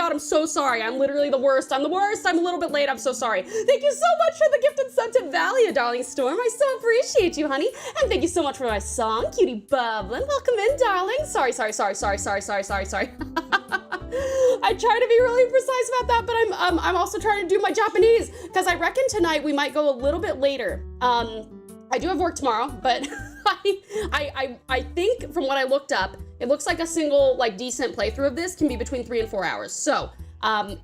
god, I'm so sorry. I'm literally the worst. I'm the worst. I'm a little bit late. I'm so sorry. Thank you so much for the gifted sub to Valia, darling Storm. I so appreciate you, honey. And thank you so much for my song, Cutie Bubbling. Welcome in, darling. Sorry. I try to be really precise about that, but I'm also trying to do my Japanese because I reckon tonight we might go a little bit later. I do have work tomorrow, but I think from what I looked up, it looks like a single like decent playthrough of this can be between 3 and 4 hours. So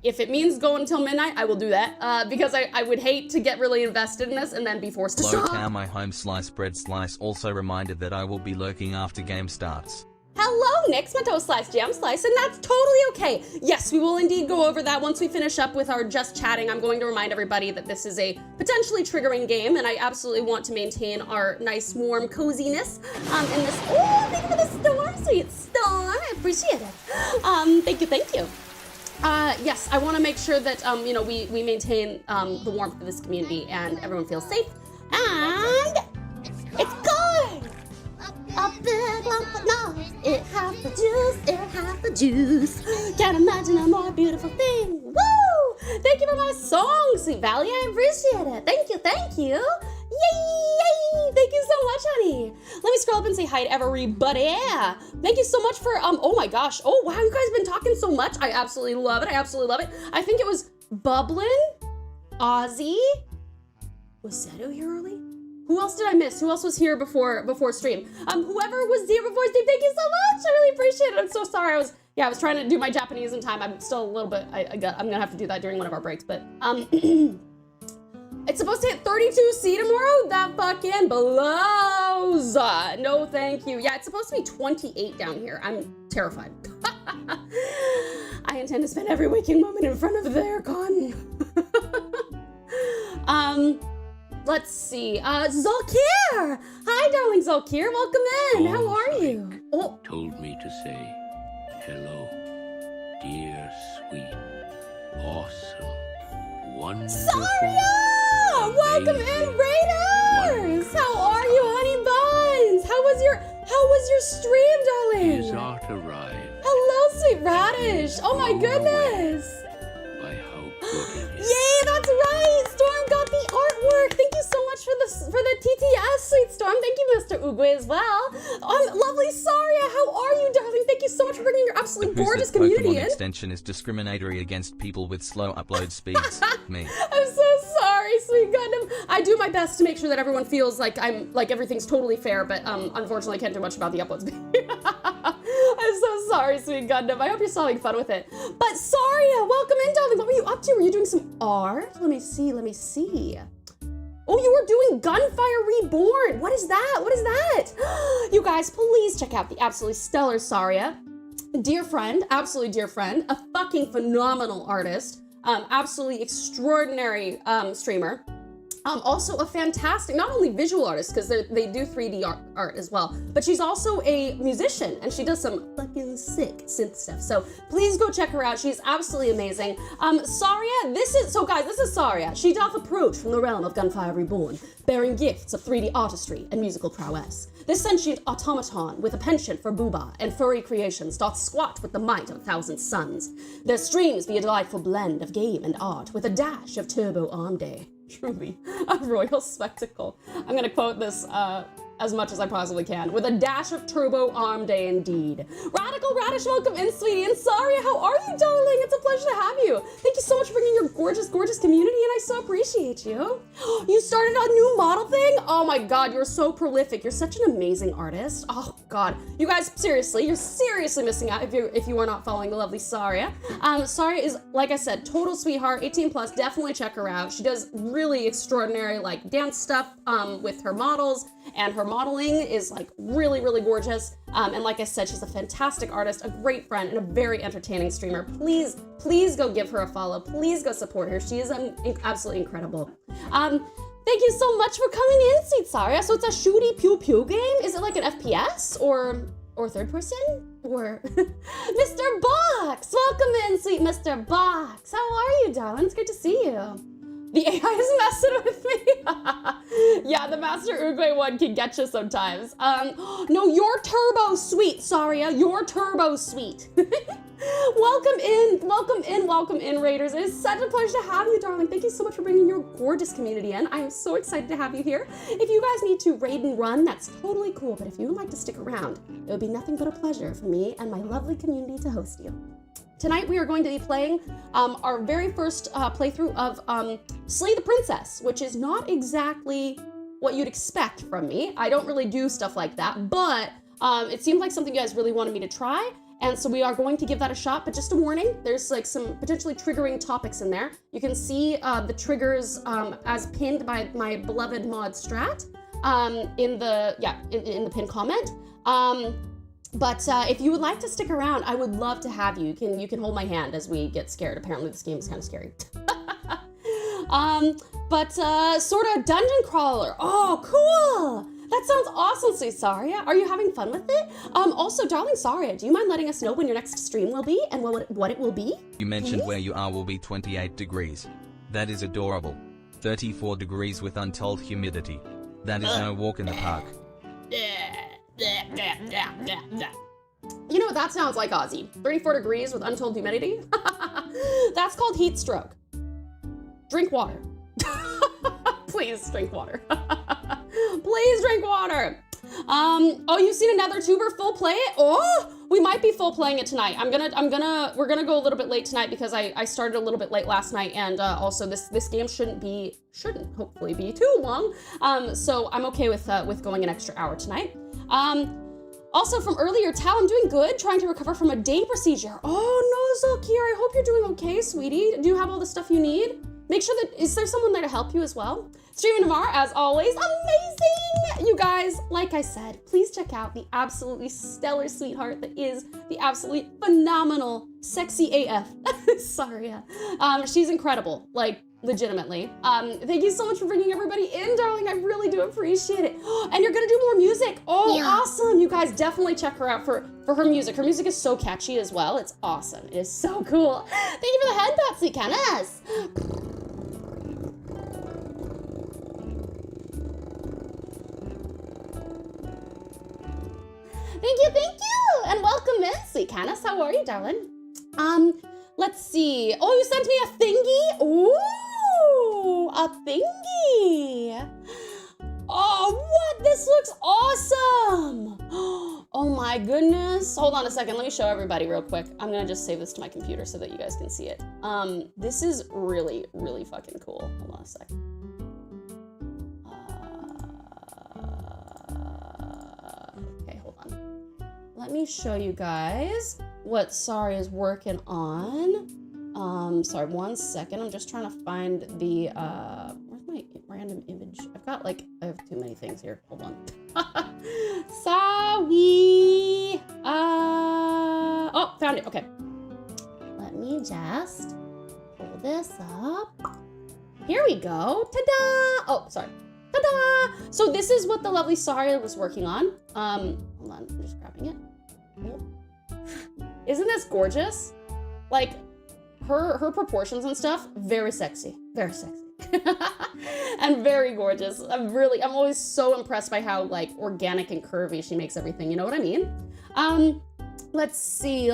if it means going until midnight, I will do that because I would hate to get really invested in this and then be forced to stop. Hello, my home slice bread slice also reminded that I will be lurking after game starts. Hello, Nick's my toast slice, jam slice, and that's totally okay. Yes, we will indeed go over that once we finish up with our just chatting. I'm going to remind everybody that this is a potentially triggering game, and I absolutely want to maintain our nice, warm coziness in this. Oh, thank you for the storm, sweet storm. I appreciate it. Thank you. Yes, I want to make sure that you know, we maintain the warmth of this community and everyone feels safe. And it's gone. A big lump of no, it has the juice, Can't imagine a more beautiful thing. Woo! Thank you for my song, Sweet Valley. I appreciate it. Thank you. Yay! Thank you so much, honey. Let me scroll up and say hi to everybody. Thank you so much for, oh my gosh. Oh, wow, you guys have been talking so much. I absolutely love it. I think it was Bublin, Ozzy. Was Seto here early? Who else did I miss? Who else was here before stream? Whoever was here before stream, thank you so much. I really appreciate it. I'm so sorry. I was trying to do my Japanese in time. I'm still a little bit, I'm gonna have to do that during one of our breaks, but it's supposed to hit 32C tomorrow? That fucking blows. No, thank you. Yeah, it's supposed to be 28 down here. I'm terrified. I intend to spend every waking moment in front of the aircon. Let's see, Zolkir! Hi, darling Zolkir, welcome in, how are you? Oh. Told me to say, hello, dear, sweet, awesome, wonderful. Saria! Welcome in, Raiders! How are you, honey buns? How was your stream, darling? His art arrived. Hello, sweet radish. Oh my goodness. By how good it is. Yay, that's right. Storm got the artwork. Thank you so much for the TTS, sweet Storm. Thank you, Mr. Uguay, as well. Lovely Saria, how are you, darling? Thank you so much for bringing your absolutely gorgeous community in. Pokemon extension is discriminatory against people with slow upload speeds. Me. I'm so sorry, sweet Gundam. I do my best to make sure that everyone feels like everything's totally fair, but unfortunately I can't do much about the upload speed. I'm so sorry, sweet Gundam. I hope you're still having fun with it. But Saria, welcome in, darling. What were you up to? Were you doing some art? Let me see. Oh, you were doing Gunfire Reborn. What is that? You guys, please check out the absolutely stellar Saria. Dear friend, absolutely dear friend, a fucking phenomenal artist, absolutely extraordinary streamer. Also a fantastic, not only visual artist, because they do 3D art as well, but she's also a musician and she does some fucking sick synth stuff. So please go check her out. She's absolutely amazing. Saria, this is Saria. She doth approach from the realm of Gunfire Reborn, bearing gifts of 3D artistry and musical prowess. This sentient automaton with a penchant for booba and furry creations doth squat with the might of 1,000 suns. Their streams be a delightful blend of game and art with a dash of turbo arm day. Truly a royal spectacle. I'm gonna quote this as much as I possibly can. With a dash of turbo arm day indeed. Radical Radish, welcome in, sweetie. And Saria, how are you, darling? It's a pleasure to have you. Thank you so much for bringing your gorgeous, gorgeous community, and I so appreciate you. You started a new model thing? Oh my God, you're so prolific. You're such an amazing artist. Oh God. You guys, seriously, you're seriously missing out if you are not following the lovely Saria. Saria is, like I said, total sweetheart, 18 plus, definitely check her out. She does really extraordinary like dance stuff with her models, and her modeling is like really, really gorgeous. And like I said, she's a fantastic artist, a great friend, and a very entertaining streamer. Please go give her a follow. Please go support her. She is absolutely incredible. Thank you so much for coming in, sweet Saria. So it's a shooty pew pew game? Is it like an FPS or third person? Or Mr. Box, welcome in, sweet Mr. Box. How are you, darling? It's great to see you. The AI is messing with me. Yeah, the Master Uruguay one can get you sometimes. No, you're turbo sweet, Saria. You're turbo sweet. Welcome in, Raiders. It is such a pleasure to have you, darling. Thank you so much for bringing your gorgeous community in. I am so excited to have you here. If you guys need to raid and run, that's totally cool. But if you would like to stick around, it would be nothing but a pleasure for me and my lovely community to host you. Tonight we are going to be playing our very first playthrough of Slay the Princess, which is not exactly what you'd expect from me. I don't really do stuff like that, but it seemed like something you guys really wanted me to try, and so we are going to give that a shot. But just a warning, there's like some potentially triggering topics in there. You can see the triggers as pinned by my beloved mod Strat in the pinned comment. But if you would like to stick around, I would love to have you. You can hold my hand as we get scared. Apparently this game is kind of scary. Sort of dungeon crawler. Oh, cool. That sounds awesome, sweet Saria. Are you having fun with it? Also, darling Saria, do you mind letting us know when your next stream will be and what it will be? You mentioned where you are will be 28 degrees. That is adorable. 34 degrees with untold humidity. That is no walk in the park. You know what that sounds like, Ozzy? 34 degrees with untold humidity? That's called heat stroke. Drink water. Please drink water. Please drink water. Oh, you've seen another tuber full play it? Oh, we might be full playing it tonight. We're gonna go a little bit late tonight because I started a little bit late last night, and also this game shouldn't hopefully be too long. So I'm okay with going an extra hour tonight. Also from earlier, Tal, I'm doing good, trying to recover from a day procedure. Oh no, Zolkir, I hope you're doing okay, sweetie. Do you have all the stuff you need? Make sure is there someone there to help you as well? Streaming tomorrow, as always, amazing! You guys, like I said, please check out the absolutely stellar sweetheart that is the absolutely phenomenal, sexy AF, Saria. She's incredible, like, legitimately. Thank you so much for bringing everybody in, darling. I really do appreciate it. And you're gonna do more music. Oh, yeah. Awesome. You guys definitely check her out for her music. Her music is so catchy as well. It's awesome. It is so cool. Thank you for the head pats, Canas. Thank you, and welcome in, sweet Canis. How are you, darling? Let's see. Oh, you sent me a thingy? Ooh, a thingy. Oh, what? This looks awesome. Oh my goodness. Hold on a second. Let me show everybody real quick. I'm gonna just save this to my computer so that you guys can see it. This is really, really fucking cool. Hold on a second. Okay, hold on. Let me show you guys what Saria is working on. Sorry, 1 second. I'm just trying to find the, where's my random image? I have too many things here. Hold on. Sorry. Oh, found it. Okay. Let me just pull this up. Here we go. Ta-da! Oh, sorry. Ta-da! So this is what the lovely Saria was working on. Hold on. I'm just grabbing it. Isn't this gorgeous? Like, her proportions and stuff, very sexy. Very sexy. And very gorgeous. I'm always so impressed by how, like, organic and curvy she makes everything, you know what I mean? Let's see.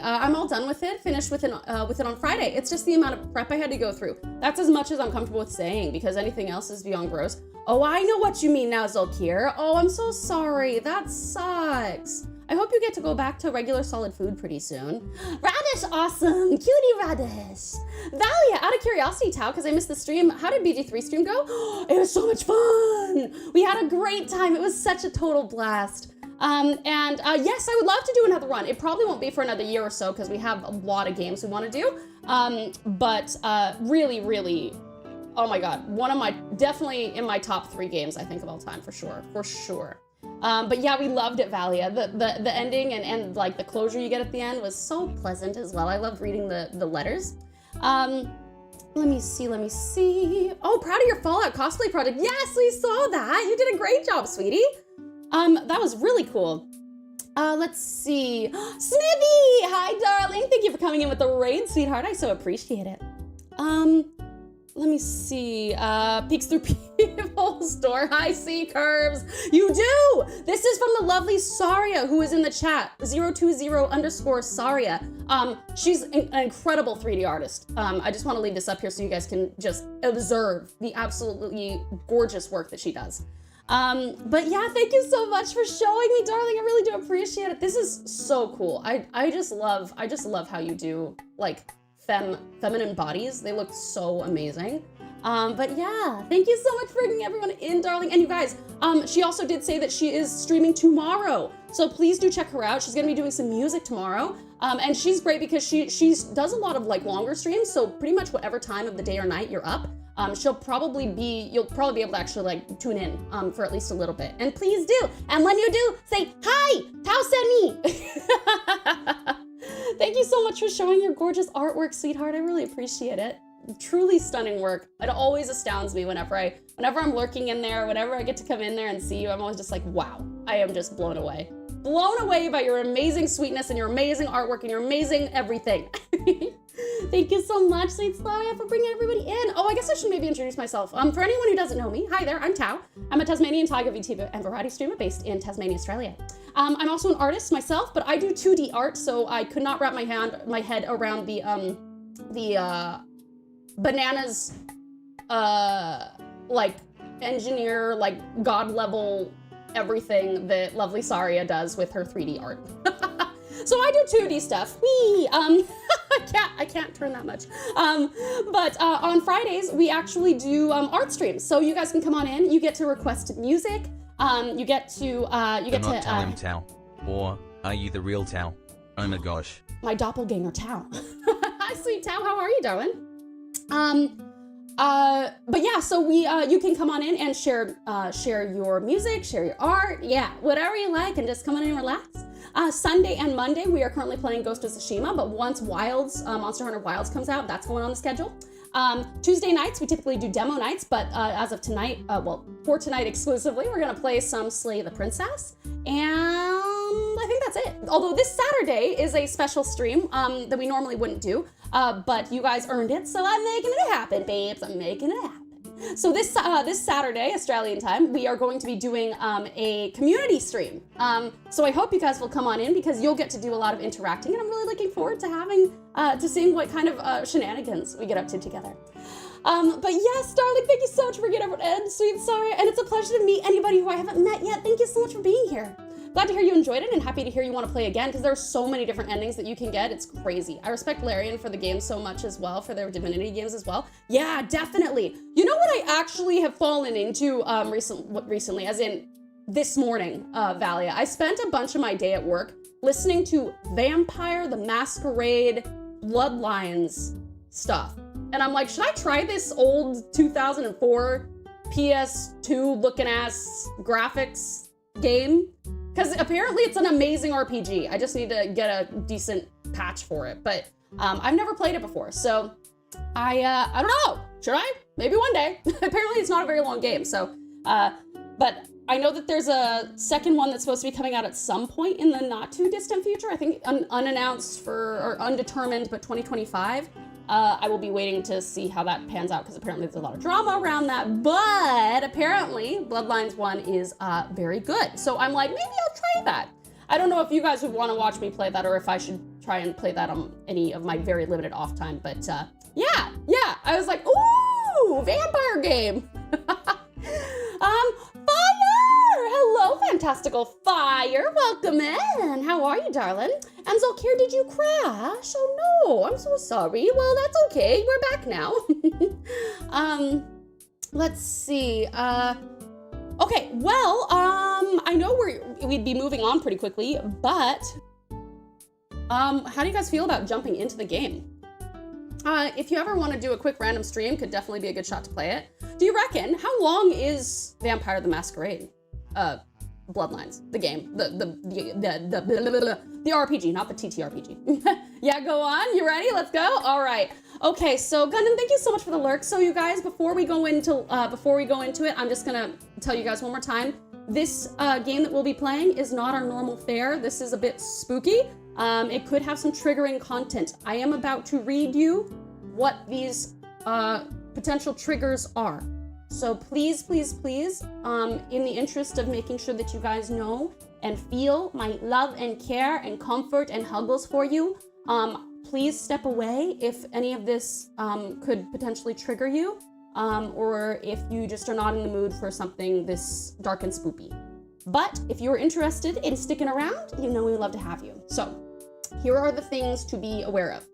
I'm all done with it, finished with it on Friday. It's just the amount of prep I had to go through. That's as much as I'm comfortable with saying, because anything else is beyond gross. Oh, I know what you mean now, Zolkir. Oh, I'm so sorry. That sucks. I hope you get to go back to regular solid food pretty soon. Radish, awesome. Cutie Radish. Valia, out of curiosity, Tao, because I missed the stream, how did BG3 stream go? It was so much fun. We had a great time. It was such a total blast. Yes, I would love to do another run. It probably won't be for another year or so because we have a lot of games we want to do. Really, really, oh my God, definitely in my top 3 games, I think, of all time, for sure. But yeah, we loved it, Valia. The ending and like the closure you get at the end was so pleasant as well. I loved reading the letters. Let me see. Oh, proud of your Fallout cosplay project. Yes, we saw that. You did a great job, sweetie. That was really cool. Let's see. Snivy! Hi, darling. Thank you for coming in with the raid, sweetheart. I so appreciate it. let me see. Peeks through people's door. I see curves. You do. This is from the lovely Saria, who is in the chat. 020_Saria. She's an incredible 3D artist. I just want to leave this up here so you guys can just observe the absolutely gorgeous work that she does. But yeah, thank you so much for showing me, darling. I really do appreciate it. This is so cool. I just love how you do like feminine bodies. They look so amazing. But yeah, thank you so much for bringing everyone in, darling. And you guys, she also did say that she is streaming tomorrow. So please do check her out. She's gonna be doing some music tomorrow. And she's great because she does a lot of like longer streams. So pretty much whatever time of the day or night you're up, you'll probably be able to actually like tune in for at least a little bit. And please do. And when you do, say, hi, Tao sent me. Thank you so much for showing your gorgeous artwork, sweetheart. I really appreciate it. Truly stunning work. It always astounds me whenever I'm lurking in there, whenever I get to come in there and see you, I'm always just like, wow, I am just blown away. Blown away by your amazing sweetness and your amazing artwork and your amazing everything. Thank you so much, sweet SLAAAAY, for bringing everybody in. Oh, I guess I should maybe introduce myself. For anyone who doesn't know me, hi there, I'm Tao. I'm a Tasmanian Tiger Vtuber and variety streamer based in Tasmania, Australia. I'm also an artist myself, but I do 2D art, so I could not wrap my head around the bananas, like engineer, like god level everything that lovely Saria does with her 3D art. So I do 2D stuff. Whee! I can't turn that much. But on Fridays we actually do art streams. So you guys can come on in. You get to request music. You get to tell him Tao, or are you the real Tao? Oh my gosh. My doppelganger Tao. Hi, sweet Tao. How are you, darling? But yeah, so you can come on in and share your music, share your art, yeah, whatever you like, and just come on in and relax. Sunday and Monday, we are currently playing Ghost of Tsushima, but once Monster Hunter Wilds comes out, that's going on the schedule. Tuesday nights, we typically do demo nights, but as of tonight, for tonight exclusively, we're gonna play some Slay the Princess, and I think that's it. Although this Saturday is a special stream that we normally wouldn't do, but you guys earned it, so I'm making it happen, babes. I'm making it happen. So this Saturday, Australian time, we are going to be doing a community stream. So I hope you guys will come on in because you'll get to do a lot of interacting, and I'm really looking forward to seeing what kind of shenanigans we get up to together. But yes, darling, thank you so much for getting over and sweet Saria, and it's a pleasure to meet anybody who I haven't met yet. Thank you so much for being here. Glad to hear you enjoyed it and happy to hear you want to play again because there are so many different endings that you can get. It's crazy. I respect Larian for the game so much as well, for their Divinity games as well. Yeah, definitely. You know what I actually have fallen into recently, as in this morning, Valia? I spent a bunch of my day at work listening to Vampire the Masquerade Bloodlines stuff. And I'm like, should I try this old 2004 PS2 looking ass graphics game? Because apparently it's an amazing RPG. I just need to get a decent patch for it. But I've never played it before, so I don't know. Should I? Maybe one day. Apparently it's not a very long game, so but I know that there's a second one that's supposed to be coming out at some point in the not too distant future. I think unannounced or undetermined, but 2025. I will be waiting to see how that pans out because apparently there's a lot of drama around that, but apparently Bloodlines 1 is very good. So I'm like, maybe I'll try that. I don't know if you guys would want to watch me play that or if I should try and play that on any of my very limited off time, but yeah, I was like, ooh, vampire game. Fire! Hello, fantastical Fire. Welcome in. How are you, darling? And Zolkir, did you crash? Oh no, I'm so sorry. Well, that's okay. We're back now. Let's see. Okay, well, I know we'd be moving on pretty quickly, but how do you guys feel about jumping into the game? If you ever want to do a quick random stream, could definitely be a good shot to play it. Do you reckon, how long is Vampire the Masquerade? Bloodlines, the game, the RPG, not the TTRPG. Yeah, go on, you ready? Let's go. All right. Okay, so Gundam, thank you so much for the lurk. So you guys, before we go into it, I'm just gonna tell you guys one more time. This game that we'll be playing is not our normal fare. This is a bit spooky. It could have some triggering content. I am about to read you what these potential triggers are. So please, please, please, in the interest of making sure that you guys know and feel my love and care and comfort and huggles for you, please step away if any of this could potentially trigger you, or if you just are not in the mood for something this dark and spoopy. But if you're interested in sticking around, you know we would love to have you. So here are the things to be aware of.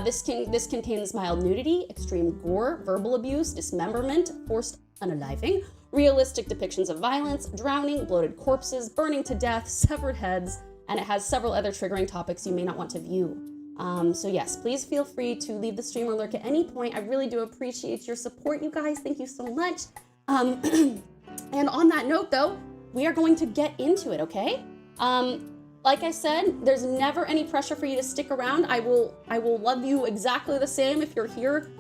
This contains mild nudity, extreme gore, verbal abuse, dismemberment, forced unaliving, realistic depictions of violence, drowning, bloated corpses, burning to death, severed heads, and it has several other triggering topics you may not want to view. So yes, please feel free to leave the stream or lurk at any point. I really do appreciate your support, you guys. Thank you so much. And on that note, though, we are going to get into it, okay? Like I said, there's never any pressure for you to stick around. I will love you exactly the same if you're here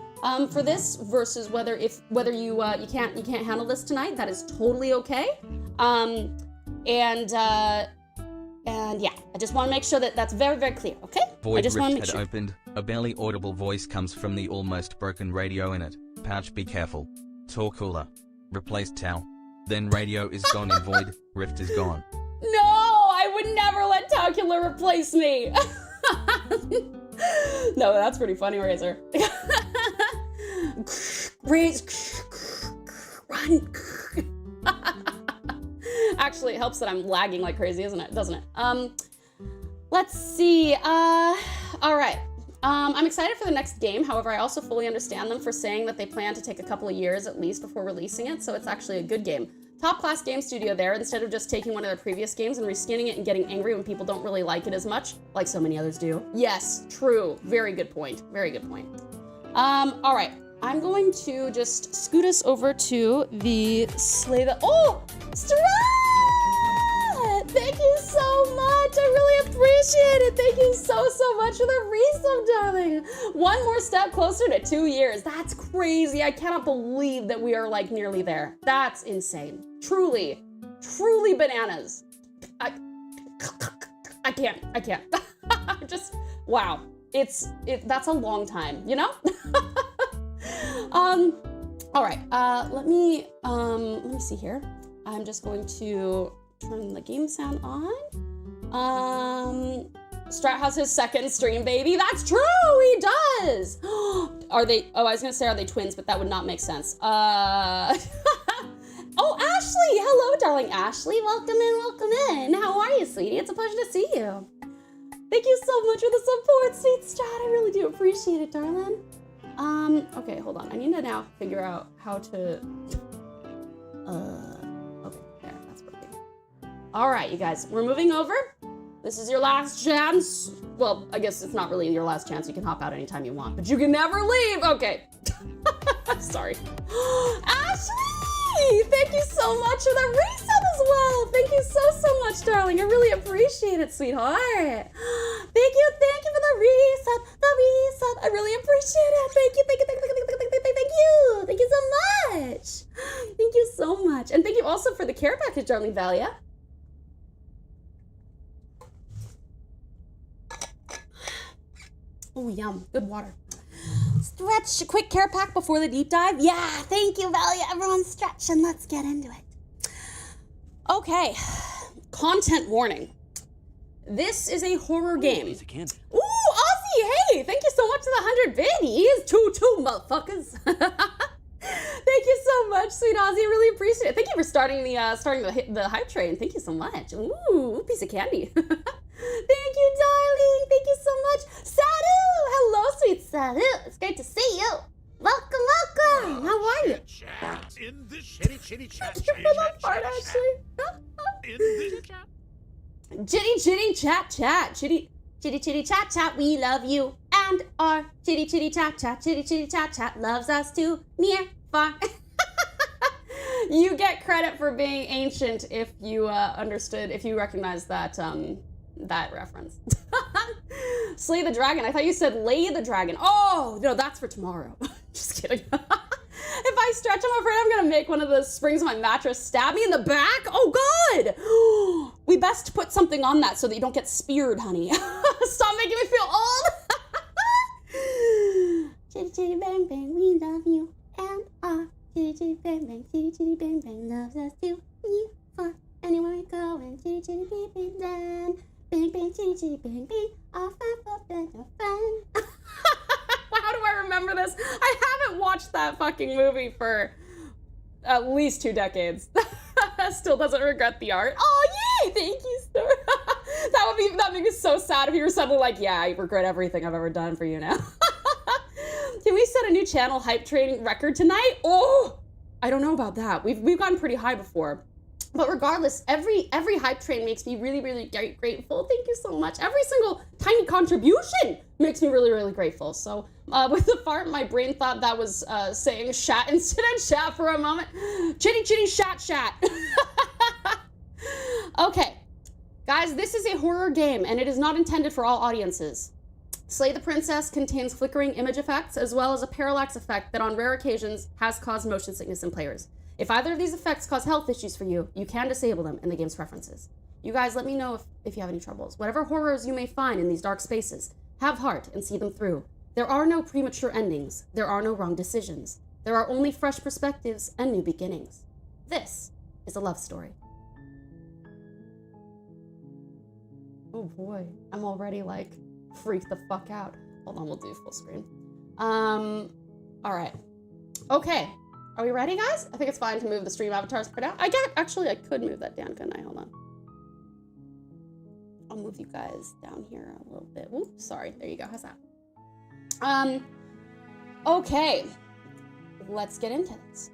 for this, versus whether you can't handle this tonight. That is totally okay. And yeah, I just want to make sure that that's very, very clear, okay? Void rift had opened. A barely audible voice comes from the almost broken radio in it. Pouch, be careful. Talk cooler. Replace Tau. Then radio is gone and void rift is gone. No, I would never let Taucular replace me. No, that's pretty funny, Razor. Run. Actually, it helps that I'm lagging like crazy, doesn't it? Let's see. All right. I'm excited for the next game. However, I also fully understand them for saying that they plan to take a couple of years at least before releasing it, so it's actually a good game. Top class game studio there, instead of just taking one of their previous games and reskinning it and getting angry when people don't really like it as much, like so many others do. Yes, true. Very good point. Very good point. All right. I'm going to just scoot us over to the SLAAAAY. Oh, Strat! Thank you so much. I really appreciate it. Thank you so much for the resub, darling. One more step closer to 2 years. That's crazy. I cannot believe that we are like nearly there. That's insane. Truly bananas. I can't. Just, wow. That's a long time, you know? All right, let me see here. I'm just going to turn the game sound on. Strat has his second stream, baby. That's true, he does. Are they, I was gonna say, are they twins, but that would not make sense. Oh, Ashley, hello, darling Ashley. Welcome in. How are you, sweetie? It's a pleasure to see you. Thank you so much for the support, sweet Strat. I really do appreciate it, darling. Okay, hold on. I need to now figure out how to, okay, there, that's perfect. All right, you guys, we're moving over. This is your last chance. Well, I guess it's not really your last chance. You can hop out anytime you want, but you can never leave. Okay. Sorry. Ashley, thank you so much for the resub as well. Thank you so much, darling. I really appreciate it, sweetheart. Thank you for the resub. I really appreciate it. Thank you so much. Thank you so much. And thank you also for the care package, darling Valia. Oh, yum. Good water. Stretch, a quick care pack before the deep dive. Yeah, thank you, Valia. Everyone stretch and let's get into it. Okay, content warning. This is a horror game. Ooh, Ozzy, hey, thank you so much for the 100 biddies. Two motherfuckers. Thank you so much, sweet Ozzy. I really appreciate it. Thank you for starting the hype train. Thank you so much. Ooh, piece of candy. Thank you, darling. Thank you so much. Sadu! Hello, sweet Sadu. It's great to see you. Welcome. How are you? In this chitty chat. Thank you for that part, Ashley. In this chat. Chitty chat. Chitty chat. We love you. And our chitty chat. Chitty chat loves us too. Near, far. You get credit for being ancient if you if you recognize that that reference. Slay the dragon. I thought you said lay the dragon. Oh, no, that's for tomorrow. Just kidding. If I stretch, I'm afraid I'm gonna make one of the springs of my mattress stab me in the back. Oh, God. We best put something on that so that you don't get speared, honey. Stop making me feel old. Chitty chitty bang bang, we love you. And chitty chitty bang bang, chitty chitty bang bang loves us too. We fun anywhere we go and chitty chitty bang bang then. Bang bang chitty chitty bang bang, all fun for better fun. How do I remember this? I haven't watched that fucking movie for at least 2 decades. Still doesn't regret the art. Oh yay! Thank you, sir. That'd make me so sad if you were suddenly like, yeah, I regret everything I've ever done for you now. Can we set a new channel hype train record tonight? Oh, I don't know about that. We've gotten pretty high before. But regardless, every hype train makes me really, really grateful. Thank you so much. Every single tiny contribution makes me really, really grateful. So with the fart, my brain thought that was saying shat instead of chat for a moment. Chitty chitty shat shat. Okay, guys, this is a horror game and it is not intended for all audiences. Slay the Princess contains flickering image effects as well as a parallax effect that on rare occasions has caused motion sickness in players. If either of these effects cause health issues for you, you can disable them in the game's preferences. You guys let me know if you have any troubles. Whatever horrors you may find in these dark spaces, have heart and see them through. There are no premature endings. There are no wrong decisions. There are only fresh perspectives and new beginnings. This is a love story. Oh boy, I'm already like freaked the fuck out. Hold on, we'll do full screen. All right. Okay. Are we ready, guys? I think it's fine to move the stream avatars part out. Actually, I could move that down, couldn't I? Hold on. I'll move you guys down here a little bit. Oops, sorry. There you go. How's that? Okay. Let's get into this.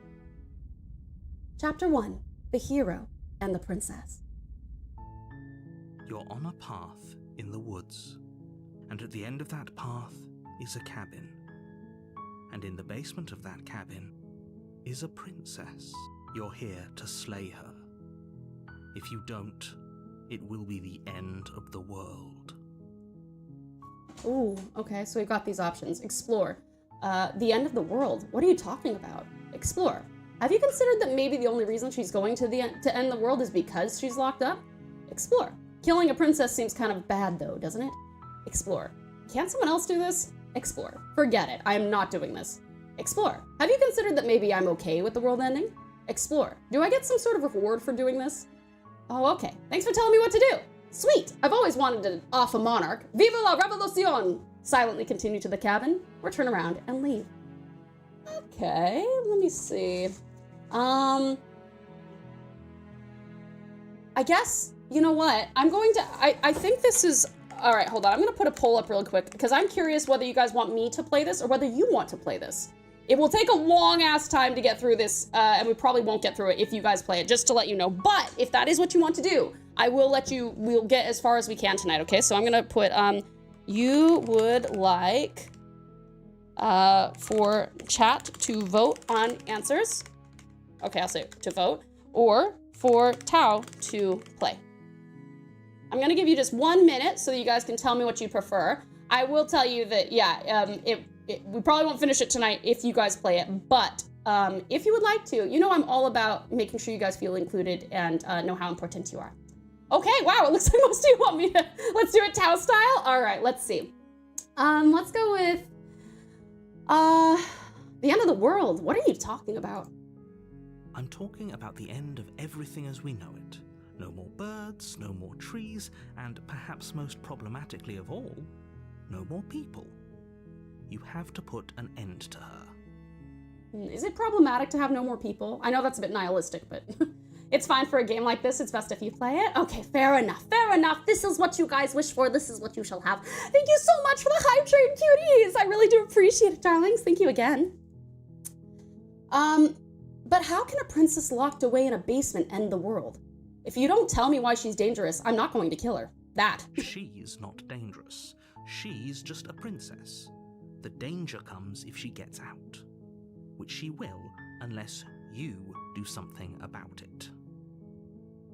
Chapter 1, The Hero and the Princess. You're on a path in the woods, and at the end of that path is a cabin. And in the basement of that cabin is a princess. You're here to slay her. If you don't, it will be the end of the world. Ooh, okay, so we've got these options. Explore. The end of the world. What are you talking about? Explore. Have you considered that maybe the only reason she's going to end the world is because she's locked up? Explore. Killing a princess seems kind of bad though, doesn't it? Explore. Can't someone else do this? Explore. Forget it. I am not doing this. Explore. Have you considered that maybe I'm okay with the world ending? Explore. Do I get some sort of reward for doing this? Oh, okay. Thanks for telling me what to do. Sweet. I've always wanted to off a monarch. Viva la revolucion! Silently continue to the cabin, or turn around and leave. Okay, let me see. I guess, you know what? I'm going to, I think this is, all right, hold on. I'm going to put a poll up real quick because I'm curious whether you guys want me to play this or whether you want to play this. It will take a long ass time to get through this, and we probably won't get through it if you guys play it, just to let you know. But if that is what you want to do, I will let you, we'll get as far as we can tonight, okay? So I'm gonna put, you would like for chat to vote on answers. Okay, I'll say to vote, or for Tau to play. I'm gonna give you just 1 minute so that you guys can tell me what you prefer. I will tell you that, yeah, we probably won't finish it tonight if you guys play it, but if you would like to, you know I'm all about making sure you guys feel included and know how important you are. Okay, wow, it looks like most of you want me to, let's do it Tau style? All right, let's see. Let's go with, the end of the world. What are you talking about? I'm talking about the end of everything as we know it. No more birds, no more trees, and perhaps most problematically of all, no more people. You have to put an end to her. Is it problematic to have no more people? I know that's a bit nihilistic, but it's fine for a game like this. It's best if you play it. Okay, fair enough, fair enough. This is what you guys wish for. This is what you shall have. Thank you so much for the hype train, cuties. I really do appreciate it, darlings. Thank you again. But how can a princess locked away in a basement end the world? If you don't tell me why she's dangerous, I'm not going to kill her. That. She's not dangerous. She's just a princess. The danger comes if she gets out, which she will unless you do something about it.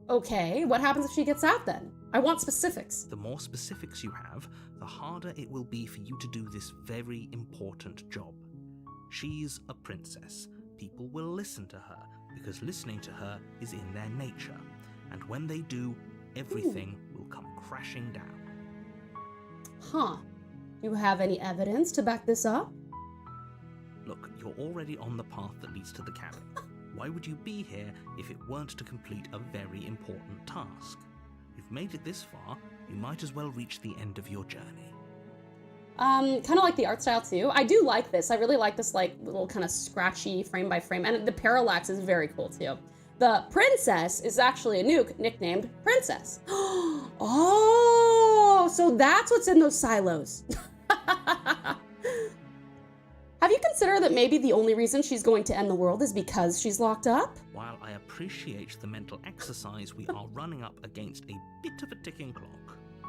Okay, what happens if she gets out then? I want specifics. The more specifics you have, the harder it will be for you to do this very important job. She's a princess. People will listen to her because listening to her is in their nature. And when they do, everything will come crashing down. Huh. Do you have any evidence to back this up? Look, you're already on the path that leads to the cabin. Why would you be here if it weren't to complete a very important task? You've made it this far, you might as well reach the end of your journey. Kind of like the art style too. I do like this. I really like this like little kind of scratchy frame by frame, and the parallax is very cool too. The princess is actually a nuke nicknamed Princess. Oh, so that's what's in those silos. Have you considered that maybe the only reason she's going to end the world is because she's locked up? While I appreciate the mental exercise, we are running up against a bit of a ticking clock.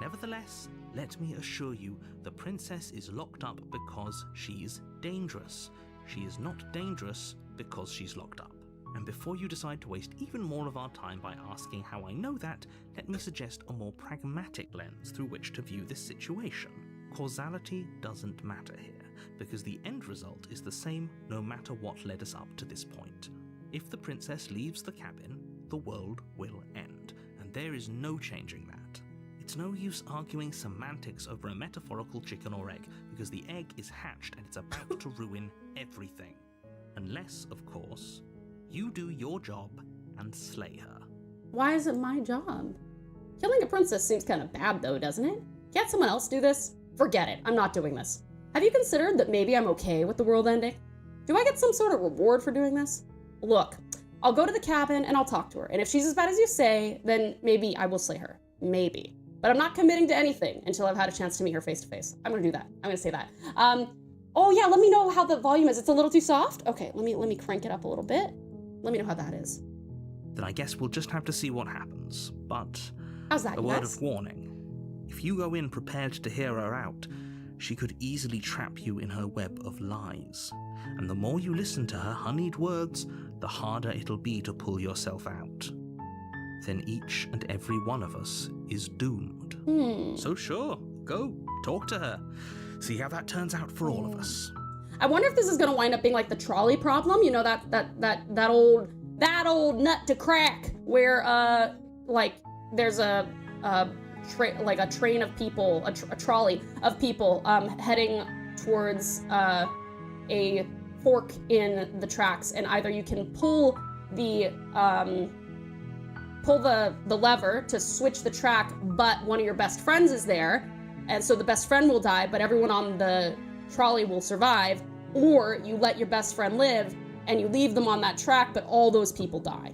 Nevertheless, let me assure you, the princess is locked up because she's dangerous. She is not dangerous because she's locked up. And before you decide to waste even more of our time by asking how I know that, let me suggest a more pragmatic lens through which to view this situation. Causality doesn't matter here, because the end result is the same no matter what led us up to this point. If the princess leaves the cabin, the world will end, and there is no changing that. It's no use arguing semantics over a metaphorical chicken or egg, because the egg is hatched and it's about to ruin everything. Unless, of course, you do your job and slay her. Why is it my job? Killing a princess seems kind of bad though, doesn't it? Can't someone else do this? Forget it, I'm not doing this. Have you considered that maybe I'm okay with the world ending? Do I get some sort of reward for doing this? Look, I'll go to the cabin and I'll talk to her, and if she's as bad as you say, then maybe I will slay her. Maybe. But I'm not committing to anything until I've had a chance to meet her face to face. I'm gonna do that. I'm gonna say that. Oh yeah, let me know how the volume is. It's a little too soft? Okay, let me crank it up a little bit. Let me know how that is. Then I guess we'll just have to see what happens. But how's that, a word of warning. If you go in prepared to hear her out, she could easily trap you in her web of lies. And the more you listen to her honeyed words, the harder it'll be to pull yourself out. Then each and every one of us is doomed. So sure, go, talk to her. See how that turns out for all of us. I wonder if this is gonna wind up being like the trolley problem, you know, that old nut to crack, where like there's a train of people, a trolley of people heading towards a fork in the tracks, and either you can pull the lever to switch the track, but one of your best friends is there, and so the best friend will die, but everyone on the trolley will survive, or you let your best friend live and you leave them on that track, but all those people die.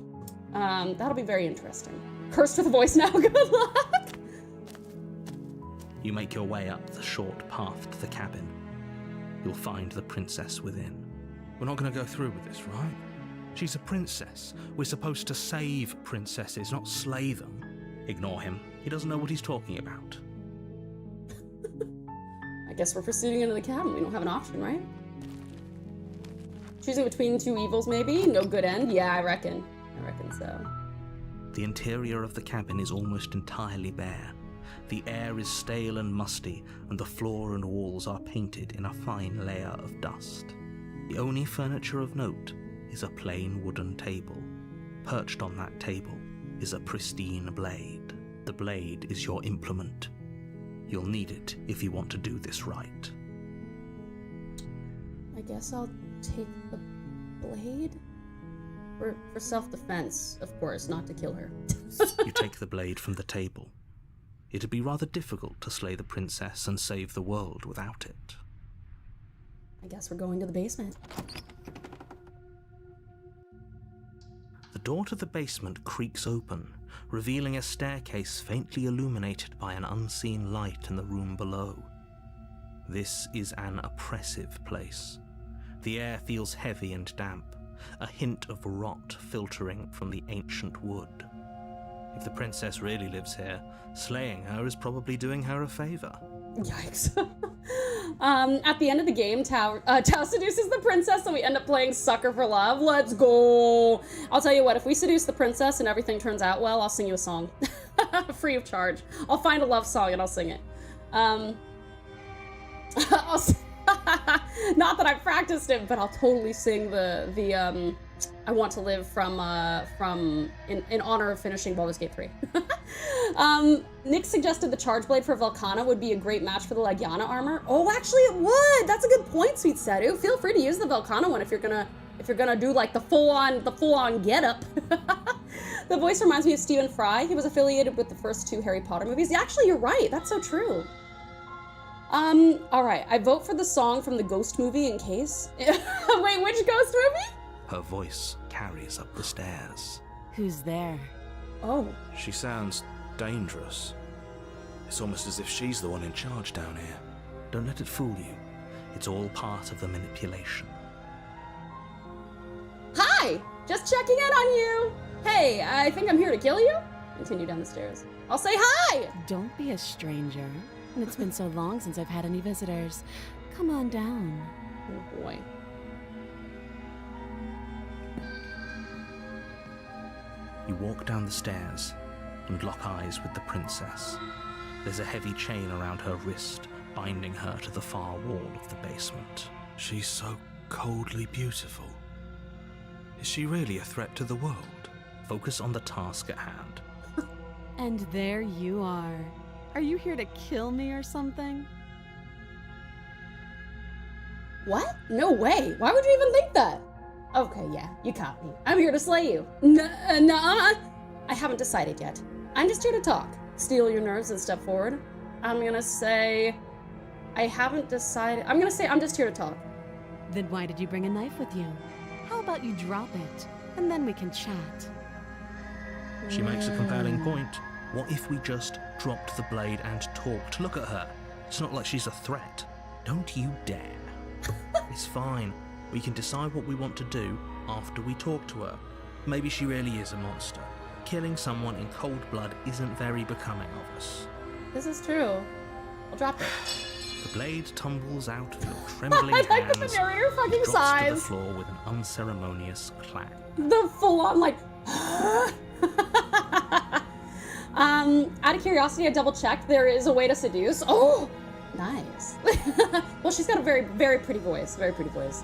That'll be very interesting. Cursed with a voice now, good luck! You make your way up the short path to the cabin. You'll find the princess within. We're not going to go through with this, right? She's a princess. We're supposed to save princesses, not slay them. Ignore him. He doesn't know what he's talking about. I guess we're proceeding into the cabin. We don't have an option, right? Choosing between two evils, maybe? No good end? Yeah, I reckon so. The interior of the cabin is almost entirely bare. The air is stale and musty, and the floor and walls are painted in a fine layer of dust. The only furniture of note is a plain wooden table. Perched on that table is a pristine blade. The blade is your implement. You'll need it if you want to do this right. I guess I'll take the blade? For self-defense, of course, not to kill her. You take the blade from the table. It'd be rather difficult to slay the princess and save the world without it. I guess we're going to the basement. The door to the basement creaks open, revealing a staircase faintly illuminated by an unseen light in the room below. This is an oppressive place. The air feels heavy and damp, a hint of rot filtering from the ancient wood. If the princess really lives here, slaying her is probably doing her a favor. Yikes. At the end of the game, Tau seduces the princess, so we end up playing Sucker for Love. Let's go! I'll tell you what, if we seduce the princess and everything turns out well, I'll sing you a song. Free of charge. I'll find a love song and I'll sing it. Not that I've practiced it, but I'll totally sing the I Want to Live from in honor of finishing Baldur's Gate 3. Nick suggested the charge blade for Volcana would be a great match for the Legiana armor. Oh, actually it would. That's a good point, Sweet Seru. Feel free to use the Volcana one if you're gonna do like the full on getup. The voice reminds me of Stephen Fry. He was affiliated with the first 2 Harry Potter movies. Yeah, actually, you're right. That's so true. All right. I vote for the song from the Ghost movie in case. Wait, which Ghost movie? Her voice carries up the stairs. Who's there? Oh. She sounds dangerous. It's almost as if she's the one in charge down here. Don't let it fool you. It's all part of the manipulation. Hi! Just checking in on you. Hey, I think I'm here to kill you. Continue down the stairs. I'll say hi! Don't be a stranger. It's been so long since I've had any visitors. Come on down. Oh boy. You walk down the stairs and lock eyes with the princess. There's a heavy chain around her wrist, binding her to the far wall of the basement. She's so coldly beautiful. Is she really a threat to the world? Focus on the task at hand. And there you are. Are you here to kill me or something? What? No way. Why would you even think that? Okay, yeah, you caught me. I'm here to slay you. Nuh-uh. I haven't decided yet. I'm just here to talk. Steal your nerves and step forward. I'm gonna say... I haven't decided... I'm gonna say I'm just here to talk. Then why did you bring a knife with you? How about you drop it, and then we can chat. She makes a compelling point. What if we just dropped the blade and talked? Look at her. It's not like she's a threat. Don't you dare. It's fine. We can decide what we want to do after we talk to her. Maybe she really is a monster. Killing someone in cold blood isn't very becoming of us. This is true. I'll drop it. The blade tumbles out of your trembling I like hands that the narrator fucking and drops to the sighs. floor with an unceremonious clang. The full-on, like... Out of curiosity, I double-checked. There is a way to seduce. Oh! Nice. Well, she's got a very, very pretty voice. Very pretty voice.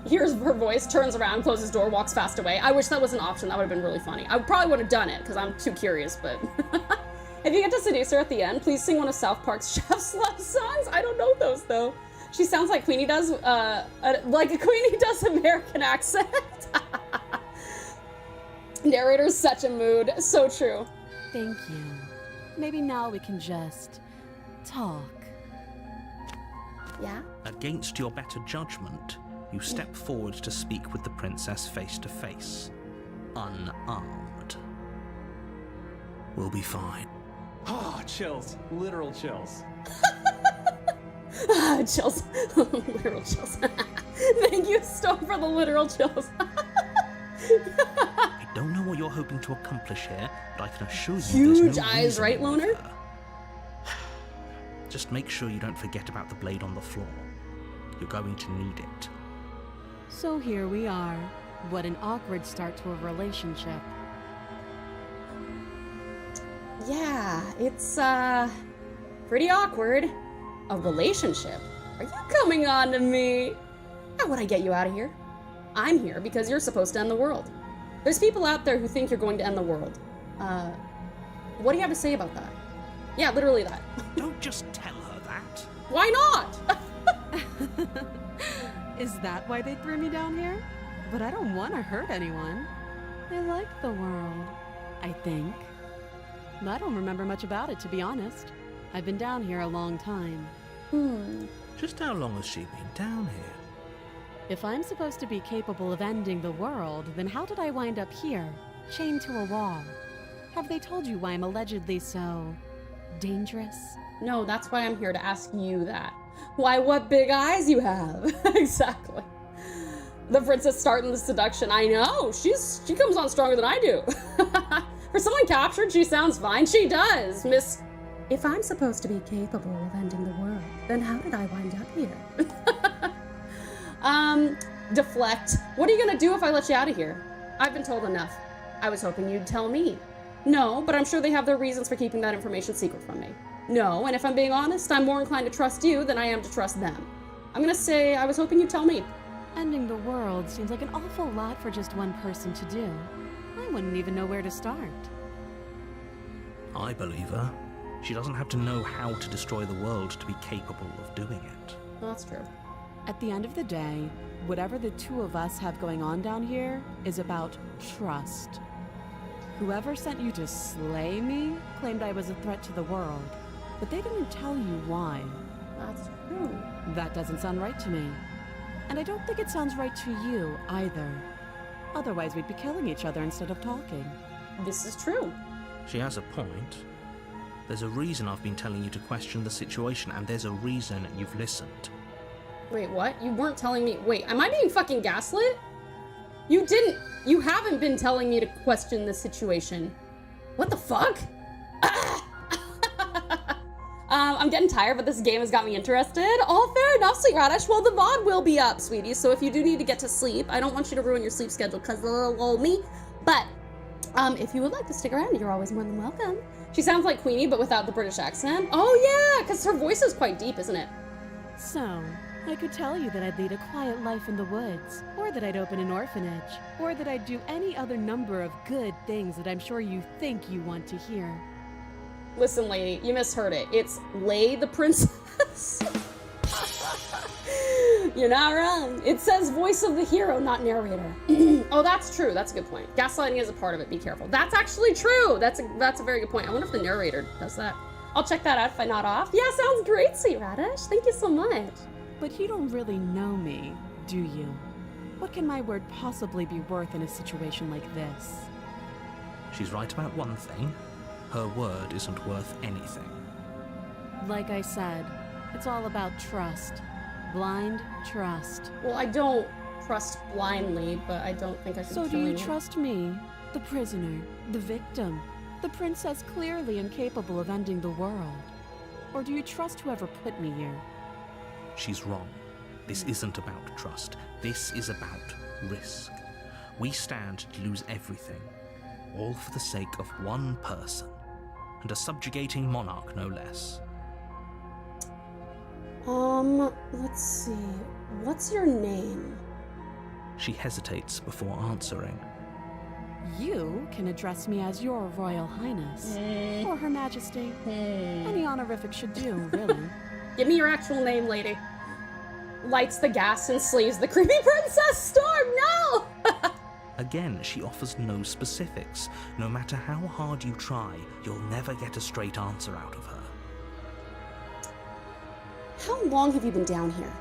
Hears her voice, turns around, closes door, walks fast away. I wish that was an option. That would have been really funny. I probably would have done it, because I'm too curious, but... If you get to seduce her at the end, please sing one of South Park's Chef's Love songs. I don't know those, though. She sounds like Queenie does, like a Queenie does American accent. Narrator's such a mood. So true. Thank you. Maybe now we can just... talk. Yeah? Against your better judgment, you step forward to speak with the princess face to face, unarmed. We'll be fine. Oh, chills. Literal chills. Chills. Literal chills. Thank you, Storm, for the literal chills. I don't know what you're hoping to accomplish here, but I can assure you Huge there's no eyes, reason right, with Loner? her. Just make sure you don't forget about the blade on the floor. You're going to need it. So here we are. What an awkward start to a relationship. Yeah, it's, pretty awkward. A relationship? Are you coming on to me? How would I get you out of here? I'm here because you're supposed to end the world. There's people out there who think you're going to end the world. What do you have to say about that? Yeah, literally that. Don't just tell her that. Why not? Is that why they threw me down here? But I don't want to hurt anyone. I like the world, I think. I don't remember much about it, to be honest. I've been down here a long time. Just how long has she been down here? If I'm supposed to be capable of ending the world, then how did I wind up here, chained to a wall? Have they told you why I'm allegedly so... dangerous? No, that's why I'm here to ask you that. Why, what big eyes you have. Exactly. The princess starting the seduction. I know. She comes on stronger than I do. For someone captured, she sounds fine. She does, Miss... If I'm supposed to be capable of ending the world, then how did I wind up here? Deflect. What are you gonna do if I let you out of here? I've been told enough. I was hoping you'd tell me. No, but I'm sure they have their reasons for keeping that information secret from me. No, and if I'm being honest, I'm more inclined to trust you than I am to trust them. I'm gonna say I was hoping you'd tell me. Ending the world seems like an awful lot for just one person to do. I wouldn't even know where to start. I believe her. She doesn't have to know how to destroy the world to be capable of doing it. Well, that's true. At the end of the day, whatever the two of us have going on down here is about trust. Whoever sent you to slay me claimed I was a threat to the world, but they didn't tell you why. That's true. That doesn't sound right to me. And I don't think it sounds right to you either. Otherwise, we'd be killing each other instead of talking. This is true. She has a point. There's a reason I've been telling you to question the situation, and there's a reason you've listened. Wait, what? You weren't telling me. Wait, am I being fucking gaslit? You haven't been telling me to question the situation. What the fuck? I'm getting tired, but this game has got me interested. All fair enough, Sweet Radish. Well, the VOD will be up, sweetie, so if you do need to get to sleep, I don't want you to ruin your sleep schedule because of the little old me. But, if you would like to stick around, you're always more than welcome. She sounds like Queenie, but without the British accent. Oh yeah, because her voice is quite deep, isn't it? So, I could tell you that I'd lead a quiet life in the woods, or that I'd open an orphanage, or that I'd do any other number of good things that I'm sure you think you want to hear. Listen, lady, you misheard it. It's Lay the Princess. You're not wrong. It says voice of the hero, not narrator. Oh, that's true. That's a good point. Gaslighting is a part of it. Be careful. That's actually true. That's a very good point. I wonder if the narrator does that. I'll check that out if I'm not off. Yeah, sounds great, Sweet Radish. Thank you so much. But you don't really know me, do you? What can my word possibly be worth in a situation like this? She's right about one thing. Her word isn't worth anything. Like I said, it's all about trust. Blind trust. Well, I don't trust blindly, but I don't think I should So be do you killing trust me, the prisoner, the victim, the princess clearly incapable of ending the world? Or do you trust whoever put me here? She's wrong. This isn't about trust. This is about risk. We stand to lose everything, all for the sake of one person, and a subjugating monarch no less. Let's see. What's your name? She hesitates before answering. You can address me as your Royal Highness, or Her Majesty. Any honorific should do, really. Give me your actual name, lady. Lights the gas and slays the creepy Princess Storm, no! Again, she offers no specifics. No matter how hard you try, you'll never get a straight answer out of her. How long have you been down here?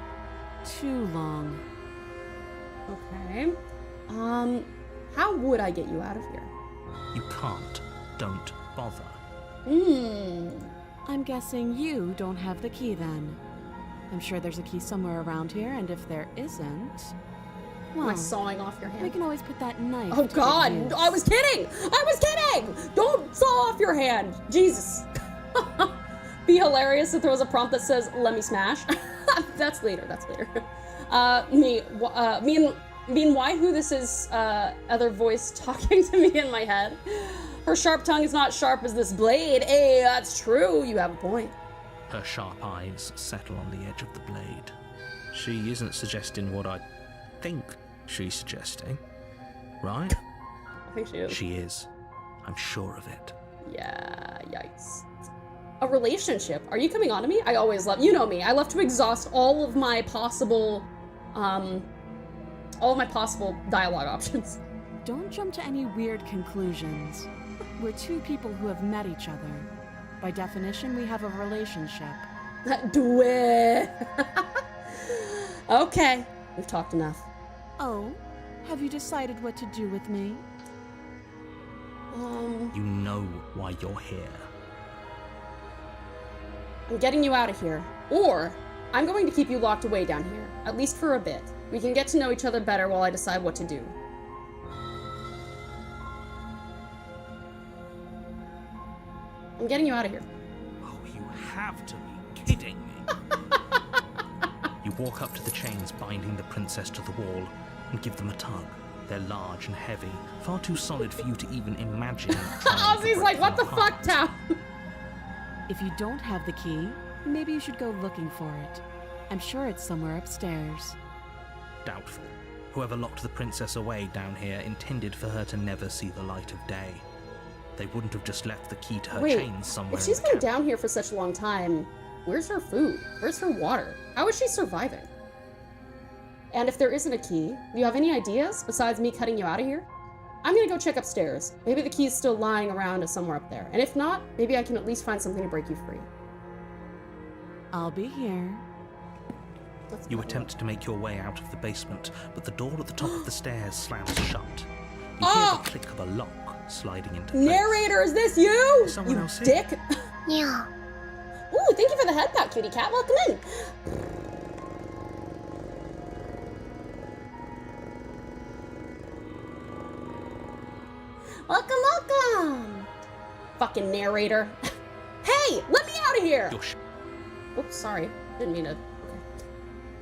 Too long. Okay. How would I get you out of here? You can't. Don't bother. I'm guessing you don't have the key then. I'm sure there's a key somewhere around here, and if there isn't... Am I well, sawing off your hand? we can always put that knife Oh to god! good use. I was kidding! I was kidding! Don't saw off your hand! Jesus. Be hilarious if there was a prompt that says, let me smash. That's later, that's later. Mean why who this is, other voice talking to me in my head. Her sharp tongue is not sharp as this blade. Hey, that's true, you have a point. Her sharp eyes settle on the edge of the blade. She isn't suggesting what I think she's suggesting, right? I think she is. She is. I'm sure of it. Yeah, yikes. A relationship? Are you coming on to me? I always love, you know me, I love to exhaust all of my possible dialogue options. Don't jump to any weird conclusions. We're two people who have met each other. By definition, we have a relationship. Do it. Okay, we've talked enough. Oh, have you decided what to do with me? You know why you're here. I'm getting you out of here. Or, I'm going to keep you locked away down here, at least for a bit. We can get to know each other better while I decide what to do. I'm getting you out of here. Oh, you have to be kidding me. You walk up to the chains binding the princess to the wall and give them a tug. They're large and heavy, far too solid for you to even imagine trying to Ozzy's break like, what the them fuck, apart. Tao? If you don't have the key, maybe you should go looking for it. I'm sure it's somewhere upstairs. Doubtful. Whoever locked the princess away down here intended for her to never see the light of day. They wouldn't have just left the key to her Wait, chains somewhere if she's in the been cabin. down here for such a long time, where's her food? Where's her water? How is she surviving? And if there isn't a key, do you have any ideas besides me cutting you out of here? I'm gonna go check upstairs. Maybe the key's still lying around somewhere up there. And if not, maybe I can at least find something to break you free. I'll be here. You attempt to make your way out of the basement, but the door at the top of the stairs slams shut. You hear the click of a lock sliding into place. Narrator, is this you? Someone you else here. dick. Yeah. Ooh, thank you for the head pat, cutie cat. Welcome in. Welcome, welcome. Fucking narrator. Hey, let me out of here. Oops, sorry. Didn't mean to. Okay.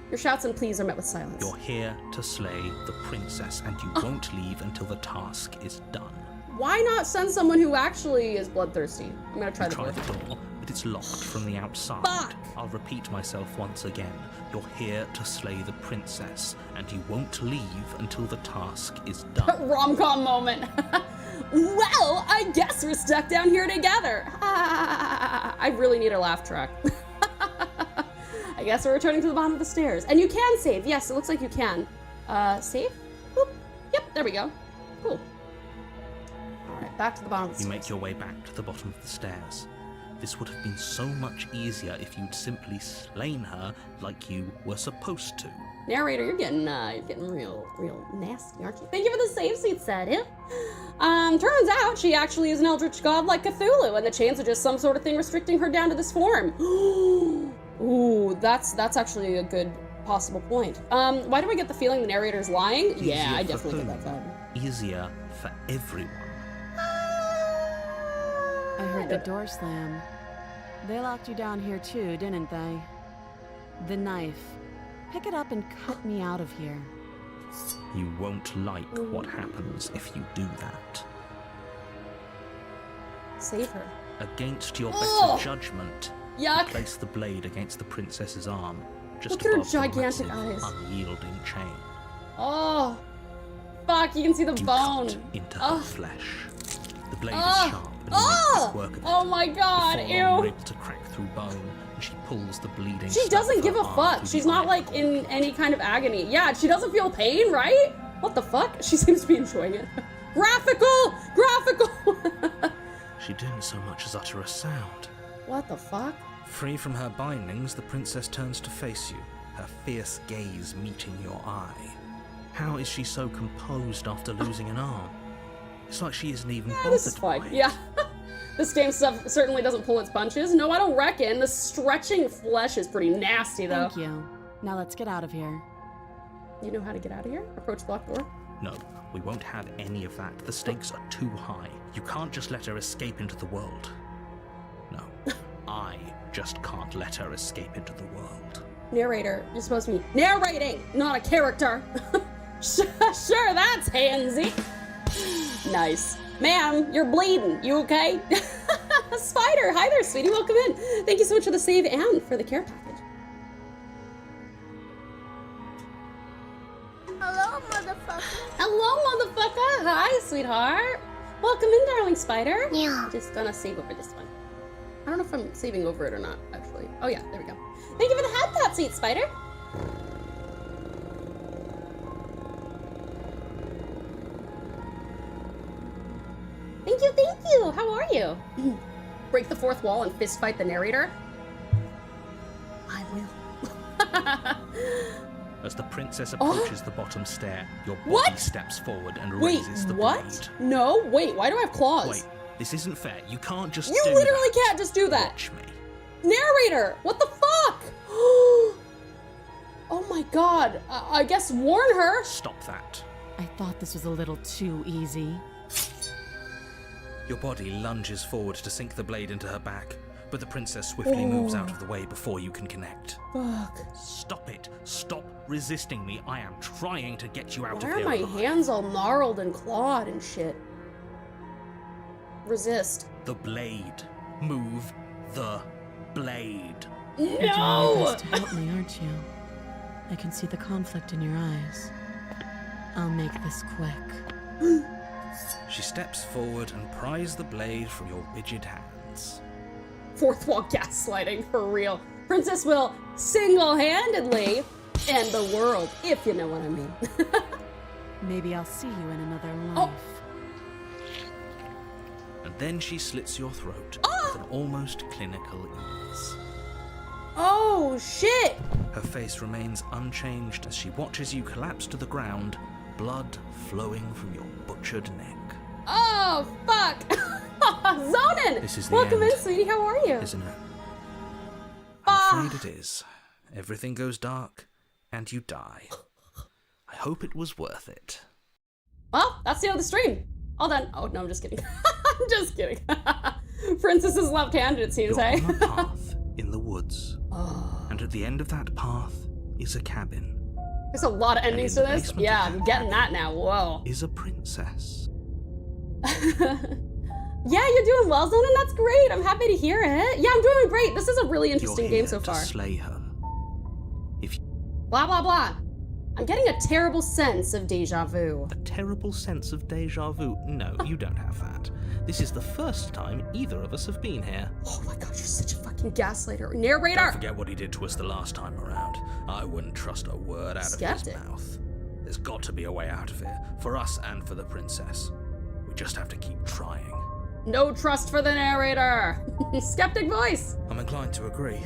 Your shouts and pleas are met with silence. You're here to slay the princess, and you won't leave until the task is done. Why not send someone who actually is bloodthirsty? I'm gonna try You the try door. the door, but it's locked from the outside. Fuck. I'll repeat myself once again. You're here to slay the princess, and you won't leave until the task is done. Rom-com moment. Well, I guess we're stuck down here together. I really need a laugh track. I guess we're returning to the bottom of the stairs. And you can save. Yes, it looks like you can. Save? Boop. Yep, there we go. Cool. All right, back to the bottom of the You stairs. make your way back to the bottom of the stairs. This would have been so much easier if you'd simply slain her like you were supposed to. Narrator, you're getting real nasty, aren't you? Thank you for the save seat, Sadie. Turns out she actually is an eldritch god like Cthulhu, and the chains are just some sort of thing restricting her down to this form. Ooh, that's actually a good possible point. Why do I get the feeling the narrator's lying? Easier Yeah, I for definitely get whom? that vibe. Easier for everyone. I heard the door slam. They locked you down here too, didn't they? The knife. Pick it up and cut me out of here. You won't like what happens if you do that. Save her. Against your Ugh. better judgment, Yuck. place the blade against the princess's arm, just Look at her above the gigantic massive, eyes. unyielding chain. Oh, fuck, you can see the You bone. cut into her Ugh. flesh. The blade Ugh. is sharp and you Ugh. make quick work of it. Oh my god, Before long, you're ew. able to crack through bone, and she pulls the bleeding She stub doesn't of give her a arm fuck. through She's the not eye like hole. in any kind of agony. Yeah, she doesn't feel pain, right? What the fuck? She seems to be enjoying it. Graphical! She didn't so much as utter a sound. What the fuck? Free from her bindings, the princess turns to face you, her fierce gaze meeting your eye. How is she so composed after losing an arm? It's like she isn't even bothered This is by fine. it. Yeah. This game stuff certainly doesn't pull its punches. No, I don't reckon. The stretching flesh is pretty nasty, though. Thank you. Now let's get out of here. You know how to get out of here? Approach the locked door. No, we won't have any of that. The stakes are too high. You can't just let her escape into the world. No, I just can't let her escape into the world. Narrator, you're supposed to be narrating, not a character. Sure, that's handsy. Nice. Ma'am, you're bleeding. You okay? Spider, hi there, sweetie. Welcome in. Thank you so much for the save and for the care package. Hello, motherfucker. Hello, motherfucker. Hi, sweetheart. Welcome in, darling Spider. Yeah. Just gonna save over this one. I don't know if I'm saving over it or not, actually. Oh yeah, there we go. Thank you for the hat pat, sweet Spider. Thank you, thank you. How are you? Break the fourth wall and fist fight the narrator? I will. As the princess approaches the bottom stair, your body What? steps forward and Wait, raises the what? blade. No, wait, why do I have claws? Wait, this isn't fair. You can't just You do literally that. can't just do that. Watch me. Narrator, what the fuck? Oh my god, I guess warn her. Stop that. I thought this was a little too easy. Your body lunges forward to sink the blade into her back, but the princess swiftly moves out of the way before you can connect. Fuck. Stop it. Stop resisting me. I am trying to get you out Why of are here my alive. hands all gnarled and clawed and shit? Resist. The blade. Move the blade. You're doing your No! best to help me, aren't you? I can see the conflict in your eyes. I'll make this quick. She steps forward and pries the blade from your rigid hands. Fourth wall gaslighting, for real. Princess will single-handedly end the world, if you know what I mean. Maybe I'll see you in another life. Oh. And then she slits your throat with an almost clinical ease. Oh, shit! Her face remains unchanged as she watches you collapse to the ground, blood flowing from your butchered neck. Oh, fuck! Zonin! This is the Welcome end, in, sweetie. How are you? Isn't it? I'm afraid it is. Everything goes dark, and you die. I hope it was worth it. Well, that's the end of the stream. All done. Oh, no, I'm just kidding. I'm just kidding. Princess is left-handed, it seems, You're hey? on a path in the woods, and at the end of that path is a cabin. There's a lot of endings to in the this. basement Yeah, of I'm that getting that cabin now. Whoa. Is a princess. Yeah, you're doing well, Zonin. That's great. I'm happy to hear it. Yeah, I'm doing great. This is a really interesting You're game here so to far. slay her. If you Blah, blah, blah. I'm getting a terrible sense of deja vu. a terrible sense of deja vu. No, you don't have that. This is the first time either of us have been here. Oh my god, you're such a fucking gaslighter. Don't Narrator! forget what he did to us the last time around. I wouldn't trust a word out Skeptic. of his mouth. There's got to be a way out of here, for us and for the princess. We just have to keep trying. No trust for the narrator. Skeptic voice. I'm inclined to agree.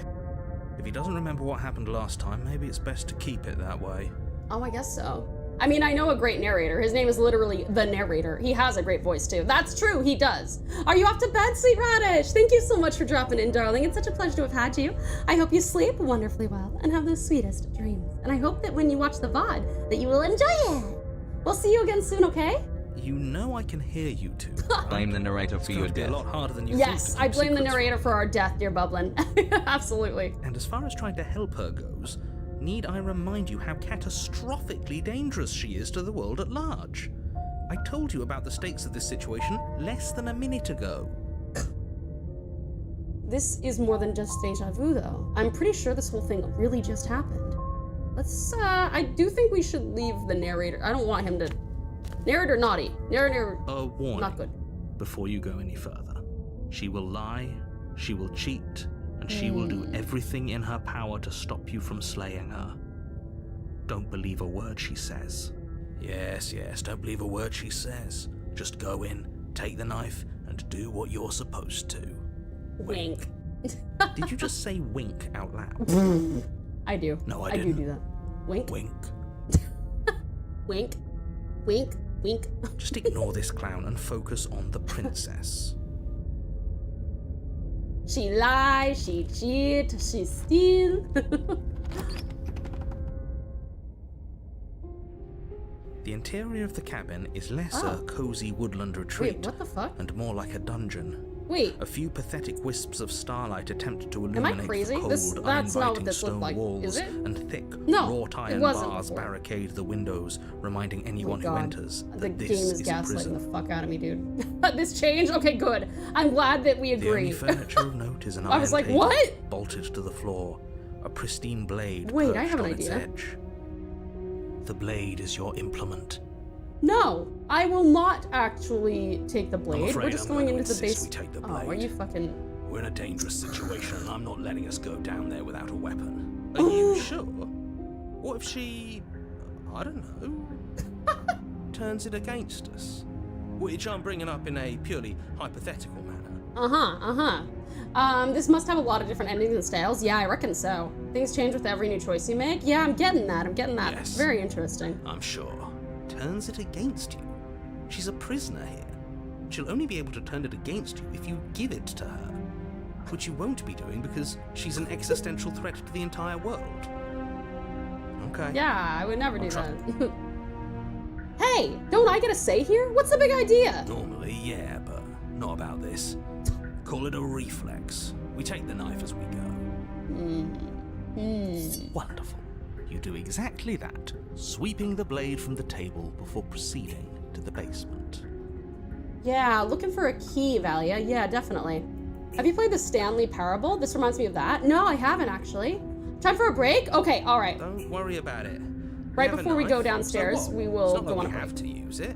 If he doesn't remember what happened last time, maybe it's best to keep it that way. Oh, I guess so. I mean, I know a great narrator. His name is literally the narrator. He has a great voice too. That's true, he does. Are you off to bed, sweet Radish? Thank you so much for dropping in, darling. It's such a pleasure to have had you. I hope you sleep wonderfully well and have the sweetest dreams. And I hope that when you watch the VOD, that you will enjoy it. We'll see you again soon, okay? You know I can hear you two. Blame the narrator for It's going your to be a death. lot harder than you Yes, think. I blame the narrator for our death, dear Bublin. Absolutely. And as far as trying to help her goes, need I remind you how catastrophically dangerous she is to the world at large? I told you about the stakes of this situation less than a minute ago. This is more than just deja vu, though. I'm pretty sure this whole thing really just happened. Let's, I do think we should leave the narrator. I don't want him to... Narrator naughty. Narrator A warning. not good. Before you go any further. She will lie, she will cheat, and she will do everything in her power to stop you from slaying her. Don't believe a word she says. Yes, don't believe a word she says. Just go in, take the knife, and do what you're supposed to. Wink. Did you just say wink out loud? I do. No, I I do didn't. do that. Wink. Wink. Wink. Wink. Wink. Just ignore this clown and focus on the princess. She lie, she cheat, she steal. The interior of the cabin is less Oh. a cozy woodland retreat Wait, what the fuck? and more like a dungeon. Wait, A few pathetic wisps of starlight attempt to I illuminate crazy? the cold, That's not what uninviting this looked stone like, walls, is it? and thick, No, wrought it iron wasn't bars before. barricade the windows, reminding oh anyone who god. enters The that game this is is a gaslighting prison. the fuck out of me, dude. This changed? Okay, good. I'm glad that we The only agree. furniture of note is an I was iron like, table what? bolted to the floor, a pristine blade Wait, I perched have an on its idea. edge. The blade is your implement. No, I will not actually take the blade. afraid We're just I'm going gonna into the insist base. we take the Oh, are blade. you fucking... We're in a dangerous situation, and I'm not letting us go down there without a weapon. Are you sure? What if she... I don't know... turns it against us? Which I'm bringing up in a purely hypothetical manner. This must have a lot of different endings and styles. Yeah, I reckon so. Things change with every new choice you make. Yeah, I'm getting that. Yes. Very interesting. I'm sure. Turns it against you. She's a prisoner here. She'll only be able to turn it against you if you give it to her. Which you won't be doing because she's an existential threat to the entire world. Okay. Yeah, I would never do I'll try. that. Hey, don't I get a say here? What's the big idea? Normally, yeah, but not about this. Call it a reflex. We take the knife as we go. Wonderful. You do exactly that, sweeping the blade from the table before proceeding to the basement. Yeah, looking for a key, Valia. Yeah, definitely. Have you played the Stanley Parable? This reminds me of that. No, I haven't actually. Time for a break? Okay, all right. Don't worry about it. Right have a before we go knife, downstairs, so what? we will It's not go like on a we have break. to use it.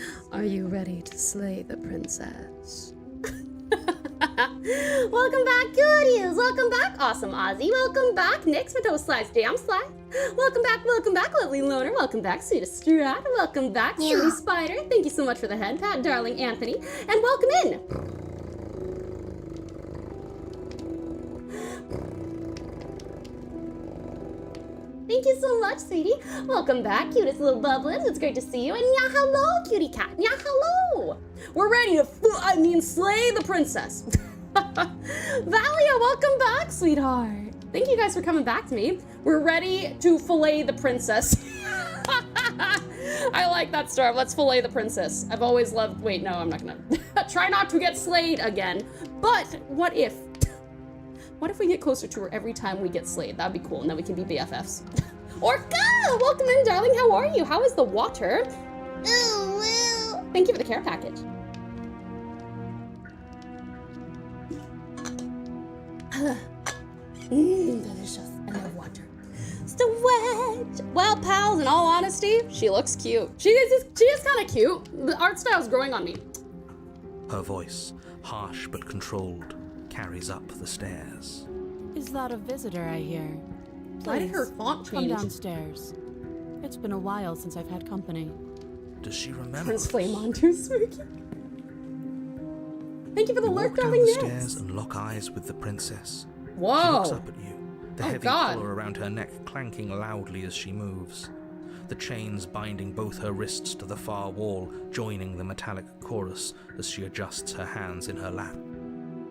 Are you ready to slay the princess? Welcome back, cuties! Welcome back, awesome Ozzy! Welcome back, Nix, Mato Slice, Jam Slice! Welcome back, lovely Loner! Welcome back, Sweetest Strat! Welcome back, Sweetie Spider! Thank you so much for the head pat, darling Anthony! And welcome in! Thank you so much, sweetie. Welcome back, cutest little bubblins. It's great to see you. And yeah, hello, cutie cat. Yeah, hello. We're ready to slay the princess. Valia, welcome back, sweetheart. Thank you guys for coming back to me. We're ready to fillet the princess. I like that, Starve. Let's fillet the princess. I've always loved, wait, no, I'm not gonna. Try not to get slayed again. But what if? What if we get closer to her every time we get slayed? That'd be cool, and then we can be BFFs. Orca! Welcome in, darling. How are you? How is the water? Ooh, well. Thank you for the care package. Delicious. I love water. Still wet. Well, pals, in all honesty, she looks cute. She is kind of cute. The art style's growing on me. Her voice, harsh but controlled, carries up the stairs. Is that a visitor I hear? Why did her Please, font come change? downstairs. It's been a while since I've had company. Does she remember? Prince us? Flamon too spooky. Thank you for the You lurk, walk down darling the Nix. stairs and lock eyes with the princess. She Whoa. looks up at you, the Oh, heavy God. collar around her neck clanking loudly as she moves. The chains binding both her wrists to the far wall, joining the metallic chorus as she adjusts her hands in her lap.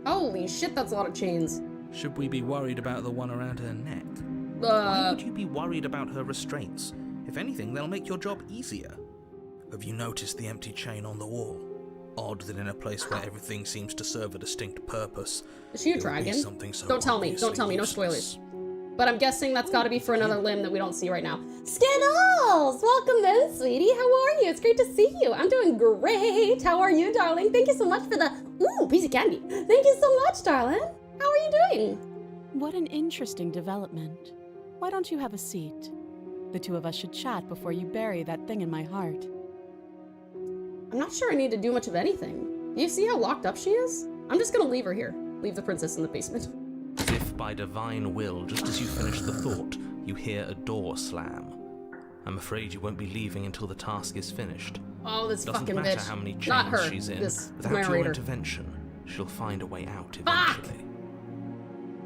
Holy shit, that's a lot of chains. Should we be worried about the one around her neck? Why would you be worried about her restraints? If anything, they'll make your job easier. Have you noticed the empty chain on the wall? Odd that in a place where everything seems to serve a distinct purpose, Is she a it would be dragon? something so Don't tell me, obviously don't tell me, no useless. spoilers. But I'm guessing that's gotta be for another limb that we don't see right now. Skittles! Welcome in, sweetie. How are you? It's great to see you. I'm doing great. How are you, darling? Thank you so much for the, piece of candy. Thank you so much, darling. How are you doing? What an interesting development. Why don't you have a seat? The two of us should chat before you bury that thing in my heart. I'm not sure I need to do much of anything. Do you see how locked up she is? I'm just gonna leave her here. Leave the princess in the basement. As if by divine will, just as you finish the thought, you hear a door slam. I'm afraid you won't be leaving until the task is finished. Oh, this Doesn't fucking matter bitch. how many Not chains her. she's in. This Without your narrator. intervention, she'll find a way out Fuck! eventually.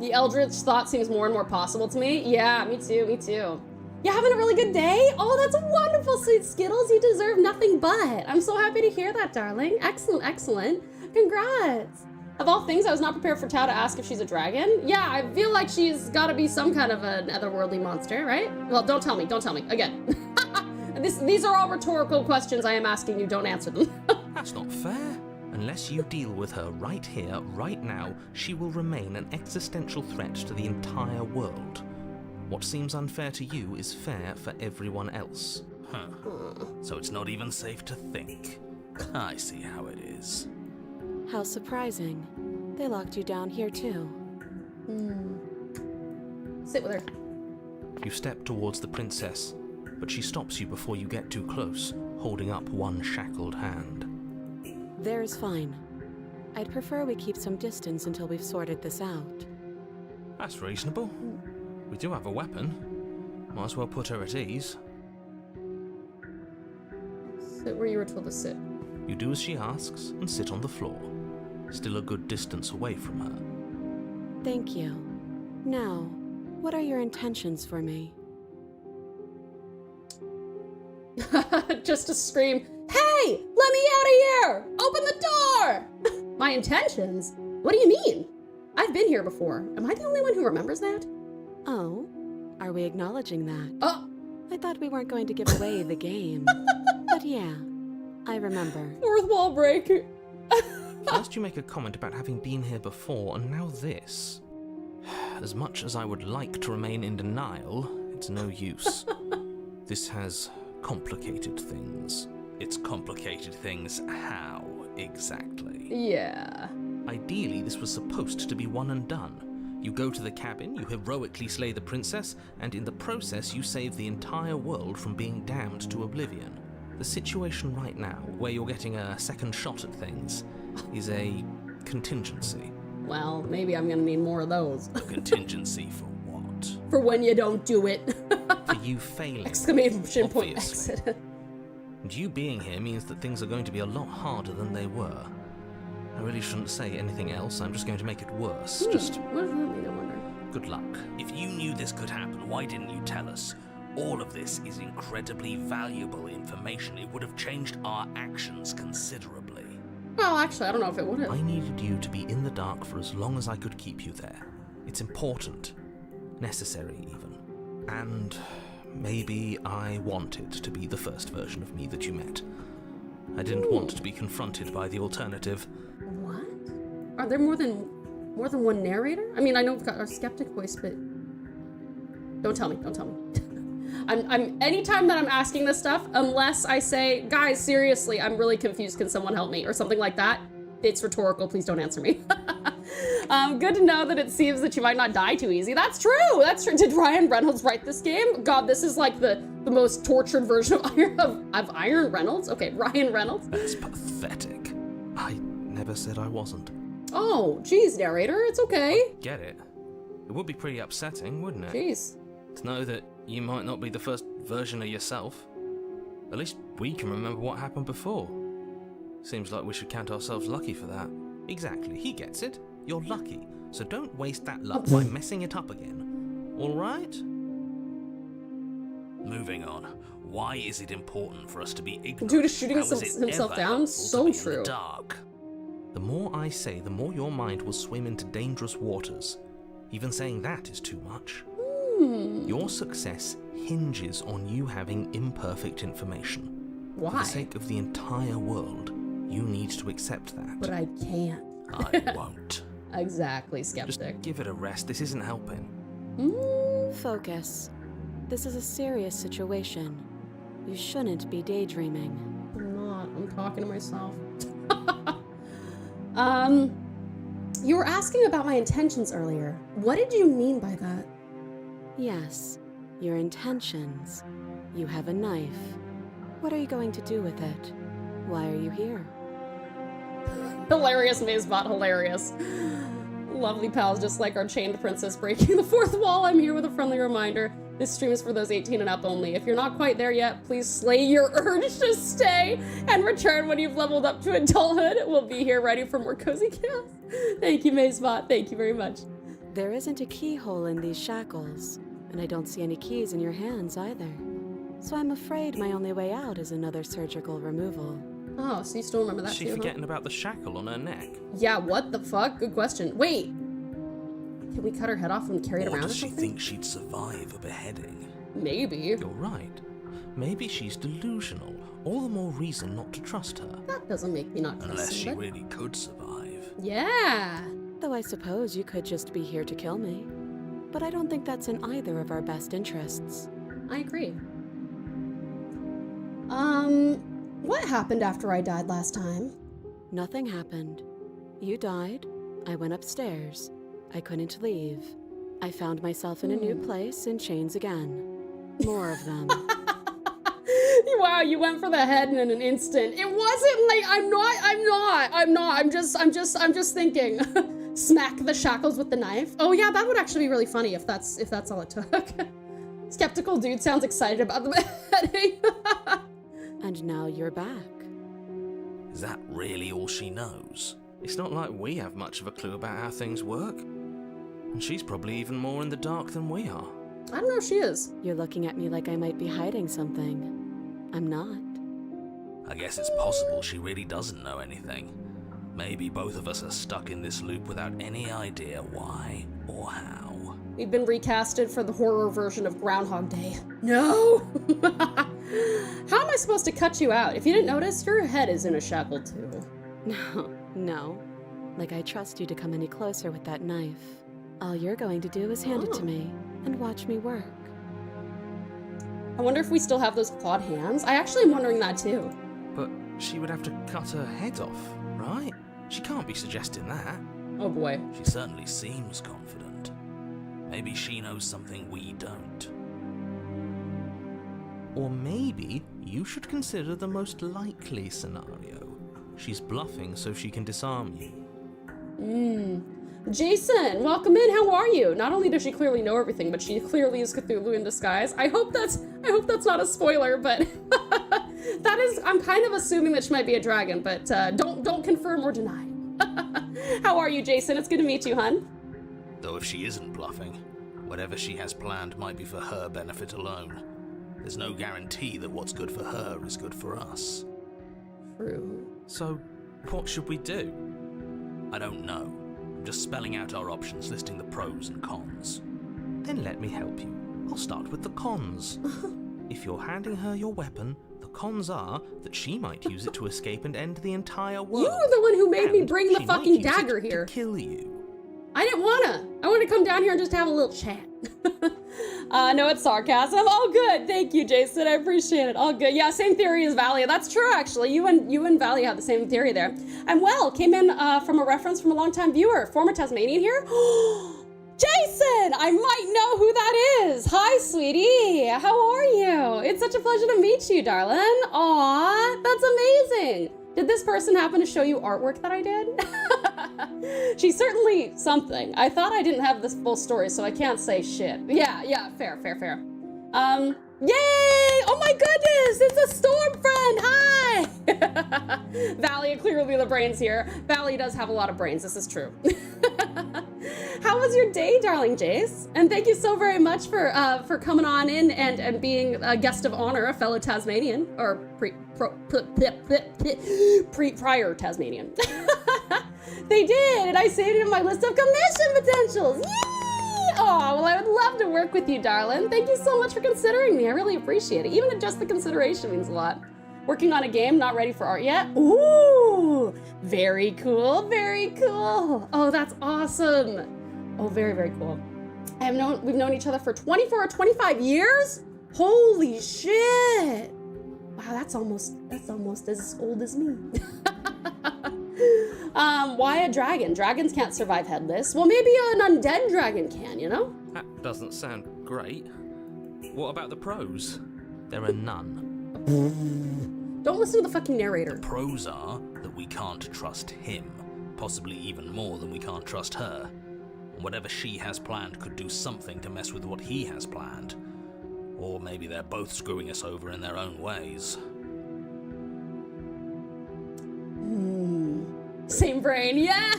The Eldritch thought seems more and more possible to me. Yeah, me too, me too. You having a really good day? Oh, that's wonderful, sweet Skittles. You deserve nothing but. I'm so happy to hear that, darling. Excellent, excellent. Congrats. Of all things, I was not prepared for Tao to ask if she's a dragon. Yeah, I feel like she's gotta be some kind of an otherworldly monster, right? Well, don't tell me, again. These are all rhetorical questions I am asking you, don't answer them. That's not fair. Unless you deal with her right here, right now, she will remain an existential threat to the entire world. What seems unfair to you is fair for everyone else. Huh. So it's not even safe to think. I see how it is. How surprising. They locked you down here too. Sit with her. You step towards the princess, but she stops you before you get too close, holding up one shackled hand. There's fine. I'd prefer we keep some distance until we've sorted this out. That's reasonable. We do have a weapon. Might as well put her at ease. Sit where you were told to sit. You do as she asks and sit on the floor, still a good distance away from her. Thank you. Now, what are your intentions for me? Just to scream, hey, let me out of here! Open the door! My intentions? What do you mean? I've been here before. Am I the only one who remembers that? Oh, are we acknowledging that? Oh, I thought we weren't going to give away the game. But yeah, I remember. fourth wall break. First you make a comment about having been here before, and now this. As much as I would like to remain in denial, it's no use. This has complicated things. It's complicated things how, exactly? Yeah. Ideally, this was supposed to be one and done. You go to the cabin, you heroically slay the princess, and in the process you save the entire world from being damned to oblivion. The situation right now, where you're getting a second shot at things, is a contingency. Well, maybe I'm gonna need more of those. A contingency for what? For when you don't do it. For you failing. Exclamation point obviously. exit. And you being here means that things are going to be a lot harder than they were. I really shouldn't say anything else, I'm just going to make it worse. Just What does that mean, I wonder? good luck. If you knew this could happen, why didn't you tell us? All of this is incredibly valuable information. It would have changed our actions considerably. Well, actually, I don't know if it would have. I needed you to be in the dark for as long as I could keep you there. It's important. Necessary, even. And maybe I wanted to be the first version of me that you met. I didn't want to be confronted by the alternative. What? Are there more than one narrator? I mean, I know we've got our skeptic voice, but don't tell me. I'm anytime that I'm asking this stuff, unless I say, guys, seriously, I'm really confused, can someone help me? Or something like that, it's rhetorical, please don't answer me. Good to know that it seems that you might not die too easy. That's true. Did Ryan Reynolds write this game? God, this is like the most tortured version of Iron Reynolds. Okay, Ryan Reynolds. That's pathetic. I never said I wasn't. Oh, geez, narrator, it's okay. Get it? It would be pretty upsetting, wouldn't it? Jeez. To know that you might not be the first version of yourself. At least we can remember what happened before. Seems like we should count ourselves lucky for that. Exactly, he gets it. You're lucky, so don't waste that luck by messing it up again. All right? Moving on. Why is it important for us to be ignorant? Due to shooting How is it himself ever down? helpful So to be in true. the dark? The more I say, the more your mind will swim into dangerous waters. Even saying that is too much. Your success hinges on you having imperfect information. Why? For the sake of the entire world, you need to accept that. But I can't. I won't. Exactly, Just skeptic. give it a rest. This isn't helping. Focus. This is a serious situation. You shouldn't be daydreaming. I'm not. I'm talking to myself. You were asking about my intentions earlier. What did you mean by that? Yes, your intentions. You have a knife. What are you going to do with it? Why are you here? Hilarious, Mazebot, hilarious. Lovely pals, just like our chained princess breaking the fourth wall. I'm here with a friendly reminder. This stream is for those 18 and up only. If you're not quite there yet, please slay your urge to stay and return when you've leveled up to adulthood. We'll be here ready for more cozy chaos. Thank you, Mazebot. Thank you very much. There isn't a keyhole in these shackles, and I don't see any keys in your hands either. So I'm afraid my only way out is another surgical removal. Oh, so you still remember that Is she too, huh? forgetting about the shackle on her neck? Yeah, what the fuck? Good question. Wait. Can we cut her head off and carry it Or around or does she something? think she'd survive a beheading? Maybe. You're right. Maybe she's delusional. All the more reason not to trust her. That doesn't make me not trust Unless she somebody. really could survive. Yeah. Though I suppose you could just be here to kill me. But I don't think that's in either of our best interests. I agree. What happened after I died last time? Nothing happened. You died. I went upstairs. I couldn't leave. I found myself in a new place in chains again. More of them. Wow, you went for the head in an instant. It wasn't like I'm just thinking. Smack the shackles with the knife. Oh yeah, that would actually be really funny if that's all it took. Skeptical dude sounds excited about the beheading. And now you're back. Is that really all she knows? It's not like we have much of a clue about how things work. And she's probably even more in the dark than we are. I don't know if she is. You're looking at me like I might be hiding something. I'm not. I guess it's possible she really doesn't know anything. Maybe both of us are stuck in this loop without any idea why or how. We've been recasted for the horror version of Groundhog Day. No! How am I supposed to cut you out? If you didn't notice, your head is in a shackle too. No. Like I trust you to come any closer with that knife. All you're going to do is hand it to me and watch me work. I wonder if we still have those clawed hands. I actually am wondering that too. But she would have to cut her head off, right? She can't be suggesting that. Oh boy. She certainly seems confident. Maybe she knows something we don't. Or maybe you should consider the most likely scenario. She's bluffing so she can disarm you. Jason, welcome in. How are you? Not only does she clearly know everything, but she clearly is Cthulhu in disguise. I hope that's not a spoiler, but that is. I'm kind of assuming that she might be a dragon, but don't confirm or deny. How are you, Jason? It's good to meet you, hun. Though if she isn't bluffing, whatever she has planned might be for her benefit alone. There's no guarantee that what's good for her is good for us. True. So, what should we do? I don't know. I'm just spelling out our options, listing the pros and cons. Then let me help you. I'll start with the cons. If you're handing her your weapon, the cons are that she might use it to escape and end the entire world. You were the one who made me And bring the she fucking might use dagger it here. to kill you. I didn't wanna. I wanted to come down here and just have a little chat. No, it's sarcasm. All good. Thank you, Jason. I appreciate it. All good. Yeah, same theory as Valia. That's true, actually. You and Valia have the same theory there. And well, came in from a reference from a longtime viewer, former Tasmanian here. Jason! I might know who that is. Hi, sweetie. How are you? It's such a pleasure to meet you, darling. Aw, that's amazing. Did this person happen to show you artwork that I did? She's certainly something. I thought I didn't have this full story, so I can't say shit. Yeah, fair. Yay! Oh my goodness, it's a storm friend, hi! Valia, clearly the brains here. Valia does have a lot of brains, this is true. How was your day, darling Jace? And thank you so very much for coming on in and being a guest of honor, a fellow Tasmanian, or prior Tasmanian. They did, and I saved it in my list of commission potentials. Yay! Oh, well, I would love to work with you, darling. Thank you so much for considering me. I really appreciate it. Even just the consideration means a lot. Working on a game, not ready for art yet. Ooh, very cool, very cool. Oh, that's awesome. Oh, very, very cool. We've known each other for 24 or 25 years? Holy shit. Wow, that's almost as old as me. Why a dragon? Dragons can't survive headless. Well, maybe an undead dragon can, you know? That doesn't sound great. What about the pros? There are none. Don't listen to the fucking narrator. The pros are that we can't trust him, possibly even more than we can't trust her. And whatever she has planned could do something to mess with what he has planned. Or maybe they're both screwing us over in their own ways. Same brain, yeah!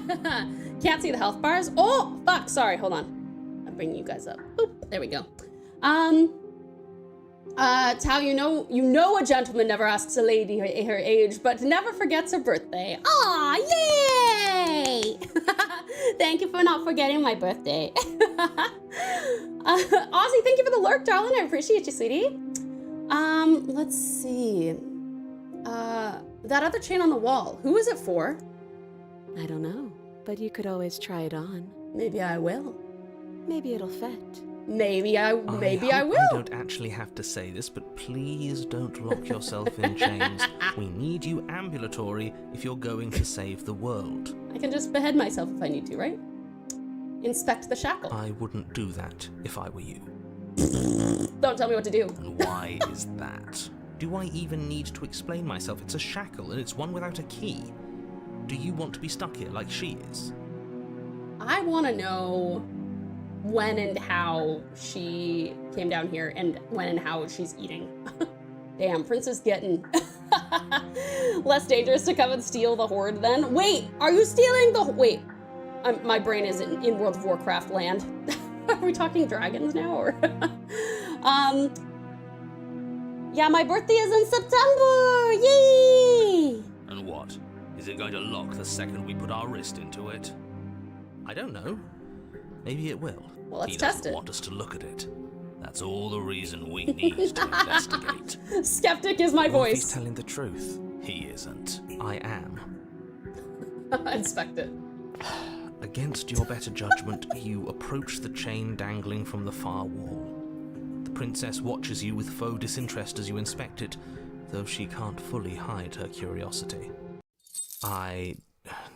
Can't see the health bars. Oh, fuck, sorry, hold on. I'm bringing you guys up. Oop, there we go. Tau, you know a gentleman never asks a lady her age, but never forgets her birthday. Aw, yay! Thank you for not forgetting my birthday. Ozzy, thank you for the lurk, darling. I appreciate you, sweetie. Let's see. That other chain on the wall, who is it for? I don't know, but you could always try it on. Maybe I will. Maybe it'll fit. Maybe I will. I don't actually have to say this, but please don't lock yourself in chains. We need you ambulatory if you're going to save the world. I can just behead myself if I need to, right? Inspect the shackle. I wouldn't do that if I were you. Don't tell me what to do. And why is that? Do I even need to explain myself? It's a shackle and it's one without a key. Do you want to be stuck here like she is? I want to know when and how she came down here and when and how she's eating. Damn, Prince is getting less dangerous to come and steal the hoard then. Wait, are you stealing the... Wait, my brain is in World of Warcraft land. Are we talking dragons now or... Yeah, my birthday is in September! Yay! And what? Is it going to lock the second we put our wrist into it? I don't know. Maybe it will. Well, let's he test doesn't it. want us to look at it. That's all the reason we need to investigate. Skeptic is my What if he's voice. telling the truth? He isn't. I am. Inspect it. Against your better judgment, you approach the chain dangling from the far wall. The princess watches you with faux disinterest as you inspect it, though she can't fully hide her curiosity. I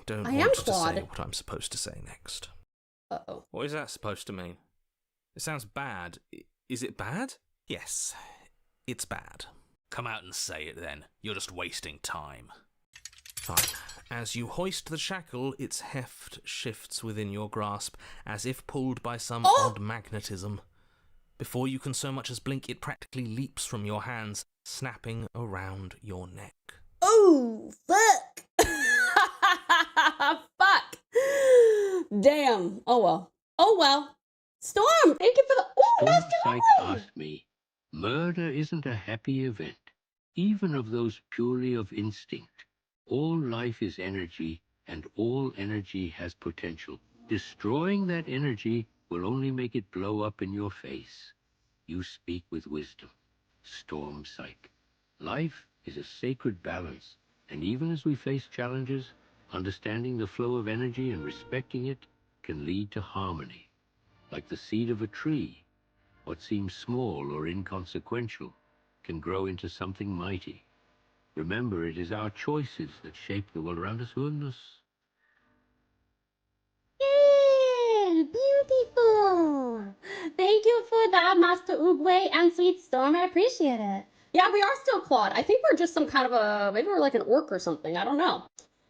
don't I am want to say Claude. what I'm supposed to say next. Uh-oh. What is that supposed to mean? It sounds bad. Is it bad? Yes. It's bad. Come out and say it then. You're just wasting time. Fine. As you hoist the shackle, its heft shifts within your grasp, as if pulled by some odd magnetism. Before you can so much as blink, it practically leaps from your hands, snapping around your neck. Oh, fuck. Fuck. Damn. Oh, well. Oh, well. Storm, thank you for the... Ooh, that's Psych good. asked me, murder isn't a happy event, even of those purely of instinct. All life is energy, and all energy has potential. Destroying that energy will only make it blow up in your face. You speak with wisdom. Storm Psych. Life is a sacred balance, and even as we face challenges, understanding the flow of energy and respecting it can lead to harmony. Like the seed of a tree, what seems small or inconsequential can grow into something mighty. Remember, it is our choices that shape the world around us. Goodness. Yeah, beautiful. Thank you for that, Master Oogway and Sweet Storm. I appreciate it. Yeah, we are still Claude. I think we're just some kind of a... Maybe we're like an orc or something. I don't know.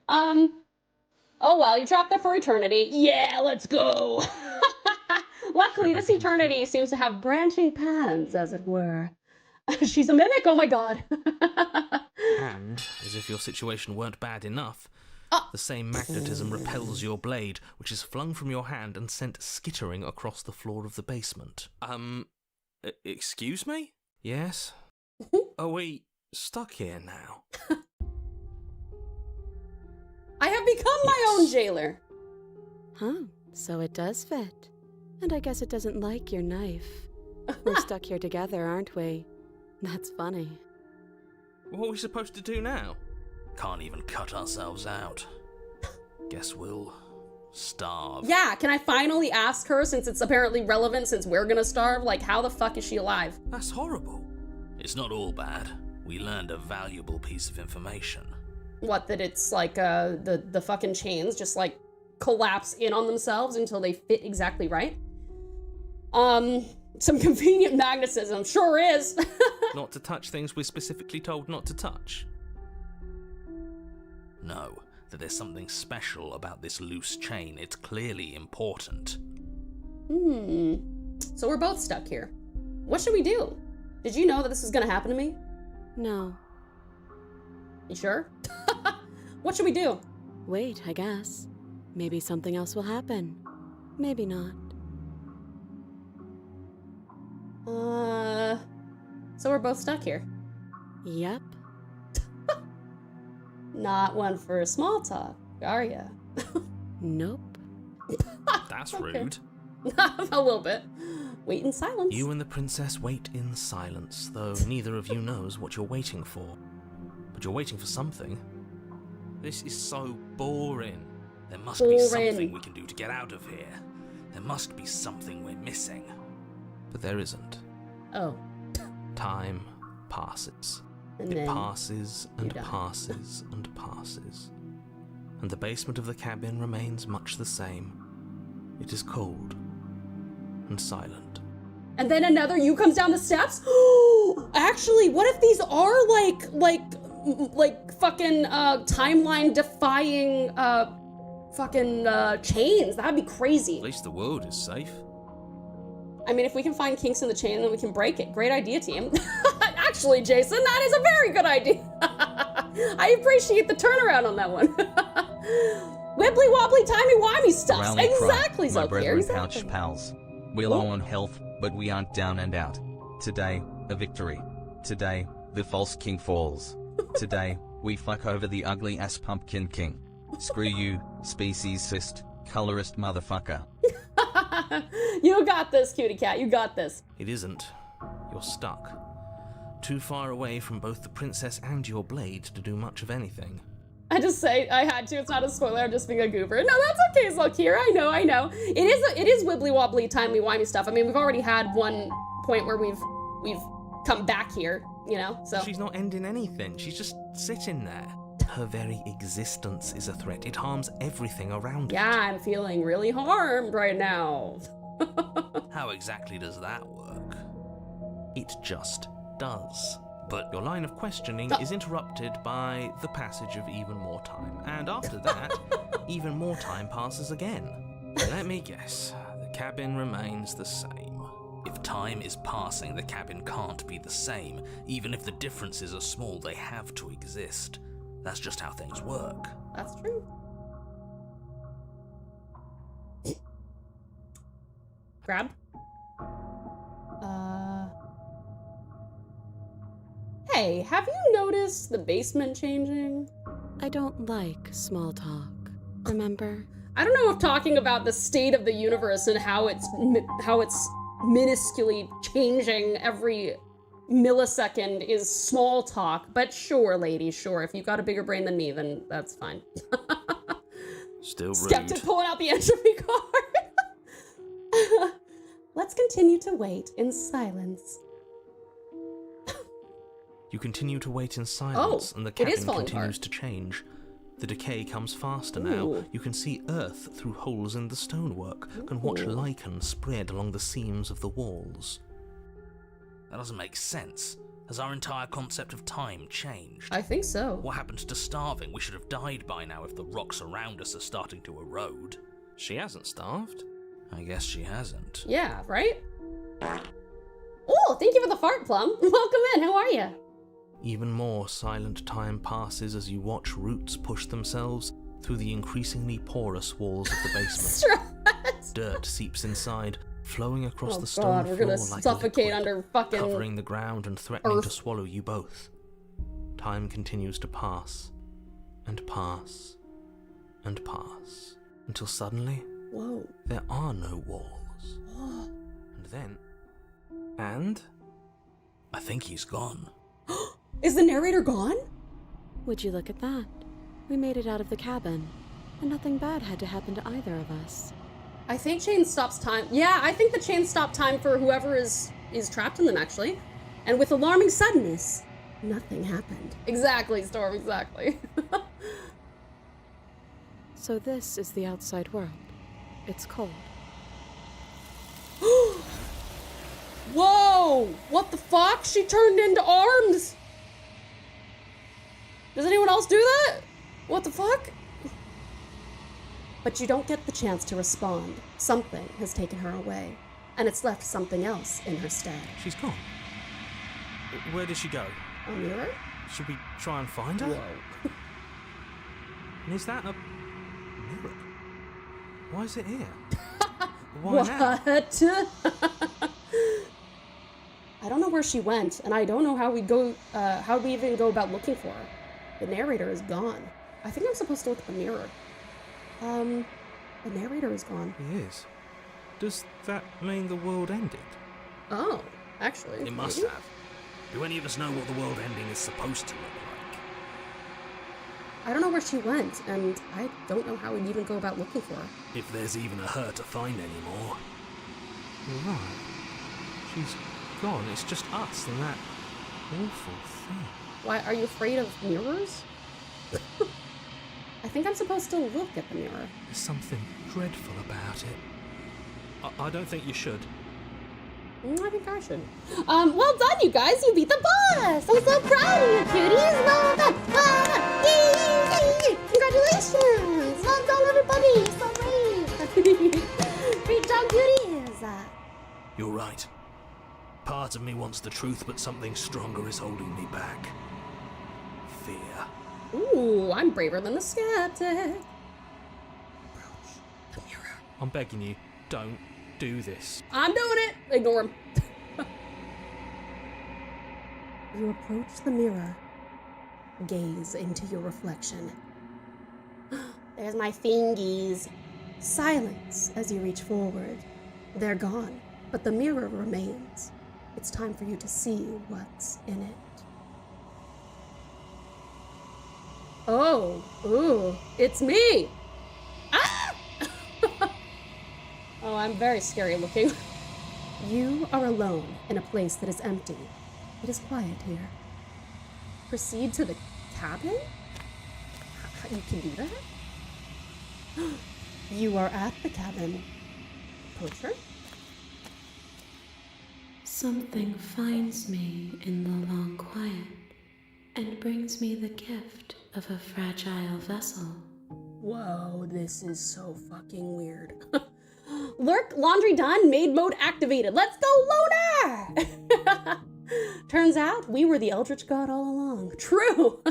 Oh, well, you dropped that for eternity. Yeah, let's go. Luckily, this eternity seems to have branching paths, as it were. She's a mimic, oh my god. And, as if your situation weren't bad enough, the same magnetism repels your blade, which is flung from your hand and sent skittering across the floor of the basement. Excuse me? Yes? Are we stuck here now? I have become my own jailer. Huh, so it does fit. And I guess it doesn't like your knife. We're stuck here together, aren't we? That's funny. What are we supposed to do now? Can't even cut ourselves out. Guess we'll starve. Yeah, can I finally ask her, since it's apparently relevant since we're gonna starve? Like, how the fuck is she alive? That's horrible. It's not all bad. We learned a valuable piece of information. What, that it's like, the fucking chains just, like, collapse in on themselves until they fit exactly right? Some convenient magnetism, sure is. Not to touch things we're specifically told not to touch. No, that there's something special about this loose chain. It's clearly important. So we're both stuck here. What should we do? Did you know that this was gonna happen to me? No. You sure? What should we do? Wait, I guess. Maybe something else will happen. Maybe not. So we're both stuck here. Yep. Not one for small talk, are ya? Nope. That's Okay. rude. A little bit. Wait in silence. You and the princess wait in silence, though neither of you knows what you're waiting for. But you're waiting for something. This is so boring. There must be something we can do to get out of here. There must be something we're missing. But there isn't. Oh. Time passes. And It then passes and you die. passes and passes. And the basement of the cabin remains much the same. It is cold and silent. And then another you comes down the steps? Actually, what if these are like fucking timeline defying fucking chains? That'd be crazy. At least the world is safe. I mean, if we can find kinks in the chain, then we can break it. Great idea, team. Actually, Jason, that is a very good idea. I appreciate the turnaround on that one. Wibbly wobbly timey wimey stuff. Rally Exactly, cry, my Zolkier. brethren Exactly. pouch pals. We're low on health, but we aren't down and out. Today, a victory. Today, the false king falls. Today, we fuck over the ugly ass pumpkin king. Screw you, speciesist, colorist motherfucker. You got this, cutie cat. You got this. It isn't. You're stuck. Too far away from both the princess and your blade to do much of anything. I just say I had to. It's not a spoiler. I'm just being a goober. No, that's okay, Zolkier. I know. It is wibbly wobbly, timey wimey stuff. I mean, we've already had one point where we've come back here, you know. So She's not ending anything. She's just sitting there. Her very existence is a threat. It harms everything around yeah, it. I'm feeling really harmed right now. How exactly does that work? It just does. But Your line of questioning is interrupted by the passage of even more time, and after that, even more time passes again. Let me guess, the cabin remains the same. if time is passing, the cabin can't be the same. Even if the differences are small, they have to exist. That's just how things work. That's true. Grab. Hey, have you noticed the basement changing? I don't like small talk, remember? I don't know if talking about the state of the universe and how it's minusculely changing every millisecond is small talk, but sure, lady, sure. If you've got a bigger brain than me, then that's fine. Still rude. Skeptic pulling out the entropy card. Let's continue to wait in silence. You continue to wait in silence, and the it is cabin falling continues apart. to change. The decay comes faster now. Ooh. You can see earth through holes in the stonework, can watch Ooh. lichen spread along the seams of the walls. That doesn't make sense. Has our entire concept of time changed? I think so. What happened to starving? We should have died by now if the rocks around us are starting to erode. She hasn't starved. I guess she hasn't. Yeah, right? Oh, thank you for the fart, Plum. Welcome in, how are you? Even more silent time passes as you watch roots push themselves through the increasingly porous walls of the basement. Stress. Dirt seeps inside, flowing across Oh the stone god, we're floor gonna like suffocate a liquid, under fucking... covering the ground and threatening to earth. swallow you both. Time continues to pass, and pass, and pass, until suddenly Whoa. there are no walls. And then... And... I think he's gone. Is the narrator gone? Would you look at that? We made it out of the cabin, and nothing bad had to happen to either of us. I think chain stops time. Yeah, I think the chain stopped time for whoever is trapped in them, actually. And with alarming suddenness, nothing happened. Exactly, Storm, exactly. So this is the outside world. It's cold. Whoa! What the fuck? She turned into arms! Does anyone else do that? What the fuck? But you don't get the chance to respond. Something has taken her away, and it's left something else in her stead. she's gone. Where did she go? A mirror? Should we try and find her? Whoa. And is that a mirror? Why is it here? Why now? What? I don't know where she went, and I don't know how we even go about looking for her. The narrator is gone. I think I'm supposed to look at the mirror. The narrator is gone. He is. Does that mean the world ended? Oh, actually. It must maybe? have. Do any of us know what the world ending is supposed to look like? I don't know where she went, and I don't know how we'd even go about looking for her. If there's even a her to find anymore. You're right. She's gone. It's just us and that awful thing. Why, are you afraid of mirrors? I think I'm supposed to look at the mirror. There's something dreadful about it. I don't think you should. I think I should. Well done, you guys. You beat the boss. I'm so proud of you, cuties. Well done. Well done. Yay! Congratulations. Well done, everybody. You're so brave. Great job, cuties. You're right. Part of me wants the truth, but something stronger is holding me back. Fear. Ooh, I'm braver than the skeptic. Approach the mirror. I'm begging you, don't do this. I'm doing it. Ignore him. You approach the mirror. Gaze into your reflection. There's my fingies. Silence as you reach forward. They're gone, but the mirror remains. It's time for you to see what's in it. Oh, ooh, it's me! Ah! Oh, I'm very scary looking. You are alone in a place that is empty. It is quiet here. Proceed to the cabin? You can do that? You are at the cabin. Approach her. Something finds me in the long quiet and brings me the gift of a fragile vessel. Whoa, this is so fucking weird. Lurk, laundry done, maid mode activated. Let's go, Loner! Turns out we were the Eldritch God all along. True.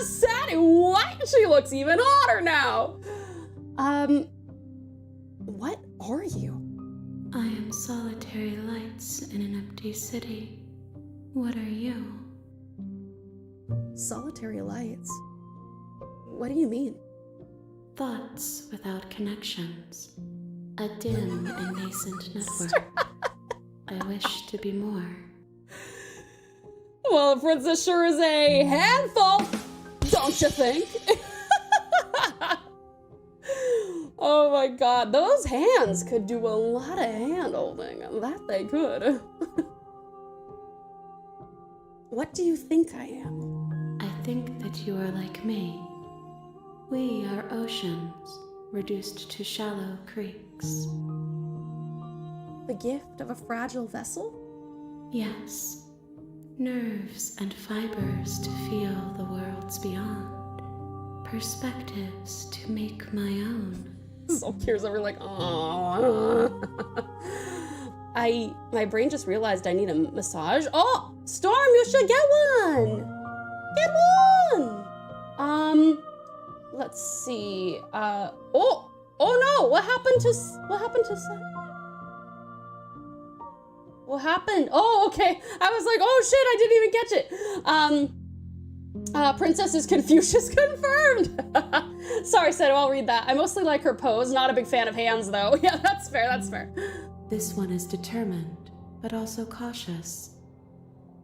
Sadie, what? She looks even hotter now. What are you? I am solitary lights in an empty city. What are you? Solitary lights? What do you mean? Thoughts without connections. A dim and nascent network. I wish to be more. Well, the princess sure is a handful, don't you think? Oh my god, those hands could do a lot of hand holding. That they could. What do you think I am? I think that you are like me. We are oceans, reduced to shallow creeks. The gift of a fragile vessel? Yes. Nerves and fibers to feel the worlds beyond. Perspectives to make my own. So tears over like, oh. My brain just realized I need a massage. Oh, Storm, you should get one. Get one. Let's see. Oh no, what happened to What happened? Oh, okay. I was like, oh shit, I didn't even catch it. Princess is Confucius confirmed. Sorry, Seto, I'll read that. I mostly like her pose, not a big fan of hands though. Yeah, that's fair, that's fair. This one is determined, but also cautious.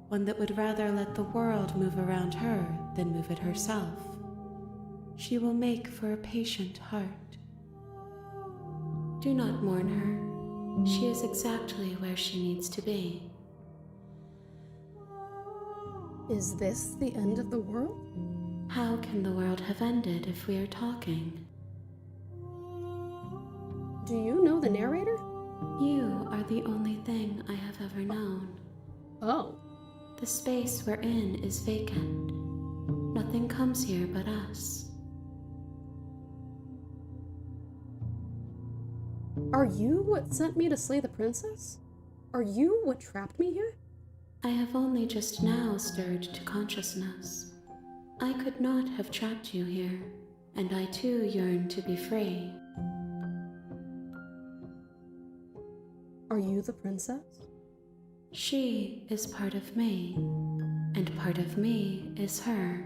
One that would rather let the world move around her than move it herself. She will make for a patient heart. Do not mourn her. She is exactly where she needs to be. Is this the end of the world? How can the world have ended if we are talking? Do you know the narrator? You are the only thing I have ever known. Oh. The space we're in is vacant. Nothing comes here but us. Are you what sent me to slay the princess? Are you what trapped me here? I have only just now stirred to consciousness. I could not have trapped you here, and I too yearn to be free. Are you the princess? She is part of me, and part of me is her.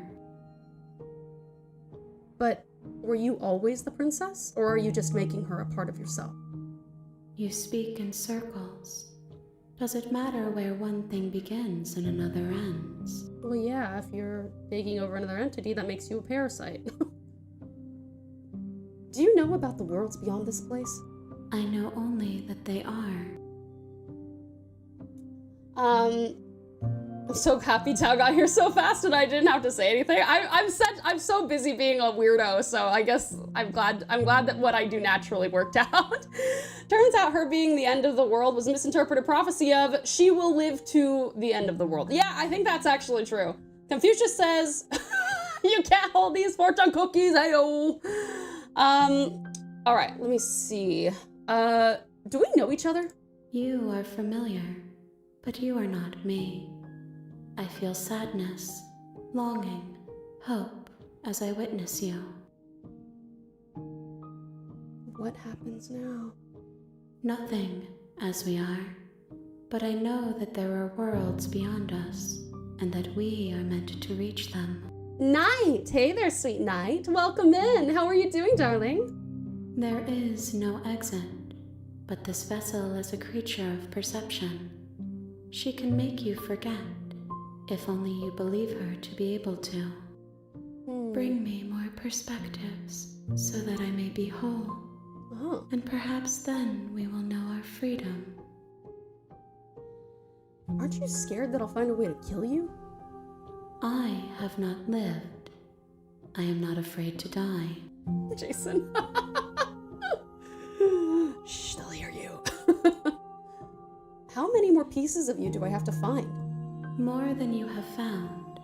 But were you always the princess, or are you just making her a part of yourself? You speak in circles. Does it matter where one thing begins and another ends? Well, yeah, if you're taking over another entity, that makes you a parasite. Do you know about the worlds beyond this place? I know only that they are. I'm so happy Tao got here so fast and I didn't have to say anything. I'm so busy being a weirdo, so I guess I'm glad that what I do naturally worked out. Turns out her being the end of the world was a misinterpreted prophecy of she will live to the end of the world. Yeah, I think that's actually true. Confucius says, you can't hold these fortune cookies, ayo. All right, let me see. Do we know each other? You are familiar, but you are not me. I feel sadness, longing, hope as I witness you. What happens now? Nothing, as we are. But I know that there are worlds beyond us, and that we are meant to reach them. Night! Hey there, sweet Night. Welcome in. How are you doing, darling? There is no exit, but this vessel is a creature of perception. She can make you forget, if only you believe her to be able to. Bring me more perspectives, so that I may be whole. Oh. And perhaps then we will know our freedom. Aren't you scared that I'll find a way to kill you? I have not lived. I am not afraid to die. Jason. Shh, they'll hear you. How many more pieces of you do I have to find? More than you have found,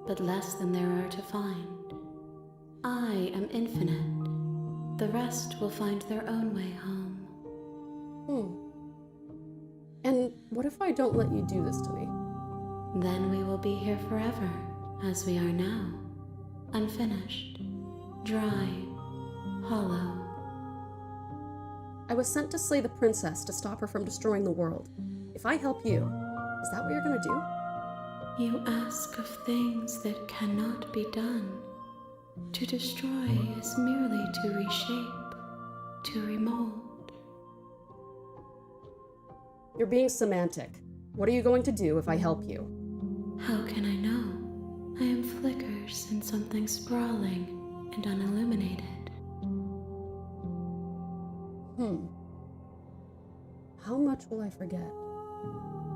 but less than there are to find. I am infinite. The rest will find their own way home. And what if I don't let you do this to me? Then we will be here forever, as we are now. Unfinished, dry, hollow. I was sent to slay the princess to stop her from destroying the world. If I help you, is that what you're gonna do? You ask of things that cannot be done. To destroy is merely to reshape, to remold. You're being semantic. What are you going to do if I help you? How can I know? I am flickers in something sprawling and unilluminated. How much will I forget?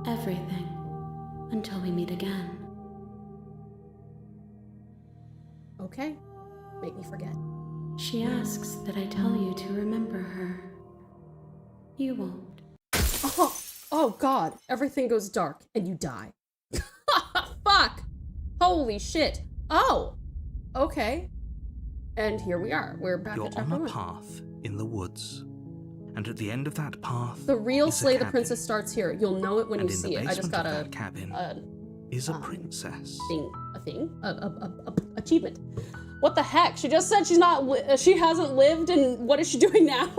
Everything, until we meet again. Okay, make me forget. She asks that I tell you to remember her. You won't. Oh God, everything goes dark and you die. Fuck! Holy shit. Oh! Okay. And here we are. We're back You're at on chapter a 1. path in the woods, and at the end of that path, The real is a Slay the cabin. Princess starts here. You'll know it when And you in the see it. I just basement got of a that cabin is a princess. achievement. What the heck? She just said she's not. She hasn't lived, and what is she doing now?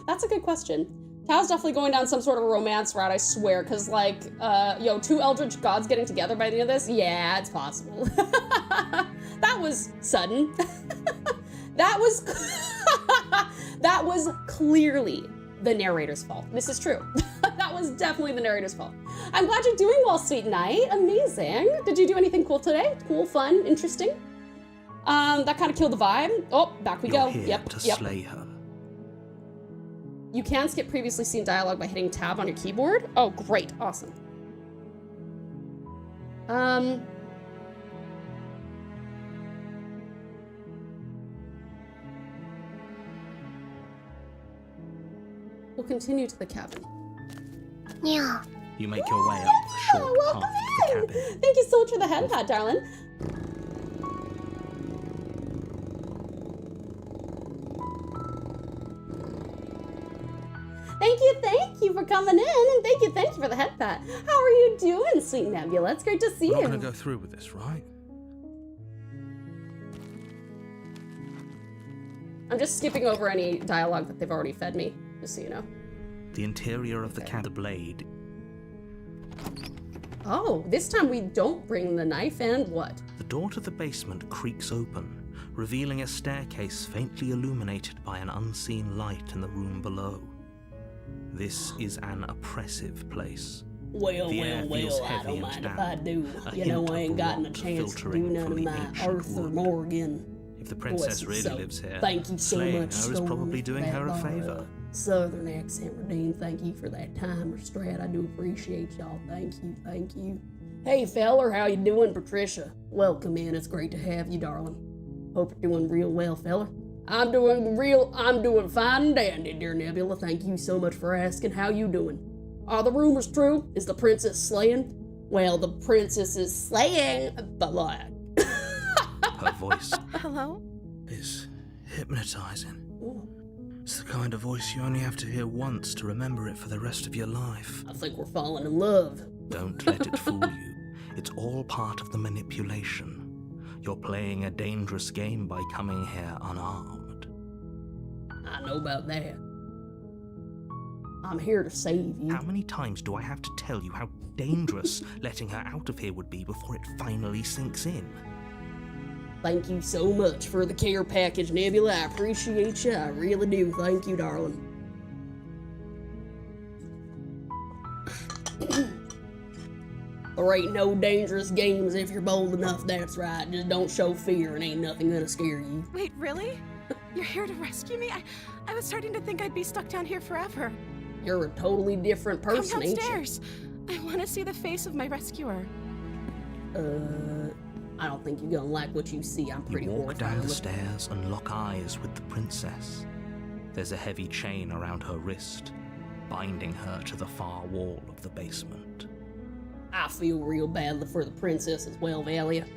That's a good question. Tao's definitely going down some sort of a romance route, I swear, because, like, two eldritch gods getting together by the end of this? Yeah, it's possible. That was sudden. That was clearly the narrator's fault. This is true. That was definitely the narrator's fault. I'm glad you're doing well, sweet knight. Amazing. Did you do anything cool today? Cool, fun, interesting? That kind of killed the vibe. Oh, back we You're go. here Yep. to slay her. You can skip previously seen dialogue by hitting tab on your keyboard. Oh, great. Awesome. We'll continue to the cabin. Yeah. You make your way up the short Welcome path to the in! cabin. Thank you so much for the head pat, darling. Thank you for coming in, and thank you for the head pat. How are you doing, sweet Nebula? It's great to see We're not you. going to go through with this, right? I'm just skipping over any dialogue that they've already fed me, just so you know. The interior of the cabin blade. Oh, this time we don't bring the knife, and what? The door to the basement creaks open, revealing a staircase faintly illuminated by an unseen light in the room below. This is an oppressive place. Well, The air feels I heavy don't and mind if damp. I do. A You know, hint I ain't of gotten a rot chance to do filtering none from of the my ancient Arthur wood. Morgan. If the princess really So, lives here, thank you so slaying much, her is Stormy, probably for doing that her a bar, favor. Southern accent redeemed. Thank you for that time, Strat. I do appreciate y'all. Thank you. Hey, feller, how you doing, Patricia? Welcome in. It's great to have you, darling. Hope you're doing real well, feller. I'm doing fine and dandy, dear Nebula. Thank you so much for asking. How you doing? Are the rumors true? Is the princess slaying? Well, the princess is slaying, but like... Her voice Hello? is hypnotizing. Ooh, It's the kind of voice you only have to hear once to remember it for the rest of your life. I think we're falling in love. Don't let it fool you. It's all part of the manipulation. You're playing a dangerous game by coming here unarmed. I know about that. I'm here to save you. How many times do I have to tell you how dangerous letting her out of here would be before it finally sinks in? Thank you so much for the care package, Nebula. I appreciate you. I really do. Thank you, darling. There ain't no dangerous games if you're bold enough, that's right. Just don't show fear and ain't nothing gonna scare you. Wait, really? You're here to rescue me? I was starting to think I'd be stuck down here forever. You're a totally different person, Come ain't you? downstairs. I want to see the face of my rescuer. I don't think you're gonna like what you see. I'm pretty You walk horrified. down the stairs and lock eyes with the princess. There's a heavy chain around her wrist, binding her to the far wall of the basement. I feel real badly for the princess as well, Valia.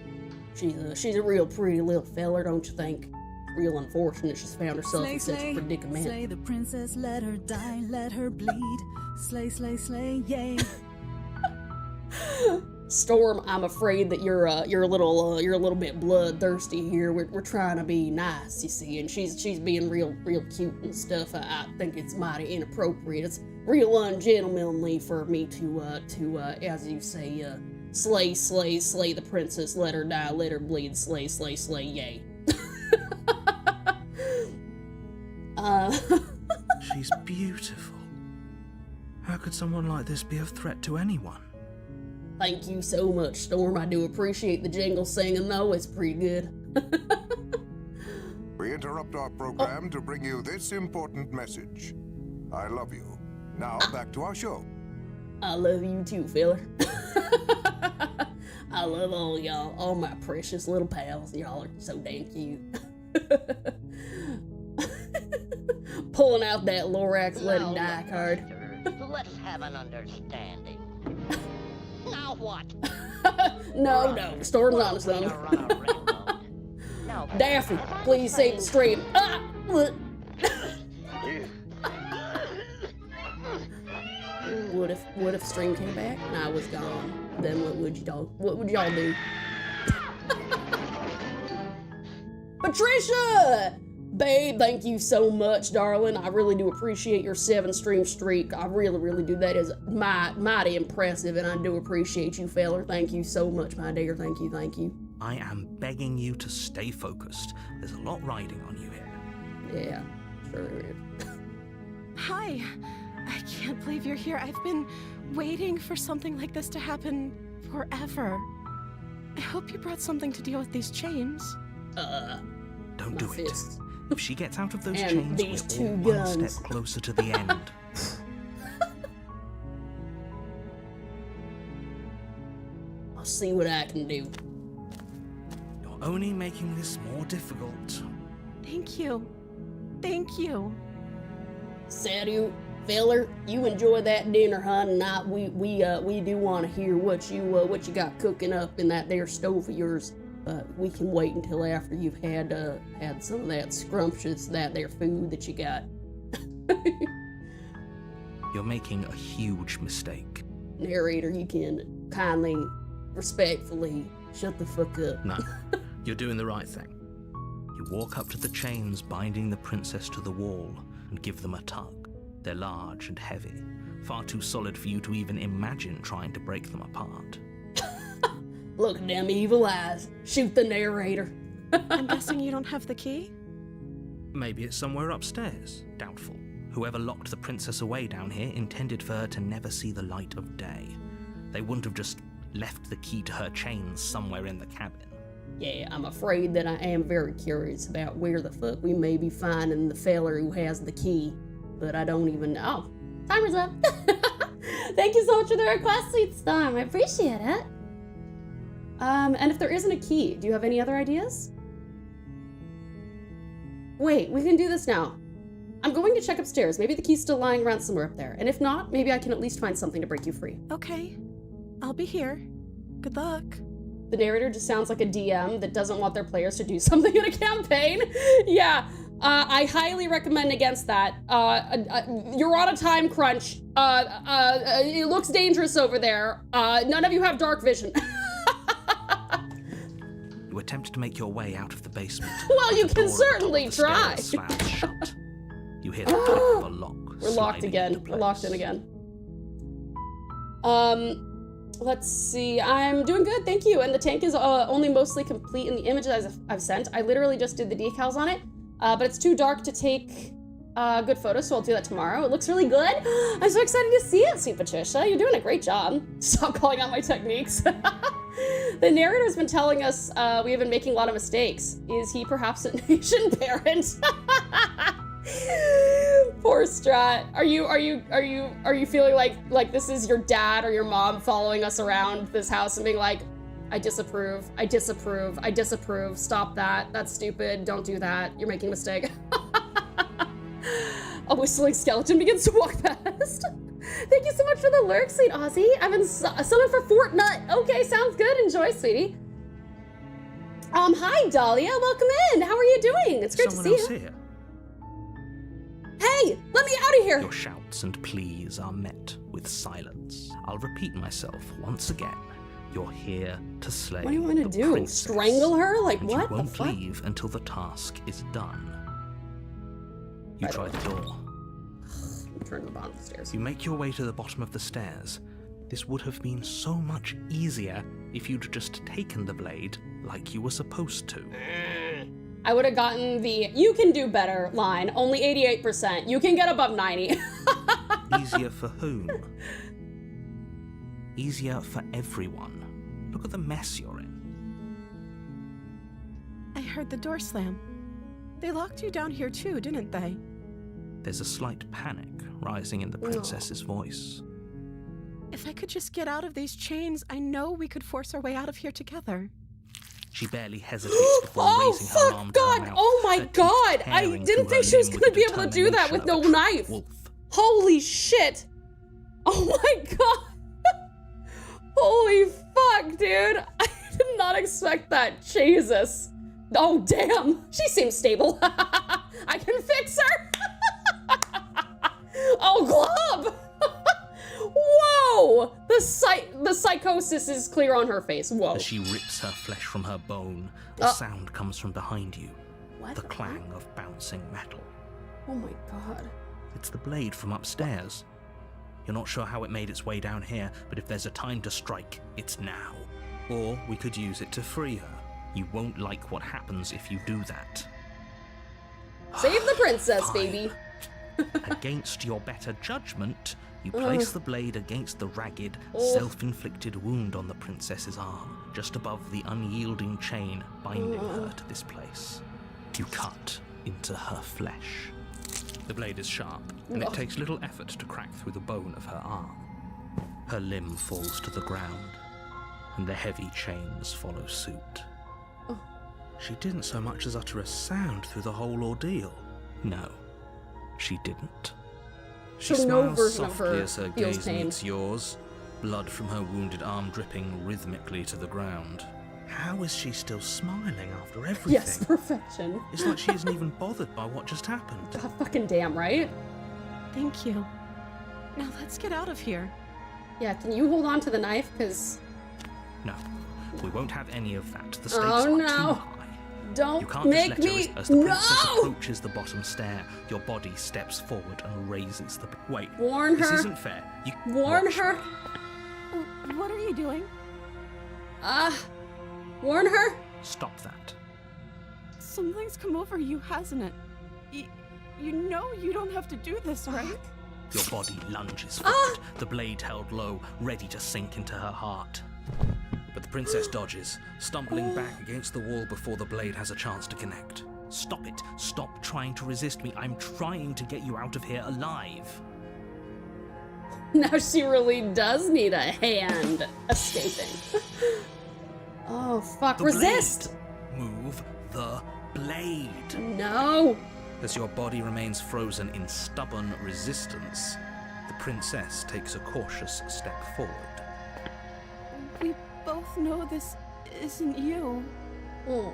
She's a real pretty little feller, don't you think? Real unfortunate she's found herself in such a predicament. Slay the princess, let her die, let her bleed. Slay, slay, slay, yay. Storm, I'm afraid that you're a little bit bloodthirsty here. We're trying to be nice, you see, and she's being real cute and stuff. I think it's mighty inappropriate. It's real ungentlemanly for me to as you say, slay the princess, let her die, let her bleed, slay, yay. She's beautiful. How could someone like this be a threat to anyone? Thank you so much, Storm. I do appreciate the jingle singing, though. It's pretty good. We interrupt our program to bring you this important message. I love you. Now back to our show. I love you too, feller. I love all y'all, all my precious little pals. Y'all are so dang cute. Pulling out that Lorax Let It Die card. Let's have an understanding. Now what? No, Storm's on to something. Daffy, please save the stream. Ah! What if stream came back and I was gone? Then what would y'all do? Patricia! Babe, thank you so much, darling. I really do appreciate your 7-stream streak. I really do. That is mighty impressive, and I do appreciate you, feller. Thank you so much, my dear. Thank you. I am begging you to stay focused. There's a lot riding on you here. Yeah, sure is. Hi. I can't believe you're here. I've been waiting for something like this to happen forever. I hope you brought something to deal with these chains. Don't do it. Fist. If she gets out of those And chains, these we're two all guns. one step closer to the end. I'll see what I can do. You're only making this more difficult. Thank you. Salut, feller, you enjoy that dinner, hon, and we do want to hear what you got cooking up in that there stove of yours. But we can wait until after you've had some of that scrumptious, that there food that you got. You're making a huge mistake. Narrator, you can kindly, respectfully shut the fuck up. No, you're doing the right thing. You walk up to the chains binding the princess to the wall and give them a tug. They're large and heavy, far too solid for you to even imagine trying to break them apart. Look at them evil eyes. Shoot the narrator. I'm guessing you don't have the key? Maybe it's somewhere upstairs. Doubtful. Whoever locked the princess away down here intended for her to never see the light of day. They wouldn't have just left the key to her chains somewhere in the cabin. Yeah, I'm afraid that I am very curious about where the fuck we may be finding the feller who has the key, but I don't even know. Timer's up. Thank you so much for the request, Sweet Storm. I appreciate it. And if there isn't a key, do you have any other ideas? Wait, we can do this now. I'm going to check upstairs. Maybe the key's still lying around somewhere up there. And if not, maybe I can at least find something to break you free. Okay. I'll be here. Good luck. The narrator just sounds like a DM that doesn't want their players to do something in a campaign. Yeah, I highly recommend against that. You're on a time crunch. It looks dangerous over there. None of you have dark vision. You attempt to make your way out of the basement. Well, you The can door at the top certainly of the stairs try. slams shut. You hear the click of a lock. We're locked sliding again. into We're locked in place. again. Let's see. I'm doing good, thank you. And the tank is only mostly complete in the images I've sent. I literally just did the decals on it, but it's too dark to take good photos, so I'll do that tomorrow. It looks really good. I'm so excited to see it, sweet Patricia. You're doing a great job. Stop calling out my techniques. The narrator's been telling us we have been making a lot of mistakes. Is he perhaps an Asian parent? Poor Strat. Are you feeling like this is your dad or your mom following us around this house and being like, I disapprove, I disapprove, I disapprove, stop that, that's stupid, don't do that, you're making a mistake. A whistling skeleton begins to walk past. Thank you so much for the lurk, sweet Aussie. I've been summoned for Fortnite. Okay, sounds good. Enjoy, sweetie. Hi, Dahlia. Welcome in. How are you doing? It's great to see you. Here. Hey, let me out of here. Your shouts and pleas are met with silence. I'll repeat myself once again. You're here to slay. What do you want to do? princess, Strangle her? Like and what? You won't the fuck? leave until the task is done. You try the door. Turn to the bottom of the stairs. You make your way to the bottom of the stairs. This would have been so much easier if you'd just taken the blade like you were supposed to. I would have gotten the "you can do better" line. Only 88%. You can get above 90. Easier for whom? Easier for everyone. Look at the mess you're in. I heard the door slam. They locked you down here too, didn't they? There's a slight panic rising in the princess's voice. If I could just get out of these chains, I know we could force our way out of here together. She barely hesitates before raising her arm to her mouth. Oh my god! I tearing didn't through think her she was limb gonna with be the able to do that with no determination of a knife. wolf. Holy shit! Oh my god! Holy fuck, dude! I did not expect that. Jesus. Oh damn! She seems stable. I can fix her! Oh, Glob! Whoa! The psychosis is clear on her face. Whoa. As she rips her flesh from her bone, a sound comes from behind you. What the clang of bouncing metal. Oh my god. It's the blade from upstairs. You're not sure how it made its way down here, but if there's a time to strike, it's now. Or we could use it to free her. You won't like what happens if you do that. Save the princess, Fine. baby. Against your better judgment, you place the blade against the ragged, self-inflicted wound on the princess's arm, just above the unyielding chain binding her to this place. You cut into her flesh. The blade is sharp, and it takes little effort to crack through the bone of her arm. Her limb falls to the ground, and the heavy chains follow suit. She didn't so much as utter a sound through the whole ordeal. No, she didn't. She So no smiles version of softly her as her feels gaze pain. meets yours, blood from her wounded arm dripping rhythmically to the ground. How is she still smiling after everything? Yes, perfection. It's like she isn't even bothered by what just happened. God fucking damn, right? Thank you. Now let's get out of here. Yeah, can you hold on to the knife? Because... No, we won't have any of that. The stakes Oh are too no. high. You Don't can't make just let me... her as the princess No! approaches the bottom stair. Your body steps forward and raises the... Wait, Warn this her. isn't fair. You Warn watch her. me. What are you doing? Warn her. Stop that. Something's come over you, hasn't it? You know you don't have to do this, right? Your body lunges forward, the blade held low, ready to sink into her heart. But the princess dodges, stumbling back against the wall before the blade has a chance to connect. Stop it. Stop trying to resist me. I'm trying to get you out of here alive. Now she really does need a hand escaping. Oh, fuck. The Resist! blade. Move the blade. No! As your body remains frozen in stubborn resistance, the princess takes a cautious step forward. We both know this isn't you. Oh.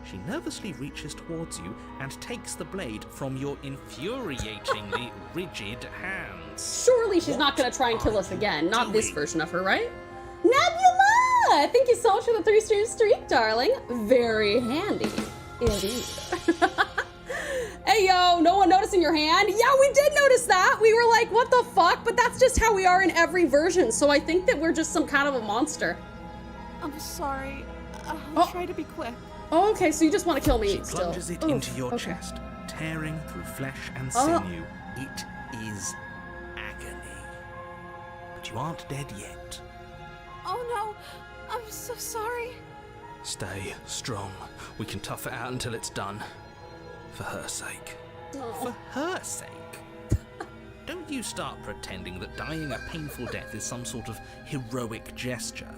She nervously reaches towards you and takes the blade from your infuriatingly rigid hands. Surely she's not gonna try and kill us again. Not this version of her, right? Nebula! Thank you so much for the 3-stream streak, darling. Very handy. Indeed. Hey, yo, no one noticing your hand? Yeah, we did notice that. We were like, what the fuck? But that's just how we are in every version. So I think that we're just some kind of a monster. I'm sorry. I'll try to be quick. Oh, okay, so you just want to kill me She still. plunges it Oof, into your okay. chest, tearing through flesh and sinew. It is agony. But you aren't dead yet. Oh no, I'm so sorry. Stay strong. We can tough it out until it's done. For her sake. Oh. For her sake? Don't you start pretending that dying a painful death is some sort of heroic gesture.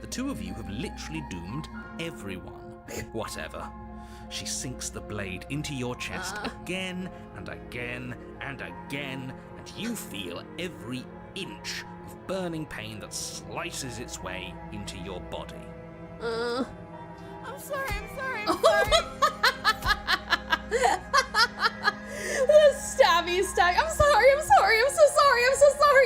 The two of you have literally doomed everyone. Whatever. She sinks the blade into your chest again and again and again, and you feel every inch of burning pain that slices its way into your body. I'm sorry. The stabby stab. I'm so sorry.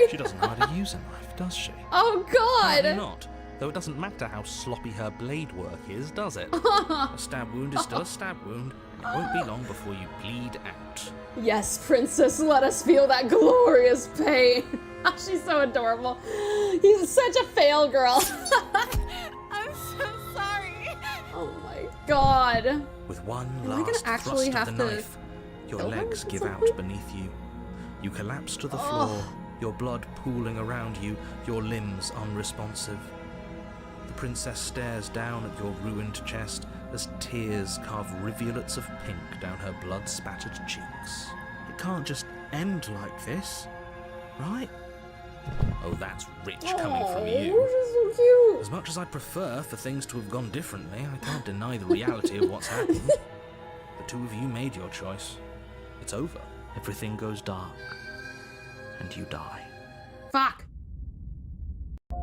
She doesn't know how to use a knife, does she? Oh God. Apparently not. Though it doesn't matter how sloppy her blade work is, does it? A stab wound is still a stab wound. It won't be long before you bleed out. Yes, princess, let us feel that glorious pain. She's so adorable. He's such a fail girl. I'm so sorry. Oh my God. With one Am I gonna last actually thrust have of the to knife, your kill her legs or give something? out beneath you. You collapse to the floor, your blood pooling around you, your limbs unresponsive. The princess stares down at your ruined chest as tears carve rivulets of pink down her blood-spattered cheeks. It can't just end like this, right? Oh, that's rich coming from you. She's so cute. As much as I prefer for things to have gone differently, I can't deny the reality of what's happened. The two of you made your choice. It's over. Everything goes dark, and you die. Fuck.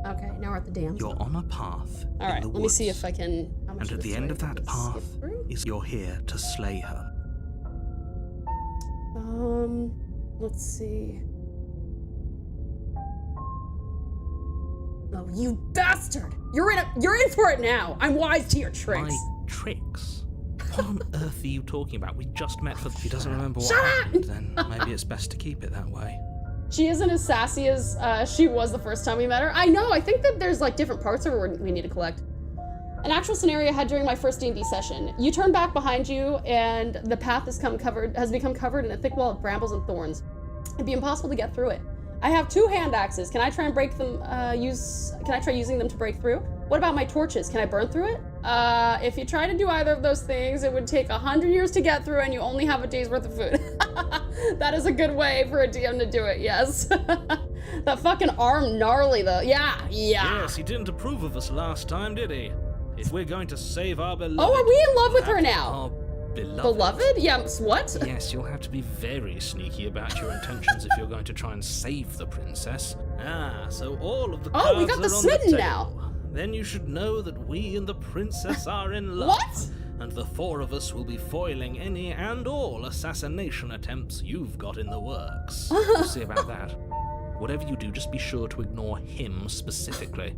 Okay, now we're at the dam. You're on a path. All right, in the let me see woods, if I can. How much And at of the this end do of I that skip path through? is you're here to slay her. Let's see. Oh, you bastard! You're in for it now. I'm wise to your tricks. My tricks? What on earth are you talking about? We just met for... If he doesn't remember what Shut up! happened, then maybe it's best to keep it that way. She isn't as sassy as she was the first time we met her. I know, I think that there's like different parts of her we need to collect. An actual scenario I had during my first D&D session. You turn back behind you and the path has become covered in a thick wall of brambles and thorns. It'd be impossible to get through it. I have 2 hand axes. Can I try and break them, can I try using them to break through? What about my torches? Can I burn through it? If you try to do either of those things, it would take 100 years to get through and you only have a day's worth of food. That is a good way for a DM to do it, yes. That fucking arm gnarly though. Yeah. Yes, he didn't approve of us last time, did he? If we're going to save our beloved... Oh, are we in love with her now? Our beloved? Beloved? Yeah, what? Yes, you'll have to be very sneaky about your intentions if you're going to try and save the princess. Ah, so all of the cards we got the are on smitten table. now. Then you should know that we and the princess are in love. What? And the 4 of us will be foiling any and all assassination attempts you've got in the works. We'll see about that. Whatever you do, just be sure to ignore him specifically.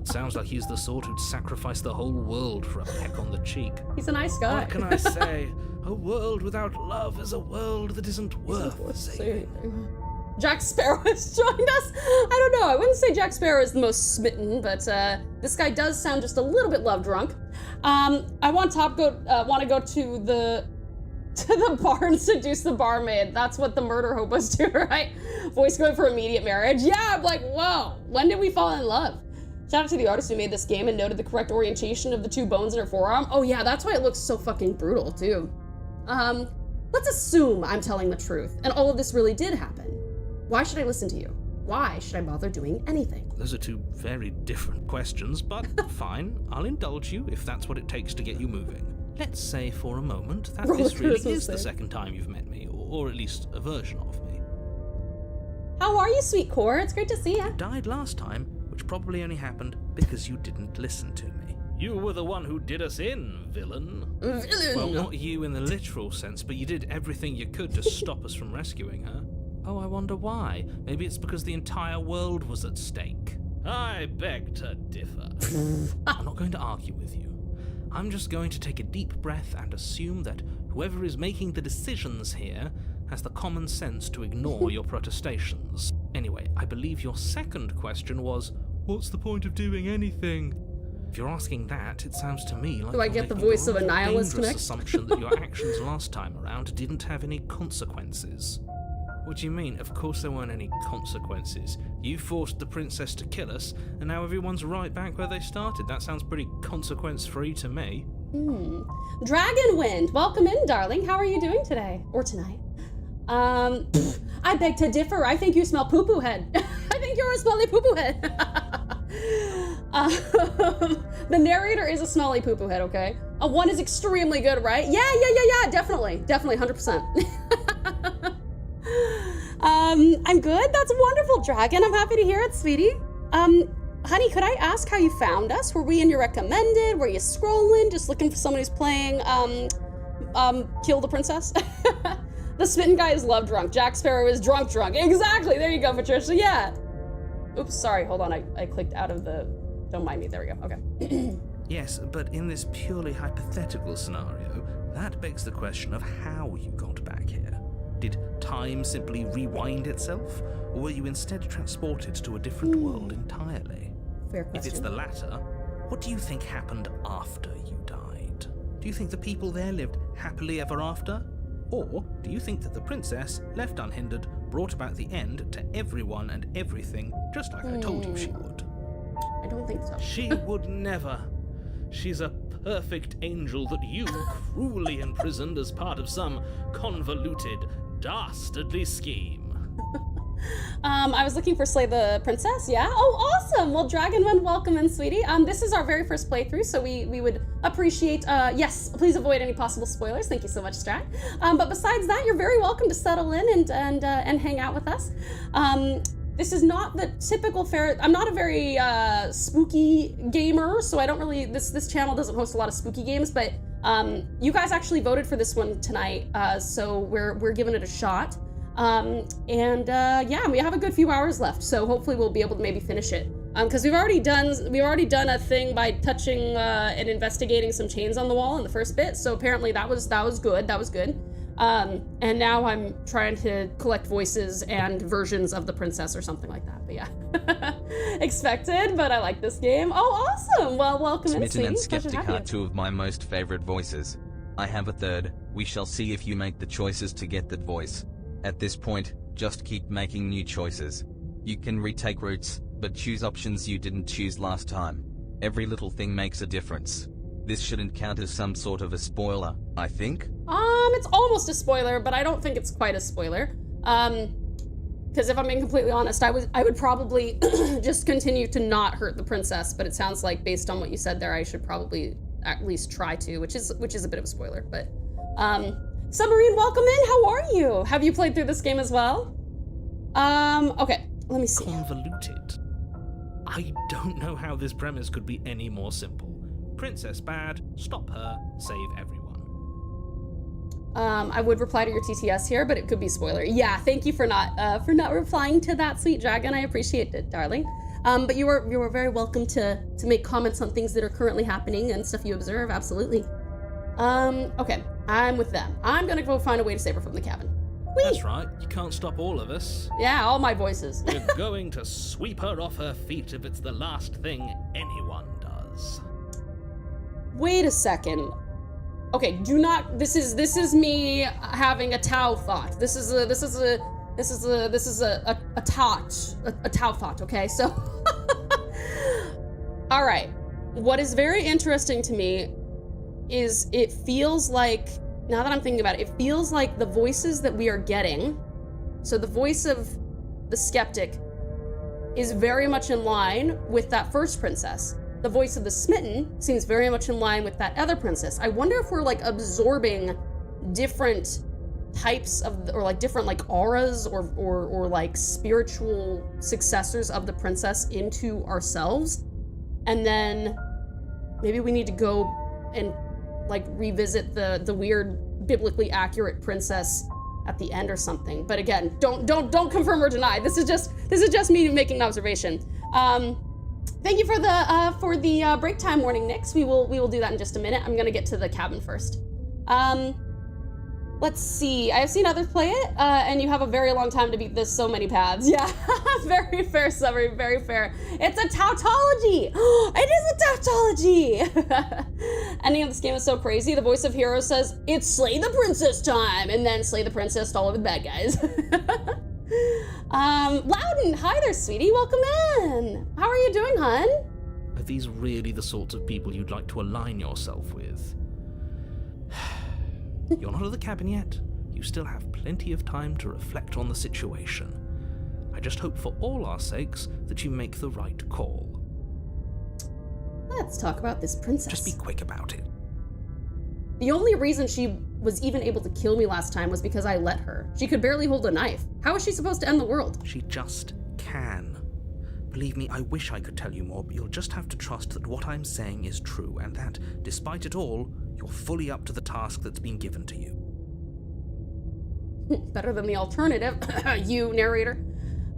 Sounds like he's the sort who'd sacrifice the whole world for a peck on the cheek. He's a nice guy. What can I say? A world without love is a world that isn't worth saving. Jack Sparrow has joined us. I don't know. I wouldn't say Jack Sparrow is the most smitten, but this guy does sound just a little bit love drunk. I want to go to the bar and seduce the barmaid. That's what the murder hobos do, right? Voice going for immediate marriage. Yeah, I'm like, whoa, when did we fall in love? Shout out to the artist who made this game and noted the correct orientation of the 2 bones in her forearm. Oh yeah, that's why it looks so fucking brutal too. Let's assume I'm telling the truth and all of this really did happen. Why should I listen to you? Why should I bother doing anything? Those are 2 very different questions, but fine, I'll indulge you if that's what it takes to get you moving. Let's say for a moment that this really is the second time you've met me, or at least a version of me. How are you, sweet core? It's great to see you. You died last time, which probably only happened because you didn't listen to me. You were the one who did us in, villain. Villain? Well, not you in the literal sense, but you did everything you could to stop us from rescuing her. Oh, I wonder why. Maybe it's because the entire world was at stake. I beg to differ. I'm not going to argue with you. I'm just going to take a deep breath and assume that whoever is making the decisions here has the common sense to ignore your protestations. Anyway, I believe your second question was, what's the point of doing anything? If you're asking that, it sounds to me like do I get the voice of a nihilist next? Assumption that your actions last time around didn't have any consequences. What do you mean? Of course there weren't any consequences. You forced the princess to kill us, and now everyone's right back where they started. That sounds pretty consequence-free to me. Dragonwind, welcome in, darling. How are you doing today? Or tonight? I beg to differ. I think you smell poo-poo head. I think you're a smelly poo-poo head. The narrator is a smelly poo-poo head, okay? A 1 is extremely good, right? Yeah, definitely, 100%. I'm good. That's wonderful, Dragon. I'm happy to hear it, sweetie. Honey, could I ask how you found us? Were we in your recommended? Were you scrolling, just looking for someone who's playing, Kill the Princess? The smitten guy is love drunk. Jack Sparrow is drunk. Exactly. There you go, Patricia. Yeah. Oops, sorry. Hold on. I clicked out of the... Don't mind me. There we go. Okay. Yes, but in this purely hypothetical scenario, that begs the question of how you got back here. Did time simply rewind itself, or were you instead transported to a different world entirely? Fair question. If it's the latter, what do you think happened after you died? Do you think the people there lived happily ever after? Or do you think that the princess, left unhindered, brought about the end to everyone and everything, just like I told you she would? I don't think so. She would never. She's a perfect angel that you cruelly imprisoned as part of some convoluted, dastardly scheme. I was looking for Slay the Princess, yeah? Oh, awesome! Well, Dragonman, welcome in, sweetie. This is our very first playthrough, so we would appreciate, yes, please avoid any possible spoilers. Thank you so much, Strat. But besides that, you're very welcome to settle in and hang out with us. This is not the typical fare. I'm not a very spooky gamer, so I don't really, this channel doesn't host a lot of spooky games, but you guys actually voted for this one tonight, so we're giving it a shot. Yeah, we have a good few hours left, so hopefully we'll be able to maybe finish it. Because we've already done a thing by touching and investigating some chains on the wall in the first bit, so apparently that was good. And now I'm trying to collect voices and versions of the princess or something like that, but yeah. Expected, but I like this game. Oh, awesome! Well, welcome in, Smitten sweetie. and Pleasure to Skeptic have are you. two of my most favorite voices. I have a third. We shall see if you make the choices to get that voice. At this point, just keep making new choices. You can retake routes, but choose options you didn't choose last time. Every little thing makes a difference. This shouldn't count as some sort of a spoiler, I think. It's almost a spoiler, but I don't think it's quite a spoiler. Because if I'm being completely honest, I would probably just continue to not hurt the princess, but it sounds like based on what you said there, I should probably at least try to, which is a bit of a spoiler, but Submarine, welcome in. How are you? Have you played through this game as well? Okay, let me see. Convoluted. I don't know how this premise could be any more simple. Princess bad, stop her, save everyone. I would reply to your TTS here, but it could be spoiler. Yeah, thank you for not replying to that, sweet dragon. I appreciate it, darling. But you were very welcome to make comments on things that are currently happening and stuff you observe. Absolutely. Okay, I'm with them. I'm gonna go find a way to save her from the cabin. Whee! That's right, you can't stop all of us. Yeah, all my voices. We're going to sweep her off her feet if it's the last thing anyone does. Wait a second. Okay, do not. This is me having a Tau thought. This is a Tau thought. Okay, so. All right. What is very interesting to me is it feels like, now that I'm thinking about it, it feels like the voices that we are getting. So the voice of the skeptic is very much in line with that first princess. The voice of the smitten seems very much in line with that other princess. I wonder if we're like absorbing different types of, or like different like auras or like spiritual successors of the princess into ourselves. And then maybe we need to go and like revisit the weird biblically accurate princess at the end or something. But again, don't confirm or deny. This is just me making an observation. Thank you for the break time warning, Nix. We will do that in just a minute. I'm gonna get to the cabin first. Let's see. I have seen others play it, and you have a very long time to beat this. So many paths. Yeah, very fair summary. Very fair. It's a tautology. It is a tautology. Ending of this game is so crazy. The voice of hero says, "It's slay the princess time," and then slay the princess to all of the bad guys. Loudon, hi there, sweetie. Welcome in. How are you doing, hun? Are these really the sorts of people you'd like to align yourself with? You're not at the cabin yet. You still have plenty of time to reflect on the situation. I just hope for all our sakes that you make the right call. Let's talk about this princess. Just be quick about it. The only reason she was even able to kill me last time was because I let her. She could barely hold a knife. How is she supposed to end the world? She just can. Believe me, I wish I could tell you more, but you'll just have to trust that what I'm saying is true, and that, despite it all, you're fully up to the task that's been given to you. Better than the alternative, you narrator.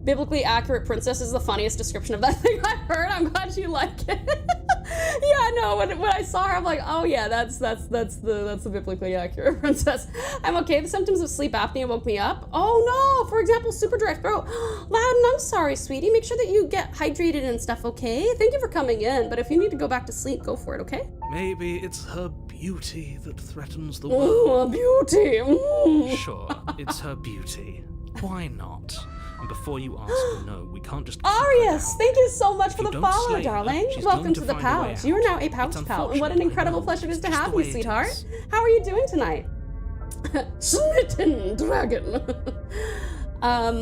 Biblically accurate princess is the funniest description of that thing I've heard. I'm glad you like it. Yeah, no, when I saw her, I'm like, oh yeah, that's the biblically accurate princess. I'm okay. The symptoms of sleep apnea woke me up. Oh no, for example, super dry throat. Loudon, I'm sorry, sweetie. Make sure that you get hydrated and stuff, okay? Thank you for coming in, but if you need to go back to sleep, go for it, okay? Maybe it's her beauty that threatens the world. Oh, beauty. Mm. Sure, it's her beauty. Why not? And before you ask, no, we can't just. Arius, thank you so much for the follow, slay her, darling. she's Welcome going to to the find a way pouch. out. You are now a pouch It's pal, and what an unfortunate, I incredible know. pleasure it is to It's just have the you, way it sweetheart. is. How are you doing tonight? Smitten dragon.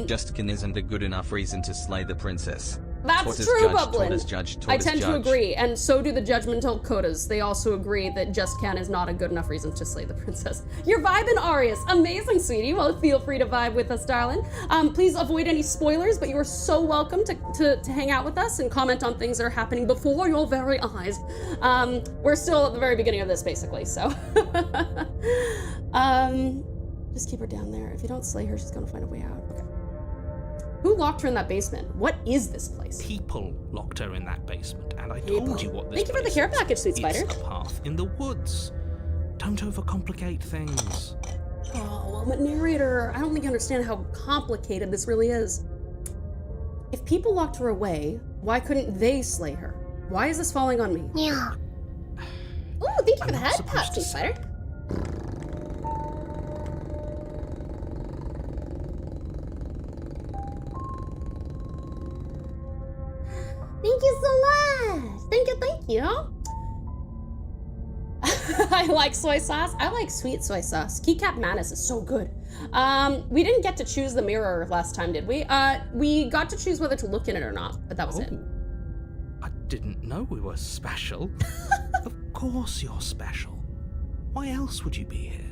Justkin isn't a good enough reason to slay the princess. That's Tortoise true, judge, Bublin. tortoise judge, I tortoise tend to judge. agree, and so do the judgmental codas. They also agree that just can is not a good enough reason to slay the princess. You're vibing, Arius. Amazing, sweetie. Well, feel free to vibe with us, darling. Please avoid any spoilers, but you are so welcome to hang out with us and comment on things that are happening before your very eyes. We're still at the very beginning of this, basically, so. Just keep her down there. If you don't slay her, she's gonna find a way out. Okay. Who locked her in that basement? What is this place? People locked her in that basement, and I told you what this Thank you for the place care is. package, sweet spider. It's a path in the woods. Don't overcomplicate things. Oh, well, but narrator, I don't think you understand how complicated this really is. If people locked her away, why couldn't they slay her? Why is this falling on me? Yeah. Ooh, thank you for the head patch, sweet spider. Thank you so much. Thank you. I like soy sauce. I like sweet soy sauce. Keycap Manus is so good. We didn't get to choose the mirror last time, did we? We got to choose whether to look in it or not, but that was it. I didn't know we were special. Of course you're special. Why else would you be here?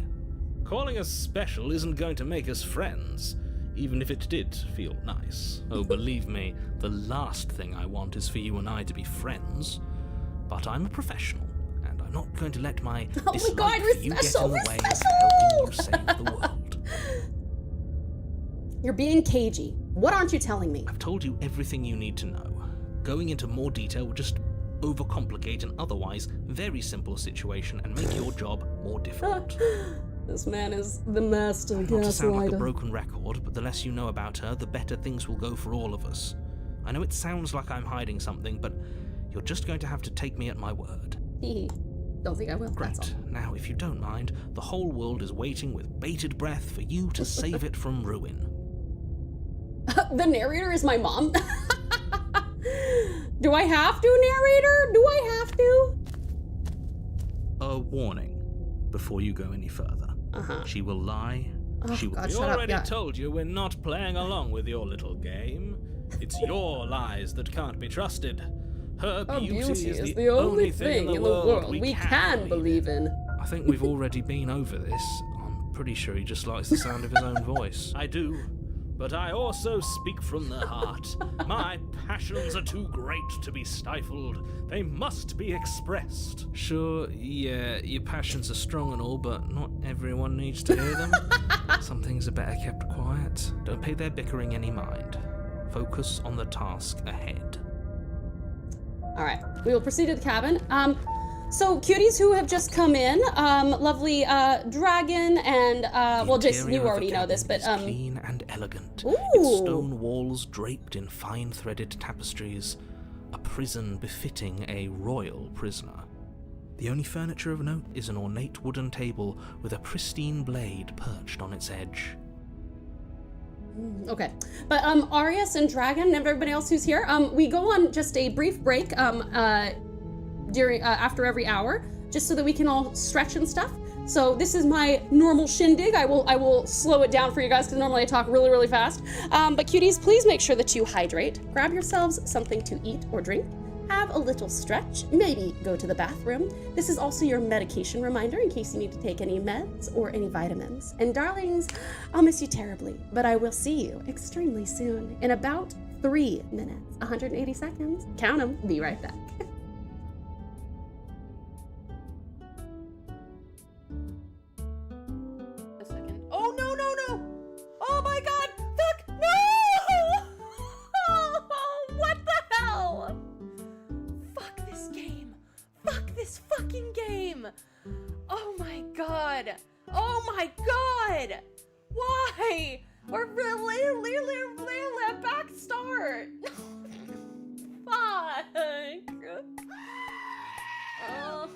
Calling us special isn't going to make us friends, even if it did feel nice. Oh, believe me, the last thing I want is for you and I to be friends. But I'm a professional, and I'm not going to let my dislike for you get in the way of helping you save the world. You're being cagey. What aren't you telling me? I've told you everything you need to know. Going into more detail would just overcomplicate an otherwise very simple situation and make your job more difficult. This man is the master gaslighter. Not to sound like a broken record, but the less you know about her, the better things will go for all of us. I know it sounds like I'm hiding something, but you're just going to have to take me at my word. Don't think I will. Great. That's all. Now, if you don't mind, the whole world is waiting with bated breath for you to save it from ruin. The narrator is my mom. Do I have to, narrator? Do I have to? A warning before you go any further. She will lie. Oh, She will. God, We shut up, already yeah. told you we're not playing along with your little game. It's your lies that can't be trusted. Her Our beauty is the only thing in the world we can believe in. I think we've already been over this. I'm pretty sure he just likes the sound of his own voice. I do, but I also speak from the heart. My passions are too great to be stifled. They must be expressed. Sure, yeah, your passions are strong and all, but not everyone needs to hear them. Some things are better kept quiet. Don't pay their bickering any mind. Focus on the task ahead. All right, we will proceed to the cabin. So cuties who have just come in, lovely dragon and well, Jason, you Interior of already the know this, but cabin is clean and elegant. Ooh. Its stone walls draped in fine threaded tapestries, a prison befitting a royal prisoner. The only furniture of note is an ornate wooden table with a pristine blade perched on its edge. Okay, but Arius and Dragon and everybody else who's here, we go on just a brief break during after every hour, just so that we can all stretch and stuff. So this is my normal shindig. I will slow it down for you guys because normally I talk really fast. But cuties, please make sure that you hydrate. Grab yourselves something to eat or drink. have a little stretch, maybe go to the bathroom. This is also your medication reminder in case you need to take any meds or any vitamins. And darlings, I'll miss you terribly, but I will see you extremely soon in about 3 minutes, 180 seconds. Count them. Be right back. A second. Oh, no, no, no! Oh my god! Fuck! No! What the hell? Fuck this game. Fuck this fucking game. Oh my god. Oh my god! Why? We're really back start. Fuck. Oh.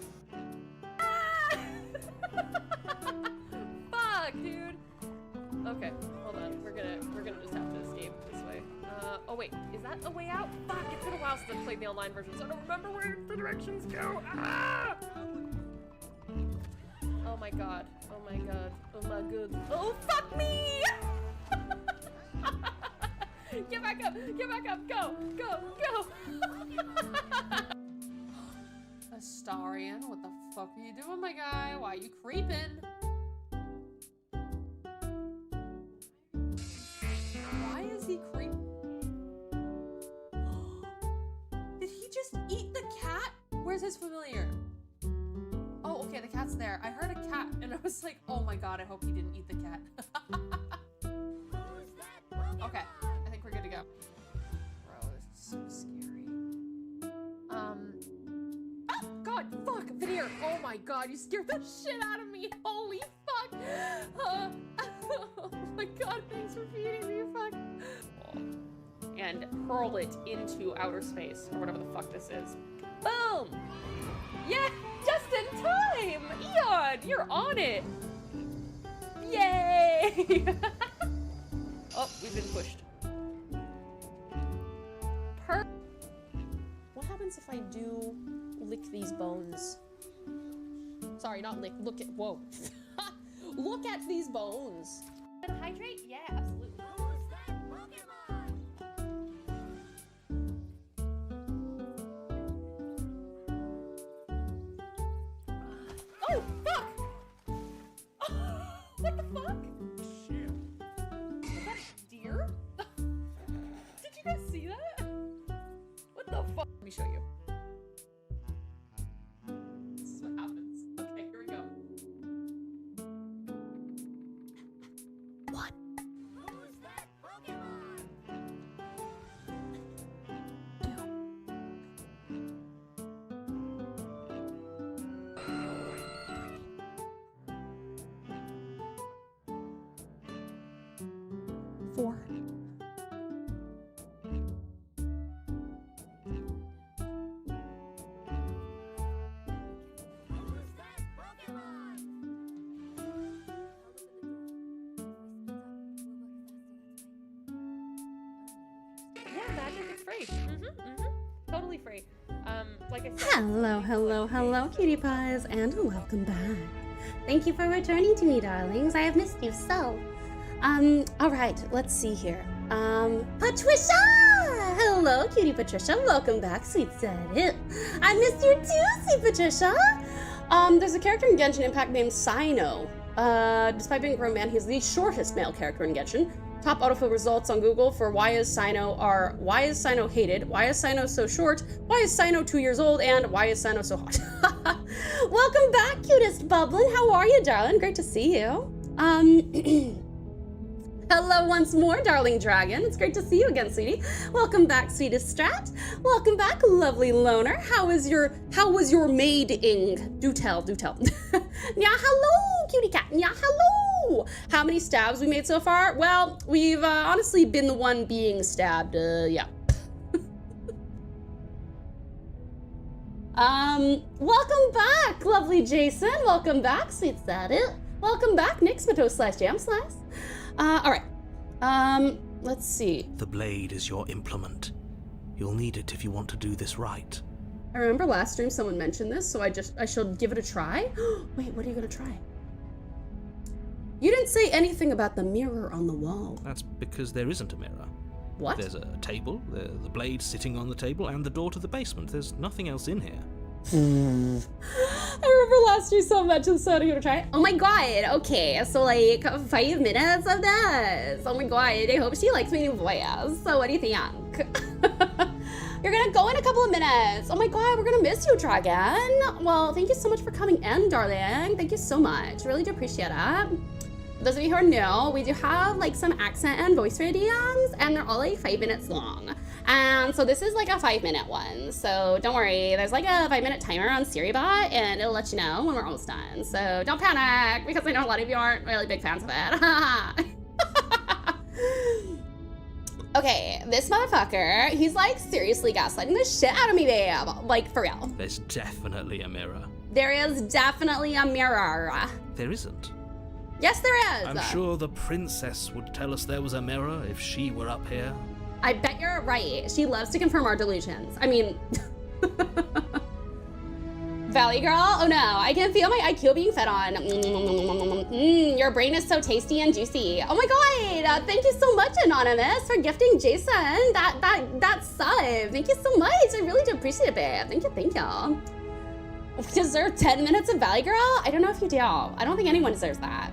Fuck, dude. Okay, hold on. We're gonna just have to escape this way. Oh wait, is that a way out? Fuck, it's been a while since I played the online version, so I don't remember where the directions go. Ah! Oh my god. Oh my god. Oh my god. Oh fuck me! Get back up! Get back up! Go! Go! Go! Astarian, what the fuck are you doing, my guy? Why are you creeping? Why is he creeping? Did he just eat the cat? Where's his familiar? Oh, okay, the cat's there. I heard a cat and I was like, oh my god, I hope he didn't eat the cat. Okay, I think we're good to go. Bro, this is so scary. Oh god, fuck, Veneer. Oh my god, you scared the shit out of me. Holy fuck. Oh my god, thanks for feeding me, fuck. And hurl it into outer space, or whatever the fuck this is. Boom! Yeah, just in time! Eon, you're on it! Yay! Oh, we've been pushed. What happens if I do lick these bones? Sorry, not lick, look at, whoa. Look at these bones. Hydrate? Yeah, absolutely. Oh, fuck! What the fuck? Shit. Was that deer? Did you guys see that? What the fuck? Let me show you. This is what happens. Okay, here we go. What? Who's that Pokemon? 4. Yeah, magic is free. Totally free. Like I said. Hello, hello, hello, cutie pies, and welcome back. Thank you for returning to me, darlings. I have missed you so. All right, let's see here. Patricia! Hello, cutie Patricia. Welcome back, sweet Sadie. I missed you too, sweet Patricia. There's a character in Genshin Impact named Sino. Despite being a grown man, he's the shortest male character in Genshin. Top autofill results on Google for why is Sino hated, why is Sino so short, why is Sino 2 years old, and why is Sino so hot? Welcome back, cutest Bublin. How are you, darling? Great to see you. Hello once more, darling dragon. It's great to see you again, sweetie. Welcome back, sweetest Strat. Welcome back, lovely loner. How was your maiding? Do tell, do tell. Nya hello, cutie cat. Nya hello. How many stabs we made so far? Well, we've honestly been the one being stabbed. Yeah. Welcome back, lovely Jason. Welcome back, sweet Sadie. Welcome back, Nixmato/Jam/. All right. Let's see. The blade is your implement. You'll need it if you want to do this right. I remember last stream someone mentioned this, so I should give it a try. Wait, what are you gonna try? You didn't say anything about the mirror on the wall. That's because there isn't a mirror. What? There's a table, the blade sitting on the table, and the door to the basement. There's nothing else in here. I remember last year so much, and so do you want to try it? Oh my god, okay, so like 5 minutes of this. Oh my god, I hope she likes my new voice. So what do you think? You're gonna go in a couple of minutes. Oh my god, we're gonna miss you, Dragon. Well, thank you so much for coming in, darling. Thank you so much, really do appreciate it. For those of you who are new, we do have like some accent and voice videos, and they're all like 5 minutes long. And so this is like a 5-minute one. So don't worry, there's like a 5-minute timer on SiriBot, and it'll let you know when we're almost done. So don't panic, because I know a lot of you aren't really big fans of it. Okay, this motherfucker, he's like seriously gaslighting the shit out of me, babe. Like, for real. There's definitely a mirror. There is definitely a mirror. There isn't. Yes, there is. I'm sure the princess would tell us there was a mirror if she were up here. I bet you're right. She loves to confirm our delusions. I mean... Valley girl? Oh no, I can feel my IQ being fed on. Your brain is so tasty and juicy. Oh my god, thank you so much, Anonymous, for gifting Jason that sub. Thank you so much, I really do appreciate it, babe. Thank you. Deserve 10 minutes of Valley girl? I don't know if you do. I don't think anyone deserves that.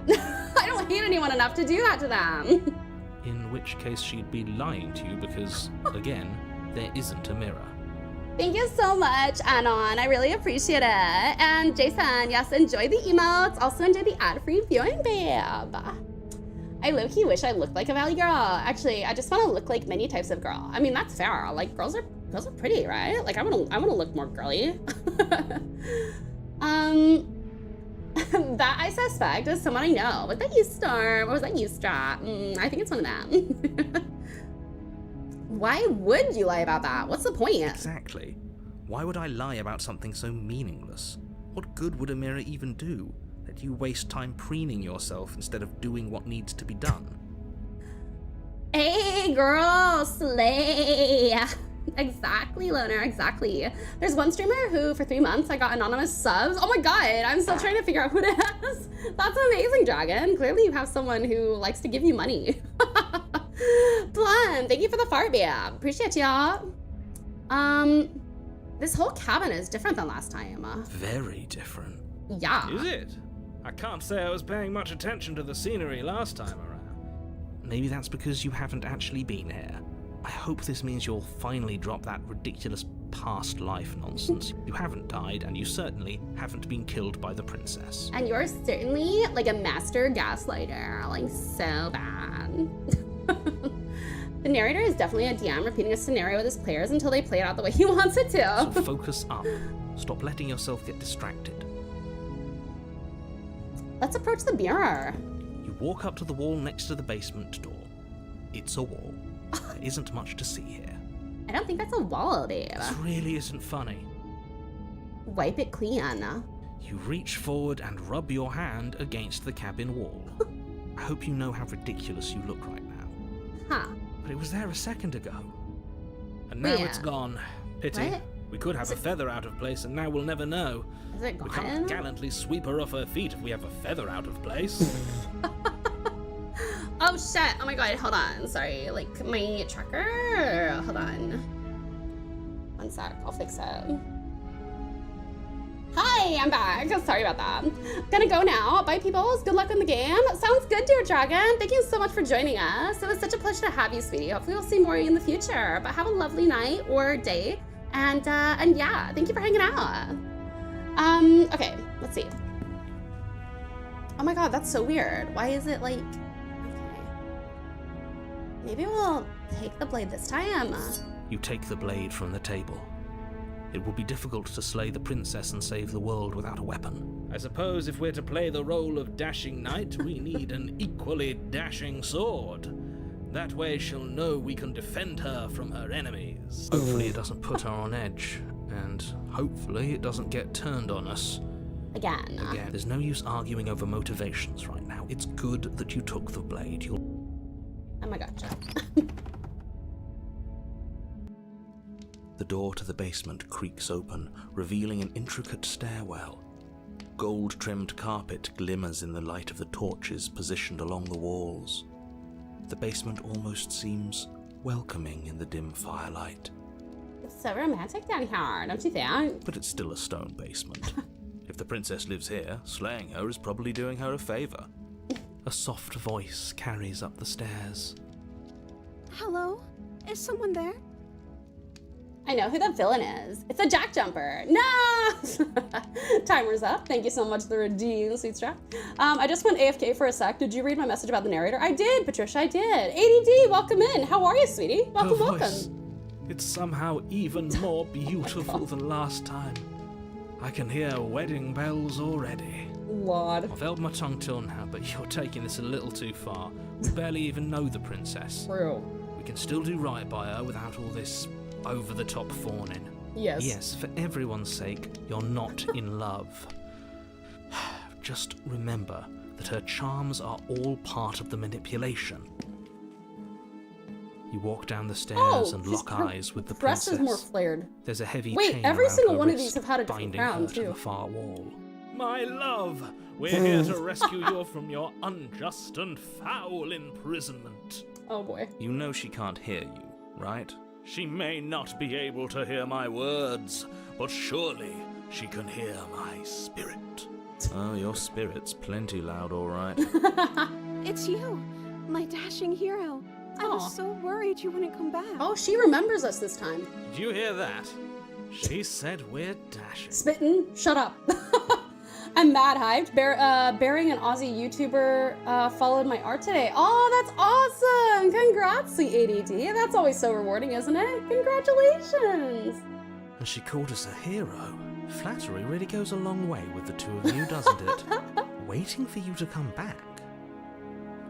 I don't hate anyone enough to do that to them. In which case she'd be lying to you because, again, there isn't a mirror. Thank you so much, Anon. I really appreciate it. And Jason, yes, enjoy the emotes. Also enjoy the ad-free viewing, babe. I low-key wish I looked like a Valley girl. Actually, I just want to look like many types of girl. I mean, that's fair. Like, girls are pretty, right? Like, I want to look more girly. That I suspect is someone I know. Was that you, Storm? Or was that you, Strat? I think it's one of them. Why would you lie about that? What's the point? Exactly. Why would I lie about something so meaningless? What good would a mirror even do? That you waste time preening yourself instead of doing what needs to be done. Hey, girl, slay. Exactly, Loner, exactly. There's one streamer who, for 3 months, I got anonymous subs. Oh my god, I'm still trying to figure out who it is. That's amazing, Dragon. Clearly you have someone who likes to give you money. Plum, thank you for the fart, babe. Appreciate y'all. This whole cabin is different than last time. Very different. Yeah. Is it? I can't say I was paying much attention to the scenery last time around. Maybe that's because you haven't actually been here. I hope this means you'll finally drop that ridiculous past life nonsense. You haven't died, and you certainly haven't been killed by the princess. And you're certainly like a master gaslighter, like so bad. The narrator is definitely a DM repeating a scenario with his players until they play it out the way he wants it to. So focus up. Stop letting yourself get distracted. Let's approach the mirror. You walk up to the wall next to the basement door. It's a wall. There isn't much to see here. I don't think that's a wall, babe. This really isn't funny. Wipe it clean. You reach forward and rub your hand against the cabin wall. I hope you know how ridiculous you look right now. Huh. But it was there a second ago. And now it's gone. Pity. What? We could have a feather out of place and now we'll never know. Is it gone? We can't gallantly sweep her off her feet if we have a feather out of place. Oh shit, oh my god, hold on, sorry, like my tracker, hold on. One sec, I'll fix it. Hi, I'm back, sorry about that. Gonna go now, bye peoples, good luck in the game. Sounds good, dear Dragon, thank you so much for joining us. It was such a pleasure to have you, sweetie. Hopefully we'll see more in the future, but have a lovely night or day. And yeah, thank you for hanging out. Okay, let's see. Oh my god, that's so weird. Why is it like... Maybe we'll take the blade this time. You take the blade from the table. It will be difficult to slay the princess and save the world without a weapon. I suppose if we're to play the role of dashing knight, we need an equally dashing sword. That way she'll know we can defend her from her enemies. Hopefully it doesn't put her on edge, and hopefully it doesn't get turned on us. Again, there's no use arguing over motivations right now. It's good that you took the blade. Oh my god, The door to the basement creaks open, revealing an intricate stairwell. Gold-trimmed carpet glimmers in the light of the torches positioned along the walls. The basement almost seems welcoming in the dim firelight. It's so romantic down here, don't you think? But it's still a stone basement. If the princess lives here, slaying her is probably doing her a favor. A soft voice carries up the stairs. Hello? Is someone there? I know who the villain is. It's a jack jumper. No! Timer's up. Thank you so much for the redeem, sweet strap. I just went AFK for a sec. Did you read my message about the narrator? I did, Patricia, I did. ADD, welcome in. How are you, sweetie? Welcome, Her voice, welcome. it's somehow even more beautiful than last time. I can hear wedding bells already. Lord. I've held my tongue till now, but you're taking this a little too far. We barely even know the princess. True. We can still do right by her without all this over-the-top fawning. Yes. Yes, for everyone's sake, you're not in love. Just remember that her charms are all part of the manipulation. You walk down the stairs and lock eyes with the breast princess. is more flared. There's a heavy Wait, chain every around single her one of wrist, these have had a different binding crown, her to too. the far wall. My love, we're here to rescue you from your unjust and foul imprisonment. Oh boy. You know she can't hear you, right? She may not be able to hear my words, but surely she can hear my spirit. Oh, your spirit's plenty loud, all right. It's you, my dashing hero. I Aw. was so worried you wouldn't come back. Oh, she remembers us this time. Did you hear that? She said we're dashing. Spittin', shut up. I'm mad hyped. Bearing an Aussie YouTuber followed my art today. Oh, that's awesome! Congrats, sweet ADD. That's always so rewarding, isn't it? Congratulations! And she called us a hero. Flattery really goes a long way with the two of you, doesn't it? Waiting for you to come back.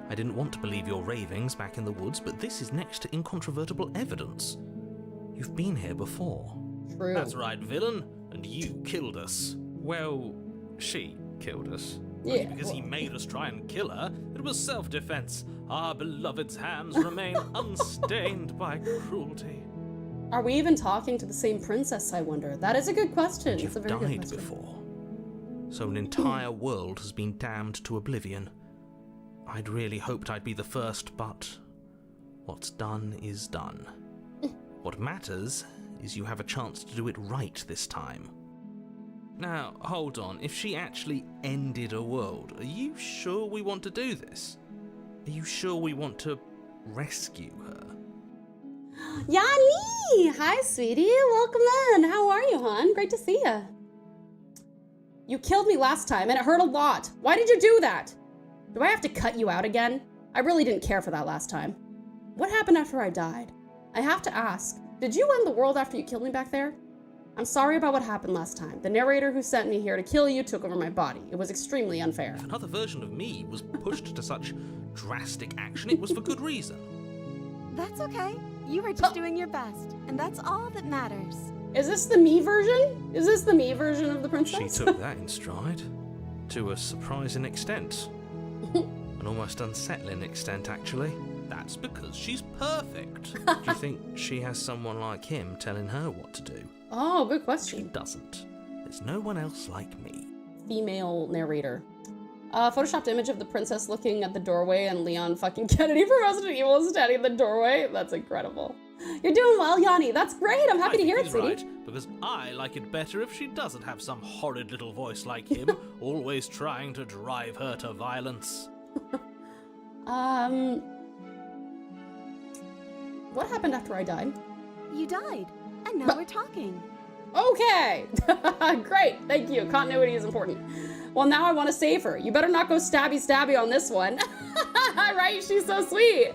I didn't want to believe your ravings back in the woods, but this is next to incontrovertible evidence. You've been here before. True. That's right, villain. And you killed us. Well, she killed us. Yeah, Only because he made us try and kill her. It was self-defense. Our beloved's hands remain unstained by cruelty. Are we even talking to the same princess, I wonder? That is a good question. You've It's a very good died question. before. So an entire world has been damned to oblivion. I'd really hoped I'd be the first, but what's done is done. What matters is you have a chance to do it right this time. Now, hold on. If she actually ended a world, are you sure we want to do this? Are you sure we want to rescue her? Yani! Hi, sweetie. Welcome in. How are you, hon? Great to see you. You killed me last time, and it hurt a lot. Why did you do that? Do I have to cut you out again? I really didn't care for that last time. What happened after I died? I have to ask, did you end the world after you killed me back there? I'm sorry about what happened last time. The narrator who sent me here to kill you took over my body. It was extremely unfair. If another version of me was pushed to such drastic action, it was for good reason. That's okay. You were just doing your best, and that's all that matters. Is this the me version? Is this the me version of the princess? She took that in stride. To a surprising extent. An almost unsettling extent, actually. That's because she's perfect. Do you think she has someone like him telling her what to do? Oh, good She question. doesn't. There's no one else like me. Female narrator. Photoshopped image of the princess looking at the doorway and Leon fucking Kennedy from Resident Evil standing in the doorway. That's incredible. You're doing well, Yanni. That's great. I'm happy to hear it, He's sweetie. right, because I like it better if she doesn't have some horrid little voice like him, always trying to drive her to violence. What happened after I died? You died, and now we're talking. Okay. Great. Thank you. Continuity is important. Well, now I want to save her. You better not go stabby on this one. Right? She's so sweet.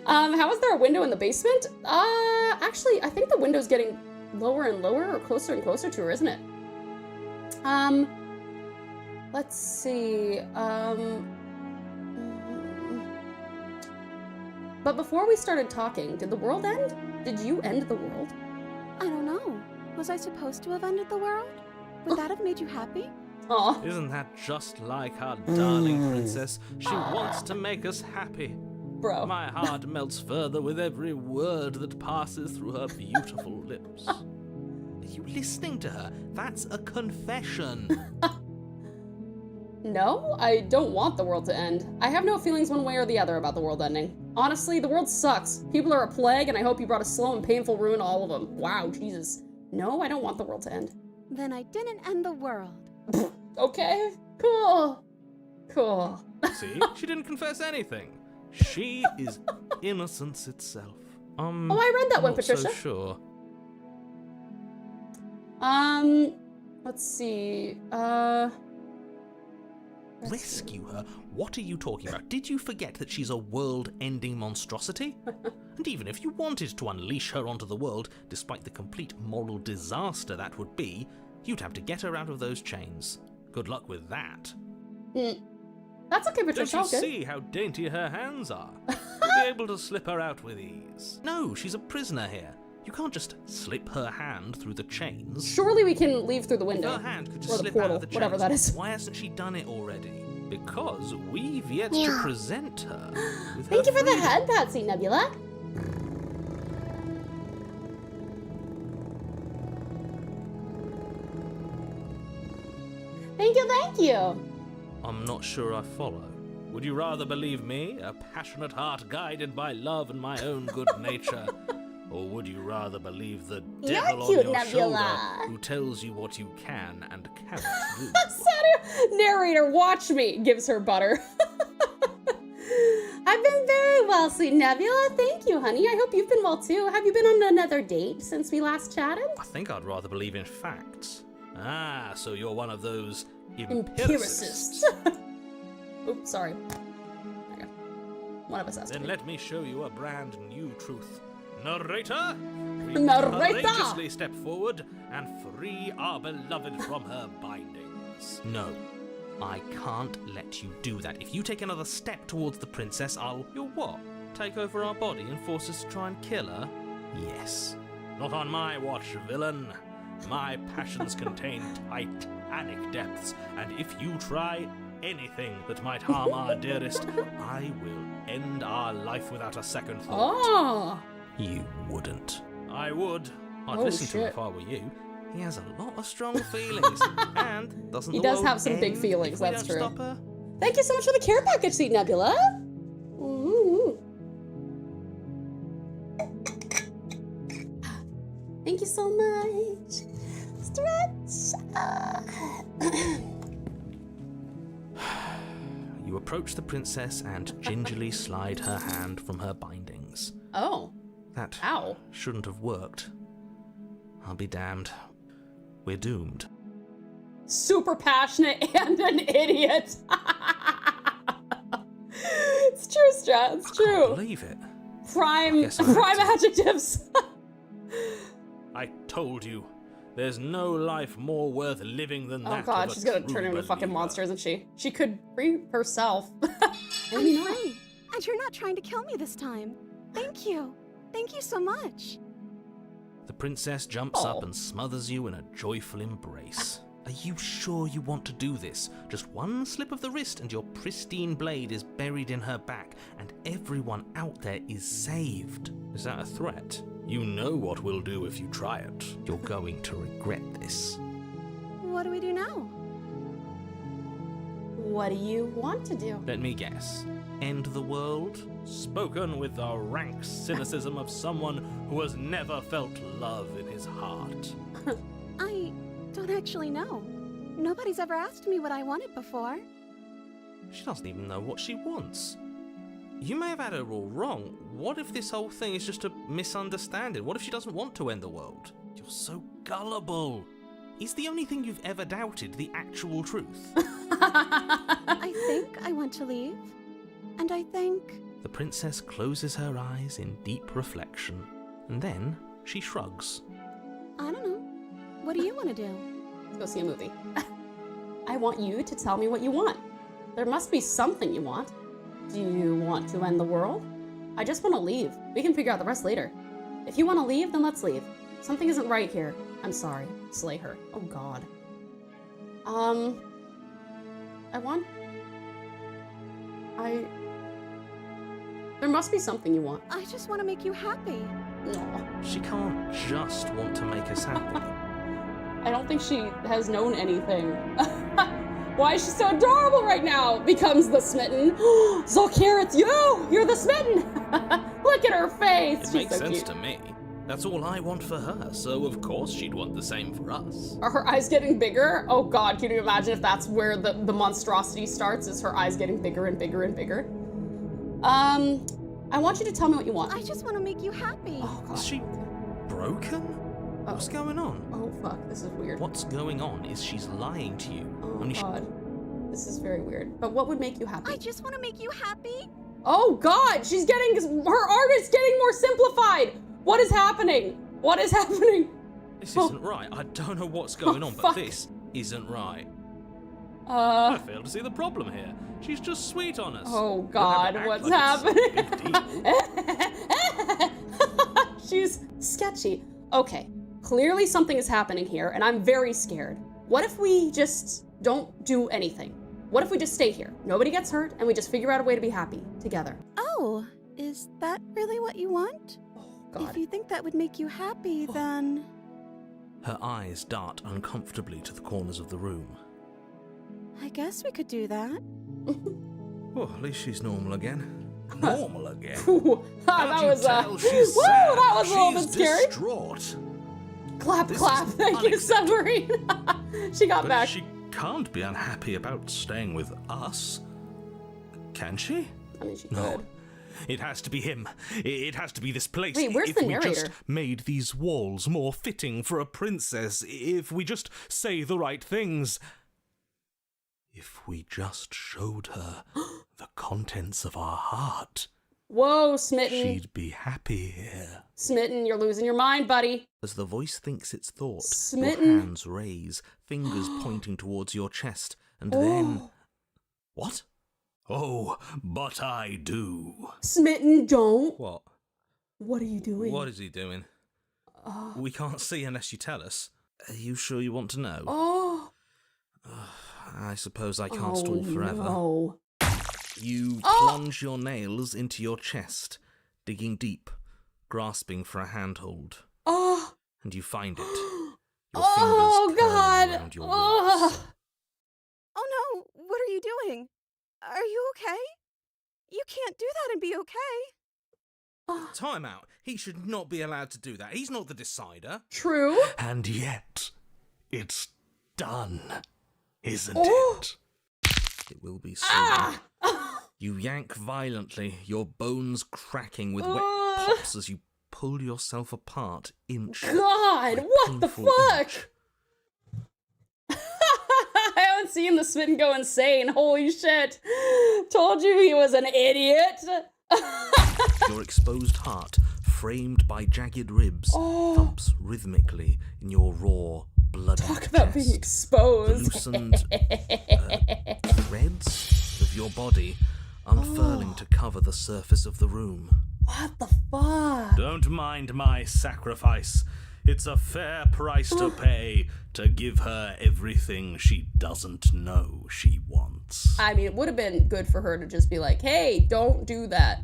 How is there a window in the basement? Actually, I think the window's getting lower and lower or closer and closer to her, isn't it? Let's see. But before we started talking, did the world end? Did you end the world? I don't know. Was I supposed to have ended the world? Would that have made you happy? Aw. Isn't that just like our darling princess? She wants to make us happy. Bro. My heart melts further with every word that passes through her beautiful lips. Are you listening to her? That's a confession. No, I don't want the world to end. I have no feelings one way or the other about the world ending. Honestly, the world sucks. People are a plague, and I hope you brought a slow and painful ruin to all of them. Wow, Jesus. No, I don't want the world to end. Then I didn't end the world. Okay, cool. Cool. See? She didn't confess anything. She is innocence itself. Oh, I read that one, not Patricia. So sure. Let's see. Rescue her? What are you talking about? Did you forget that she's a world-ending monstrosity? And even if you wanted to unleash her onto the world, despite the complete moral disaster that would be, you'd have to get her out of those chains. Good luck with that. That's okay, Patricia. Don't you see how dainty her hands are? You'll be able to slip her out with ease. No, she's a prisoner here. You can't just slip her hand through the chains. Surely we can leave through the window. Her hand could just or the slip portal, out of the chains. whatever that is. Why hasn't she done it already? Because we've yet to present her with Thank her you for the freedom. head, Patsy Nebula. Thank you, thank you. I'm not sure I follow. Would you rather believe me, a passionate heart guided by love and my own good nature? Or would you rather believe the devil cute, on your Nebula. shoulder who tells you what you can and cannot do? Narrator, watch me, gives her butter. I've been very well, sweet Nebula. Thank you, honey. I hope you've been well too. Have you been on another date since we last chatted? I think I'd rather believe in facts. Ah, so you're one of those Empiricists. Oops, sorry. There you go. One of us has to Then be. let me show you a brand new truth. Narrator! We Narrator! courageously step forward and free our beloved from her bindings. No, I can't let you do that. If you take another step towards the princess, You'll what? Take over our body and force us to try and kill her? Yes. Not on my watch, villain. My passions contain titanic depths, and if you try anything that might harm our dearest, I will end our life without a second thought. Oh! You wouldn't. I would. I'd Oh, listen to him shit. if I were you. He has a lot of strong feelings, and doesn't He the does world have some big end feelings, if we that's don't true. Stop her? Thank you so much for the care package, sweet Nebula. Ooh. Thank you so much. Stretch. You approach the princess and gingerly slide her hand from her bindings. Oh. That Ow. shouldn't have worked. I'll be damned. We're doomed. Super passionate and an idiot. It's true, Strat. It's true. Can't believe it. Prime Guess I have to. adjectives. I told you. There's no life more worth living than Oh that. god, of a she's gonna true turn into a fucking believer. monster, isn't she? She could free herself. I'm free, and you're not trying to kill me this time. Thank you. Thank you so much. The princess jumps Oh. up and smothers you in a joyful embrace. Are you sure you want to do this? Just one slip of the wrist and your pristine blade is buried in her back, and everyone out there is saved. Is that a threat? You know what we'll do if you try it. You're going to regret this. What do we do now? What do you want to do? Let me guess. End the world? Spoken with the rank cynicism of someone who has never felt love in his heart. I don't actually know. Nobody's ever asked me what I wanted before. She doesn't even know what she wants. You may have had her all wrong. What if this whole thing is just a misunderstanding? What if she doesn't want to end the world? You're so gullible. Is the only thing you've ever doubted the actual truth? I think I want to leave. And I think... The princess closes her eyes in deep reflection, and then she shrugs. I don't know. What do you want to do? Let's go see a movie. I want you to tell me what you want. There must be something you want. Do you want to end the world? I just want to leave. We can figure out the rest later. If you want to leave, then let's leave. Something isn't right here. I'm sorry. Slay her. Oh god. There must be something you want. I just want to make you happy. No. She can't just want to make us happy. I don't think she has known anything. Why is she so adorable right now? Becomes the smitten. Zolkir, it's you! You're the smitten! Look at her face! It She's makes so sense cute. to me. That's all I want for her, so of course she'd want the same for us. Are her eyes getting bigger? Oh god, can you imagine if that's where the monstrosity starts, is her eyes getting bigger and bigger and bigger? I want you to tell me what you want. I just want to make you happy. Oh god. Is she broken? What's going on? Oh fuck, this is weird. What's going on is she's lying to you. Oh Only god. This is very weird. But what would make you happy? I just want to make you happy. Oh god, she's getting, her art is getting more simplified. What is happening? What is happening? This isn't right. I don't know what's going on, but fuck. this isn't right. Uh. I fail to see the problem here. She's just sweet on us. Oh god, Don't what's act like it's a happening? big deal. She's sketchy. Okay, clearly something is happening here, and I'm very scared. What if we just don't do anything? What if we just stay here? Nobody gets hurt, and we just figure out a way to be happy together. Oh, is that really what you want? God. If you think that would make you happy, then... Her eyes dart uncomfortably to the corners of the room. I guess we could do that. Oh, at least she's normal again. Normal again? That you was tell she's woo, sad? that was a little bit She's scary. distraught. Clap, This clap. is Thank you, Submarine. She got But back. she can't be unhappy about staying with us. Can she? I mean, she No. could. It has to be him. It has to be this place. Wait, where's if the we just narrator? made these walls more fitting for a princess, if we just say the right things, if we just showed her the contents of our heart, Whoa, Smitten. she'd be happy here. Smitten, you're losing your mind, buddy. As the voice thinks its thought, Smitten. your hands raise, fingers pointing towards your chest, and then... What? Oh, but I do. Smitten, don't. What? What are you doing? What is he doing? We can't see unless you tell us. Are you sure you want to know? Oh. I suppose I can't stall forever. No. You plunge your nails into your chest, digging deep, grasping for a handhold. Oh. And you find it. Your Oh, fingers curling God. around your Oh. wrists. Oh no, what are you doing? Are you okay? You can't do that and be okay. Time out. He should not be allowed to do that. He's not the decider. True. And yet, it's done, isn't Oh. it? It will be soon. You yank violently, your bones cracking with wet pops as you pull yourself apart inch. God, by what the painful fuck? inch. I haven't seen the Smitten go insane. Holy shit. Told you he was an idiot. Your exposed heart, framed by jagged ribs, thumps rhythmically in your raw, bloody Talk about being chest. exposed. The loosened threads of your body unfurling to cover the surface of the room. What the fuck? Don't mind my sacrifice. It's a fair price to pay to give her everything she doesn't know she wants. I mean, it would have been good for her to just be like, hey, don't do that.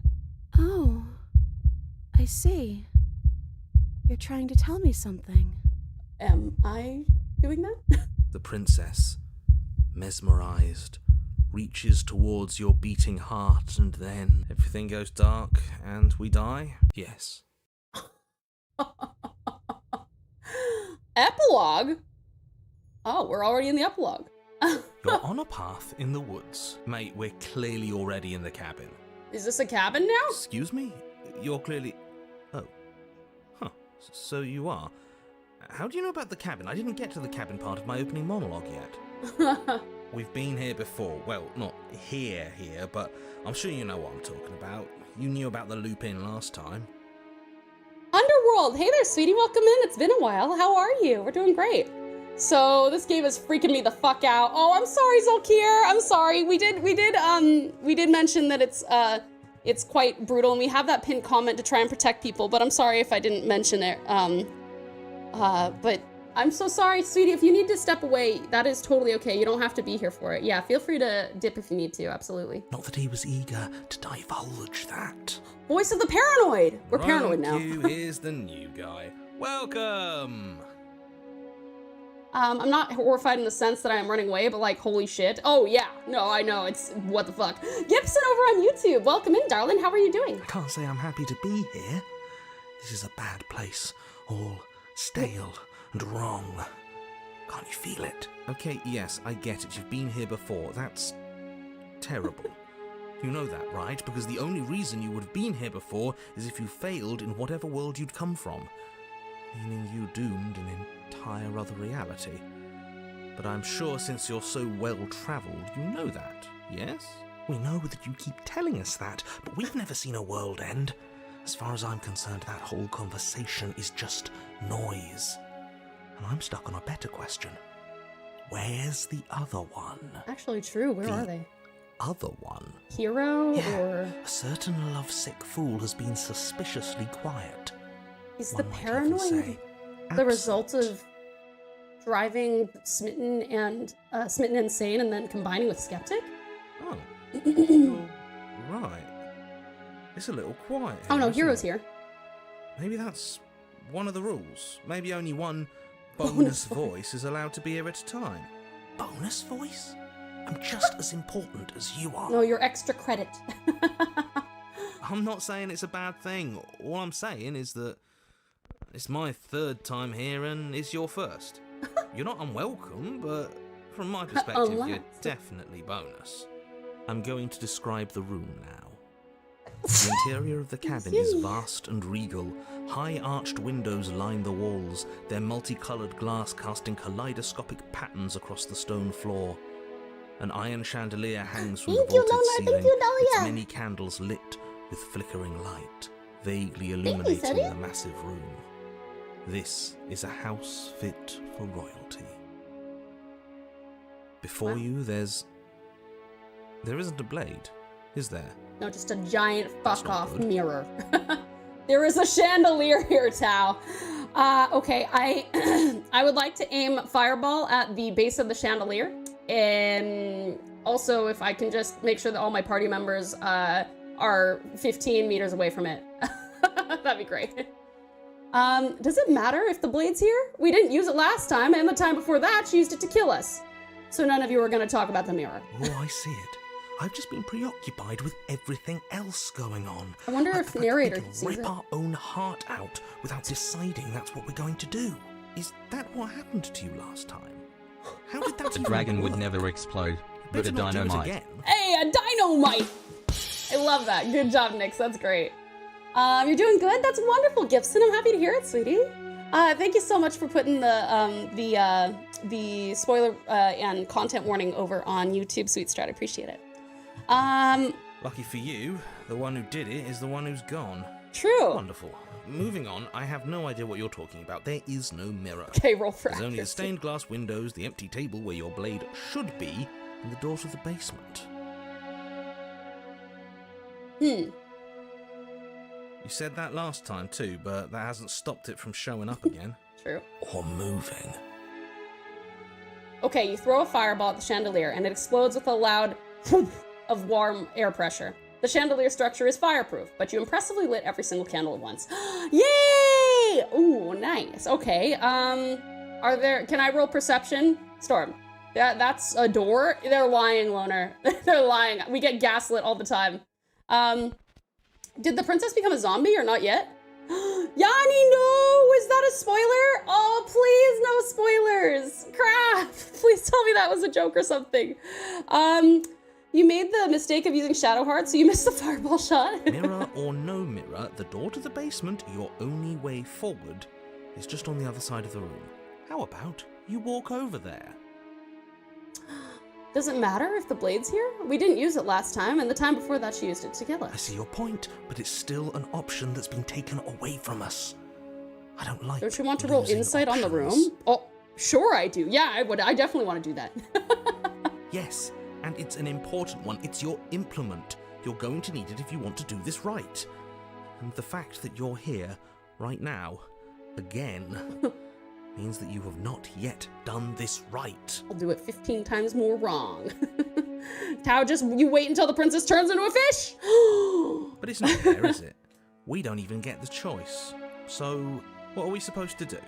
Oh, I see. You're trying to tell me something. Am I doing that? The princess, mesmerized, reaches towards your beating heart, and then everything goes dark and we die? Yes. Epilogue? Oh, we're already in the epilogue. You're on a path in the woods. Mate, we're clearly already in the cabin. Is this a cabin now? Excuse me? You're clearly... Oh. Huh. So you are. How do you know about the cabin? I didn't get to the cabin part of my opening monologue yet. We've been here before. Well, not here, but I'm sure you know what I'm talking about. You knew about the loop-in last time. Underworld! Hey there, sweetie, welcome in. It's been a while. How are you? We're doing great. So this game is freaking me the fuck out. Oh, I'm sorry, Zolkir. I'm sorry. We did mention that it's quite brutal, and we have that pinned comment to try and protect people, but I'm sorry if I didn't mention it. But I'm so sorry, sweetie. If you need to step away, that is totally okay. You don't have to be here for it. Yeah, feel free to dip if you need to, absolutely. Not that he was eager to divulge that. Voice of the paranoid. We're paranoid now. Here's the new guy. Welcome. I'm not horrified in the sense that I'm running away, but like, holy shit. Oh yeah, no, I know, it's what the fuck. Gibson over on YouTube, welcome in, darling. How are you doing? I can't say I'm happy to be here. This is a bad place, all stale and wrong. Can't you feel it? Okay, yes, I get it. You've been here before. That's terrible. You know that, right? Because the only reason you would have been here before is if you failed in whatever world you'd come from. Meaning you doomed an entire other reality. But I'm sure since you're so well-travelled, you know that, yes? We know that you keep telling us that, but we've never seen a world end. As far as I'm concerned, that whole conversation is just noise. And I'm stuck on a better question. Where's the other one? Actually true, where are they? Other one? Hero, or? A certain lovesick fool has been suspiciously quiet. Is the paranoid the result of driving smitten insane and then combining with skeptic? Oh. You're right. It's a little quiet. Oh no, isn't Hero's it? here. Maybe that's one of the rules. Maybe only one bonus voice is allowed to be here at a time. Bonus voice? I'm just as important as you are. No, you're extra credit. I'm not saying it's a bad thing. All I'm saying is that it's my third time here and it's your first. You're not unwelcome, but from my perspective, you're definitely bonus. I'm going to describe the room now. The interior of the cabin is vast and regal. High-arched windows line the walls, their multicoloured glass casting kaleidoscopic patterns across the stone floor. An iron chandelier hangs from the vaulted ceiling, its many candles lit with flickering light, vaguely illuminating the massive room. This is a house fit for royalty. Before you, there isn't a blade, is there? No, just a giant fuck-off mirror. There is a chandelier here, Tao. Okay, I would like to aim fireball at the base of the chandelier. And also, if I can just make sure that all my party members are 15 meters away from it. That'd be great. Does it matter if the blade's here? We didn't use it last time, and the time before that, she used it to kill us. So none of you are going to talk about the mirror. Oh, I see it. I've just been preoccupied with everything else going on. I wonder if narrator we sees rip it. our own heart out without deciding that's what we're going to do. Is that what happened to you last time? How did that A dragon would never explode, but a dino might. Hey, a dynamite! I love that. Good job, Nix. That's great. You're doing good? That's wonderful, Gibson. I'm happy to hear it, sweetie. Thank you so much for putting the spoiler and content warning over on YouTube, Sweet Strat. I appreciate it. Lucky for you, the one who did it is the one who's gone. True. Wonderful. Moving on, I have no idea what you're talking about. There is no mirror. Okay, roll for There's only the accuracy. stained glass windows, the empty table where your blade should be, and the door to the basement. You said that last time too, but that hasn't stopped it from showing up again. True. Or moving. Okay, you throw a fireball at the chandelier, and it explodes with a loud of warm air pressure. The chandelier structure is fireproof, but you impressively lit every single candle at once. Yay! Ooh, nice. Okay, can I roll perception? Storm. That's a door? They're lying, Loner. They're lying. We get gaslit all the time. Did the princess become a zombie or not yet? Yanni, no! Is that a spoiler? Oh, please, no spoilers. Crap. Please tell me that was a joke or something. You made the mistake of using Shadow Heart, so you missed the fireball shot. Mirror or no mirror, the door to the basement, your only way forward, is just on the other side of the room. How about you walk over there? Does it matter if the blade's here? We didn't use it last time, and the time before that she used it to kill us. I see your point, but it's still an option that's been taken away from us. I don't like. Don't you want to roll insight on the room? Oh, sure I do. Yeah, I would. I definitely want to do that. Yes, and it's an important one. It's your implement. You're going to need it if you want to do this right. And the fact that you're here right now, again, means that you have not yet done this right. I'll do it 15 times more wrong. Tao, you wait until the princess turns into a fish. But it's not fair, is it? We don't even get the choice. So, what are we supposed to do?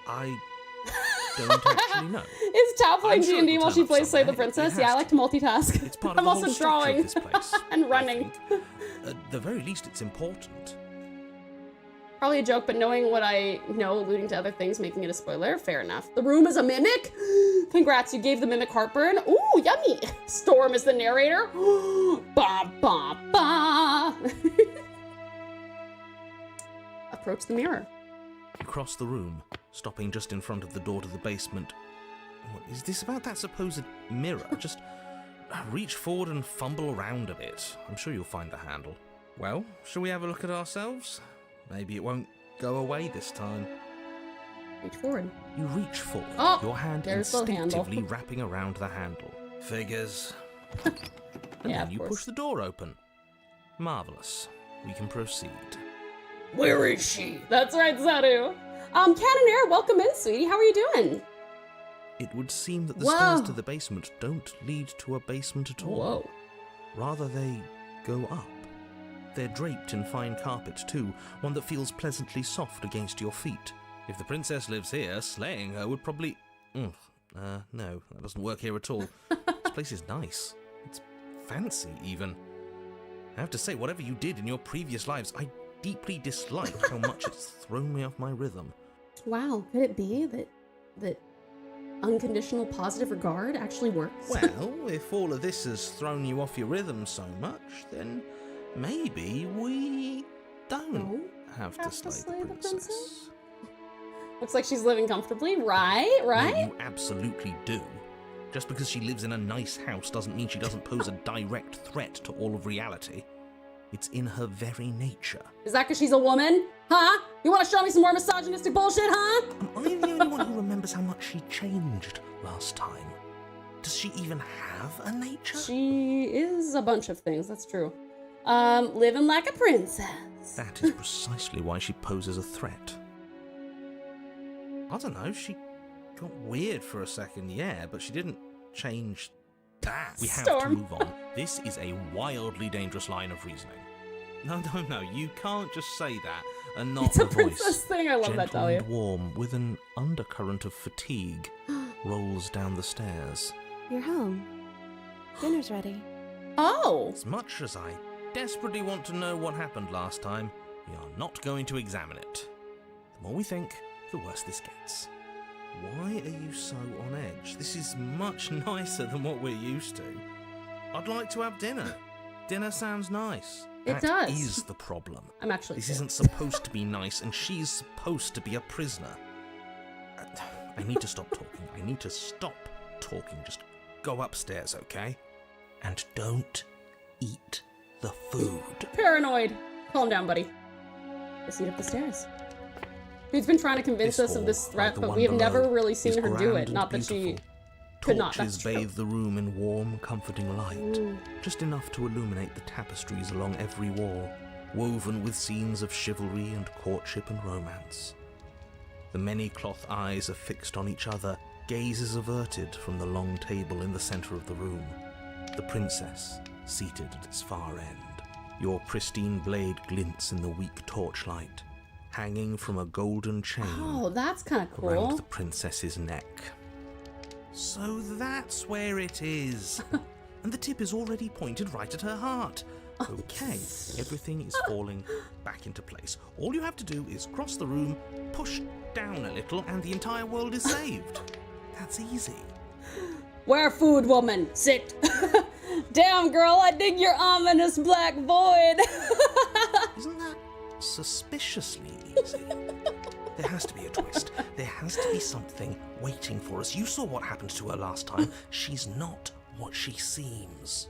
I don't actually know. Is Tao playing I'm sure D&D it'll while turn she up plays Slay the somewhere. It Princess? has Yeah, I like to multitask. It's part of I'm the also whole structure drawing of this place, and I running. think. At the very least, it's important. Probably a joke, but knowing what I know, alluding to other things, making it a spoiler, fair enough. The room is a mimic? Congrats, you gave the mimic heartburn. Ooh, yummy. Storm is the narrator. Ba, ba, ba. Approach the mirror. You cross the room, stopping just in front of the door to the basement. What is this about that supposed mirror? Just reach forward and fumble around a bit. I'm sure you'll find the handle. Well, shall we have a look at ourselves? Maybe it won't go away this time. Reach forward. You reach forward, Oh, your hand there's the handle. instinctively wrapping around the handle. Figures. And Yeah, then of you course. push the door open. Marvelous. We can proceed. Where is she? That's right, Zaru. Canonair, welcome in, sweetie. How are you doing? It would seem that the Whoa. stairs to the basement don't lead to a basement at all. Whoa. Rather, they go up. They're draped in fine carpet, too, one that feels pleasantly soft against your feet. If the princess lives here, slaying her would probably... no, that doesn't work here at all. This place is nice. It's fancy, even. I have to say, whatever you did in your previous lives, I deeply dislike how much it's thrown me off my rhythm. Wow, could it be that unconditional positive regard actually works? Well, if all of this has thrown you off your rhythm so much, then maybe we don't have to slay the princess. Looks like she's living comfortably, right? Right? No, you absolutely do. Just because she lives in a nice house doesn't mean she doesn't pose a direct threat to all of reality. It's in her very nature. Is that because she's a woman? Huh? You want to show me some more misogynistic bullshit, huh? Am I the only one who remembers how much she changed last time? Does she even have a nature? She is a bunch of things, that's true. Living like a princess. That is precisely why she poses a threat. I don't know, she got weird for a second, yeah, but she didn't change that. We have to move on. This is a wildly dangerous line of reasoning. No, you can't just say that and not It's a the voice. princess thing, I love Gentle that, Dahlia. and warm, with an undercurrent of fatigue, rolls down the stairs. You're home. Dinner's ready. Oh! As much as I desperately want to know what happened last time, we are not going to examine it. The more we think, the worse this gets. Why are you so on edge? This is much nicer than what we're used to. I'd like to have dinner. Dinner sounds nice. It That does. is the problem. I'm actually This sick. isn't supposed to be nice, and she's supposed to be a prisoner. I need to stop talking. I need to stop talking. Just go upstairs, okay? And don't eat the food. Paranoid. Calm down, buddy. Proceed up the stairs. Dude's been trying to convince us of this threat, the but one we have below, never really seen is her do grand it. and Not that she beautiful. could not. Torches That's true. bathe the room in warm, comforting light, just enough to illuminate the tapestries along every wall, woven with scenes of chivalry and courtship and romance. The many cloth eyes are fixed on each other, gazes averted from the long table in the center of the room. The princess, seated at its far end. Your pristine blade glints in the weak torchlight, hanging from a golden chain Oh, that's kind of around cool. the princess's neck. So that's where it is. And the tip is already pointed right at her heart. Okay, everything is falling back into place. All you have to do is cross the room, push down a little, and the entire world is saved. That's easy. Where food, woman? Sit. Damn, girl, I dig your ominous black void. Isn't that suspiciously easy? There has to be a twist. There has to be something waiting for us. You saw what happened to her last time. She's not what she seems.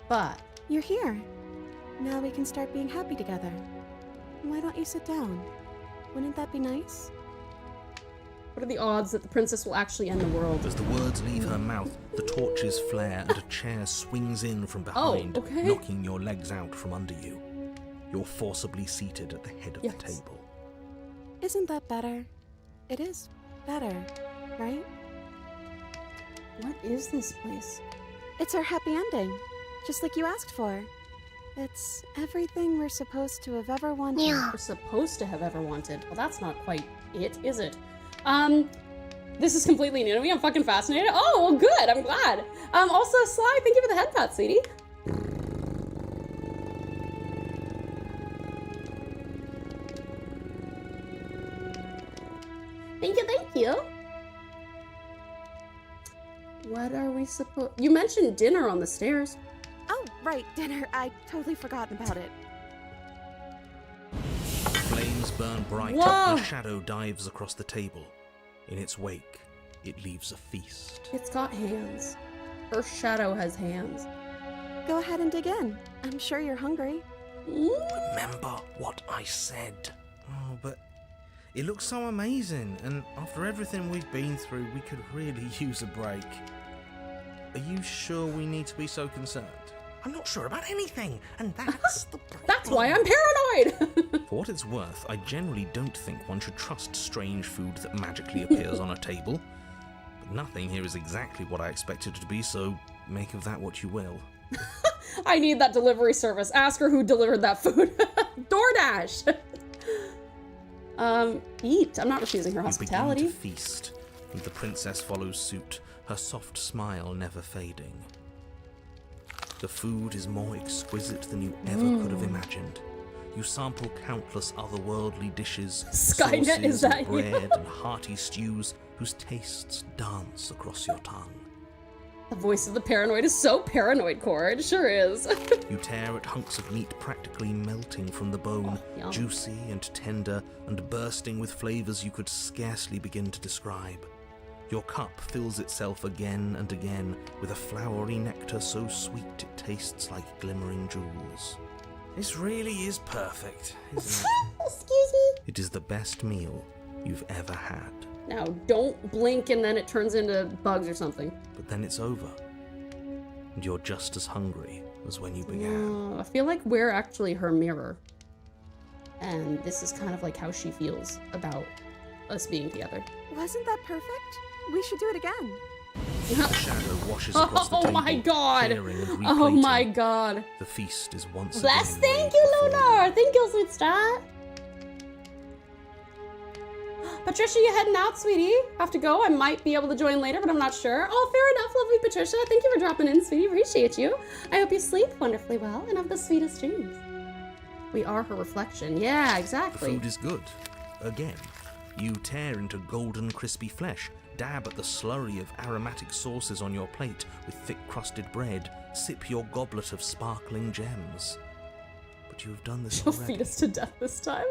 But You're here. Now we can start being happy together. Why don't you sit down? Wouldn't that be nice? what are the odds that the princess will actually end the world? As the words leave her mouth, the torches flare and a chair swings in from behind, okay. knocking your legs out from under you. You're forcibly seated at the head of the table. Isn't that better? It is better, right? What is this place? It's our happy ending, just like you asked for. It's everything we're supposed to have ever wanted. We're supposed to have ever wanted. Well, that's not quite it, is it? This is completely new to me. I'm fucking fascinated. Oh, well, good. I'm glad. Also, SLAAAAY, thank you for the head pat, sweetie. Thank you, thank you. What are we supposed... You mentioned dinner on the stairs. Oh, right, dinner. I totally forgotten about it. Flames burn bright. Whoa. A shadow dives across the table. In its wake, it leaves a feast. It's got hands. Her shadow has hands. Go ahead and dig in. I'm sure you're hungry. Remember what I said. Oh, but it looks so amazing, and after everything we've been through, we could really use a break. Are you sure we need to be so concerned? I'm not sure about anything, and that's the problem. That's why I'm paranoid! For what it's worth, I generally don't think one should trust strange food that magically appears on a table. But nothing here is exactly what I expected it to be, so make of that what you will. I need that delivery service. Ask her who delivered that food. DoorDash! Eat. I'm not refusing her hospitality. You begin to feast, and the princess follows suit, her soft smile never fading. The food is more exquisite than you ever could have imagined. You sample countless otherworldly dishes, Skynet, sauces, is that and bread, and hearty stews whose tastes dance across your tongue. The voice of the paranoid is so paranoid, Cora. It sure is. You tear at hunks of meat practically melting from the bone, yum. juicy and tender, and bursting with flavors you could scarcely begin to describe. Your cup fills itself again and again with a flowery nectar so sweet it tastes like glimmering jewels. This really is perfect, isn't it? Excuse me? It is the best meal you've ever had. Now, don't blink and then it turns into bugs or something. But then it's over, and you're just as hungry as when you began. I feel like we're actually her mirror. And this is kind of like how she feels about us being together. Wasn't that perfect? We should do it again. The shadow washes across the table, my god! clearing and Oh replating. my god. The feast is once Bless, again thank laid you, before Lunar. Thank you, sweet star. Patricia, you heading out, sweetie? Have to go. I might be able to join later, but I'm not sure. Oh, fair enough, lovely Patricia. Thank you for dropping in, sweetie. Appreciate you. I hope you sleep wonderfully well and have the sweetest dreams. We are her reflection. Yeah, The exactly. food is good. Again, you tear into golden, crispy flesh, dab at the slurry of aromatic sauces on your plate with thick-crusted bread, sip your goblet of sparkling gems. But you have done this She'll already. feed us to death this time.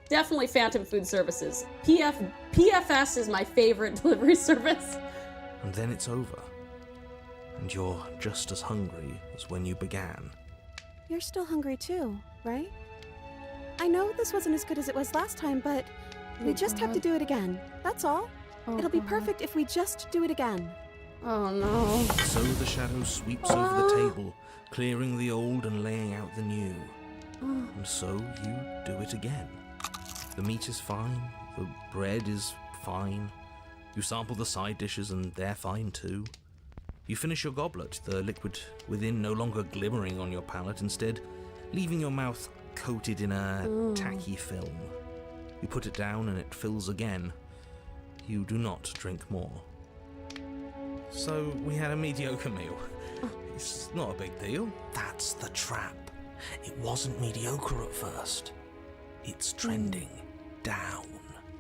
Definitely Phantom Food Services. PFS is my favorite delivery service. And then it's over. And you're just as hungry as when you began. You're still hungry too, right? I know this wasn't as good as it was last time, but we just have to do it again. That's all. It'll be perfect if we just do it again. Oh no. So the shadow sweeps over the table, clearing the old and laying out the new. And so you do it again. The meat is fine, the bread is fine. You sample the side dishes and they're fine too. You finish your goblet, the liquid within no longer glimmering on your palate, instead leaving your mouth coated in a tacky film. You put it down and it fills again. You do not drink more. So we had a mediocre meal. It's not a big deal. That's the trap. It wasn't mediocre at first. It's trending down.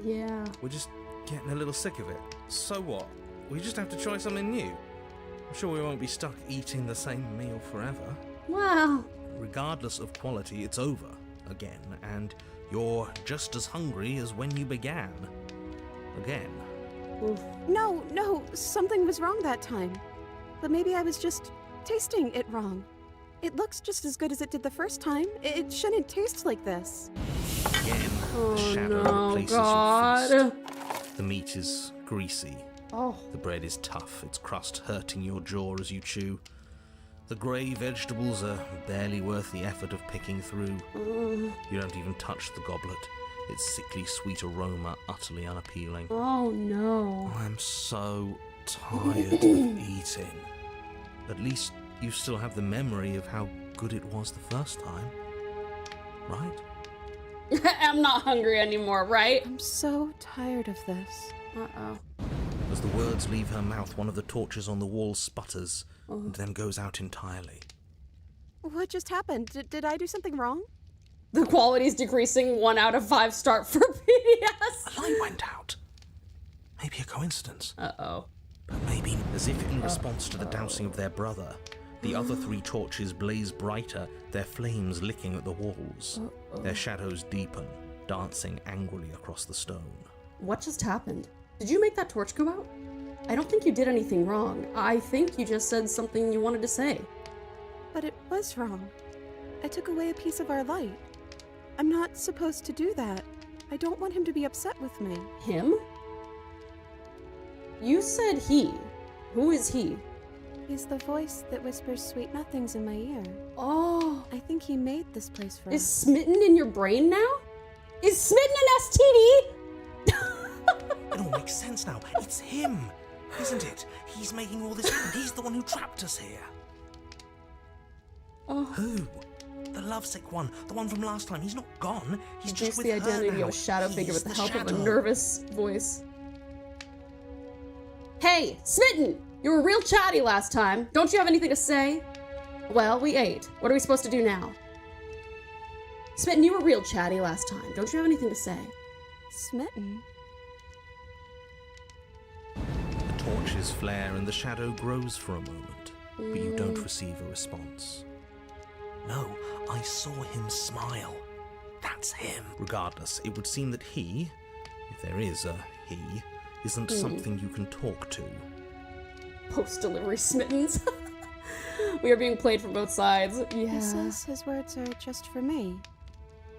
Yeah. We're just getting a little sick of it. So what? We just have to try something new. I'm sure we won't be stuck eating the same meal forever. Wow. Regardless of quality, it's over again, and you're just as hungry as when you began. Again. No, something was wrong that time. But maybe I was just tasting it wrong. It looks just as good as it did the first time. It shouldn't taste like this. Again, Oh, the shadow no, replaces God. your feast. The meat is greasy. Oh. The bread is tough, its crust hurting your jaw as you chew. The grey vegetables are barely worth the effort of picking through. You don't even touch the goblet, its sickly sweet aroma utterly unappealing. Oh no. I'm so tired of eating. At least you still have the memory of how good it was the first time, right? I'm not hungry anymore, right? I'm so tired of this. Uh-oh. As the words leave her mouth, one of the torches on the wall sputters and then goes out entirely. What just happened? Did I do something wrong? The quality's decreasing 1 out of 5 start for PDS. A light went out. Maybe a coincidence. Uh-oh. But maybe, as if in response to the dousing of their brother, the other 3 torches blaze brighter, their flames licking at the walls. Their shadows deepen, dancing angrily across the stone. What just happened? Did you make that torch go out? I don't think you did anything wrong. I think you just said something you wanted to say. But it was wrong. I took away a piece of our light. I'm not supposed to do that. I don't want him to be upset with me. Him? You said he. Who is he? He's the voice that whispers sweet nothings in my ear. Oh. I think he made this place for us. Is Smitten in your brain now? Is Smitten an STD? It all makes sense now. It's him, isn't it? He's making all this happen. He's the one who trapped us here. Oh. Who? The lovesick one. The one from last time. He's not gone. He's just with the her identity now. of a shadow figure with the help of a shadow. nervous voice. Hey, Smitten! You were real chatty last time. Don't you have anything to say? Well, we ate. What are we supposed to do now? Smitten, you were real chatty last time. Don't you have anything to say? Smitten? The torches flare and the shadow grows for a moment, but you don't receive a response. No, I saw him smile. That's him. Regardless, it would seem that he, if there is a he, isn't something you can talk to. Post-delivery Smittens. We are being played from both sides. Yeah. He says his words are just for me.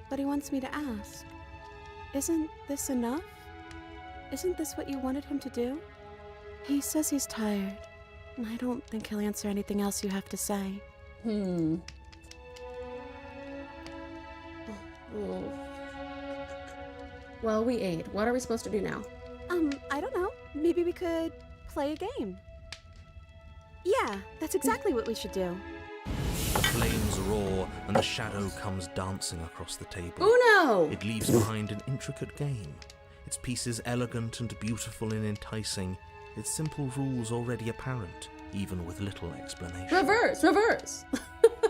But he wants me to ask. Isn't this enough? Isn't this what you wanted him to do? He says he's tired. I don't think he'll answer anything else you have to say. Well, we ate. What are we supposed to do now? I don't know. Maybe we could play a game. Yeah, that's exactly what we should do. The flames roar and the shadow comes dancing across the table. Uno! It leaves behind an intricate game. Its pieces elegant and beautiful and enticing. Its simple rules already apparent, even with little explanation. Reverse! Reverse!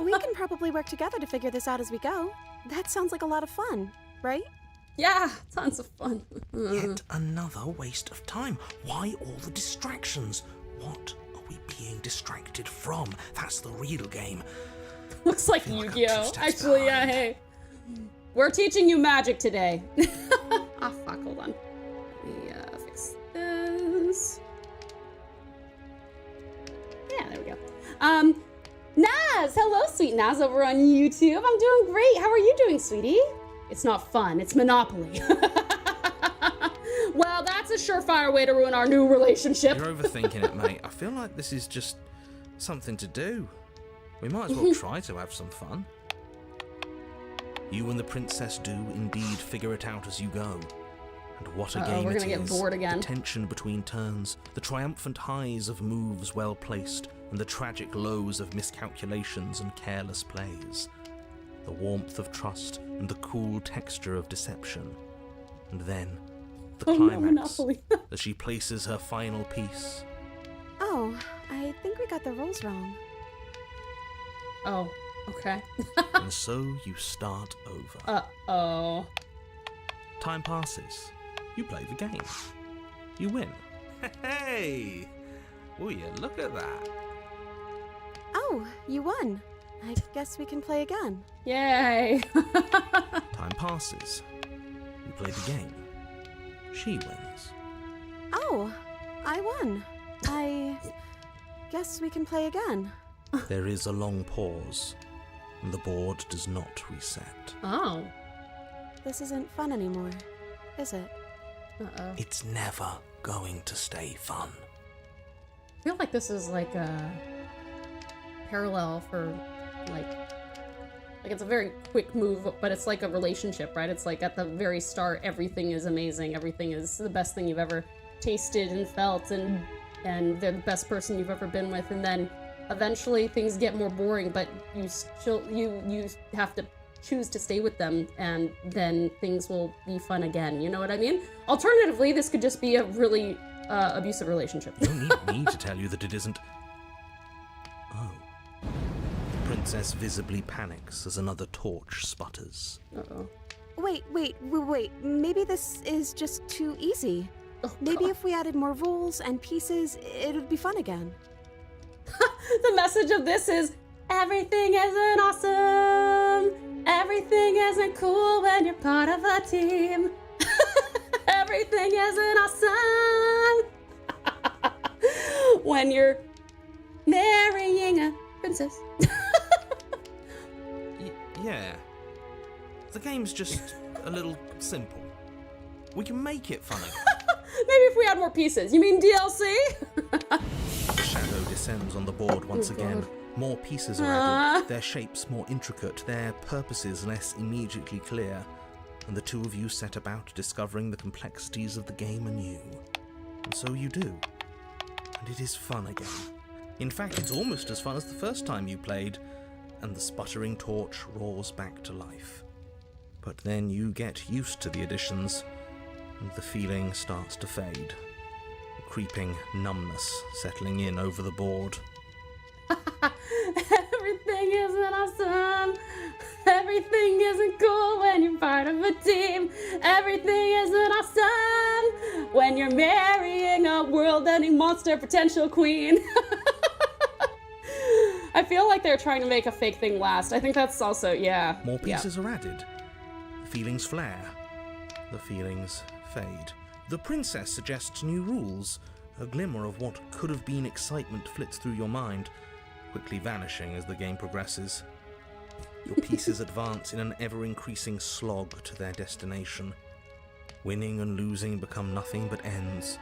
We can probably work together to figure this out as we go. That sounds like a lot of fun, right? Yeah, tons of fun. Yet another waste of time. Why all the distractions? What are we being distracted from? That's the real game. Looks like Yu-Gi-Oh! Actually, yeah, hey. We're teaching you magic today. Ah, fuck, hold on. Let me fix this. Yeah, there we go. Naz! Hello, sweet Naz over on YouTube. I'm doing great. How are you doing, sweetie? It's not fun. It's Monopoly. Well, that's a surefire way to ruin our new relationship. You're overthinking it, mate. I feel like this is just something to do. We might as well try to have some fun. You and the princess do indeed figure it out as you go. And what a game we're it gonna is. get bored again. The tension between turns, the triumphant highs of moves well placed, and the tragic lows of miscalculations and careless plays. The warmth of trust and the cool texture of deception. And then, the climax, as she places her final piece. Oh, I think we got the rules wrong. Oh, okay. And so you start over. Uh-oh. Time passes. You play the game. You win. Hey! Will you look at that? Oh, you won. I guess we can play again. Yay! Time passes. You play the game. She wins. Oh, I won. I guess we can play again. There is a long pause, and the board does not reset. Oh. This isn't fun anymore, is it? Uh-oh. It's never going to stay fun. I feel like this is like a parallel for like it's a very quick move, but it's like a relationship, right? It's like at the very start, everything is amazing. Everything is the best thing you've ever tasted and felt, and they're the best person you've ever been with. And then eventually things get more boring, but you still, you have to choose to stay with them, and then things will be fun again. You know what I mean? Alternatively, this could just be a really abusive relationship. You don't need me to tell you that it isn't. Oh. The princess visibly panics as another torch sputters. Uh-oh. Wait. Maybe this is just too easy. Oh, Maybe God. if we added more rules and pieces, it would be fun again. The message of this is, everything isn't awesome. Everything isn't cool when you're part of a team. Everything isn't awesome when you're marrying a princess. Yeah. The game's just a little simple. We can make it funny. Maybe if we had more pieces. You mean DLC? The shadow descends on the board once Oh, again. God. More pieces are added, their shapes more intricate, their purposes less immediately clear, and the two of you set about discovering the complexities of the game anew. And so you do. And it is fun again. In fact, it's almost as fun as the first time you played, and the sputtering torch roars back to life. But then you get used to the additions, and the feeling starts to fade. A creeping numbness settling in over the board. Everything isn't awesome. Everything isn't cool when you're part of a team. Everything isn't awesome when you're marrying a world-ending monster potential queen. I feel like they're trying to make a fake thing last. I think that's also, yeah. More pieces are added. The feelings flare. The feelings fade. The princess suggests new rules. A glimmer of what could have been excitement flits through your mind, quickly vanishing as the game progresses. Your pieces advance in an ever-increasing slog to their destination. Winning and losing become nothing but ends,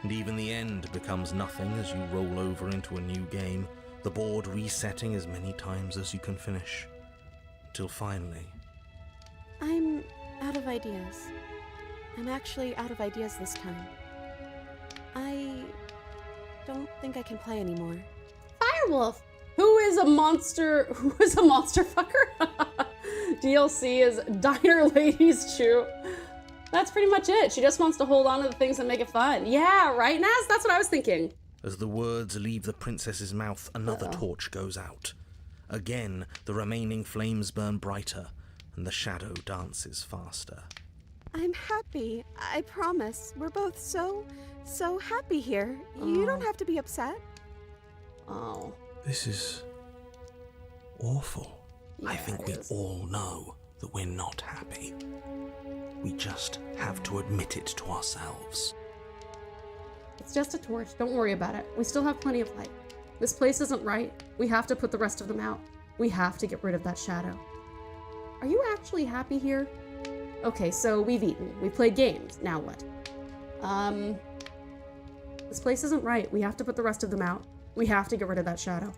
and even the end becomes nothing as you roll over into a new game, the board resetting as many times as you can finish, till finally... I'm out of ideas. I'm actually out of ideas this time. I don't think I can play anymore. Firewolf, who is a monster fucker? DLC is Diner Ladies Chew. That's pretty much it. She just wants to hold on to the things and make it fun. Yeah, right, Naz? That's what I was thinking. As the words leave the princess's mouth, another torch goes out. Again, the remaining flames burn brighter, and the shadow dances faster. I'm happy. I promise. We're both so happy here. You don't have to be upset. Oh. This is awful. Yeah, I think we all know that we're not happy. We just have to admit it to ourselves. It's just a torch. Don't worry about it. We still have plenty of light. This place isn't right. We have to put the rest of them out. We have to get rid of that shadow. Are you actually happy here? Okay, so we've eaten. We've played games. Now what? This place isn't right. We have to put the rest of them out. We have to get rid of that shadow.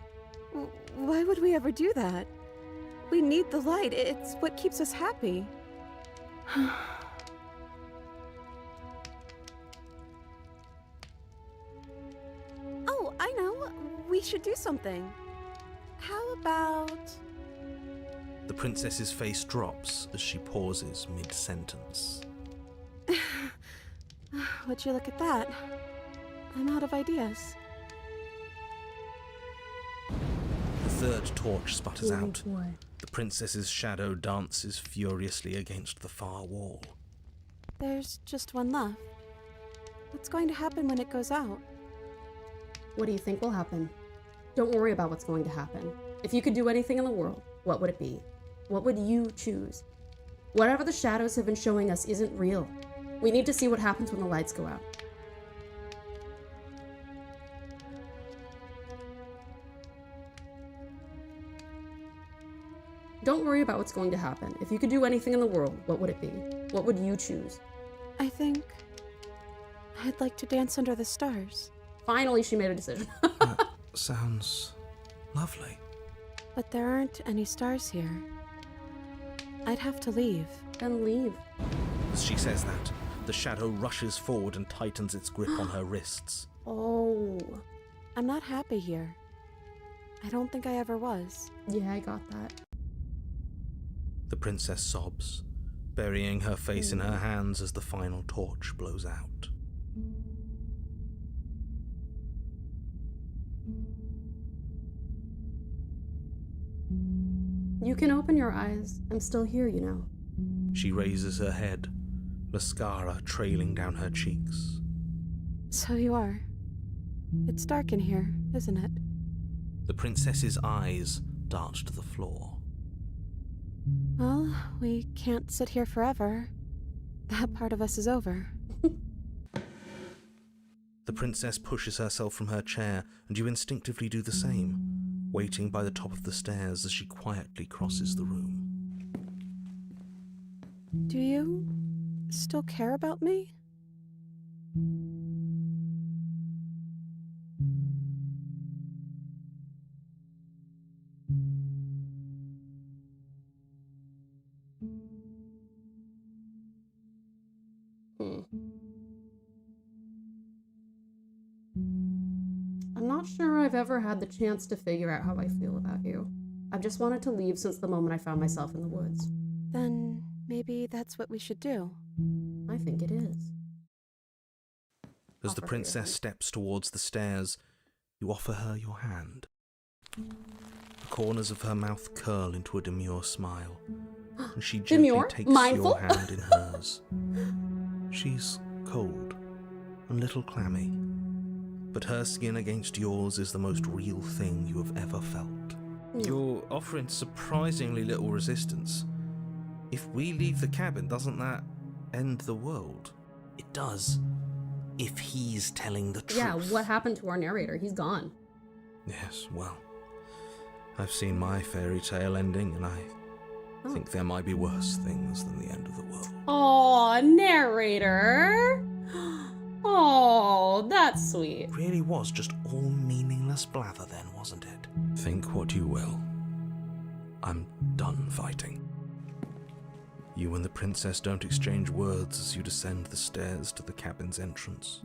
Why would we ever do that? We need the light. It's what keeps us happy. Oh, I know. We should do something. How about... The princess's face drops as she pauses mid-sentence. Would you look at that? I'm out of ideas. The third torch sputters Oh, out. boy. The princess's shadow dances furiously against the far wall. There's just one left. What's going to happen when it goes out? What do you think will happen? Don't worry about what's going to happen. If you could do anything in the world, what would it be? What would you choose? Whatever the shadows have been showing us isn't real. We need to see what happens when the lights go out. Don't worry about what's going to happen. If you could do anything in the world, what would it be? What would you choose? I think... I'd like to dance under the stars. Finally, she made a decision. Sounds lovely. But there aren't any stars here. I'd have to leave. Then leave. As she says that, the shadow rushes forward and tightens its grip on her wrists. Oh. I'm not happy here. I don't think I ever was. Yeah, I got that. The princess sobs, burying her face in her hands as the final torch blows out. You can open your eyes. I'm still here, you know. She raises her head, mascara trailing down her cheeks. So you are. It's dark in here, isn't it? The princess's eyes dart to the floor. Well, we can't sit here forever. That part of us is over. The princess pushes herself from her chair, and you instinctively do the same, waiting by the top of the stairs as she quietly crosses the room. Do you still care about me? I'm not sure I've ever had the chance to figure out how I feel about you. I've just wanted to leave since the moment I found myself in the woods. Then maybe that's what we should do. I think it is. As the princess steps towards the stairs, you offer her your hand. The corners of her mouth curl into a demure smile, and she gently takes your hand in hers. She's cold, a little clammy, but her skin against yours is the most real thing you have ever felt. You're offering surprisingly little resistance. If we leave the cabin, doesn't that end the world? It does, if he's telling the truth. Yeah, what happened to our narrator? He's gone. Yes, well, I've seen my fairy tale ending, and I think there might be worse things than the end of the world. Aw, narrator. Oh, that's sweet. It really was just all meaningless blather then, wasn't it? Think what you will. I'm done fighting. You and the princess don't exchange words as you descend the stairs to the cabin's entrance.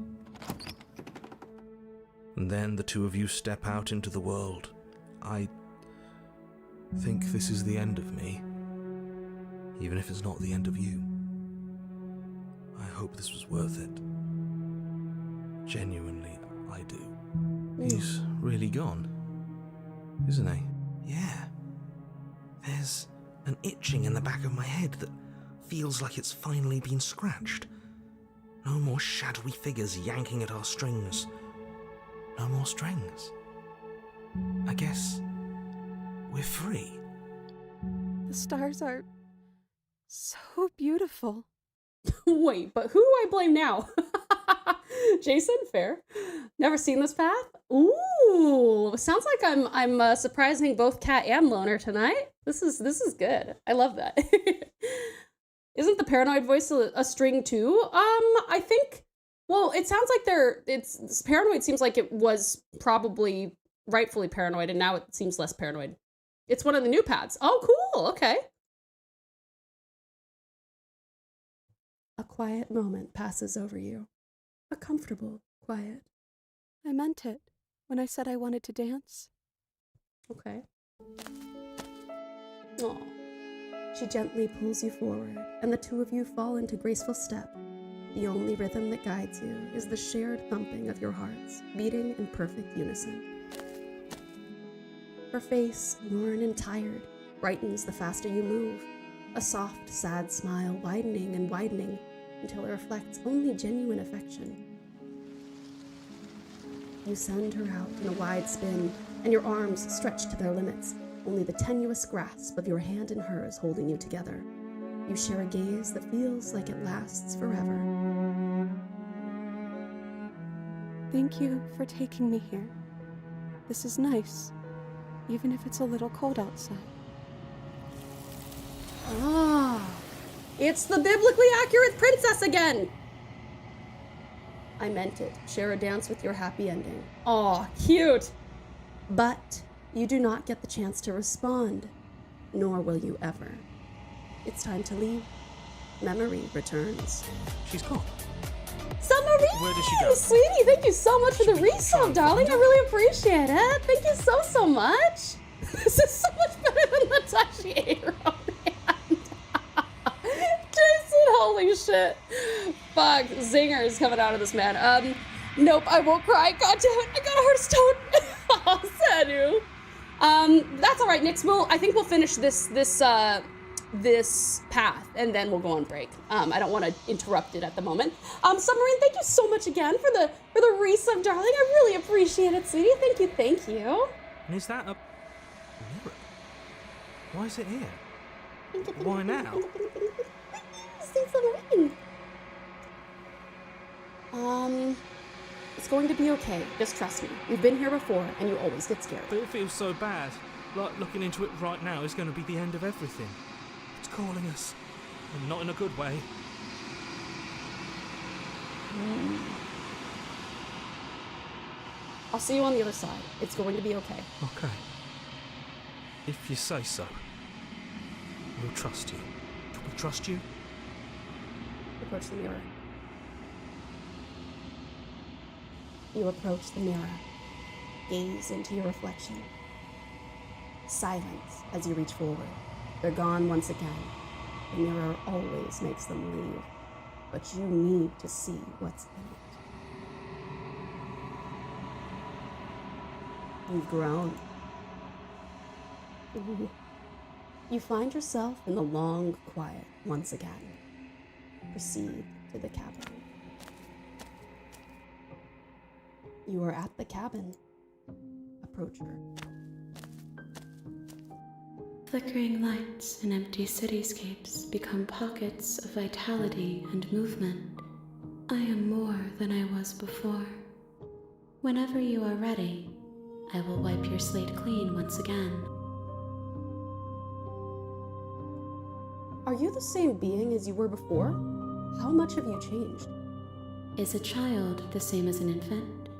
And then the two of you step out into the world. I think this is the end of me, even if it's not the end of you. I hope this was worth it. Genuinely, I do. He's really gone, isn't he? Yeah. There's an itching in the back of my head that feels like it's finally been scratched. No more shadowy figures yanking at our strings. No more strings. I guess we're free. The stars are so beautiful. Wait, but who do I blame now? Jason, fair. Never seen this path? Ooh, sounds like I'm surprising both Cat and Loner tonight. This is good. I love that. Isn't the paranoid voice a string too? I think. Well, it sounds like it's paranoid. Seems like it was probably rightfully paranoid, and now it seems less paranoid. It's one of the new pads. Oh, cool. Okay. A quiet moment passes over you. A comfortable quiet. I meant it when I said I wanted to dance. Okay. Aw. She gently pulls you forward, and the two of you fall into graceful step. The only rhythm that guides you is the shared thumping of your hearts, beating in perfect unison. Her face, worn and tired, brightens the faster you move, a soft, sad smile widening and widening until it reflects only genuine affection. You send her out in a wide spin, and your arms stretch to their limits, only the tenuous grasp of your hand in hers holding you together. You share a gaze that feels like it lasts forever. Thank you for taking me here. This is nice, even if it's a little cold outside. Ah, it's the biblically accurate princess again! I meant it. Share a dance with your happy ending. Aw, cute! But you do not get the chance to respond, nor will you ever. It's time to leave. Memory returns. She's gone. Summerine! Where did she go? Sweetie, thank you so much for the resub, darling. I really appreciate it. Thank you so much. This is so much better than the Tashi romance. Holy shit. Fuck, zingers coming out of this man. Nope, I won't cry. God damn it, I got a heart stone. Oh, Sanu. That's all right, Nix. I think we'll finish this path, and then we'll go on break. I don't want to interrupt it at the moment. Submarine, thank you so much again for the resub, darling. I really appreciate it, sweetie. Thank you. And is that a mirror? Why is it here? Why now? Submarine. It's going to be okay. Just trust me. You've been here before, and you always get scared. But it feels so bad. Like looking into it right now is going to be the end of everything. It's calling us. And not in a good way. I'll see you on the other side. It's going to be okay. Okay. If you say so. We'll trust you. Can we trust you? Approach the mirror. You approach the mirror. Gaze into your reflection. Silence as you reach forward. They're gone once again. The mirror always makes them leave. But you need to see what's in it. You've grown. Ooh. You find yourself in the long quiet once again. Proceed to the cabin. You are at the cabin. Approach her. Flickering lights in empty cityscapes become pockets of vitality and movement. I am more than I was before. Whenever you are ready, I will wipe your slate clean once again. Are you the same being as you were before? How much have you changed? Is a child the same as an infant?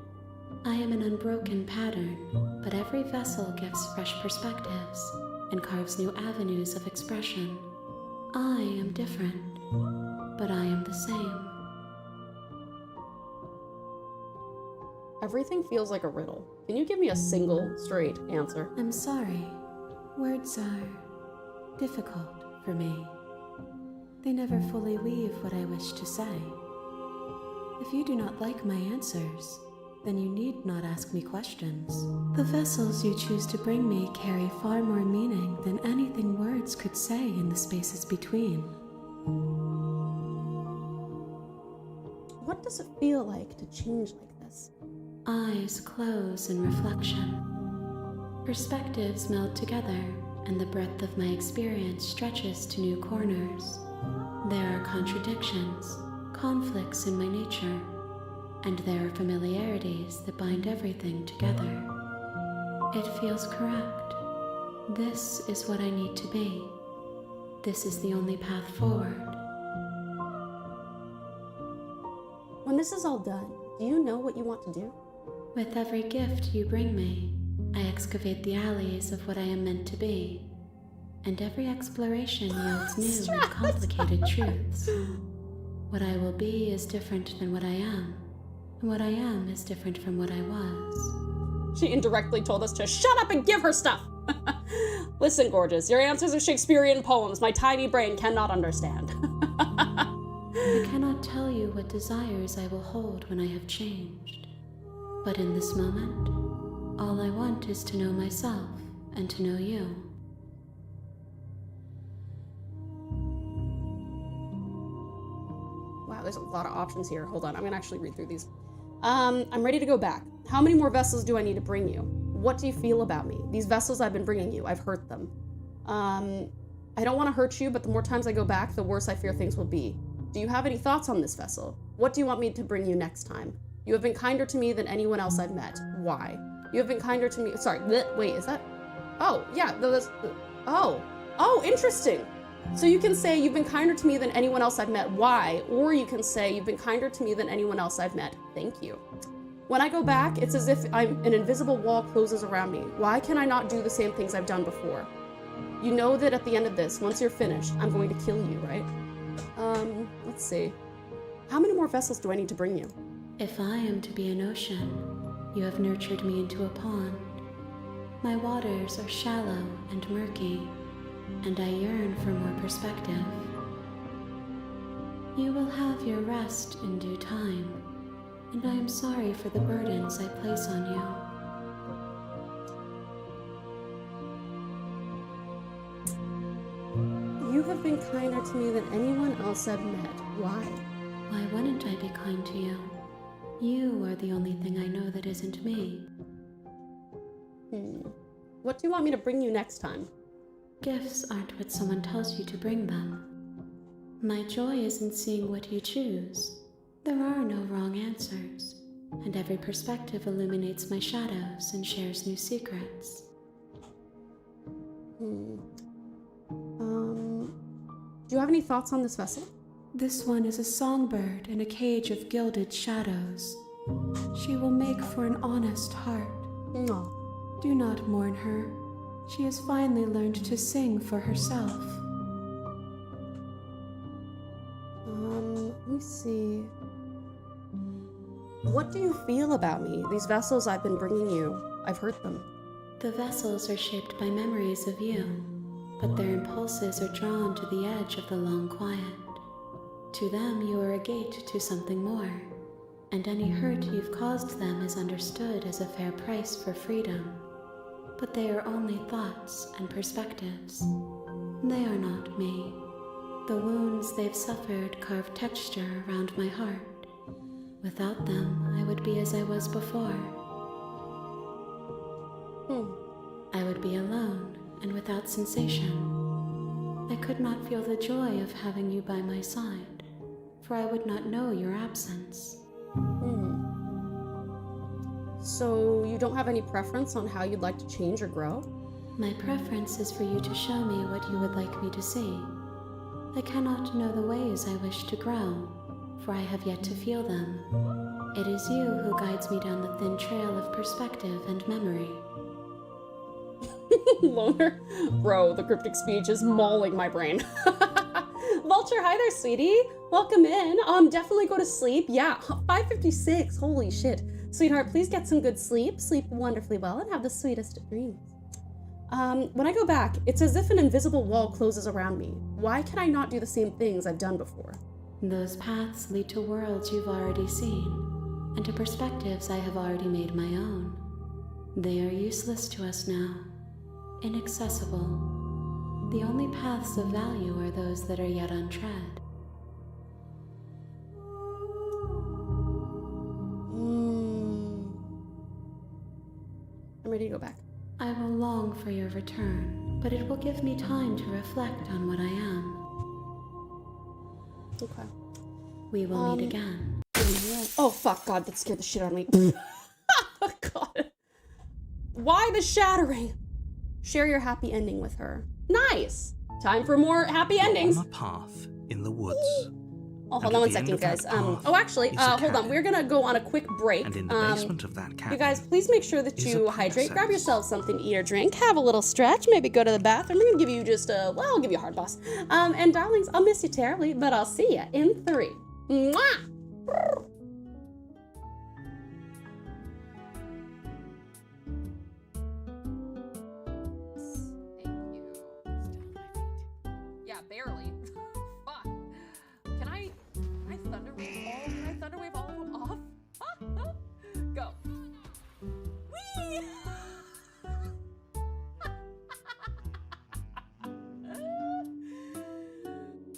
I am an unbroken pattern, but every vessel gives fresh perspectives and carves new avenues of expression. I am different, but I am the same. Everything feels like a riddle. Can you give me a single, straight answer? I'm sorry. Words are difficult for me. They never fully weave what I wish to say. If you do not like my answers, then you need not ask me questions. The vessels you choose to bring me carry far more meaning than anything words could say in the spaces between. What does it feel like to change like this? Eyes close in reflection. Perspectives meld together, and the breadth of my experience stretches to new corners. There are contradictions, conflicts in my nature, and there are familiarities that bind everything together. It feels correct. This is what I need to be. This is the only path forward. When this is all done, do you know what you want to do? With every gift you bring me, I excavate the alleys of what I am meant to be, and every exploration yields new and complicated truths. What I will be is different than what I am, and what I am is different from what I was. She indirectly told us to shut up and give her stuff. Listen, gorgeous, your answers are Shakespearean poems my tiny brain cannot understand. I cannot tell you what desires I will hold when I have changed. But in this moment, all I want is to know myself and to know you. Wow, there's a lot of options here. Hold on, I'm gonna actually read through these. I'm ready to go back. How many more vessels do I need to bring you? What do you feel about me? These vessels I've been bringing you, I've hurt them. I don't want to hurt you, but the more times I go back, the worse I fear things will be. Do you have any thoughts on this vessel? What do you want me to bring you next time? You have been kinder to me than anyone else I've met. Why? You have been kinder to me. Sorry, wait, is that? Oh, yeah, oh, interesting. So you can say you've been kinder to me than anyone else I've met. Why? Or you can say you've been kinder to me than anyone else I've met. Thank you. When I go back, it's as if an invisible wall closes around me. Why can I not do the same things I've done before? You know that at the end of this, once you're finished, I'm going to kill you, right? Let's see. How many more vessels do I need to bring you? If I am to be an ocean, you have nurtured me into a pond. My waters are shallow and murky, and I yearn for more perspective. You will have your rest in due time, and I am sorry for the burdens I place on you. You have been kinder to me than anyone else I've met. Why? Why wouldn't I be kind to you? You are the only thing I know that isn't me. What do you want me to bring you next time? Gifts aren't what someone tells you to bring them. My joy is in seeing what you choose. There are no wrong answers, and every perspective illuminates my shadows and shares new secrets. Do you have any thoughts on this vessel? This one is a songbird in a cage of gilded shadows. She will make for an honest heart. No. Do not mourn her. She has finally learned to sing for herself. Let me see. What do you feel about me? These vessels I've been bringing you, I've hurt them. The vessels are shaped by memories of you, but their impulses are drawn to the edge of the long quiet. To them, you are a gate to something more, and any hurt you've caused them is understood as a fair price for freedom. But they are only thoughts and perspectives. They are not me. The wounds they've suffered carve texture around my heart. Without them, I would be as I was before. I would be alone and without sensation. I could not feel the joy of having you by my side, for I would not know your absence. So you don't have any preference on how you'd like to change or grow? My preference is for you to show me what you would like me to see. I cannot know the ways I wish to grow, for I have yet to feel them. It is you who guides me down the thin trail of perspective and memory. Loner? Bro, the cryptic speech is mauling my brain. Vulture, hi there, sweetie. Welcome in. Definitely go to sleep. Yeah, 5:56. Holy shit. Sweetheart, please get some good sleep. Sleep wonderfully well and have the sweetest of dreams. When I go back, it's as if an invisible wall closes around me. Why can I not do the same things I've done before? Those paths lead to worlds you've already seen, and to perspectives I have already made my own. They are useless to us now, inaccessible. The only paths of value are those that are yet untread. I'm ready to go back. I will long for your return, but it will give me time to reflect on what I am. Okay. We will meet again. Oh, fuck, God, that scared the shit out of me. Oh, God. Why the shattering? Share your happy ending with her. Nice. Time for more happy endings. On a path in the woods. Oh, hold on one second, guys. Oh, actually, hold on. We're gonna go on a quick break. And in the basement of that cabin, you guys, please make sure that you hydrate. Grab yourself something to eat or drink. Have a little stretch. Maybe go to the bathroom. We're gonna give you just well, I'll give you a hard boss. And darlings, I'll miss you terribly, but I'll see you in 3. Mwah! Yeah, barely. Fuck. Can I thunderwave all of them off? Go. Whee!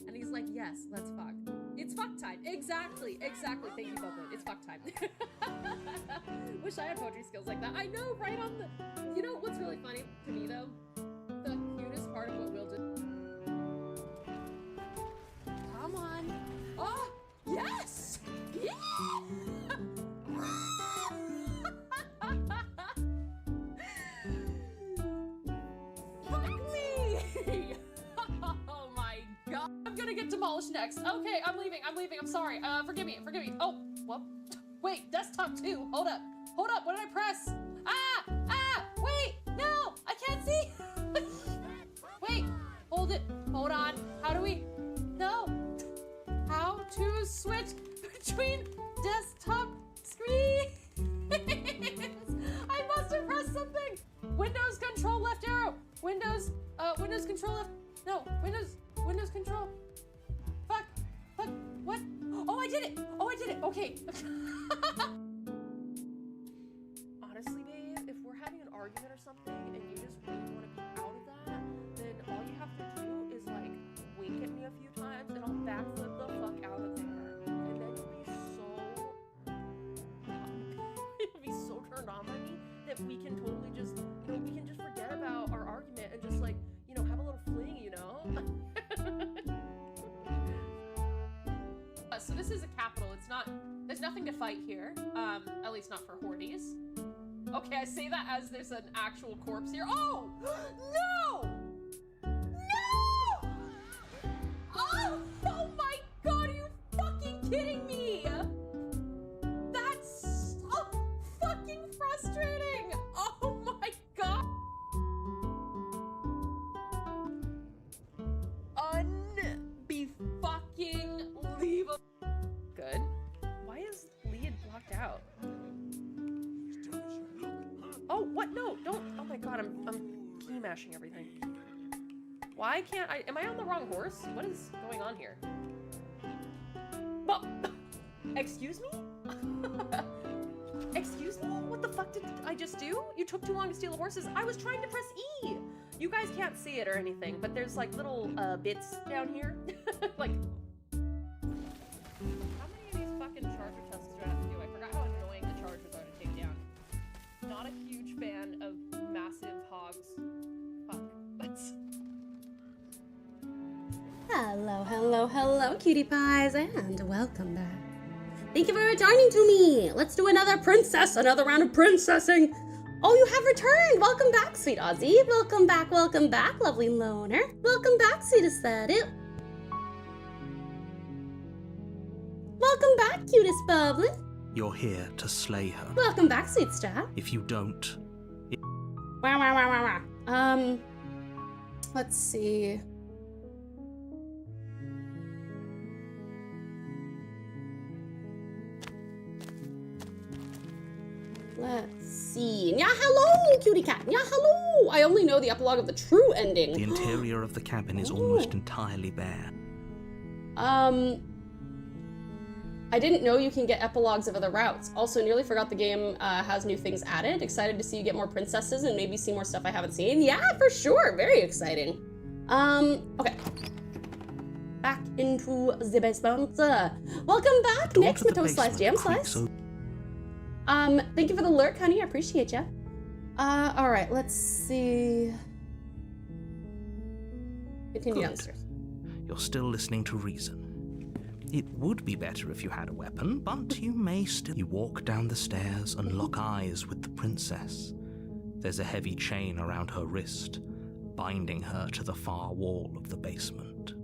And he's like, yes, let's fuck. It's fuck time. Exactly. Thank you, Bobo. It's fuck time. Wish I had poetry skills like that. I know, right on the... You know what's really funny to me, though? The cutest part of what Will did... Come on. Oh, yes! Yeah! Fuck me! Oh my god. I'm gonna get demolished next. Okay, I'm leaving. I'm sorry. Forgive me. Oh, whoop. Wait, desktop 2. Hold up. What did I press? Wait, no, I can't see. Wait, hold it. Hold on. How do we... No. How to switch between desktop screens? I must have pressed something. Windows control left arrow. Windows control left. No, Windows control. Fuck. What? Oh, I did it. Okay. Honestly, babe, if we're having an argument or something and you just really want to be out of that, then all you have to do is like wink at me a few times and I'll backflip the fuck out of there. And then you'll be so turned on by me that we can totally just, you know, we can just forget about our argument and just like, you know, have a little fling, you know? So this is a capital. It's not, there's nothing to fight here. At least not for hordes. Okay, I say that as there's an actual corpse here. Oh! No! No! Oh! Oh my god, are you fucking kidding me? That's so fucking frustrating! Oh my god! Unbe-fucking-leave-a- Good. Why is Leah blocked out? Oh, what? No, don't. Oh my god, I'm key mashing everything. Why can't I? Am I on the wrong horse? What is going on here? Well, excuse me? Excuse me? What the fuck did I just do? You took too long to steal the horses. I was trying to press E. You guys can't see it or anything, but there's like little bits down here. Like, how many of these fucking charger tests do I have to do? I forgot how annoying the chargers are to take down. Not a huge fan of massive hogs. Fuck. That's... Hello, hello, hello, cutie pies, and welcome back. Thank you for returning to me. Let's do another princess, another round of princessing. Oh, you have returned. Welcome back, sweet Ozzy. Welcome back, lovely loner. Welcome back, sweet aesthetic. Welcome back, cutest bubbly. You're here to slay her. Welcome back, sweet star. If you don't... Let's see. Let's see. Yeah, hello, cutie cat. Yeah, hello. I only know the epilogue of the true ending. The interior of the cabin is almost entirely bare. I didn't know you can get epilogues of other routes. Also, nearly forgot the game has new things added. Excited to see you get more princesses and maybe see more stuff I haven't seen. Yeah, for sure. Very exciting. Okay. Back into the basement. Welcome back, Nix, the toast slice, jam slice. Thank you for the lurk, honey. I appreciate ya. All right, let's see. Continue downstairs. You're still listening to reason. It would be better if you had a weapon, but you may still... You walk down the stairs and lock eyes with the princess. There's a heavy chain around her wrist, binding her to the far wall of the basement.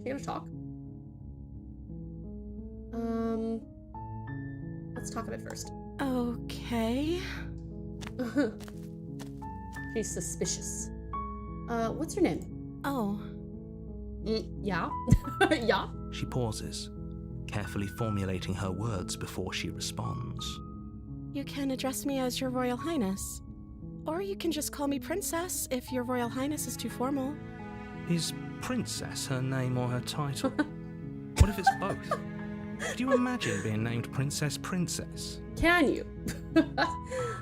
You gonna talk? Let's talk a bit first. Okay. She's suspicious. What's your name? Oh. Yeah? Yeah? She pauses, carefully formulating her words before she responds. You can address me as Your Royal Highness. Or you can just call me Princess if Your Royal Highness is too formal. Is Princess her name or her title? What if it's both? Could you imagine being named Princess Princess? Can you?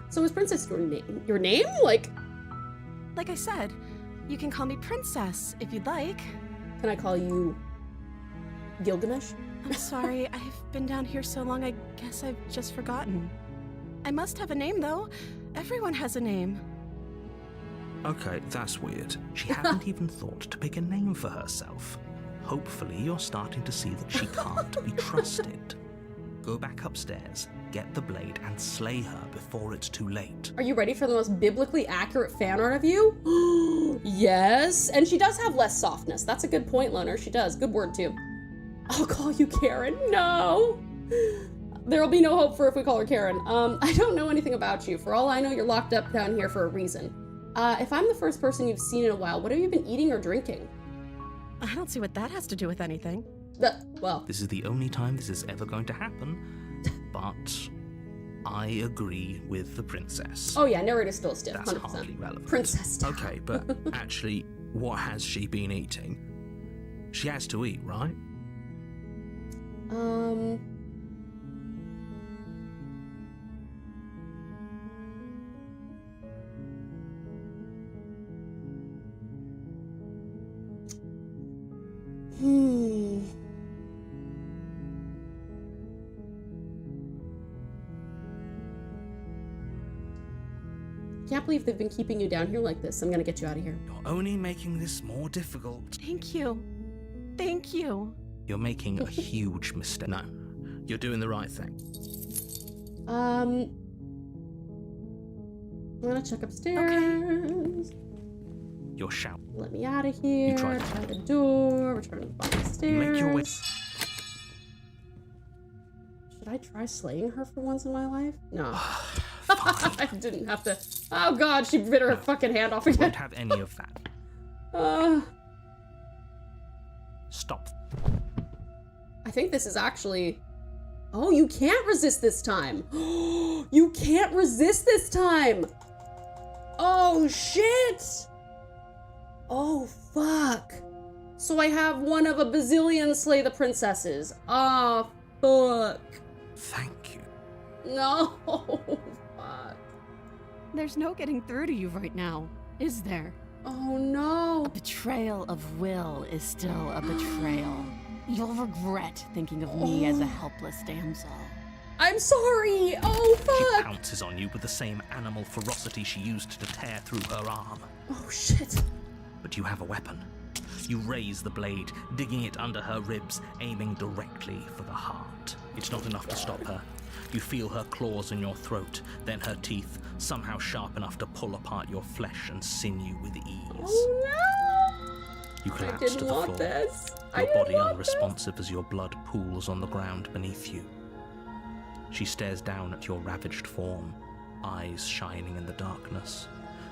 So is Princess your name? Your name? Like I said, you can call me Princess if you'd like. Can I call you Gilgamesh? I'm sorry, I've been down here so long, I guess I've just forgotten. I must have a name, though. Everyone has a name. Okay, that's weird. She hadn't even thought to pick a name for herself. Hopefully you're starting to see that she can't be trusted. Go back upstairs, get the blade, and slay her before it's too late. Are you ready for the most biblically accurate fan art of you? Yes, and she does have less softness. That's a good point, Loner. She does. Good word, too. I'll call you Karen. No. There'll be no hope for if we call her Karen. I don't know anything about you. For all I know, you're locked up down here for a reason. If I'm the first person you've seen in a while, what have you been eating or drinking? I don't see what that has to do with anything. Well... This is the only time this is ever going to happen, but I agree with the princess. Oh yeah, narrator still stiff, 100%. That's hardly relevant. Princess style. Okay, but actually, what has she been eating? She has to eat, right? Can't believe they've been keeping you down here like this. I'm gonna get you out of here. You're only making this more difficult. Thank you. Thank you. You're making a huge mistake. No, you're doing the right thing. I'm gonna check upstairs. Okay. You're shouting. Let me out of here. You tried. Try the door. Return to the bottom stairs. Make your way. Should I try slaying her for once in my life? No. I didn't have to. Oh god, she bit her fucking hand off again. Won't have any of that. Stop. I think this is actually... Oh, you can't resist this time. You can't resist this time. Oh, shit. Oh, fuck. So I have one of a bazillion slay the princesses. Oh, fuck. Thank you. No. Fuck. There's no getting through to you right now, is there? Oh, no. A betrayal of will is still a betrayal. You'll regret thinking of me as a helpless damsel. I'm sorry. Oh, fuck. She pounces on you with the same animal ferocity she used to tear through her arm. Oh, shit. But you have a weapon. You raise the blade, digging it under her ribs, aiming directly for the heart. It's not enough to stop her. You feel her claws in your throat, then her teeth, somehow sharp enough to pull apart your flesh and sinew with ease. Oh, no. You collapse I didn't to the want floor, this. your body unresponsive as your blood pools on the ground beneath you. She stares down at your ravaged form, eyes shining in the darkness,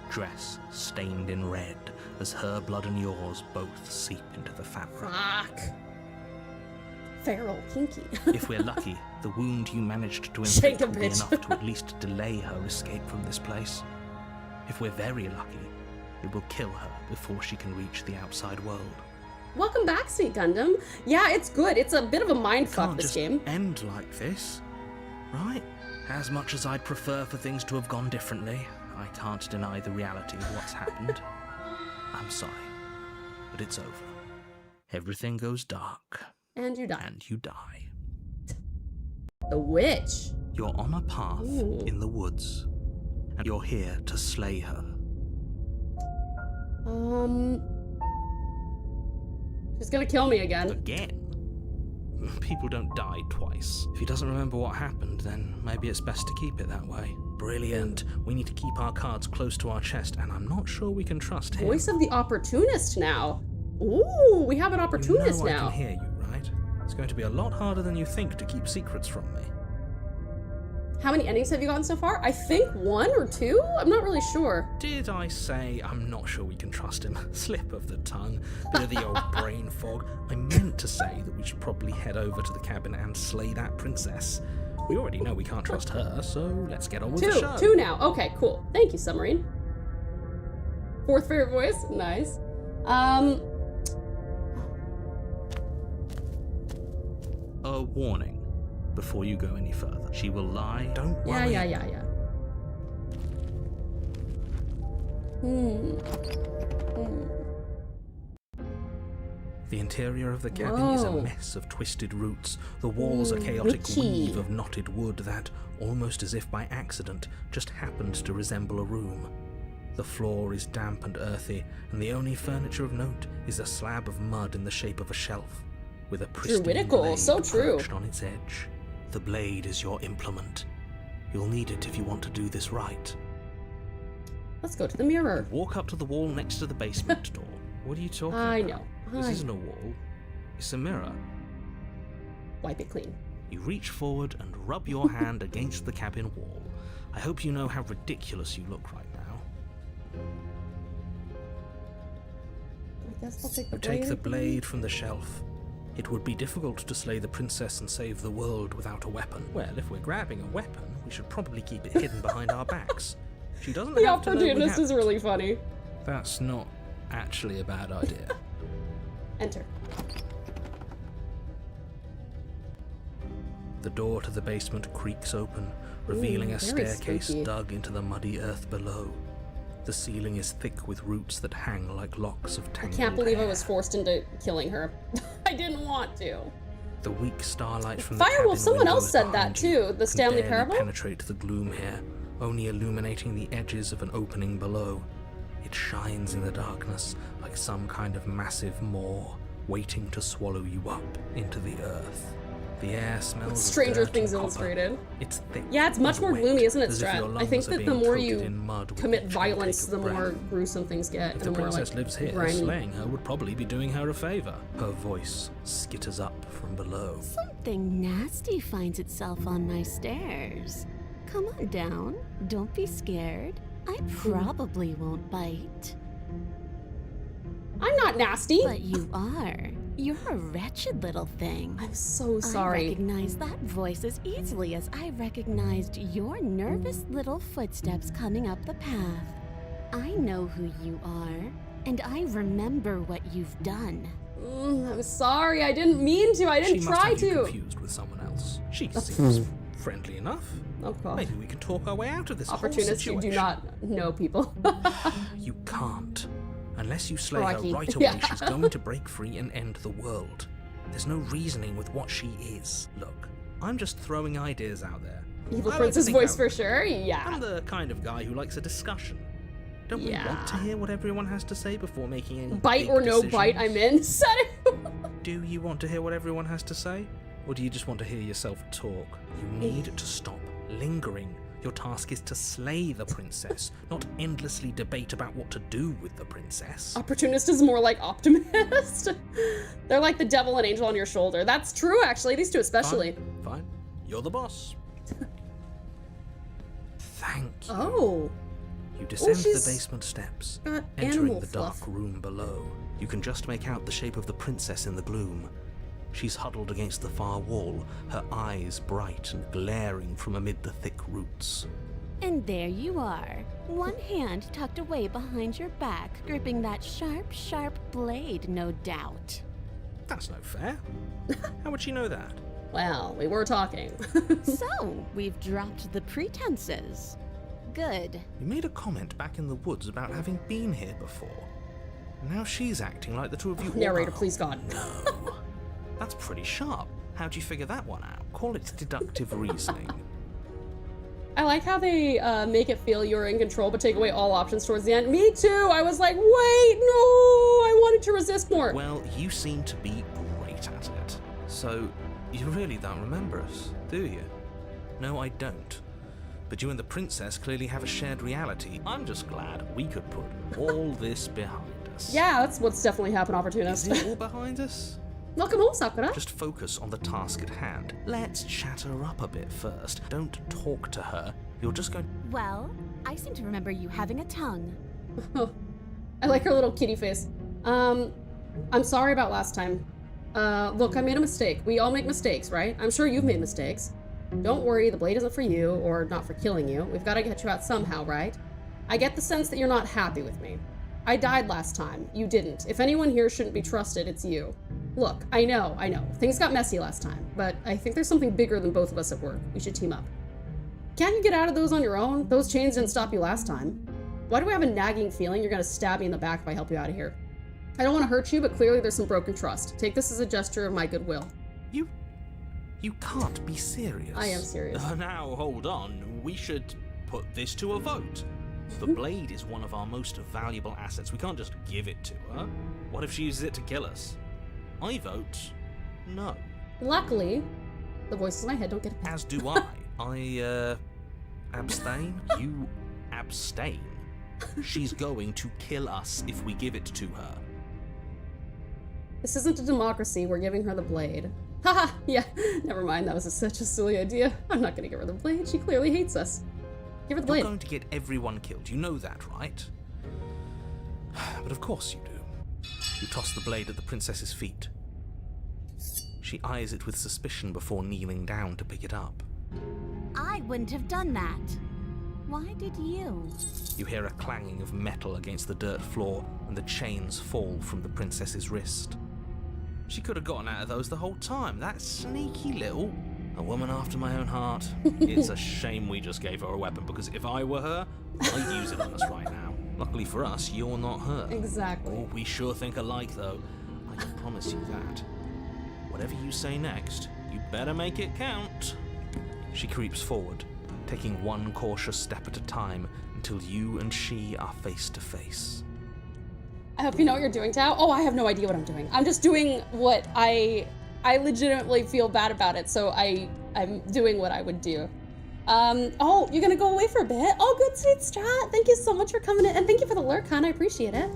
dress stained in red as her blood and yours both seep into the fabric. Fuck. Feral kinky. If we're lucky, the wound you managed to inflict will be enough to at least delay her escape from this place. If we're very lucky, it will kill her before she can reach the outside world. Welcome back, Sweet Gundam. Yeah, it's good. It's a bit of a mindfuck, this game. End like this, right? As much as I'd prefer for things to have gone differently, I can't deny the reality of what's happened. I'm sorry, but it's over. Everything goes dark. And you die. And you die. The witch. You're on a path in the woods, and you're here to slay her. She's gonna kill me again. Again? People don't die twice. If he doesn't remember what happened, then maybe it's best to keep it that way. Brilliant. We need to keep our cards close to our chest, and I'm not sure we can trust him. Voice of the opportunist now. Ooh, we have an opportunist you know now. I can hear you, right? It's going to be a lot harder than you think to keep secrets from me. How many endings have you gotten so far? I think 1 or 2? I'm not really sure. Did I say I'm not sure we can trust him? Slip of the tongue, bit of the old brain fog. I meant to say that we should probably head over to the cabin and slay that princess. We already know we can't trust her, so let's get on with the show. 2 now. Okay, cool. Thank you, Submarine. 4th favorite voice. Nice. A warning. Before you go any further, she will lie. Don't worry. Yeah. The interior of the cabin is a mess of twisted roots. The walls a chaotic weave of knotted wood that, almost as if by accident, just happened to resemble a room. The floor is damp and earthy, and the only furniture of note is a slab of mud in the shape of a shelf, with a pristine Druidical, blade so true. perched on its edge. The blade is your implement. You'll need it if you want to do this right. Let's go to the mirror. Walk up to the wall next to the basement door. What are you talking about? I know. This isn't a wall. It's a mirror. Wipe it clean. You reach forward and rub your hand against the cabin wall. I hope you know how ridiculous you look right now. I guess I'll take the You blade. take the blade from the shelf. It would be difficult to slay the princess and save the world without a weapon. Well, if we're grabbing a weapon, we should probably keep it hidden behind our backs. She doesn't The have to know we opportunist have is it. really funny. That's not actually a bad idea. Enter. The door to the basement creaks open, revealing a very staircase spooky. dug into the muddy earth below. The ceiling is thick with roots that hang like locks of I tangled can't believe I hair. was forced into killing her. I didn't want to. The weak starlight from the Firewolf, cabin someone else windows said that behind you too. The can Stanley barely Parable? penetrate the gloom here, only illuminating the edges of an opening below. It shines in the darkness like some kind of massive maw, waiting to swallow you up into the earth. The air smells of Stranger dirt Things and copper. Illustrated. It's thick. Yeah, it's much and more wet, gloomy, isn't it, as if your Strat? I lungs think are that the being more coated you in mud with commit each violence, intake the of more breath. gruesome things get, If and the the more princess like lives here, grimy. slaying her would probably be doing her a favor. Her voice skitters up from below. Something nasty finds itself on my stairs. Come on down. Don't be scared. I probably won't bite. I'm not nasty. But you are. You're a wretched little thing. I'm so sorry. I recognize that voice as easily as I recognized your nervous little footsteps coming up the path. I know who you are, and I remember what you've done. I'm sorry. I didn't mean to. I didn't She try must have you to. confused with someone else. She seems friendly enough. Oh god. Maybe we can talk our way out of this whole Opportunist, you situation. do not know people. You can't. Unless you slay Crikey. her right away, Yeah. she's going to break free and end the world. There's no reasoning with what she is. Look, I'm just throwing ideas out there. Evil I like to Prince's think voice out for loud. sure. Yeah. I'm the kind of guy who likes a discussion. Don't we want to hear what everyone has to say before making any Bite big or no decisions? bite, I'm in. Said it. Do you want to hear what everyone has to say? Or do you just want to hear yourself talk? You need to stop lingering. Your task is to slay the princess, not endlessly debate about what to do with the princess. Opportunist is more like optimist. They're like the devil and angel on your shoulder. That's true, actually. These two especially. Fine. You're the boss. Thank you. Oh. You descend the she's basement steps, got entering animal the fluff. dark room below. You can just make out the shape of the princess in the gloom. She's huddled against the far wall, her eyes bright and glaring from amid the thick roots. And there you are, one hand tucked away behind your back, gripping that sharp, sharp blade, no doubt. That's no fair. How would she know that? Well, we were talking. So, we've dropped the pretenses. Good. You made a comment back in the woods about having been here before. Now she's acting like the two of you. Narrator, please God. No. That's pretty sharp. How'd you figure that one out? Call it deductive reasoning. I like how they make it feel you're in control, but take away all options towards the end. Me too. I was like, wait, no, I wanted to resist more. Well, you seem to be great at it. So, you really don't remember us, do you? No, I don't. But you and the princess clearly have a shared reality. I'm just glad we could put all this behind us. Yeah, that's what's definitely happened, Opportunist. Is it all behind us? Welcome home, Sakura. Just focus on the task at hand. Let's chat her up a bit first. Don't talk to her. You're just going... Well, I seem to remember you having a tongue. I like her little kitty face. I'm sorry about last time. Look, I made a mistake. We all make mistakes, right? I'm sure you've made mistakes. Don't worry, the blade isn't for you, or not for killing you. We've got to get you out somehow, right? I get the sense that you're not happy with me. I died last time. You didn't. If anyone here shouldn't be trusted, it's you. Look, I know. Things got messy last time, but I think there's something bigger than both of us at work. We should team up. Can't you get out of those on your own? Those chains didn't stop you last time. Why do I have a nagging feeling you're gonna stab me in the back if I help you out of here? I don't want to hurt you, but clearly there's some broken trust. Take this as a gesture of my goodwill. You can't be serious. I am serious. Now, hold on. We should put this to a vote. The blade is one of our most valuable assets. We can't just give it to her. What if she uses it to kill us? I vote no. Luckily, the voices in my head don't get it. As do I. I abstain. You abstain. She's going to kill us if we give it to her. This isn't a democracy. We're giving her the blade. Haha, yeah, never mind. That was such a silly idea. I'm not gonna give her the blade. She clearly hates us. Give her the blade. You're going to get everyone killed. You know that, right? But of course you do. You toss the blade at the princess's feet. She eyes it with suspicion before kneeling down to pick it up. I wouldn't have done that. Why did you? You hear a clanging of metal against the dirt floor, and the chains fall from the princess's wrist. She could have gotten out of those the whole time. That sneaky little... A woman after my own heart. It's a shame we just gave her a weapon, because if I were her, I'd use it on us right now. Luckily for us, you're not her. Exactly. Oh, we sure think alike, though. I can promise you that. Whatever you say next, you better make it count. She creeps forward, taking one cautious step at a time until you and she are face to face. I hope you know what you're doing, Tao. Oh, I have no idea what I'm doing. I'm just doing what I legitimately feel bad about it, so I'm doing what I would do. Oh, you're gonna go away for a bit? Oh, good, sweet Strat. Thank you so much for coming in, and thank you for the lurk, hon. I appreciate it.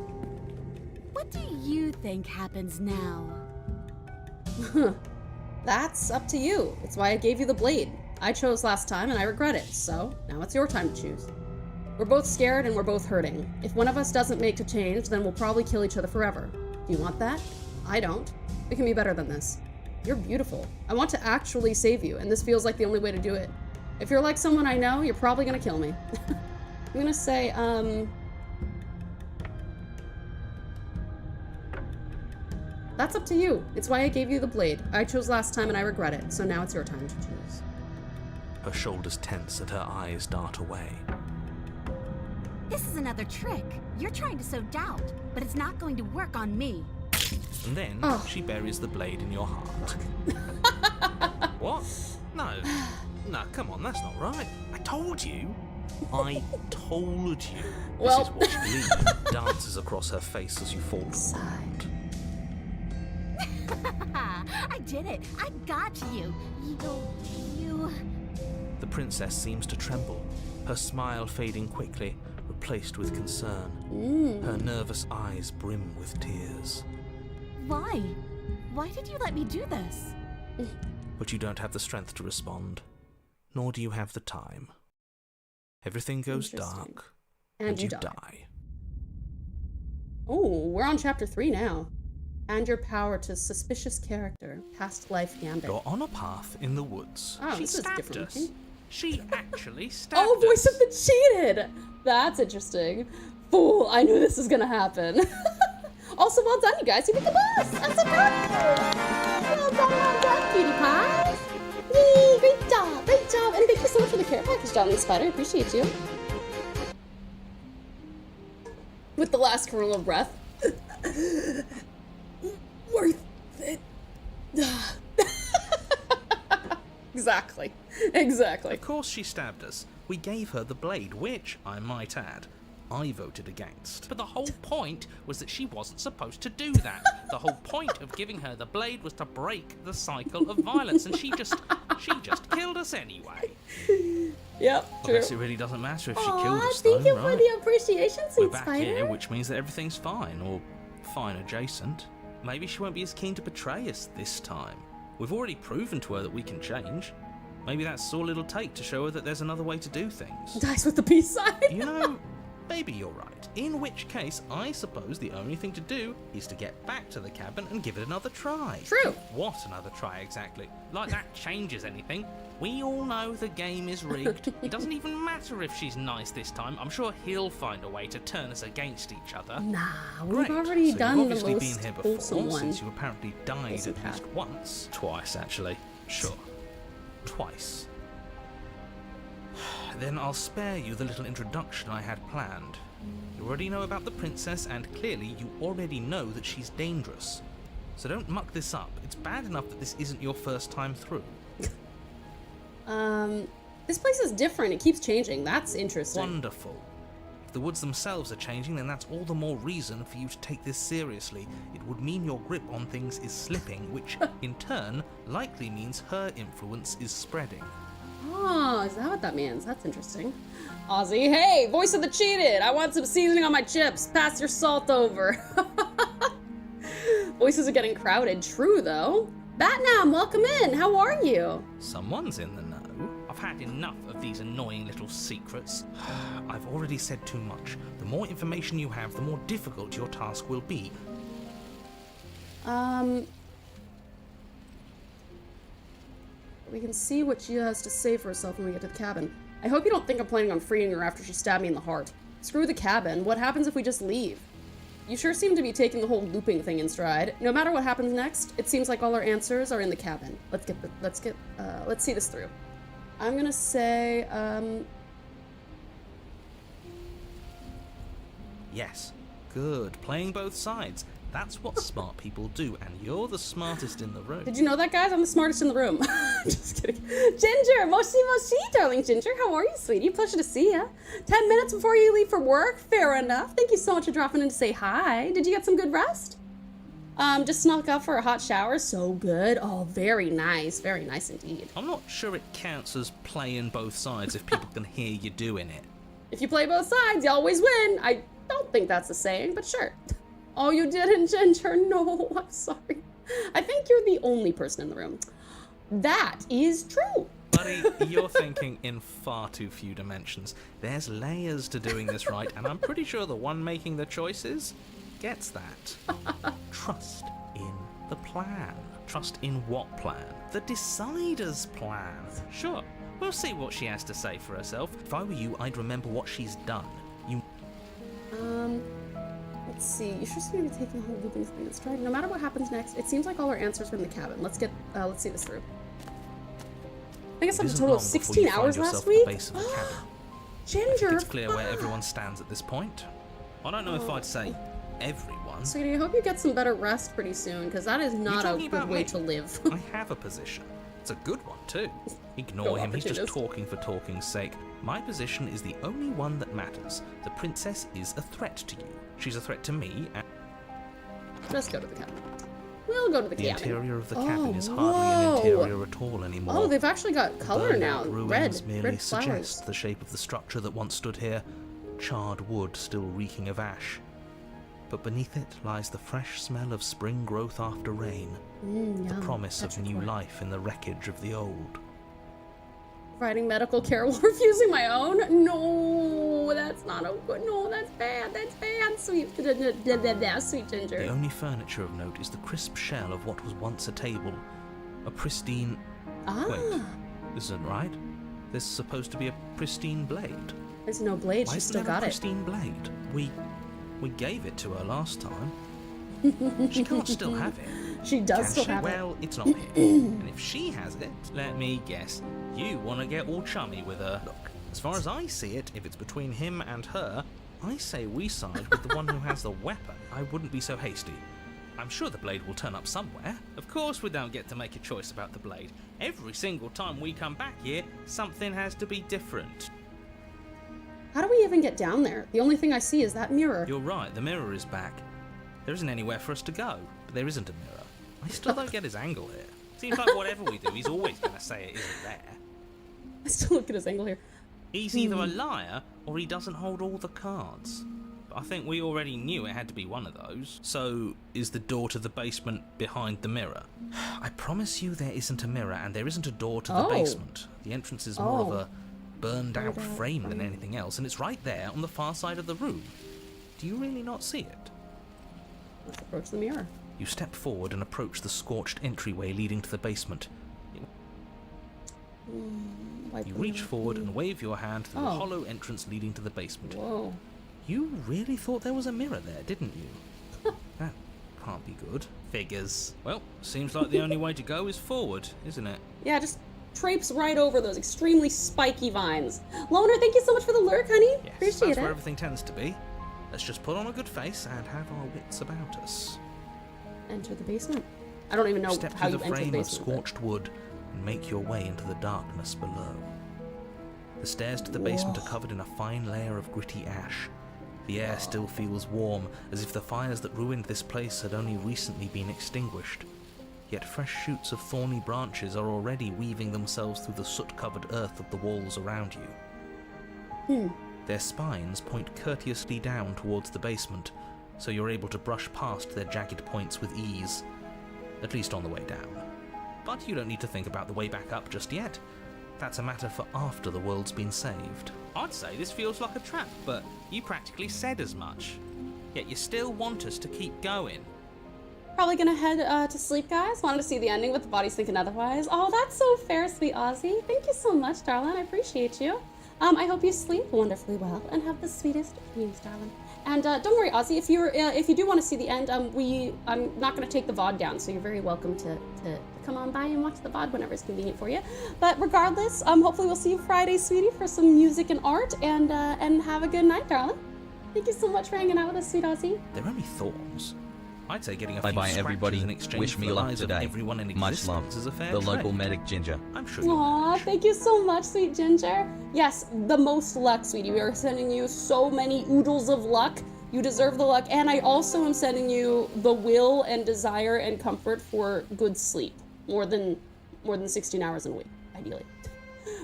What do you think happens now? That's up to you. It's why I gave you the blade. I chose last time, and I regret it, so now it's your time to choose. We're both scared, and we're both hurting. If one of us doesn't make a change, then we'll probably kill each other forever. Do you want that? I don't. We can be better than this. You're beautiful. I want to actually save you, and this feels like the only way to do it. If you're like someone I know, you're probably gonna kill me. I'm gonna say, that's up to you. It's why I gave you the blade. I chose last time and I regret it, so now it's your time to choose. Her shoulders tense and her eyes dart away. This is another trick. You're trying to sow doubt, but it's not going to work on me. And then she buries the blade in your heart. What? No. No, come on, that's not right. I told you. I told you. Well, this is what glee dances across her face as you fall forward. I did it. I got you. You. The princess seems to tremble, her smile fading quickly, replaced with concern. Her nervous eyes brim with tears. Why? Why did you let me do this? But you don't have the strength to respond, nor do you have the time. Everything goes dark, and you die. Oh, we're on chapter 3 now. And your power to suspicious character, past life gambit. You're on a path in the woods. Oh, She this is stabbed different. us. She actually stabbed Oh, voice us. of the cheated! That's interesting. Fool, I knew this was gonna happen. Also, well done, you guys. You beat the boss! I'm so proud of you! Well done, cutie pies! Yay, great job, great job! And thank you so much for the care package, Darling Spider. I appreciate you. With the last kernel of breath. Worth it. Exactly. Exactly. Of course she stabbed us. We gave her the blade, which, I might add, I voted against. But the whole point was that she wasn't supposed to do that. The whole point of giving her the blade was to break the cycle of violence, and she just killed us anyway. Yep, I true. guess it really doesn't matter if she killed us, Thank though, you right? for the appreciation, We're sweet back Spider. here, which means that everything's fine, or fine adjacent. Maybe she won't be as keen to betray us this time. We've already proven to her that we can change. Maybe that's all it'll take to show her that there's another way to do things. Dice with the peace sign. You know, maybe you're right. In which case, I suppose the only thing to do is to get back to the cabin and give it another try. True. What another try exactly? Like that changes anything. We all know the game is rigged. It doesn't even matter if she's nice this time. I'm sure he'll find a way to turn us against each other. Nah, Great. we've already So done you've the obviously most been here before, wholesome one. since you apparently died Wholesome at least path. once. Twice, actually. Sure. Twice. Then I'll spare you the little introduction I had planned. You already know about the princess, and clearly you already know that she's dangerous. So don't muck this up. It's bad enough that this isn't your first time through. This place is different. It keeps changing. That's interesting. Wonderful. If the woods themselves are changing, then that's all the more reason for you to take this seriously. It would mean your grip on things is slipping, which, in turn, likely means her influence is spreading. Oh, is that what that means? That's interesting. Ozzy, hey, voice of the cheated. I want some seasoning on my chips. Pass your salt over. Voices are getting crowded. True, though. Batnam, welcome in. How are you? Someone's in the know. I've had enough of these annoying little secrets. I've already said too much. The more information you have, the more difficult your task will be. We can see what she has to say for herself when we get to the cabin. I hope you don't think I'm planning on freeing her after she stabbed me in the heart. Screw the cabin. What happens if we just leave? You sure seem to be taking the whole looping thing in stride. No matter what happens next, it seems like all our answers are in the cabin. Let's see this through. I'm gonna say, Yes. Good. Playing both sides. That's what smart people do, and you're the smartest in the room. did you know that, guys? I'm the smartest in the room. Just kidding. Ginger, moshi moshi, darling Ginger. How are you, sweetie? Pleasure to see ya. 10 minutes before you leave for work? Fair enough. Thank you so much for dropping in to say hi. Did you get some good rest? Just snuck up for a hot shower. So good. Oh, very nice. Very nice indeed. I'm not sure it counts as playing both sides if people can hear you doing it. If you play both sides, you always win. I don't think that's a saying, but sure. Oh, you didn't, Ginger. No, I'm sorry. I think you're the only person in the room. That is true. Buddy, you're thinking in far too few dimensions. There's layers to doing this right, and I'm pretty sure the one making the choices gets that. Trust in the plan. Trust in what plan? The decider's plan. Sure, we'll see what she has to say for herself. If I were you, I'd remember what she's done. Let's see. You should seem to be taking the whole looping thing in stride. No matter what happens next, it seems like all our answers are in the cabin. Let's see this through. I guess I'm a total of 16 hours last week. Ginger, It's clear where everyone stands at this point. I don't know if I'd say everyone. Sweetie, I hope you get some better rest pretty soon, because that is not a good way to live. I have a position. It's a good one, too. Ignore him, he's just talking for talking's sake. My position is the only one that matters. The princess is a threat to you. She's a threat to me, and... Just go to the cabin. We'll go to the cabin. The interior of the cabin is hardly an interior at all anymore. Oh, they've actually got color now. Ruins merely red flowers. suggest the shape of the structure that once stood here. Charred wood still reeking of ash. But beneath it lies the fresh smell of spring growth after rain. The promise of new life in the wreckage of the old. Providing medical care while refusing my own? No, that's not a good. No, that's bad. That's bad. Sweet Ginger. The only furniture of note is the crisp shell of what was once a table. A pristine... Wait, this isn't right. There's supposed to be a pristine blade. There's no blade. She still got it. Pristine blade. We gave it to her last time. She can't still have it. She does still have it. Well, it's not here. And if she has it, let me guess, you want to get all chummy with her. Look, as far as I see it, if it's between him and her, I say we side with the one who has the weapon. I wouldn't be so hasty. I'm sure the blade will turn up somewhere. Of course we don't get to make a choice about the blade. Every single time we come back here, something has to be different. How do we even get down there? The only thing I see is that mirror. You're right, the mirror is back. There isn't anywhere for us to go, but there isn't a mirror. I still don't get his angle here. Seems like whatever we do, he's always going to say it isn't there. I still look at his angle here. He's either a liar, or he doesn't hold all the cards. But I think we already knew it had to be one of those. So, is the door to the basement behind the mirror? I promise you there isn't a mirror, and there isn't a door to the basement. The entrance is more of a burned out frame than anything else, and it's right there on the far side of the room. Do you really not see it? Let's approach the mirror. You step forward and approach the scorched entryway leading to the basement. You reach forward and wave your hand to the hollow entrance leading to the basement. Whoa. You really thought there was a mirror there, didn't you? That can't be good. Figures. Well, seems like the only way to go is forward, isn't it? Yeah, just traipse right over those extremely spiky vines. Loner, thank you so much for the lurk, honey. Yes, Appreciate that's it. where everything tends to be. Let's just put on a good face and have our wits about us. Enter the basement. I don't even know Step how through you the enter the frame basement. of scorched wood and make your way into the darkness below. The stairs to the basement are covered in a fine layer of gritty ash. The air still feels warm, as if the fires that ruined this place had only recently been extinguished. Yet fresh shoots of thorny branches are already weaving themselves through the soot-covered earth of the walls around you. Their spines point courteously down towards the basement, so you're able to brush past their jagged points with ease, at least on the way down. But you don't need to think about the way back up just yet. That's a matter for after the world's been saved. I'd say this feels like a trap, but you practically said as much. Yet you still want us to keep going. Probably gonna head to sleep, guys. Wanted to see the ending, but the body's thinking otherwise. Oh, that's so fair, sweet Aussie. Thank you so much, darling. I appreciate you. I hope you sleep wonderfully well and have the sweetest dreams, darling. And don't worry, Ozzy, if you do want to see the end, I'm not going to take the VOD down, so you're very welcome to come on by and watch the VOD whenever it's convenient for you. But regardless, hopefully we'll see you Friday, sweetie, for some music and art, and have a good night, darling. Thank you so much for hanging out with us, sweet Ozzy. They're only thorns. I'd say getting a Bye few bye, scratches everybody. in exchange Wish for me the luck lives of today. everyone in Much love. existence is a fair The trade. local medic Ginger. I'm sure you'll Aw, thank you so much, sweet Ginger. Yes, the most luck, sweetie. We are sending you so many oodles of luck. You deserve the luck, and I also am sending you the will and desire and comfort for good sleep. More than 16 hours in a week, ideally.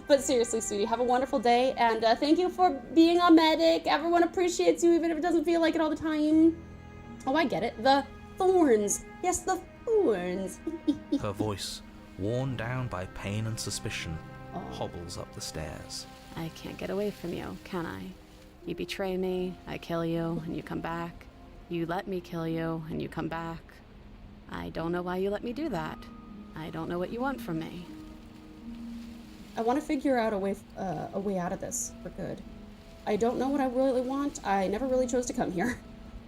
But seriously, sweetie, have a wonderful day, and thank you for being a medic. Everyone appreciates you, even if it doesn't feel like it all the time. Oh, I get it. The thorns. Yes, the thorns. Her voice, worn down by pain and suspicion, hobbles up the stairs. I can't get away from you, can I? You betray me, I kill you, and you come back. You let me kill you, and you come back. I don't know why you let me do that. I don't know what you want from me. I want to figure out a way out of this for good. I don't know what I really want. I never really chose to come here.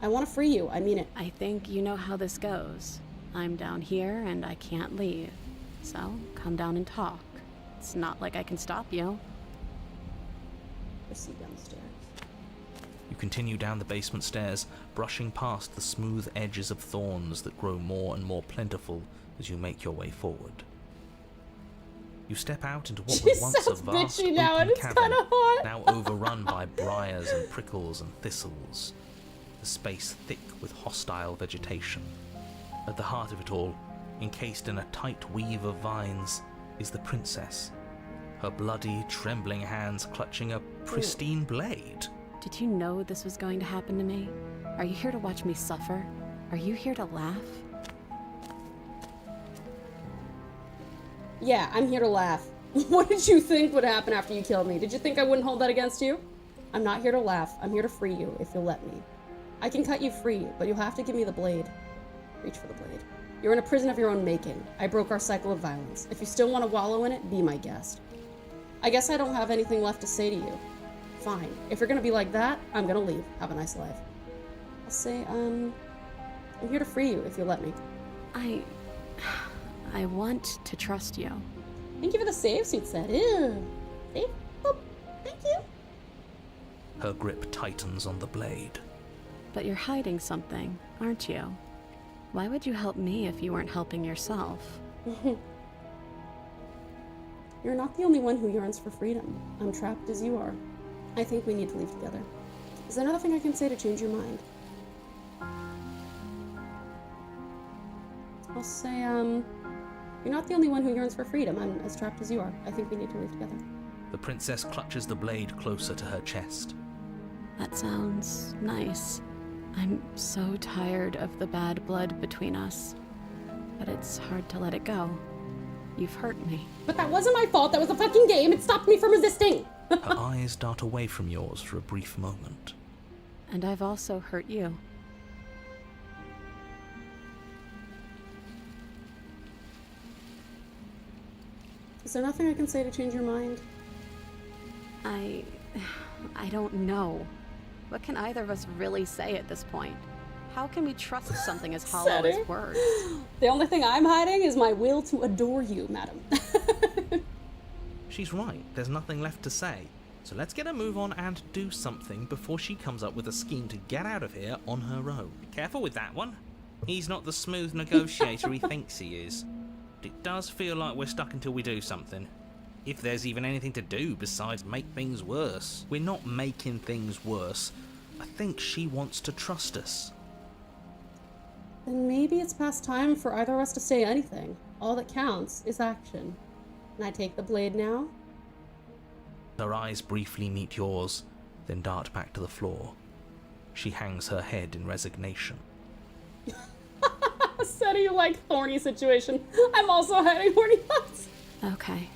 I want to free you. I mean it. I think you know how this goes. I'm down here, and I can't leave. So, come down and talk. It's not like I can stop you. Proceed downstairs. You continue down the basement stairs, brushing past the smooth edges of thorns that grow more and more plentiful as you make your way forward. You step out into what was once a vast open cavern, now overrun by briars and prickles and thistles, the space thick with hostile vegetation. At the heart of it all, encased in a tight weave of vines, is the princess, her bloody, trembling hands clutching a pristine blade. Did you know this was going to happen to me? Are you here to watch me suffer? Are you here to laugh? Yeah, I'm here to laugh. What did you think would happen after you killed me? Did you think I wouldn't hold that against you? I'm not here to laugh. I'm here to free you, if you'll let me. I can cut you free, but you'll have to give me the blade. Reach for the blade. You're in a prison of your own making. I broke our cycle of violence. If you still want to wallow in it, be my guest. I guess I don't have anything left to say to you. Fine. If you're gonna be like that, I'm gonna leave. Have a nice life. I'll say, I'm here to free you, if you'll let me. I want to trust you. Thank you for the save, sweet set. Ew. Save? Boop. Thank you. Her grip tightens on the blade. But you're hiding something, aren't you? Why would you help me if you weren't helping yourself? You're not the only one who yearns for freedom. I'm trapped as you are. I think we need to leave together. Is there another thing I can say to change your mind? I'll say, you're not the only one who yearns for freedom. I'm as trapped as you are. I think we need to leave together. The princess clutches the blade closer to her chest. That sounds nice. I'm so tired of the bad blood between us. But it's hard to let it go. You've hurt me. But that wasn't my fault. That was a fucking game. It stopped me from resisting. Her eyes dart away from yours for a brief moment. And I've also hurt you. Is there nothing I can say to change your mind? I don't know. What can either of us really say at this point? How can we trust something as hollow as words? The only thing I'm hiding is my will to adore you, madam. She's right. There's nothing left to say. So let's get a move on and do something before she comes up with a scheme to get out of here on her own. Careful with that one. He's not the smooth negotiator he thinks he is. It does feel like we're stuck until we do something. If there's even anything to do besides make things worse. We're not making things worse. I think she wants to trust us. Then maybe it's past time for either of us to say anything. All that counts is action. Can I take the blade now? Her eyes briefly meet yours, then dart back to the floor. She hangs her head in resignation. Said you like thorny situation. I'm also hiding horny thoughts. Okay.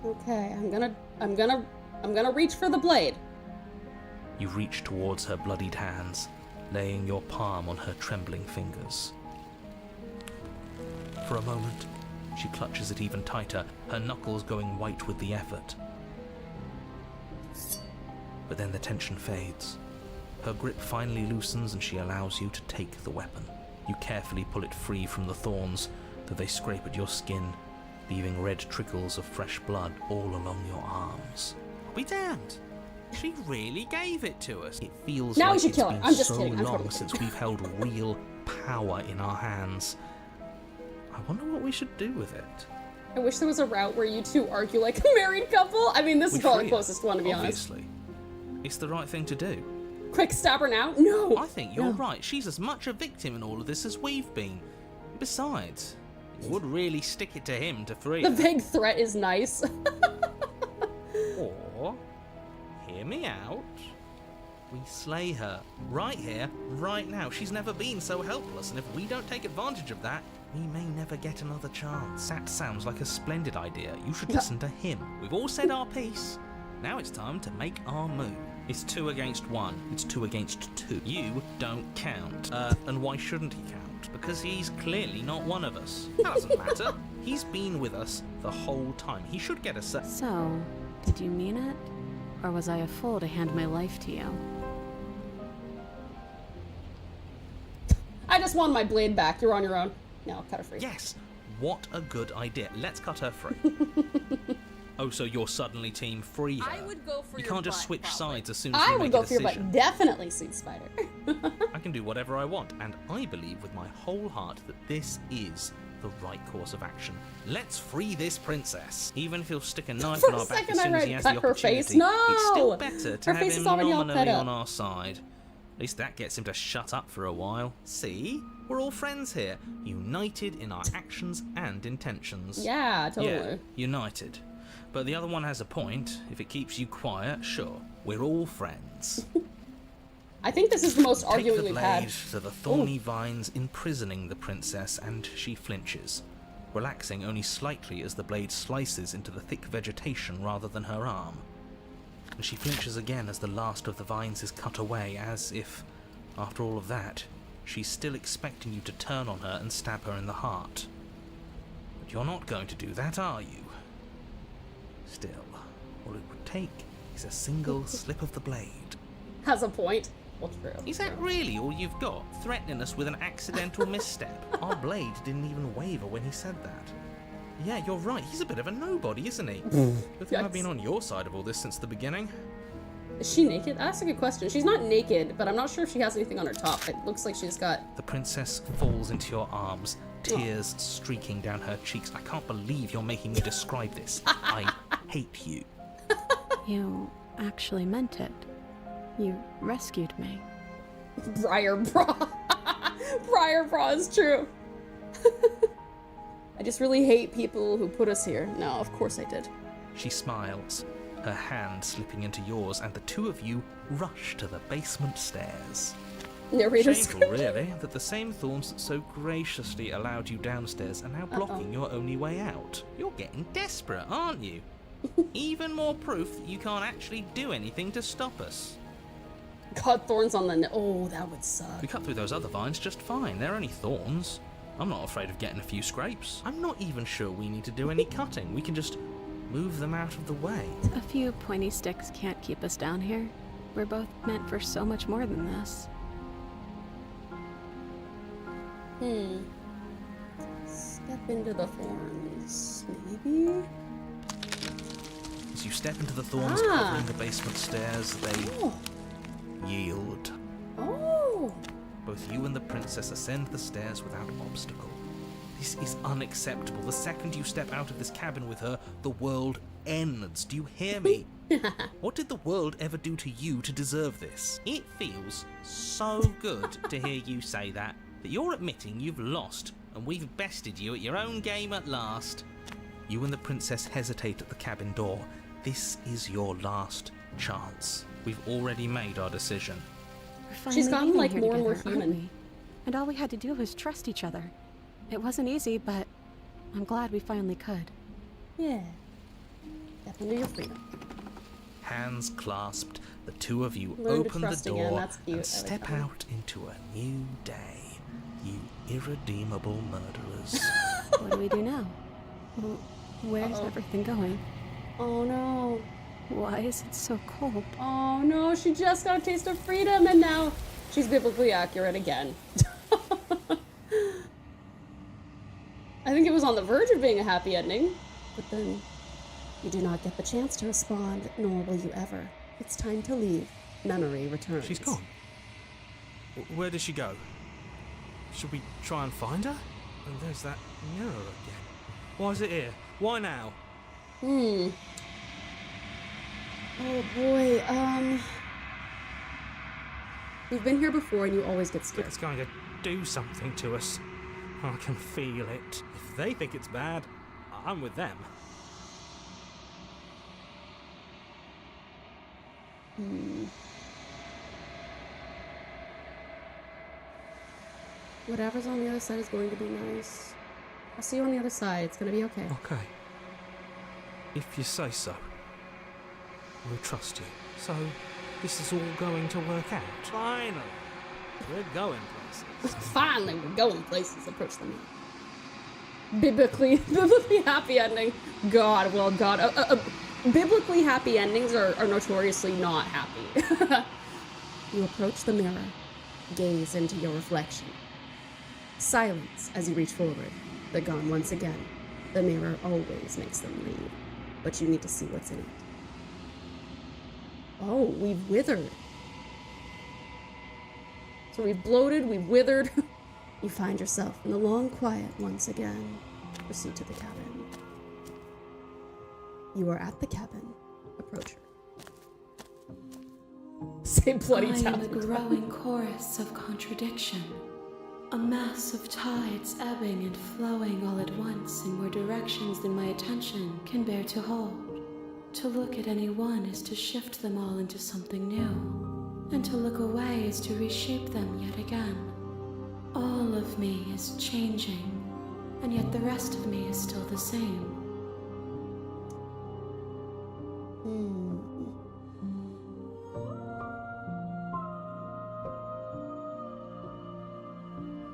Okay, I'm gonna reach for the blade. You reach towards her bloodied hands, laying your palm on her trembling fingers. For a moment, she clutches it even tighter, her knuckles going white with the effort. but then the tension fades. Her grip finally loosens and she allows you to take the weapon. You carefully pull it free from the thorns, though they scrape at your skin, leaving red trickles of fresh blood all along your arms. I'll be damned. She really gave it to us. It feels Now we like should it's kill her. been I'm just so kidding. I'm long totally since kidding. we've held real power in our hands. I wonder what we should do with it. I wish there was a route where you two argue like a married couple. I mean, this is probably the closest one, to be honest. Obviously. It's the right thing to do. Quick, stab her now? No! I think you're right. She's as much a victim in all of this as we've been. Besides, it would really stick it to him to free The her. vague threat is nice. Or, hear me out, we slay her right here, right now. She's never been so helpless, and if we don't take advantage of that, we may never get another chance. That sounds like a splendid idea. You should listen to him. We've all said our piece. Now it's time to make our move. It's 2 against 1. It's 2 against 2. You don't count. And why shouldn't he count? Because he's clearly not one of us. That doesn't matter. He's been with us the whole time. He should get a set. So, did you mean it? Or was I a fool to hand my life to you? I just want my blade back. You're on your own. No, cut her free. Yes. What a good idea. Let's cut her free. Oh, so you're suddenly team free her. I would go for You your can't just butt, switch probably. sides as soon as I you would make go a for your decision. butt. Definitely, Sweet Spider. I can do whatever I want, and I believe with my whole heart that this is the right course of action. Let's free this princess. Even if he'll stick a knife For in a our back second as I soon as read he has cut the her opportunity, face. No! it's still better to Her have face him is already all nominally cut on up. our side. At least that gets him to shut up for a while. See? We're all friends here, united in our actions and intentions. Yeah, totally. Yeah, united. But the other one has a point. If it keeps you quiet, sure, we're all friends. I think this is the most Take arguing the we've blade had. to the thorny vines imprisoning the princess, and she flinches, relaxing only slightly as the blade slices into the thick vegetation rather than her arm. And she flinches again as the last of the vines is cut away, as if, after all of that, she's still expecting you to turn on her and stab her in the heart. But you're not going to do that, are you? Still, all it would take is a single slip of the blade. Has a point. Well, true. Is that really all you've got? Threatening us with an accidental misstep? Our blade didn't even waver when he said that. Yeah, you're right. He's a bit of a nobody, isn't he? Good thing I've been on your side of all this since the beginning. Is she naked? That's a good question. She's not naked, but I'm not sure if she has anything on her top. It looks like she's got... The princess falls into your arms, tears streaking down her cheeks. I can't believe you're making me describe this. I hate you. You actually meant it. You rescued me. Briar bra. Briar bra is true. I just really hate people who put us here. No, of course I did. She smiles, her hand slipping into yours, and the two of you rush to the basement stairs. Narrator's Shameful, really, that the same thorns that so graciously allowed you downstairs are now blocking your only way out. You're getting desperate, aren't you? Even more proof that you can't actually do anything to stop us. Cut thorns on the... Oh, that would suck. We cut through those other vines just fine. They're only thorns. I'm not afraid of getting a few scrapes. I'm not even sure we need to do any cutting. We can just move them out of the way. A few pointy sticks can't keep us down here. We're both meant for so much more than this. Step into the thorns, maybe? As you step into the thorns covering the basement stairs, they yield. Oh! Both you and the princess ascend the stairs without obstacle. This is unacceptable. The second you step out of this cabin with her, the world ends. Do you hear me? What did the world ever do to you to deserve this? It feels so good to hear you say that you're admitting you've lost and we've bested you at your own game at last. You and the princess hesitate at the cabin door. This is your last chance. We've already made our decision. She's gotten leaving like here more and more together, aren't human. we? And all we had to do was trust each other. It wasn't easy, but I'm glad we finally could. Yeah. Step into your freedom. Hands clasped, the two of you Learn to open the trust again, door that's cute. I and like step that one. out into a new day. You irredeemable murderers. What do we do now? Where's everything going? Oh no. Why is it so cold? Oh no, she just got a taste of freedom and now she's biblically accurate again. I think it was on the verge of being a happy ending, but then you do not get the chance to respond, nor will you ever. It's time to leave. Memory returns. She's gone. Where did she go? Should we try and find her? And there's that mirror again. Why is it here? Why now? Oh boy, we've been here before and you always get scared. It's going to do something to us. I can feel it. If they think it's bad, I'm with them. Whatever's on the other side is going to be nice. I'll see you on the other side. It's going to be okay. Okay. If you say so. We'll trust you. So, this is all going to work out. Finally, we're going places. Finally, we're going places. Approach them. Biblically happy ending. God, well, God. Biblically happy endings are notoriously not happy. You approach the mirror. Gaze into your reflection. Silence as you reach forward. They're gone once again. The mirror always makes them leave. But you need to see what's in it. Oh, we've withered. So we've bloated, we've withered. You find yourself in the long quiet once again. Proceed to the cabin. You are at the cabin. Approach her. Say bloody I am a talent. growing chorus of contradiction. A mass of tides ebbing and flowing all at once in more directions than my attention can bear to hold. To look at any one is to shift them all into something new, and to look away is to reshape them yet again. All of me is changing, and yet the rest of me is still the same.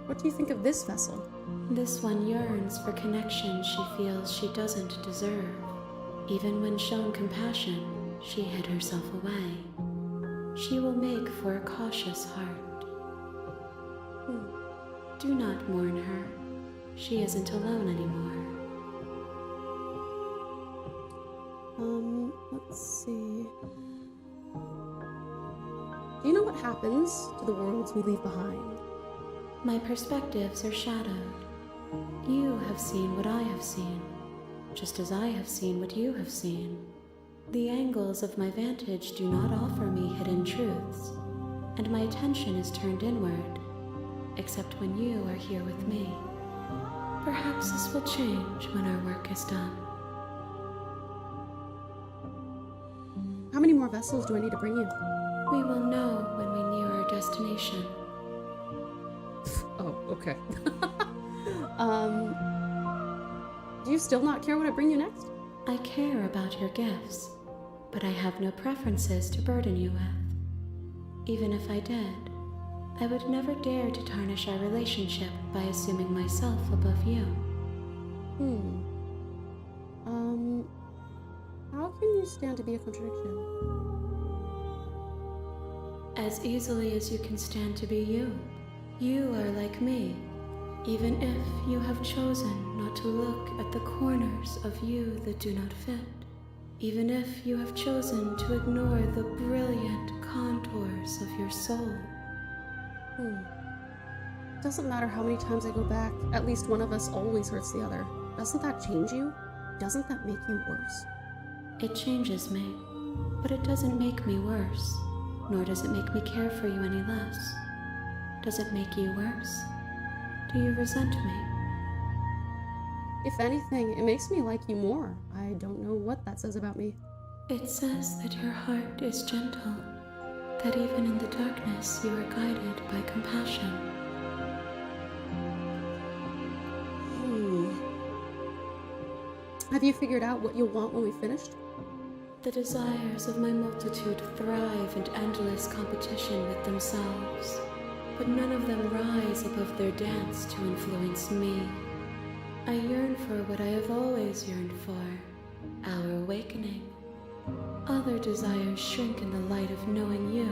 What do you think of this vessel? This one yearns for connection she feels she doesn't deserve. Even when shown compassion, she hid herself away. She will make for a cautious heart. Do not mourn her. She isn't alone anymore. Let's see. Do you know what happens to the worlds we leave behind? My perspectives are shadowed. You have seen what I have seen, just as I have seen what you have seen. The angles of my vantage do not offer me hidden truths, and my attention is turned inward, except when you are here with me. Perhaps this will change when our work is done. How many more vessels do I need to bring you? We will know when we near our destination. Oh, okay. Do you still not care what I bring you next? I care about your gifts, but I have no preferences to burden you with. Even if I did, I would never dare to tarnish our relationship by assuming myself above you. How can you stand to be a contradiction? As easily as you can stand to be you. You are like me, even if you have chosen not to look at the corners of you that do not fit. Even if you have chosen to ignore the brilliant contours of your soul. Doesn't matter how many times I go back, at least one of us always hurts the other. Doesn't that change you? Doesn't that make you worse? It changes me, but it doesn't make me worse, nor does it make me care for you any less. Does it make you worse? Do you resent me? If anything, it makes me like you more. I don't know what that says about me. It says that your heart is gentle, that even in the darkness you are guided by compassion. Have you figured out what you'll want when we finished? The desires of my multitude thrive in endless competition with themselves, but none of them rise above their dance to influence me. I yearn for what I have always yearned for, our awakening. Other desires shrink in the light of knowing you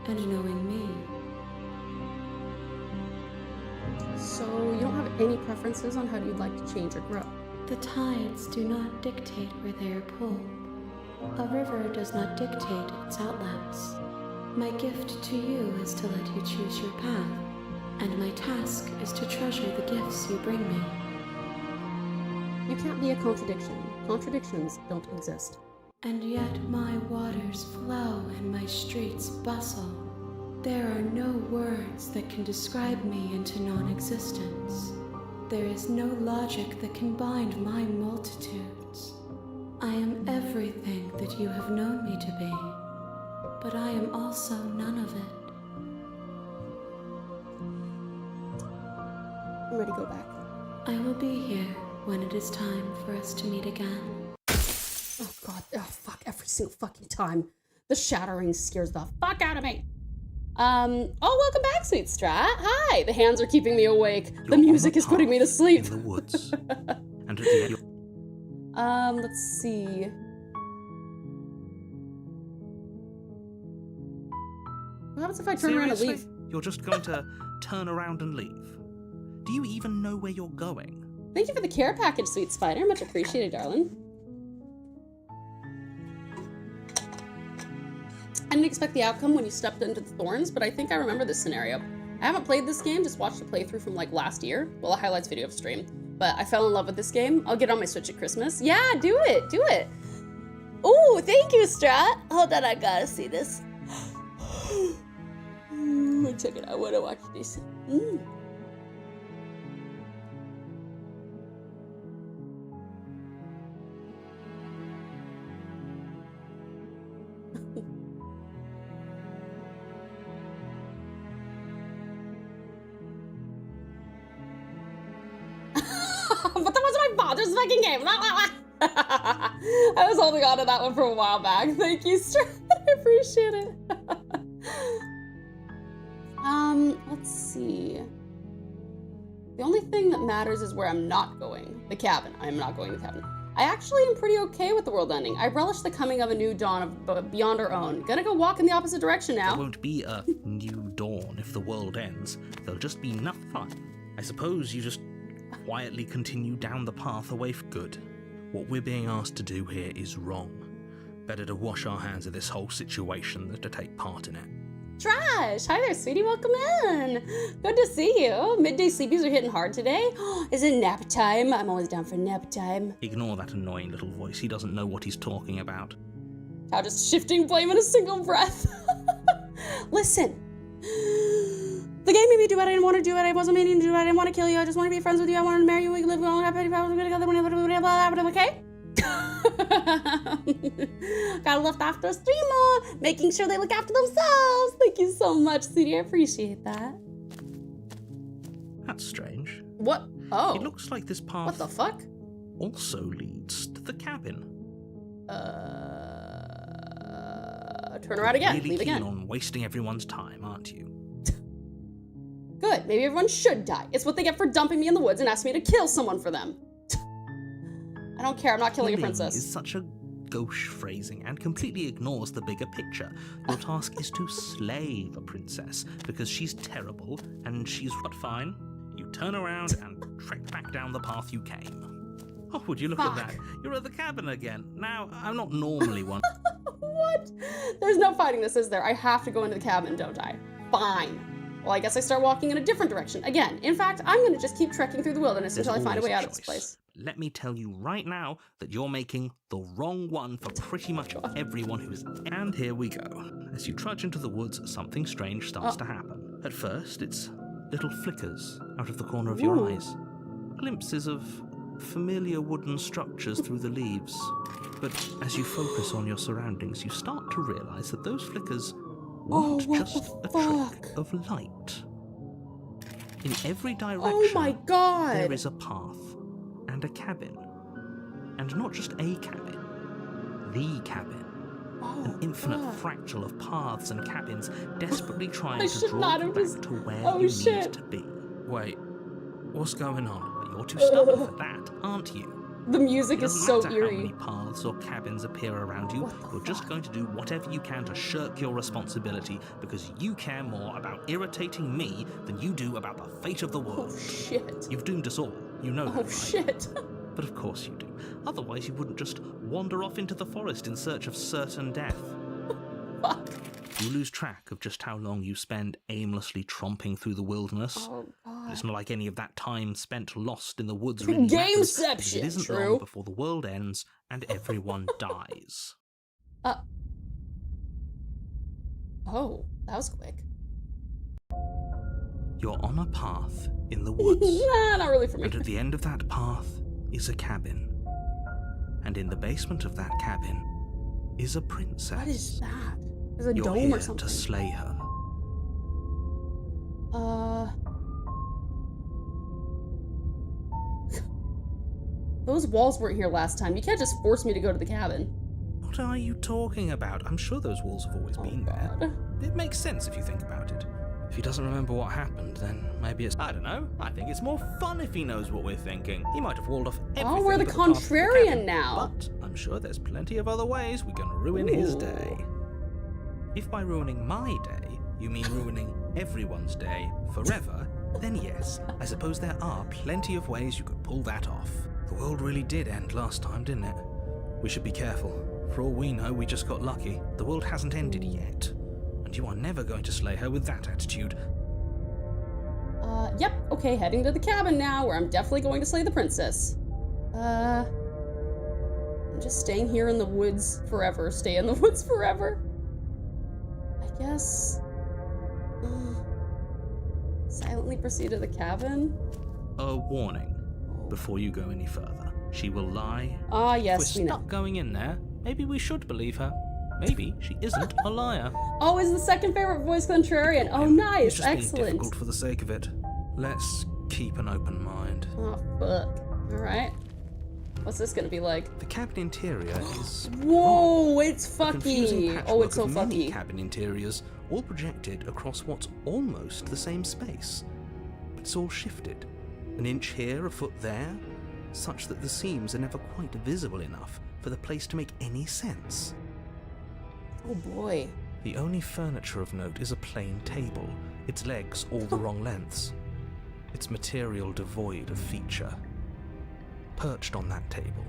and knowing me. So you don't have any preferences on how you'd like to change or grow? The tides do not dictate where they are pulled. A river does not dictate its outlets. My gift to you is to let you choose your path, and my task is to treasure the gifts you bring me. You can't be a contradiction. Contradictions don't exist. And yet my waters flow and my streets bustle. There are no words that can describe me into non-existence. There is no logic that can bind my multitudes. I am everything that you have known me to be, but I am also none of it. I'm ready to go back. I will be here when it is time for us to meet again. Oh god, oh fuck, every single fucking time. The shattering scares the fuck out of me. Oh, welcome back, Sweet Strat. Hi, the hands are keeping me awake. The music is putting me to sleep. In the woods. And at the end, let's see. What happens if I turn around and leave? You're just going to turn around and leave? Do you even know where you're going? Thank you for the care package, Sweet Spider. Much appreciated, darling. I didn't expect the outcome when you stepped into the thorns, but I think I remember this scenario. I haven't played this game, just watched the playthrough from like last year. Well, a highlights video of stream. But I fell in love with this game. I'll get on my Switch at Christmas. Yeah, do it, do it. Ooh, thank you, Strat. Hold on, I gotta see this. Check it out, I wanna watch this. But that wasn't my father's fucking game. I was holding on to that one for a while back. Thank you, Strat. I appreciate it. Let's see. The only thing that matters is where I'm not going. The cabin. I'm not going to the cabin. I actually am pretty okay with the world ending. I relish the coming of a new dawn of beyond our own. Gonna go walk in the opposite direction now. There won't be a new dawn if the world ends. There'll just be enough fun. I suppose you just quietly continue down the path away from good. What we're being asked to do here is wrong. Better to wash our hands of this whole situation than to take part in it. Trash! Hi there, sweetie. Welcome in. Good to see you. Midday sleepies are hitting hard today. Is it nap time? I'm always down for nap time. Ignore that annoying little voice. He doesn't know what he's talking about. How just shifting blame in a single breath. Listen. The game made me do what I didn't want to do. I wasn't meaning to do it. I didn't want to kill you. I just want to be friends with you. I wanted to marry you. We can live on happy together. Okay? Gotta look after a streamer, making sure they look after themselves. Thank you so much, sweetie. I appreciate that. That's strange. What? Oh. It looks like this path. What the fuck? Also leads to the cabin. Turn around again. Really Leave keen again. on wasting everyone's time, aren't you? Good. Maybe everyone should die. It's what they get for dumping me in the woods and asking me to kill someone for them. I don't care. I'm not killing a princess. Is such a gauche phrasing and completely ignores the bigger picture. Your task is to slay the princess because she's terrible and she's not fine. You turn around and trek back down the path you came. Oh, would you look at that? You're at the cabin again. Now, I'm not normally one. What? There's no fighting this, is there? I have to go into the cabin, don't I? Fine. Well, I guess I start walking in a different direction. Again, in fact, I'm going to just keep trekking through the wilderness until I find a way out of this place. Let me tell you right now that you're making the wrong one for pretty much everyone who's... And here we go. As you trudge into the woods, something strange starts to happen. At first, it's little flickers out of the corner of your eyes. Glimpses of familiar wooden structures through the leaves. But as you focus on your surroundings, you start to realize that those flickers weren't just a trick of light. In every direction, there is a path and a cabin. And not just a cabin, the cabin. An infinite fractal of paths and cabins desperately trying to draw you back to where you need to be. Wait, what's going on? You're too stubborn for that, aren't you? The music It is doesn't so matter eerie. how many paths or cabins appear around you, you're just going to do whatever you can to shirk your responsibility because you care more about irritating me than you do about the fate of the world. Oh shit. You've doomed us all. You know that, Oh right? shit. But of course you do. Otherwise you wouldn't just wander off into the forest in search of certain death. Fuck. You lose track of just how long you spend aimlessly tromping through the wilderness. Oh god. It's not like any of that time spent lost in the woods really matters, because Gameception, it isn't true. long before the world ends and everyone dies. Oh, that was quick. You're on a path in the woods. Nah, not really for me. And at the end of that path is a cabin. And in the basement of that cabin is a princess. What is that? There's a You're dome here or something. to slay her. Those walls weren't here last time. You can't just force me to go to the cabin. What are you talking about? I'm sure those walls have always been there. It makes sense if you think about it. If he doesn't remember what happened, then maybe it's... I don't know. I think it's more fun if he knows what we're thinking. He might have walled off everything. Oh, we're the but path to the contrarian cabin. now. But I'm sure there's plenty of other ways we can ruin his Ooh. day. If by ruining my day, you mean ruining everyone's day forever, then yes, I suppose there are plenty of ways you could pull that off. The world really did end last time, didn't it? We should be careful. For all we know, we just got lucky. The world hasn't ended yet. And you are never going to slay her with that attitude. Yep, okay, heading to the cabin now, where I'm definitely going to slay the princess. I'm just staying here in the woods forever. Stay in the woods forever. I guess... silently proceed to the cabin? A warning. Before you go any further. She will lie. Ah, yes, If we we're know. stuck going in there, maybe we should believe her. Maybe she isn't a liar. Oh, is the second favorite voice contrarian. Oh, It's nice, just being excellent. difficult for the sake of it. Let's keep an open mind. Oh, fuck. Alright. What's this gonna be like? The cabin interior is... Whoa, it's a confusing fucky. patchwork Oh, it's so of many fucky. cabin interiors, all projected across what's almost the same space. But it's all shifted. An inch here, a foot there, such that the seams are never quite visible enough for the place to make any sense. Oh boy. The only furniture of note is a plain table, its legs all the wrong lengths, its material devoid of feature. Perched on that table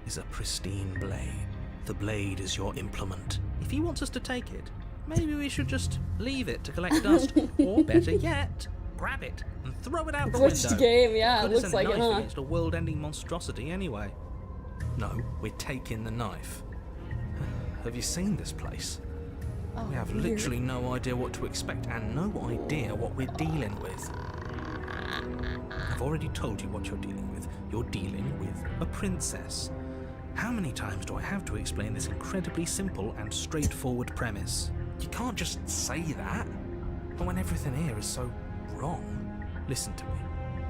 is a pristine blade. The blade is your implement. If he wants us to take it, maybe we should just leave it to collect dust, or better yet, grab it and throw it out the Glitched window. game, yeah, it Good as looks a like it, knife huh? against a world-ending monstrosity anyway. No, we're taking the knife. Have you seen this place? Oh, We have weird. literally no idea what to expect and no idea what we're dealing with. I've already told you what you're dealing with. You're dealing with a princess. How many times do I have to explain this incredibly simple and straightforward premise? You can't just say that. But when everything here is so wrong. Listen to me.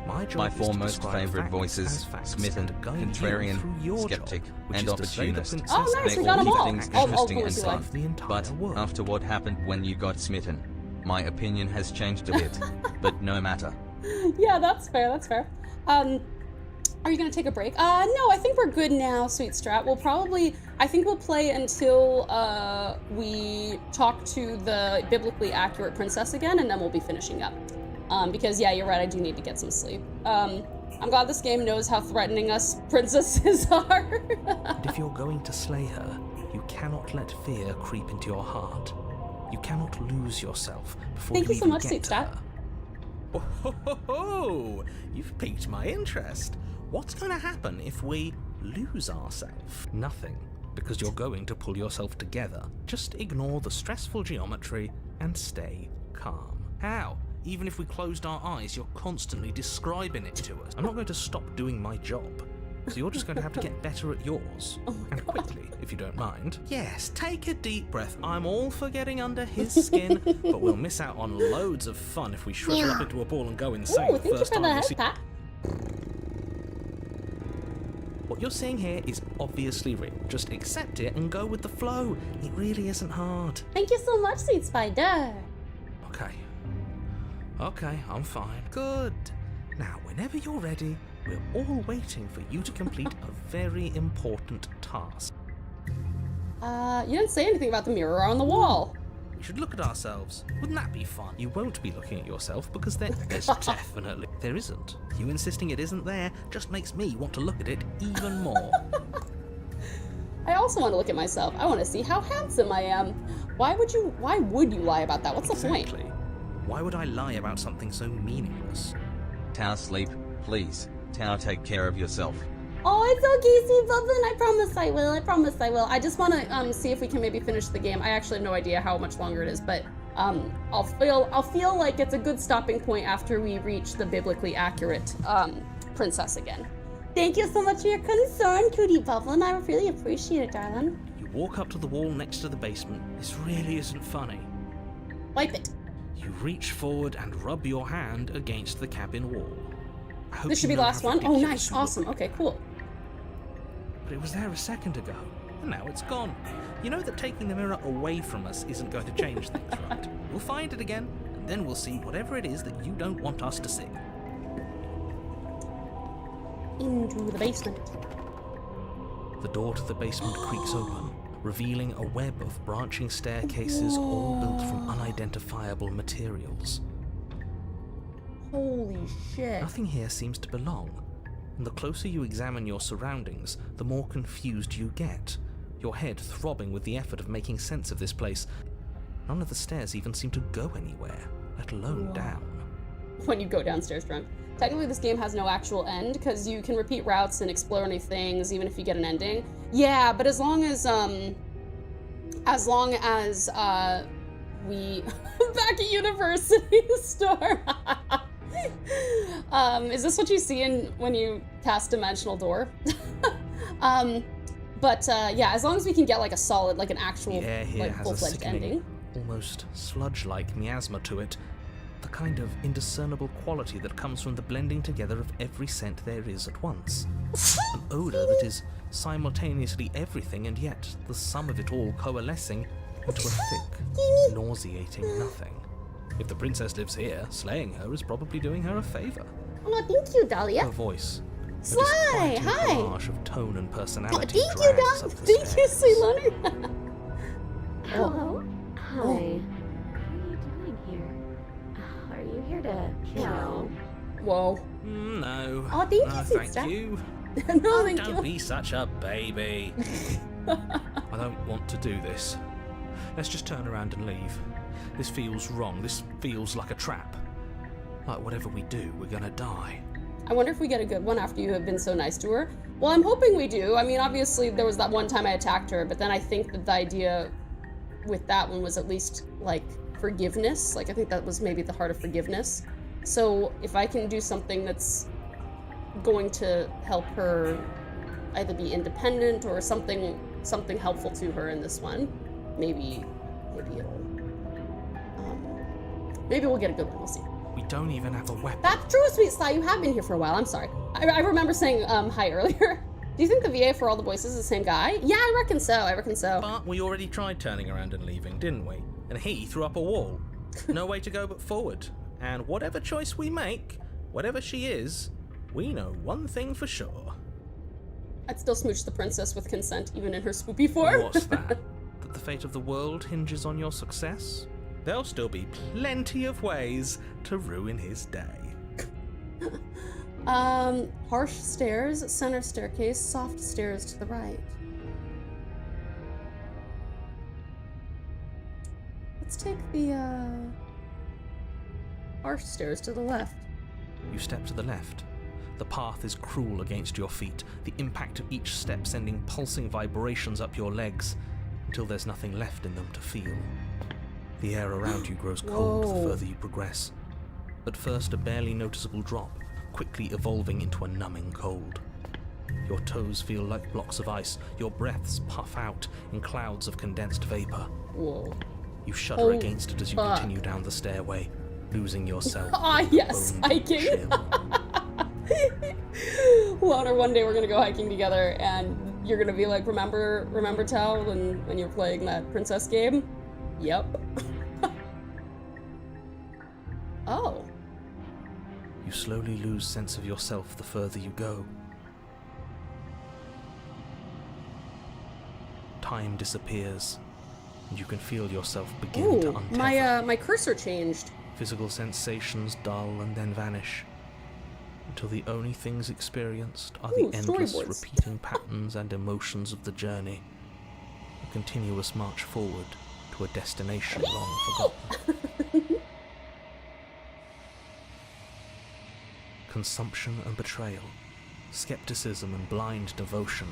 My job My is four to most describe favourite facts voices, as facts smitten, and guide you contrarian, through your skeptic, job, which and is to slay the opportunist. princess Oh, nice, They we got all them keep all. things All interesting four and you fun. like. The entire But world. after what happened when you got smitten, my opinion has changed a bit. But no matter. Yeah, that's fair, that's fair. Are you gonna take a break? No, I think we're good now, Sweet Strat. We'll probably, I think we'll play until we talk to the biblically accurate princess again, and then we'll be finishing up. Because yeah, you're right, I do need to get some sleep. I'm glad this game knows how threatening us princesses are. And if you're going to slay her, you cannot let fear creep into your heart. You cannot lose yourself before Thank you so even much, get Sweet to Strat. her. Oh, ho, ho, ho. You've piqued my interest. What's going to happen if we lose ourselves? Nothing, because you're going to pull yourself together. Just ignore the stressful geometry and stay calm. How? Even if we closed our eyes, you're constantly describing it to us. I'm not going to stop doing my job. So you're just going to have to get better at yours. And quickly, if you don't mind. Yes, take a deep breath. I'm all for getting under his skin, but we'll miss out on loads of fun if we shrivel up into a ball and go insane Ooh, the thank you first for time we that, see... Pat. What you're seeing here is obviously real. Just accept it and go with the flow. It really isn't hard. Thank you so much, Sweet Spider. Okay. Okay, I'm fine. Good. Now, whenever you're ready, We're all waiting for you to complete a very important task. You didn't say anything about the mirror on the wall. We should look at ourselves. Wouldn't that be fun? You won't be looking at yourself because there's definitely... There isn't. You insisting it isn't there just makes me want to look at it even more. I also want to look at myself. I want to see how handsome I am. Why would you lie about that? What's the point? Why would I lie about something so meaningless? Tau, sleep, please. Tau, take care of yourself. Oh, it's okay, Steve Bubbin. I promise I will. I promise I will. I just want to see if we can maybe finish the game. I actually have no idea how much longer it is, but I'll feel like it's a good stopping point after we reach the biblically accurate princess again. Thank you so much for your concern, Cutie Bubbin. I really appreciate it, darling. You walk up to the wall next to the basement. This really isn't funny. Wipe it. You reach forward and rub your hand against the cabin wall. This should be the last one? Oh, nice. Awesome. Okay, cool. But it was there a second ago, and now it's gone. You know that taking the mirror away from us isn't going to change things, right? We'll find it again, and then we'll see whatever it is that you don't want us to see. Into the basement. The door to the basement creaks open, revealing a web of branching staircases all built from unidentifiable materials. Holy shit. Nothing here seems to belong, and the closer you examine your surroundings, the more confused you get, your head throbbing with the effort of making sense of this place. None of the stairs even seem to go anywhere, let alone down. When you go downstairs drunk. Technically, this game has no actual end, because you can repeat routes and explore new things, even if you get an ending. Yeah, but as long as we... back at University Store! Is this what you see when you cast Dimensional Door? Yeah, as long as we can get like a solid, like an actual, like full-fledged ending. Almost sludge-like miasma to it. The kind of indiscernible quality that comes from the blending together of every scent there is at once. An odor that is simultaneously everything and yet the sum of it all coalescing into a thick, nauseating nothing. If the princess lives here, slaying her is probably doing her a favor. Oh, thank you, Dahlia. Her voice. SLAAAAY, hi. Collage of tone and personality. Thank you, Dahlia. Thank you, sweet Leonard. Hello. Hi. What are you doing here? Are you here to kill? Whoa. No. Oh, thank you, no, sister. thank you. No, thank you. Don't be such a baby. I don't want to do this. Let's just turn around and leave. This feels wrong. This feels like a trap. Like whatever we do, we're gonna die. I wonder if we get a good one after you have been so nice to her. Well, I'm hoping we do. I mean, obviously there was that one time I attacked her, but then I think that the idea with that one was at least like forgiveness. Like I think that was maybe the heart of forgiveness. So if I can do something that's going to help her either be independent or something helpful to her in this one, maybe we'll get a good one. We'll see. We don't even have a weapon. That's true, sweet SLAAAAY. You have been here for a while. I'm sorry. I remember saying hi earlier. Do you think the VA for all the voices is the same guy? Yeah, I reckon so. But we already tried turning around and leaving, didn't we? And he threw up a wall. No way to go but forward. And whatever choice we make, whatever she is, we know one thing for sure. I'd still smooch the princess with consent, even in her spoopy form. What's that? That the fate of the world hinges on your success? There'll still be plenty of ways to ruin his day. Harsh stairs, center staircase, soft stairs to the right. Let's take the, harsh stairs to the left. You step to the left. The path is cruel against your feet, the impact of each step sending pulsing vibrations up your legs, until there's nothing left in them to feel. The air around you grows cold the further you progress. At first a barely noticeable drop, quickly evolving into a numbing cold. Your toes feel like blocks of ice, your breaths puff out in clouds of condensed vapor. Whoa. You shudder against it as you continue down the stairway, losing yourself. Ah, yes, hiking. Loner, one day we're gonna go hiking together and you're gonna be like, remember Tau when you're playing that princess game? Yep. Oh. You slowly lose sense of yourself the further you go. Time disappears, and you can feel yourself begin to Ooh, untether. my cursor changed. Physical sensations dull and then vanish, until the only things experienced are Ooh, the endless storyboards. repeating patterns and emotions of the journey. A continuous march forward to a destination long forgotten. Consumption and betrayal, skepticism and blind devotion,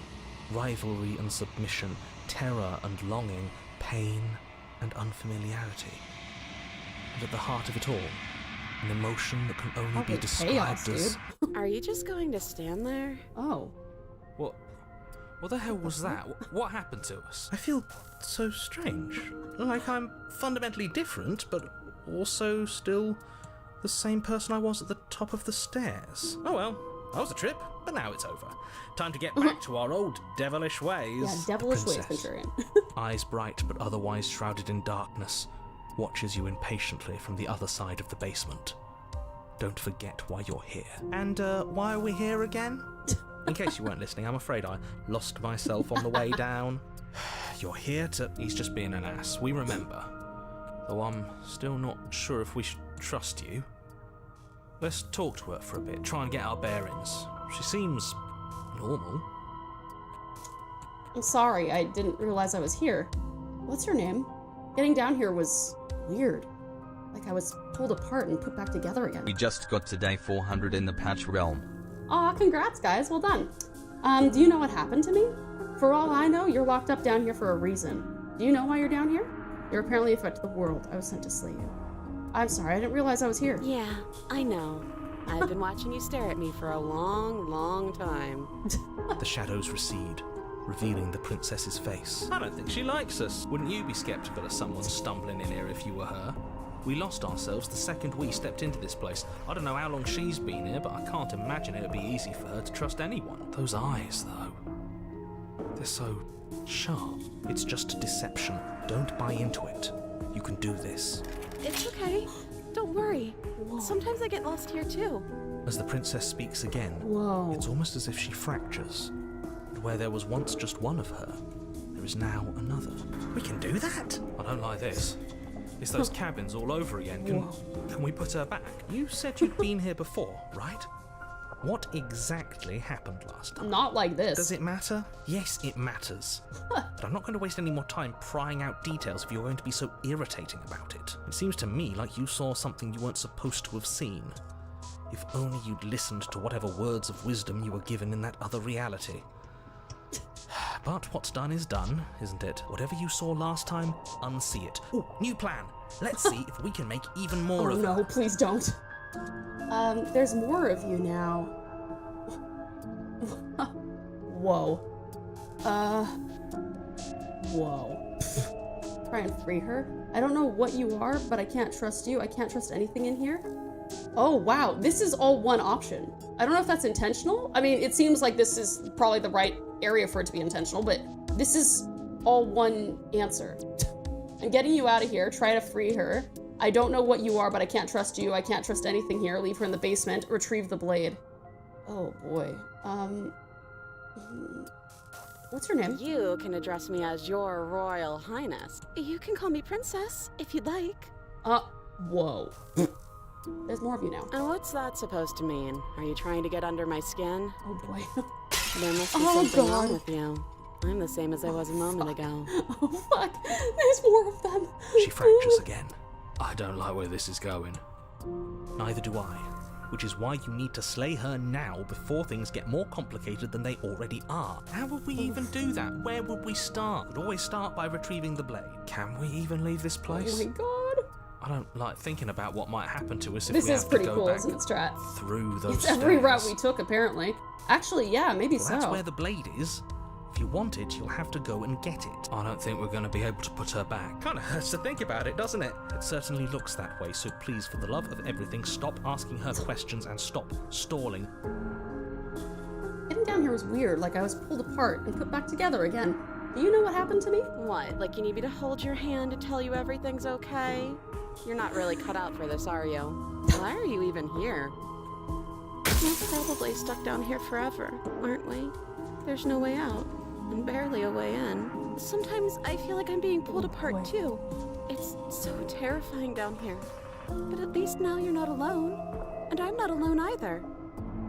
rivalry and submission, terror and longing, pain and unfamiliarity. And at the heart of it all, an emotion that can only be described as... Are you just going to stand there? Oh. What the hell was that? What happened to us? I feel so strange. Like I'm fundamentally different, but also still the same person I was at the top of the stairs. Oh well, that was a trip, but now it's over. Time to get back to our old devilish ways. Yeah, devilish ways, Princess. Centurion. Eyes bright but otherwise shrouded in darkness, watches you impatiently from the other side of the basement. Don't forget why you're here. And why are we here again? In case you weren't listening, I'm afraid I lost myself on the way down. You're here to... He's just being an ass, we remember. Though I'm still not sure if we should trust you. Let's talk to her for a bit, try and get our bearings. She seems normal. I'm sorry, I didn't realize I was here. What's your name? Getting down here was weird. Like I was pulled apart and put back together again. We just got to day 400 in the patch realm. Aw, congrats guys, well done. Do you know what happened to me? For all I know, you're locked up down here for a reason. Do you know why you're down here? You're apparently a threat to the world. I was sent to slay you. I'm sorry, I didn't realize I was here. Yeah, I know. I've been watching you stare at me for a long, long time. The shadows recede, revealing the princess's face. I don't think she likes us. Wouldn't you be skeptical of someone stumbling in here if you were her? We lost ourselves the second we stepped into this place. I don't know how long she's been here, but I can't imagine it'd be easy for her to trust anyone. Those eyes, though. They're so sharp. It's just deception. Don't buy into it. You can do this. It's okay. Don't worry. Sometimes I get lost here too. As the princess speaks again, it's almost as if she fractures. And where there was once just one of her, there is now another. We can do that? I don't like this. It's those cabins all over again. Can we put her back? You said you'd been here before, right? What exactly happened last time? Not like this. Does it matter? Yes, it matters. But I'm not going to waste any more time prying out details if you're going to be so irritating about it. It seems to me like you saw something you weren't supposed to have seen. If only you'd listened to whatever words of wisdom you were given in that other reality. But what's done is done, isn't it? Whatever you saw last time, unsee it. Ooh, new plan. Let's see if we can make even more of it. Oh no, please don't. There's more of you now. Whoa. Whoa. Try and free her? I don't know what you are, but I can't trust you. I can't trust anything in here. Oh, wow. This is all one option. I don't know if that's intentional. I mean, it seems like this is probably the right area for it to be intentional, but this is all one answer. I'm getting you out of here. Try to free her. I don't know what you are, but I can't trust you. I can't trust anything here. Leave her in the basement. Retrieve the blade. Oh, boy. What's her name? You can address me as your Royal Highness. You can call me Princess, if you'd like. Whoa. There's more of you now. And what's that supposed to mean? Are you trying to get under my skin? Oh, boy. There must be something wrong with you. I'm the same as I was a moment ago. Oh, fuck. There's more of them. She fractures again. I don't like where this is going. Neither do I. Which is why you need to slay her now before things get more complicated than they already are. How would we even do that? Where would we start? We'd always start by retrieving the blade. Can we even leave this place? Oh my god. I don't like thinking about what might happen to us if This we is have pretty to go cool, back isn't it, Strat? through those It's every route stairs. we took, apparently. Actually, yeah, maybe Well, so. that's where the blade is. If you want it, you'll have to go and get it. I don't think we're going to be able to put her back. Kind of hurts to think about it, doesn't it? It certainly looks that way, so please, for the love of everything, stop asking her questions and stop stalling. Getting down here was weird, like I was pulled apart and put back together again. Do you know what happened to me? What, like you need me to hold your hand to tell you everything's okay? You're not really cut out for this, are you? Why are you even here? We're probably stuck down here forever, aren't we? There's no way out, and barely a way in. Sometimes I feel like I'm being pulled apart too. It's so terrifying down here. But at least now you're not alone. And I'm not alone either.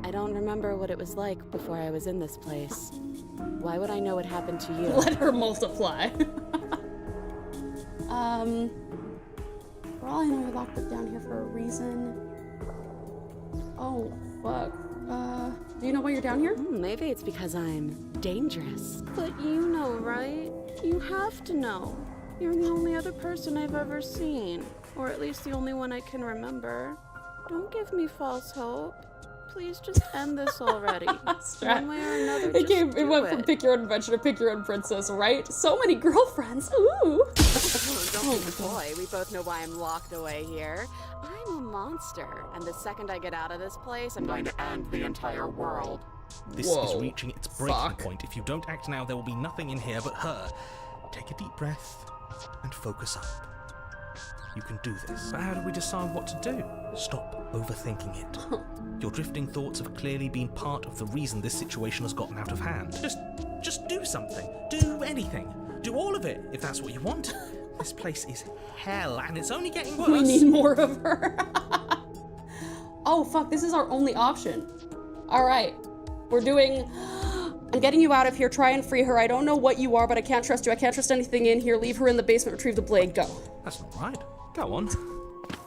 I don't remember what it was like before I was in this place. Why would I know what happened to you? Let her multiply. For all I know, I locked it down here for a reason. Oh, fuck. Do you know why you're down here? Maybe it's because I'm dangerous. But you know, right? You have to know. You're the only other person I've ever seen. Or at least the only one I can remember. Don't give me false hope. Please just end this already. One way or another, It went from pick your own adventure to pick your own princess, right? So many girlfriends. Ooh. Don't be coy. We both know why I'm locked away here. I'm a monster, and the second I get out of this place, I'm going to end the entire world. This is reaching its breaking point. If you don't act now, there will be nothing in here but her. Take a deep breath and focus up. You can do this. But how do we decide what to do? Stop overthinking it. Your drifting thoughts have clearly been part of the reason this situation has gotten out of hand. Just do something. Do anything. Do all of it, if that's what you want. This place is hell, and it's only getting worse. We need more of her. Oh, fuck, this is our only option. All right, we're doing... I'm getting you out of here. Try and free her. I don't know what you are, but I can't trust you. I can't trust anything in here. Leave her in the basement. Retrieve the blade. Go. That's not right. Go on.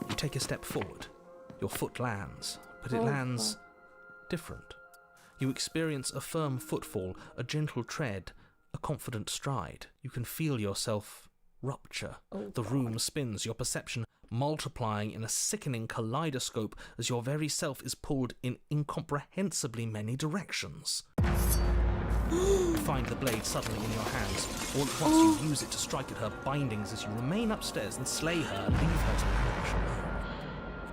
You take a step forward. Your foot lands, but it lands different. You experience a firm footfall, a gentle tread, a confident stride. You can feel yourself rupture. The room spins, your perception multiplying in a sickening kaleidoscope as your very self is pulled in incomprehensibly many directions. You find the blade suddenly in your hands. All at once you use it to strike at her bindings as you remain upstairs and slay her and leave her to perish alone.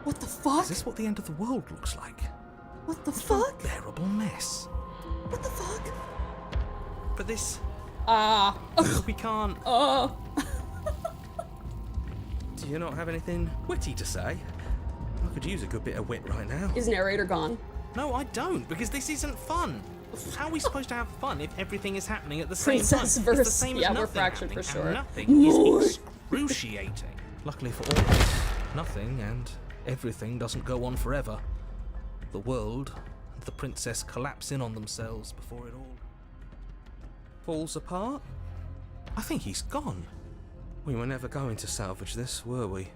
What the fuck? Is this what the end of the world looks like? What the fuck? Unbearable mess. What the fuck? But this... we can't... Do you not have anything witty to say? I could use a good bit of wit right now. Is narrator gone? No, I don't, because this isn't fun. How are we supposed to have fun if everything is happening at the same time? Princess verse. It's the same as We're fractured for sure. Nothing is excruciating. Luckily for all of us, nothing and everything doesn't go on forever. The world and the princess collapse in on themselves before it all falls apart. I think he's gone. We were never going to salvage this, were we?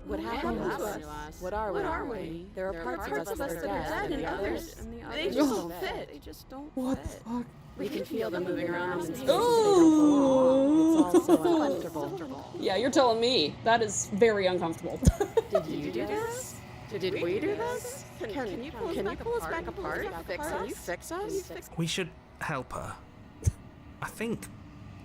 What happened to us? What are we? There are parts of us that are dead, and others, they just don't fit. They just don't fit. What the fuck? We can feel them moving around in space. Oh! It's all so uncomfortable. Yeah, you're telling me. That is very uncomfortable. Did you do this? Did we do this? Can you pull us back apart? Fix us? We should help her. I think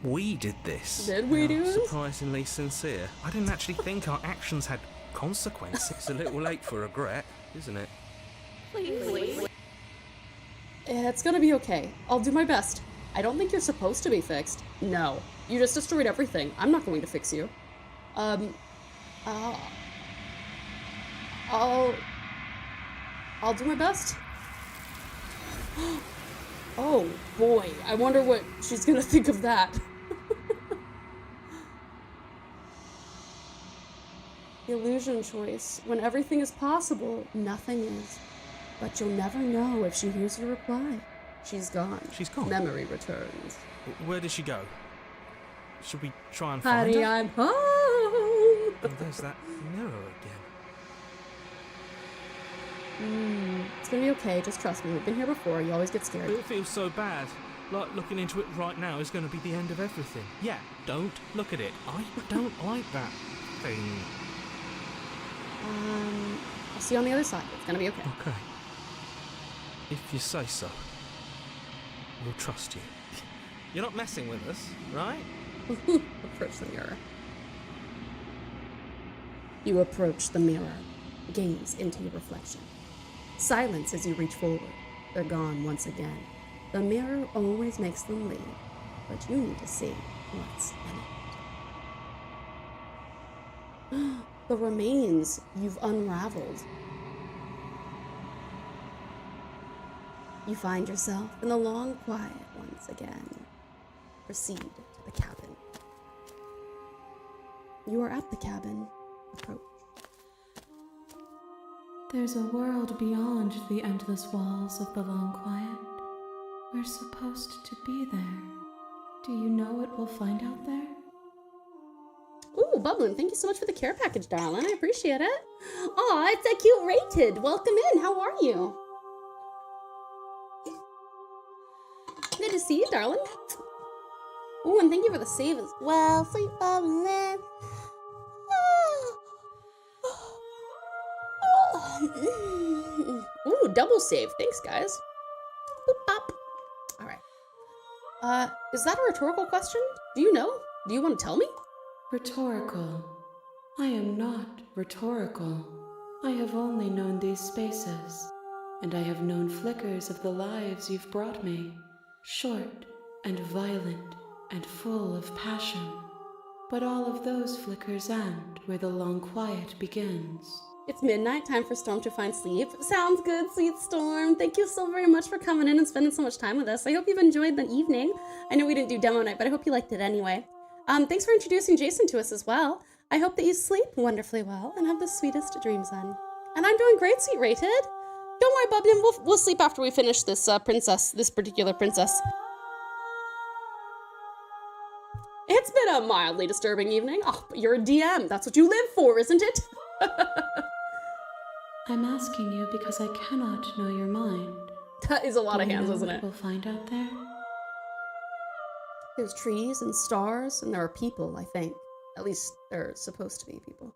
we did this. Did we do this? Surprisingly sincere. I didn't actually think our actions had consequences. It's a little late for regret, isn't it? Please. It's gonna be okay. I'll do my best. I don't think you're supposed to be fixed. No. You just destroyed everything. I'm not going to fix you. I'll do my best. Oh boy, I wonder what she's gonna think of that. Illusion choice. When everything is possible, nothing is. But you'll never know if she hears your reply. She's gone. She's gone. Memory returns. Where did she go? Should we try and find Honey, her? I'm home. Oh, there's that mirror again. It's gonna be okay. Just trust me. We've been here before. You always get scared. It feels so bad. Like looking into it right now is going to be the end of everything. Yeah, don't look at it. I don't like that thing. I'll see you on the other side. It's gonna be okay. Okay. If you say so, we'll trust you. You're not messing with us, right? Approach the mirror. You approach the mirror. Gaze into your reflection. Silence as you reach forward. They're gone once again. The mirror always makes them leave, but you need to see what's in it. The remains you've unraveled. You find yourself in the long quiet once again. Proceed to the cabin. You are at the cabin. Approach. There's a world beyond the endless walls of the long quiet. We're supposed to be there. Do you know what we'll find out there? Ooh, Bublin, thank you so much for the care package, darling. I appreciate it. Aw, it's a cute rated. Welcome in. How are you? Good to see you, darling. Ooh, and thank you for the save as well. Sweet Bublin. Ooh, double save. Thanks, guys. Boop, bop. All right. Is that a rhetorical question? Do you know? Do you want to tell me? Rhetorical. I am not rhetorical. I have only known these spaces, and I have known flickers of the lives you've brought me, short and violent and full of passion. But all of those flickers end where the long quiet begins. It's midnight, time for Storm to find sleep. Sounds good, sweet Storm. Thank you so very much for coming in and spending so much time with us. I hope you've enjoyed the evening. I know we didn't do demo night, but I hope you liked it anyway. Thanks for introducing Jason to us as well. I hope that you sleep wonderfully well and have the sweetest dreams on. And I'm doing great, sweet Rated. Don't worry, Bublin, we'll sleep after we finish this this particular princess. It's been a mildly disturbing evening. Oh, but you're a DM. That's what you live for, isn't it? I'm asking you because I cannot know your mind. That is a lot of hands, isn't it? We'll find out there. There's trees and stars, and there are people, I think. At least, they're supposed to be people.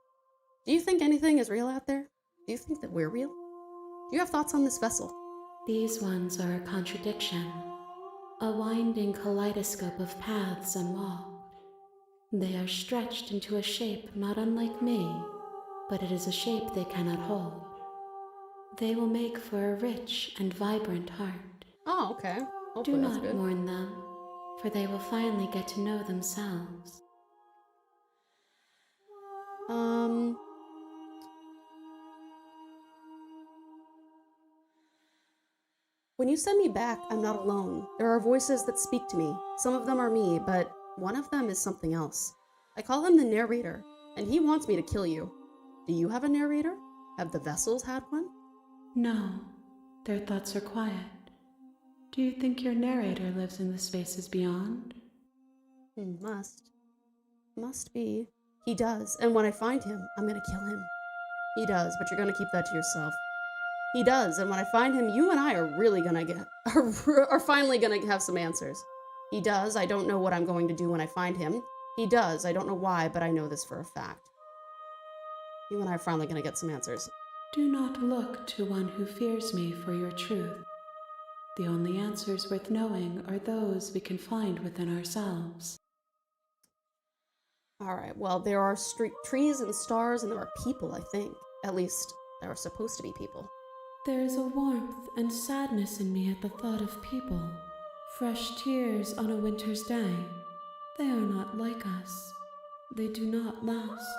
Do you think anything is real out there? Do you think that we're real? Do you have thoughts on this vessel? These ones are a contradiction. A winding kaleidoscope of paths unwalked. They are stretched into a shape not unlike me, but it is a shape they cannot hold. They will make for a rich and vibrant heart. Oh, okay. Do not mourn them, for they will finally get to know themselves. When you send me back, I'm not alone. There are voices that speak to me. Some of them are me, but one of them is something else. I call him the narrator, and he wants me to kill you. Do you have a narrator? Have the vessels had one? No, their thoughts are quiet. Do you think your narrator lives in the spaces beyond? Must be. He does, and when I find him, I'm gonna kill him. He does, but you're gonna keep that to yourself. He does, and when I find him, you and I are really gonna are finally gonna have some answers. He does, I don't know what I'm going to do when I find him. He does, I don't know why, but I know this for a fact. You and I are finally gonna get some answers. Do not look to one who fears me for your truth. The only answers worth knowing are those we can find within ourselves. Alright, well, there are trees and stars, and there are people, I think. At least, there are supposed to be people. There is a warmth and sadness in me at the thought of people. Fresh tears on a winter's day. They are not like us. They do not last.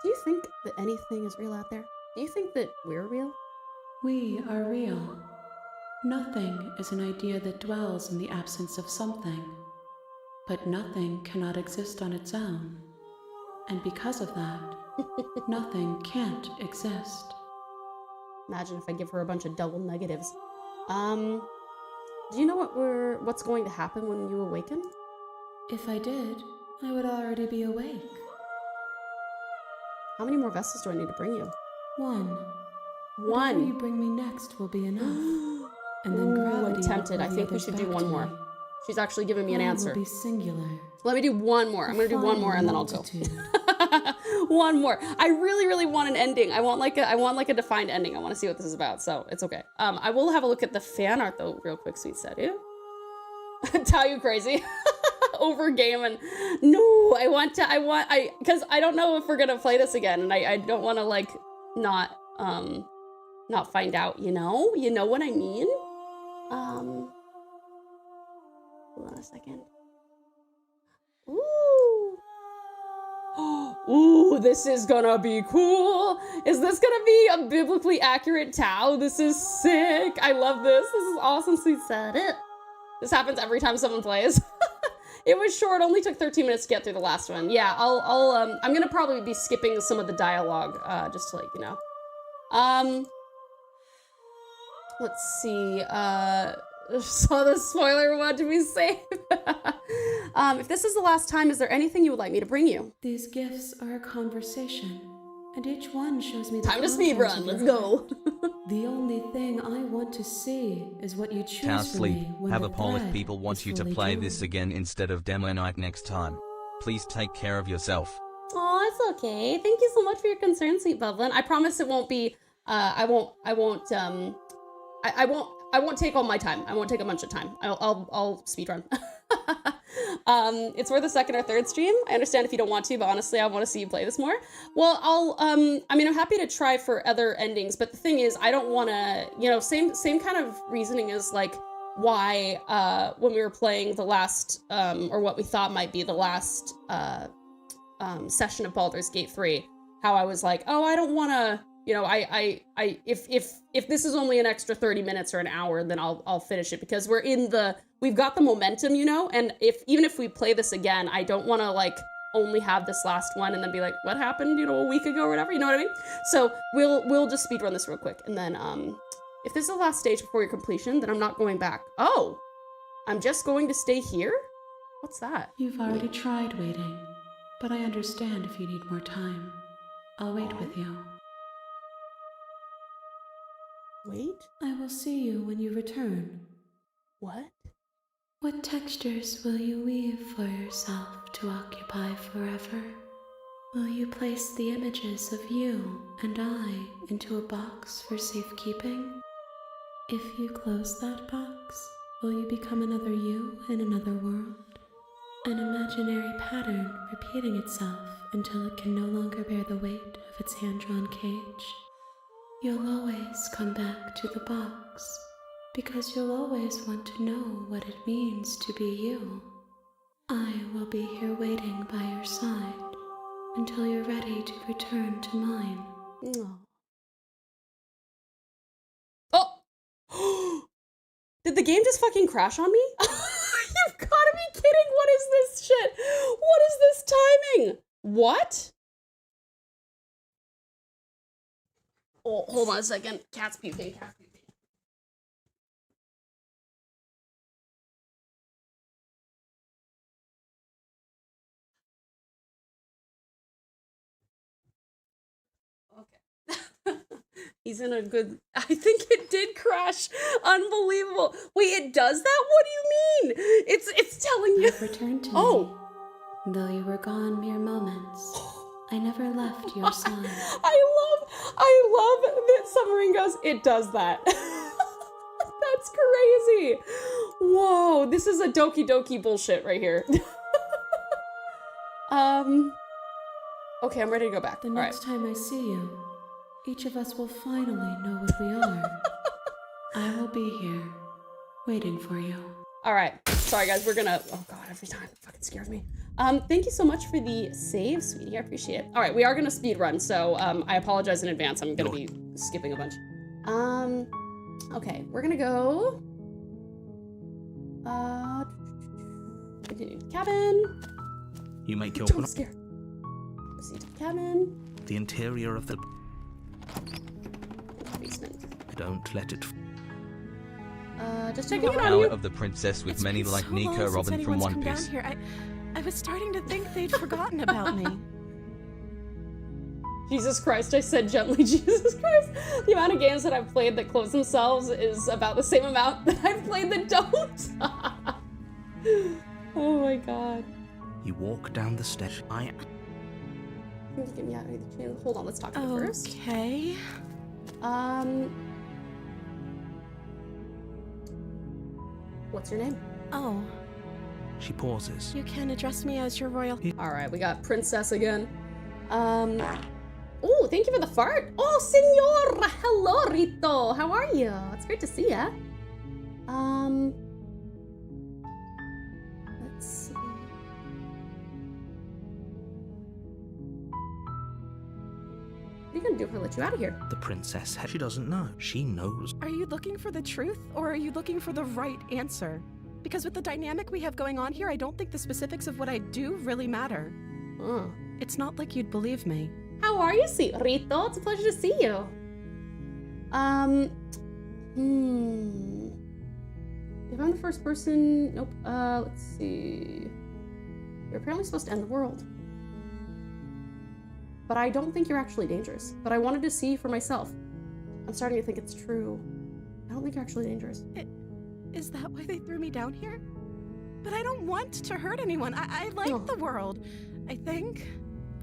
Do you think that anything is real out there? Do you think that we're real? We are real. Nothing is an idea that dwells in the absence of something. But nothing cannot exist on its own. And because of that, nothing can't exist. Imagine if I give her a bunch of double negatives. Do you know what's going to happen when you awaken? If I did, I would already be awake. How many more vessels do I need to bring you? One. One. Whatever you bring me next will be enough. And then gravity. I'm tempted. I think we should do one more. She's actually giving me an answer. Will be singular. Let me do one more. I'm gonna do one more and then I'll go. One more. I really, really want an ending. I want like a defined ending. I want to see what this is about, so it's okay. I will have a look at the fan art though, real quick, sweet Sedu. Tell you crazy. Over game and no, because I don't know if we're gonna play this again, and I don't want to like not find out. You know what I mean. Hold on a second. Ooh. Ooh, this is gonna be cool. Is this gonna be a biblically accurate Tau? This is sick. I love this. This is awesome. Sweet said it. This happens every time someone plays. It was short, only took 13 minutes to get through the last one. Yeah, I'm gonna probably be skipping some of the dialogue, just to let you know. Let's see, saw the spoiler, want to be safe. If this is the last time, is there anything you would like me to bring you? These gifts are a conversation, and each one shows me the Time to contents speedrun, of let's your go. heart. The only thing I want to see is what you choose Tau for Sleep, me when have the a poll if thread people want is you to fully play drawn. this again instead of demo night next time. Please take care of yourself. Oh, it's okay. Thank you so much for your concern, Sweet Bubbling. I promise it won't be, I won't take all my time. I won't take a bunch of time. I'll speedrun. It's worth a second or third stream. I understand if you don't want to, but honestly, I want to see you play this more. Well, I mean, I'm happy to try for other endings, but the thing is, I don't want to, you know, same kind of reasoning as like why, when we were playing the last, or what we thought might be the last, session of Baldur's Gate 3, how I was like, oh, I don't want to, you know, if this is only an extra 30 minutes or an hour, then I'll finish it because we've got the momentum, you know, and even if we play this again, I don't want to like only have this last one and then be like, what happened, you know, a week ago or whatever, you know what I mean? So we'll just speedrun this real quick, and then if this is the last stage before your completion, then I'm not going back. Oh, I'm just going to stay here? What's that? You've already tried waiting, but I understand if you need more time. I'll wait with you. Wait? I will see you when you return. What? What textures will you weave for yourself to occupy forever? Will you place the images of you and I into a box for safekeeping? If you close that box, will you become another you in another world? An imaginary pattern repeating itself until it can no longer bear the weight of its hand-drawn cage. You'll always come back to the box, because you'll always want to know what it means to be you. I will be here waiting by your side until you're ready to return to mine. Oh! Did the game just fucking crash on me? You've gotta be kidding! What is this shit? What is this timing? What? Oh, hold on a second. Cat's puking. Cat's puking. Okay. He's in a good... I think it did crash. Unbelievable. Wait, it does that? What do you mean? It's telling you... You've returned to me. Though you were gone mere moments, I never left your side. I love that Submarine goes, it does that. That's crazy. Whoa, this is a Doki Doki bullshit right here. Okay, I'm ready to go back. The next time I see you, each of us will finally know what we are. I will be here, waiting for you. All right, sorry guys, we're gonna, oh God, every time, it fucking scares me. Thank you so much for the save, sweetie, I appreciate it. All right, we are gonna speed run, so I apologize in advance. I'm gonna be skipping a bunch. Okay, we're gonna go, continue to the cabin. You make your Don't scare. Proceed to the cabin. the interior of the Basement. don't let it Just checking in on Power you. of the princess with many like so Nico long since Robin from anyone's One come down Piece. here. I was starting to think they'd forgotten about me. Jesus Christ, I said gently, Jesus Christ. The amount of games that I've played that close themselves is about the same amount that I've played that don't. Oh my God. You walk down the steps. Can you get me out of the channel? Hold on, let's talk to you first. Okay. What's your name? Oh, She pauses. you can address me as your royal... All right, we got Princess again. Oh, thank you for the fart. Oh, Senor. Hello, Rito. How are you? It's great to see ya. Let's see. you gonna do if I let you out of here? The princess, she doesn't know. She knows. Are you looking for the truth, or are you looking for the right answer? Because with the dynamic we have going on here, I don't think the specifics of what I do really matter. It's not like you'd believe me. How are you, Señorito? It's a pleasure to see you. If I'm the first person... Nope. Let's see... You're apparently supposed to end the world. But I don't think you're actually dangerous. But I wanted to see for myself. I'm starting to think it's true. I don't think you're actually dangerous. Is that why they threw me down here? But I don't want to hurt anyone. I like the world, I think.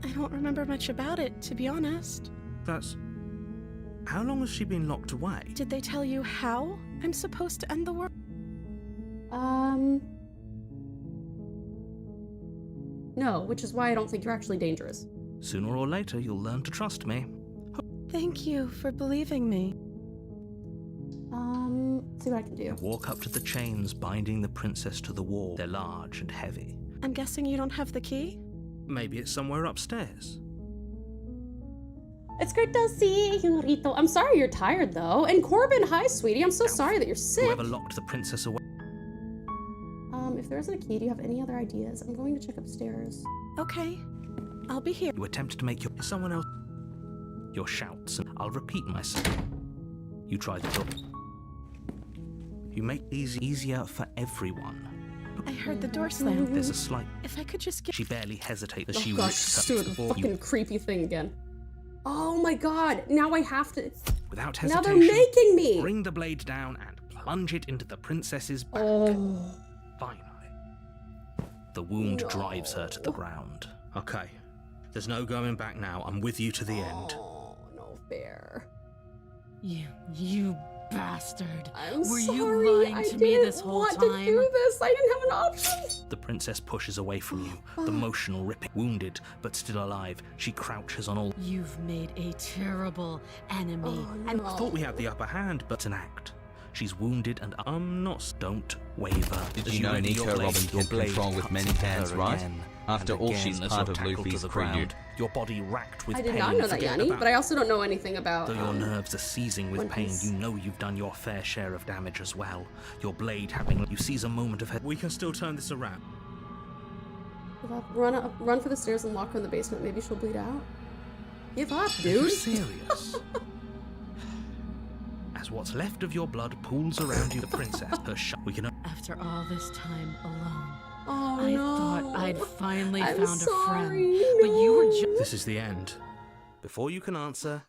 I don't remember much about it, to be honest. That's... How long has she been locked away? Did they tell you how I'm supposed to end the world? No, which is why I don't think you're actually dangerous. Sooner or later, you'll learn to trust me. Thank you for believing me. Let's see what I can do. Walk up to the chains binding the princess to the wall. They're large and heavy. I'm guessing you don't have the key? Maybe it's somewhere upstairs. It's great to see you, Rito. I'm sorry you're tired, though. And Corbin, hi, sweetie. I'm so sorry that you're sick. Whoever locked the princess away. If there isn't a key, do you have any other ideas? I'm going to check upstairs. Okay. I'll be here. You attempt to make someone else... Your shouts, and I'll repeat myself. You try the door. You make these easier for everyone. I heard the door slam. There's a slight... If I could just get... She barely hesitates as she gosh, reaches she's up doing to a the fucking creepy thing again. Oh my god, now I have to... Without hesitation, now they're making me! Bring the blade down and plunge it into the princess's back. Finally. The wound drives her to the ground. Okay. There's no going back now. I'm with you to the end. Oh, no fair. You bastard. I'm Were sorry, you lying to me this whole I time? didn't want to do this. I didn't have an option. The princess pushes away from you, the motion ripping. Wounded, but still alive, she crouches on all... You've made a terrible enemy. And I thought we had the upper hand, but it's an act. She's wounded and I'm not. Don't waver. Did you know Nico Robin can control with many hands, right? After all, she's part of Luffy's crew. Your body racked with I pain. did not know that, Yanni, but I also don't know anything about... Though your nerves are seizing with One pain, Piece. you know you've done your fair share of damage as well. Your blade having... You seize a moment of... We can still turn this around. Run for the stairs and lock her in the basement. Maybe she'll bleed out. Give up, dude. Are you serious? As what's left of your blood pools around you, the princess, her we can... After all this time alone, Oh, I no. thought I'd finally I'm found a friend. sorry, But you were just... This is the end. Before you can answer,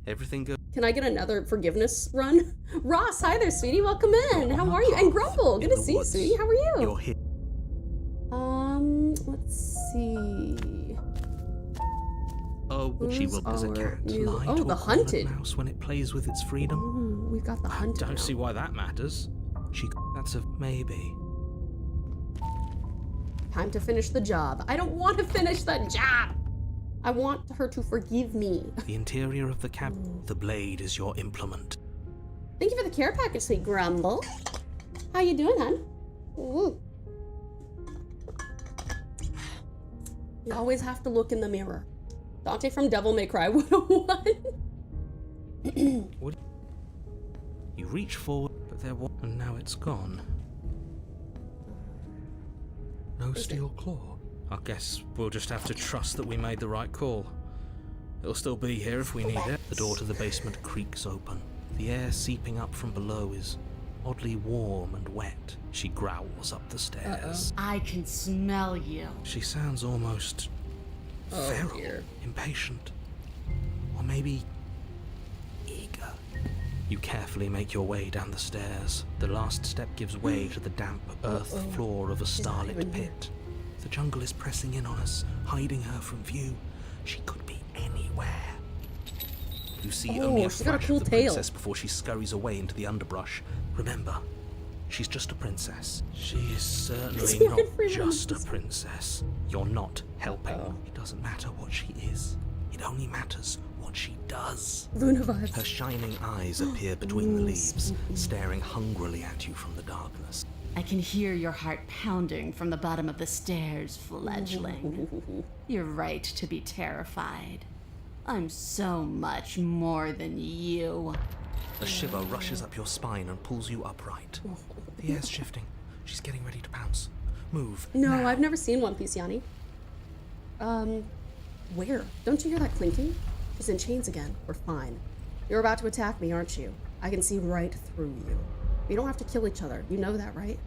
everything goes... Can I get another forgiveness run? Ross, hi there, sweetie. Welcome in. How are you? And Grumble, good to see you, sweetie. How are you? You're here. Let's see. Oh, she will as a cat lie to the a hunted mouse when it plays with its freedom. Ooh, we've got the hunted. Don't see why that matters. That's a maybe. Time to finish the job. I don't want to finish the job. I want her to forgive me. The interior of the cab. The blade is your implement. Thank you for the care package, sweet Grumble. How you doing, hon? Ooh. You always have to look in the mirror. Dante from Devil May Cry 101. What? You reach forward, but there was, and now it's gone. No steel claw. I guess we'll just have to trust that we made the right call. It'll still be here if we need it. The door to the basement creaks open. The air seeping up from below is oddly warm and wet. She growls up the stairs. I can smell you. She sounds almost feral, impatient, or maybe eager. You carefully make your way down the stairs. The last step gives way to the damp earth floor of a starlit pit. The jungle is pressing in on us, hiding her from view. She could be anywhere. You see only a flash of the princess before she scurries away into the underbrush. Remember, she's just a princess. She is certainly not just a princess. You're not helping. It doesn't matter what she is. It only matters what she does. Luna vibes. Her shining eyes appear between the leaves, staring hungrily at you from the darkness. I can hear your heart pounding from the bottom of the stairs, fledgling. You're right to be terrified. I'm so much more than you. A shiver rushes up your spine and pulls you upright. The air's shifting. She's getting ready to pounce. Move. No, now. I've never seen One Piece, Yanni. Where? Don't you hear that clinking? She's in chains again. We're fine. You're about to attack me, aren't you? I can see right through you. We don't have to kill each other. You know that, right?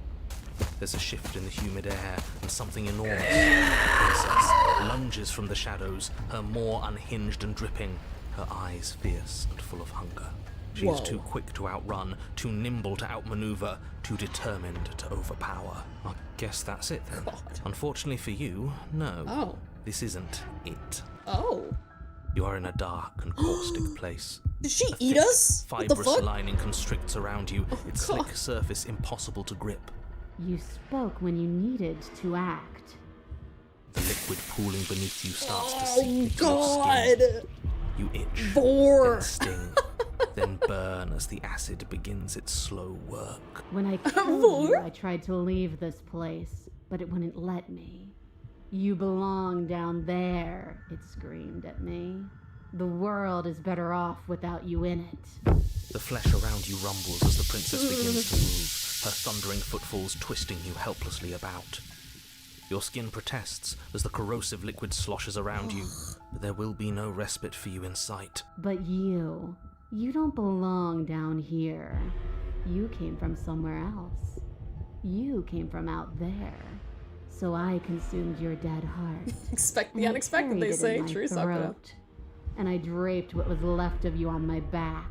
There's a shift in the humid air, and something enormous, the princess, lunges from the shadows, her maw unhinged and dripping, her eyes fierce and full of hunger. She is too quick to outrun, too nimble to outmaneuver, too determined to overpower. I guess that's it then. God. Unfortunately for you, no. Oh. This isn't it. Oh. You are in a dark and caustic place. Did she eat us? What the Fibrous fuck? lining constricts around you, its God. slick surface impossible to grip. You spoke when you needed to act. The liquid pooling beneath you starts to Oh, seep into your God. skin. You itch, Vor. then sting, then burn as the acid begins its slow work. When I killed you, I tried to leave this place, but it wouldn't let me. You belong down there, it screamed at me. The world is better off without you in it. The flesh around you rumbles as the princess begins to move, her thundering footfalls twisting you helplessly about. Your skin protests as the corrosive liquid sloshes around you, but there will be no respite for you in sight. But you don't belong down here. You came from somewhere else. You came from out there. So I consumed your dead heart. Expect the and I unexpected, they carried it say. in my True, Sakura. throat. And I draped what was left of you on my back.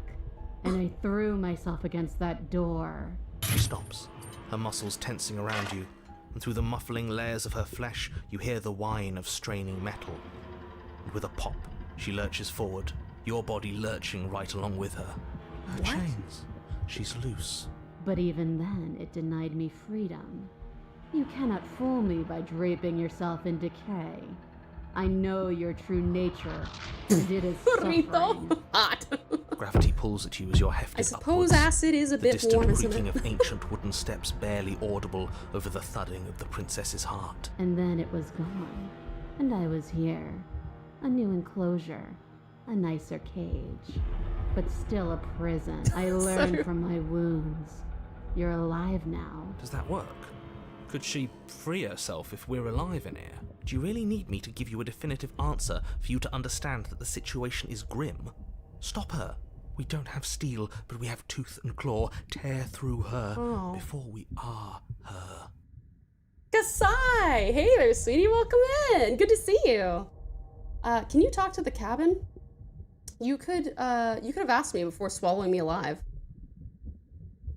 And I threw myself against that door. She stops, her muscles tensing around you, and through the muffling layers of her flesh, you hear the whine of straining metal. And with a pop, she lurches forward, your body lurching right along with her. Her chains. She's loose. But even then, it denied me freedom. You cannot fool me by draping yourself in decay. I know your true nature, and it is suffering. Hot. Gravity pulls at you as you're hefted I suppose upwards. acid is a The bit distant warm, isn't creaking it? of ancient wooden steps barely audible over the thudding of the princess's heart. And then it was gone, and I was here. A new enclosure, a nicer cage, but still a prison. I learned from my wounds. You're alive now. Does that work? Could she free herself if we're alive in here? Do you really need me to give you a definitive answer for you to understand that the situation is grim? Stop her. We don't have steel, but we have tooth and claw. Tear through her before we are her. Kasai! Hey there, sweetie. Welcome in. Good to see you. Can you talk to the cabin? You could have asked me before swallowing me alive.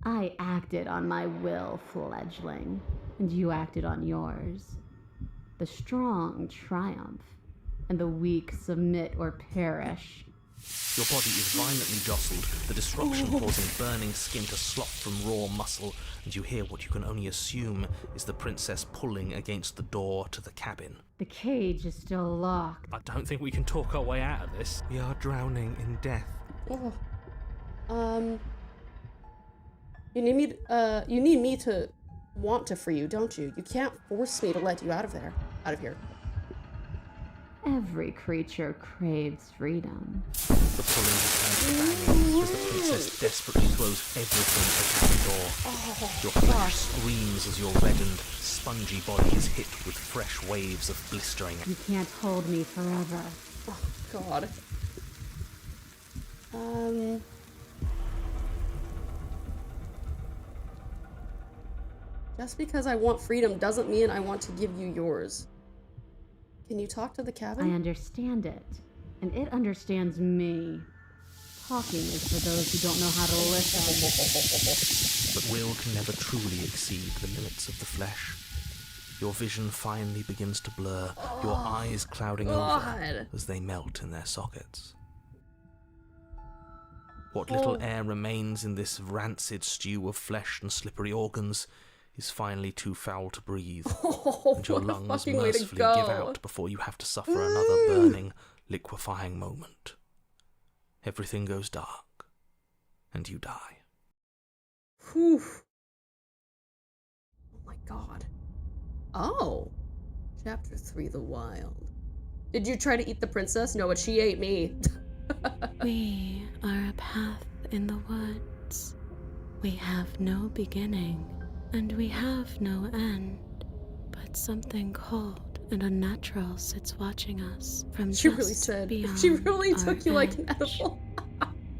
I acted on my will, fledgling, and you acted on yours. The strong triumph, and the weak submit or perish. Your body is violently jostled, the disruption causing burning skin to slop from raw muscle, and you hear what you can only assume is the princess pulling against the door to the cabin. The cage is still locked. I don't think we can talk our way out of this. We are drowning in death. You need me to want to free you, don't you? You can't force me to let you out of here. Every creature craves freedom. The pulling returns to banging as the princess desperately throws everything at the cabin door. Your flesh screams as your reddened, spongy body is hit with fresh waves of blistering. You can't hold me forever. Oh, God. Just because I want freedom doesn't mean I want to give you yours. Can you talk to the cabin? I understand it, and it understands me. Talking is for those who don't know how to listen. But will can never truly exceed the limits of the flesh. Your vision finally begins to blur, your eyes clouding over as they melt in their sockets. What little air remains in this rancid stew of flesh and slippery organs is finally too foul to breathe, and your lungs mercifully give out before you have to suffer another burning, liquefying moment. Everything goes dark, and you die. Whew. Oh my God. Oh. Chapter 3, The Wild. Did you try to eat the princess? No, but she ate me. We are a path in the woods. We have no beginning, and we have no end. But something cold and unnatural sits watching us from She just really said. beyond She really our took you like an edge. edible.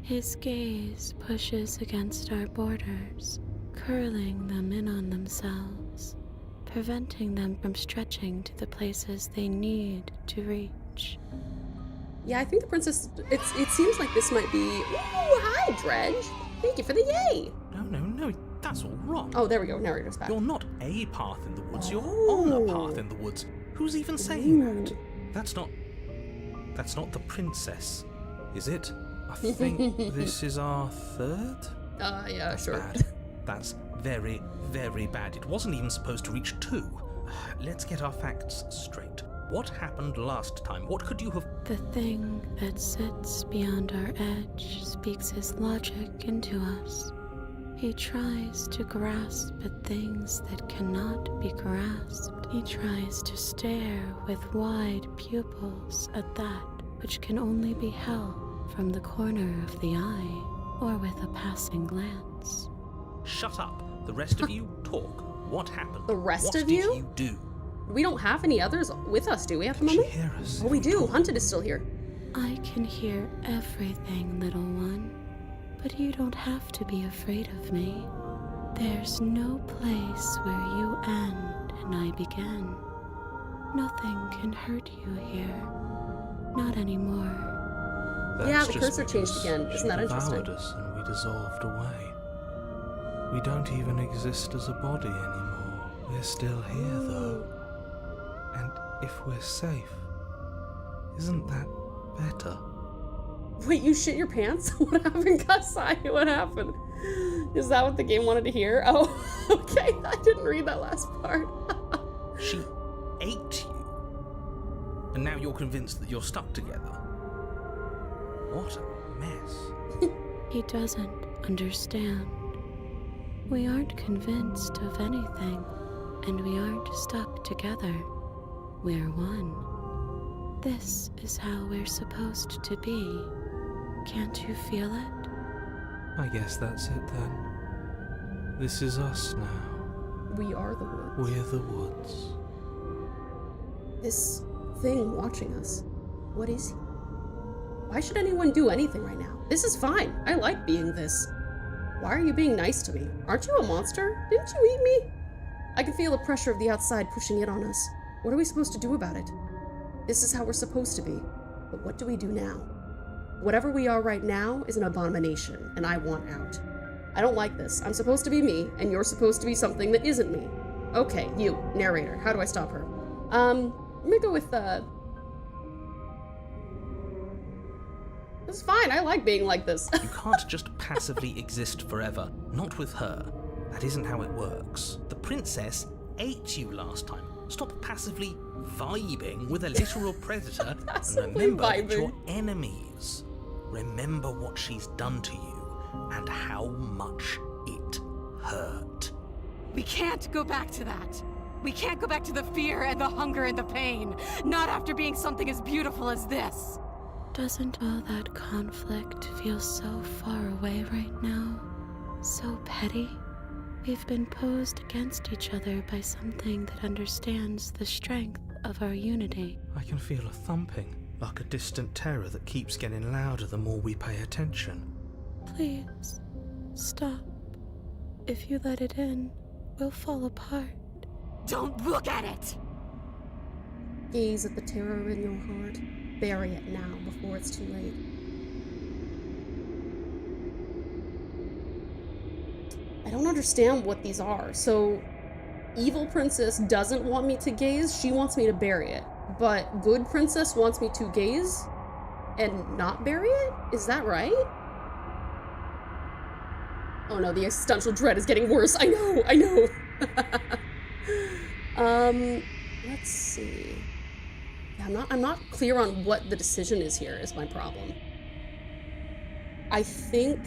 His gaze pushes against our borders, curling them in on themselves, preventing them from stretching to the places they need to reach. Yeah, I think the princess, it seems like this might be, ooh, hi, Dredge. Thank you for the yay. No, that's all wrong. Oh, there we go, narrator's back. You're not a path in the woods, you're on a path in the woods. Who's even saying that? That's not the princess, is it? I think this is our third? Yeah, sure. Bad. That's very, very bad. It wasn't even supposed to reach 2. Let's get our facts straight. What happened last time? What could you have... The thing that sits beyond our edge speaks his logic into us. He tries to grasp at things that cannot be grasped. He tries to stare with wide pupils at that which can only be held from the corner of the eye or with a passing glance. Shut up. The rest of you talk. What happened? The rest what of did you? Do? We don't have any others with us, do we, at the moment? She hear us? Oh, we do. Hunted is still here. I can hear everything, little one, but you don't have to be afraid of me. There's no place where you end and I begin. Nothing can hurt you here. Not anymore. Yeah, the cursor changed again. Isn't that interesting? Devoured us and we dissolved away. We don't even exist as a body anymore. We're still here, though. And if we're safe, isn't that better? Wait, you shit your pants? What happened, Kasai? What happened? Is that what the game wanted to hear? Oh, okay. I didn't read that last part. She ate you. And now you're convinced that you're stuck together. What a mess. He doesn't understand. We aren't convinced of anything, and we aren't stuck together. We're one. This is how we're supposed to be. Can't you feel it? I guess that's it then. This is us now. We are the woods. We're the woods. This thing watching us, what is he? Why should anyone do anything right now? This is fine. I like being this. Why are you being nice to me? Aren't you a monster? Didn't you eat me? I can feel the pressure of the outside pushing in on us. What are we supposed to do about it? This is how we're supposed to be. But what do we do now? Whatever we are right now is an abomination, and I want out. I don't like this. I'm supposed to be me, and you're supposed to be something that isn't me. Okay, you, narrator. How do I stop her? Let me go with, It's fine, I like being like this. You can't just passively exist forever. Not with her. That isn't how it works. The princess ate you last time. Stop passively vibing with a literal predator and remember that you're enemies. Remember what she's done to you and how much it hurt. We can't go back to that. We can't go back to the fear and the hunger and the pain. Not after being something as beautiful as this. Doesn't all that conflict feel so far away right now? So petty? We've been posed against each other by something that understands the strength of our unity. I can feel a thumping, like a distant terror that keeps getting louder the more we pay attention. Please, stop. If you let it in, we'll fall apart. Don't look at it! Gaze at the terror in your heart. Bury it now before it's too late. I don't understand what these are. So, evil princess doesn't want me to gaze, she wants me to bury it. But good princess wants me to gaze and not bury it? Is that right? Oh no, the existential dread is getting worse. I know. Let's see. I'm not clear on what the decision is here, is my problem. I think...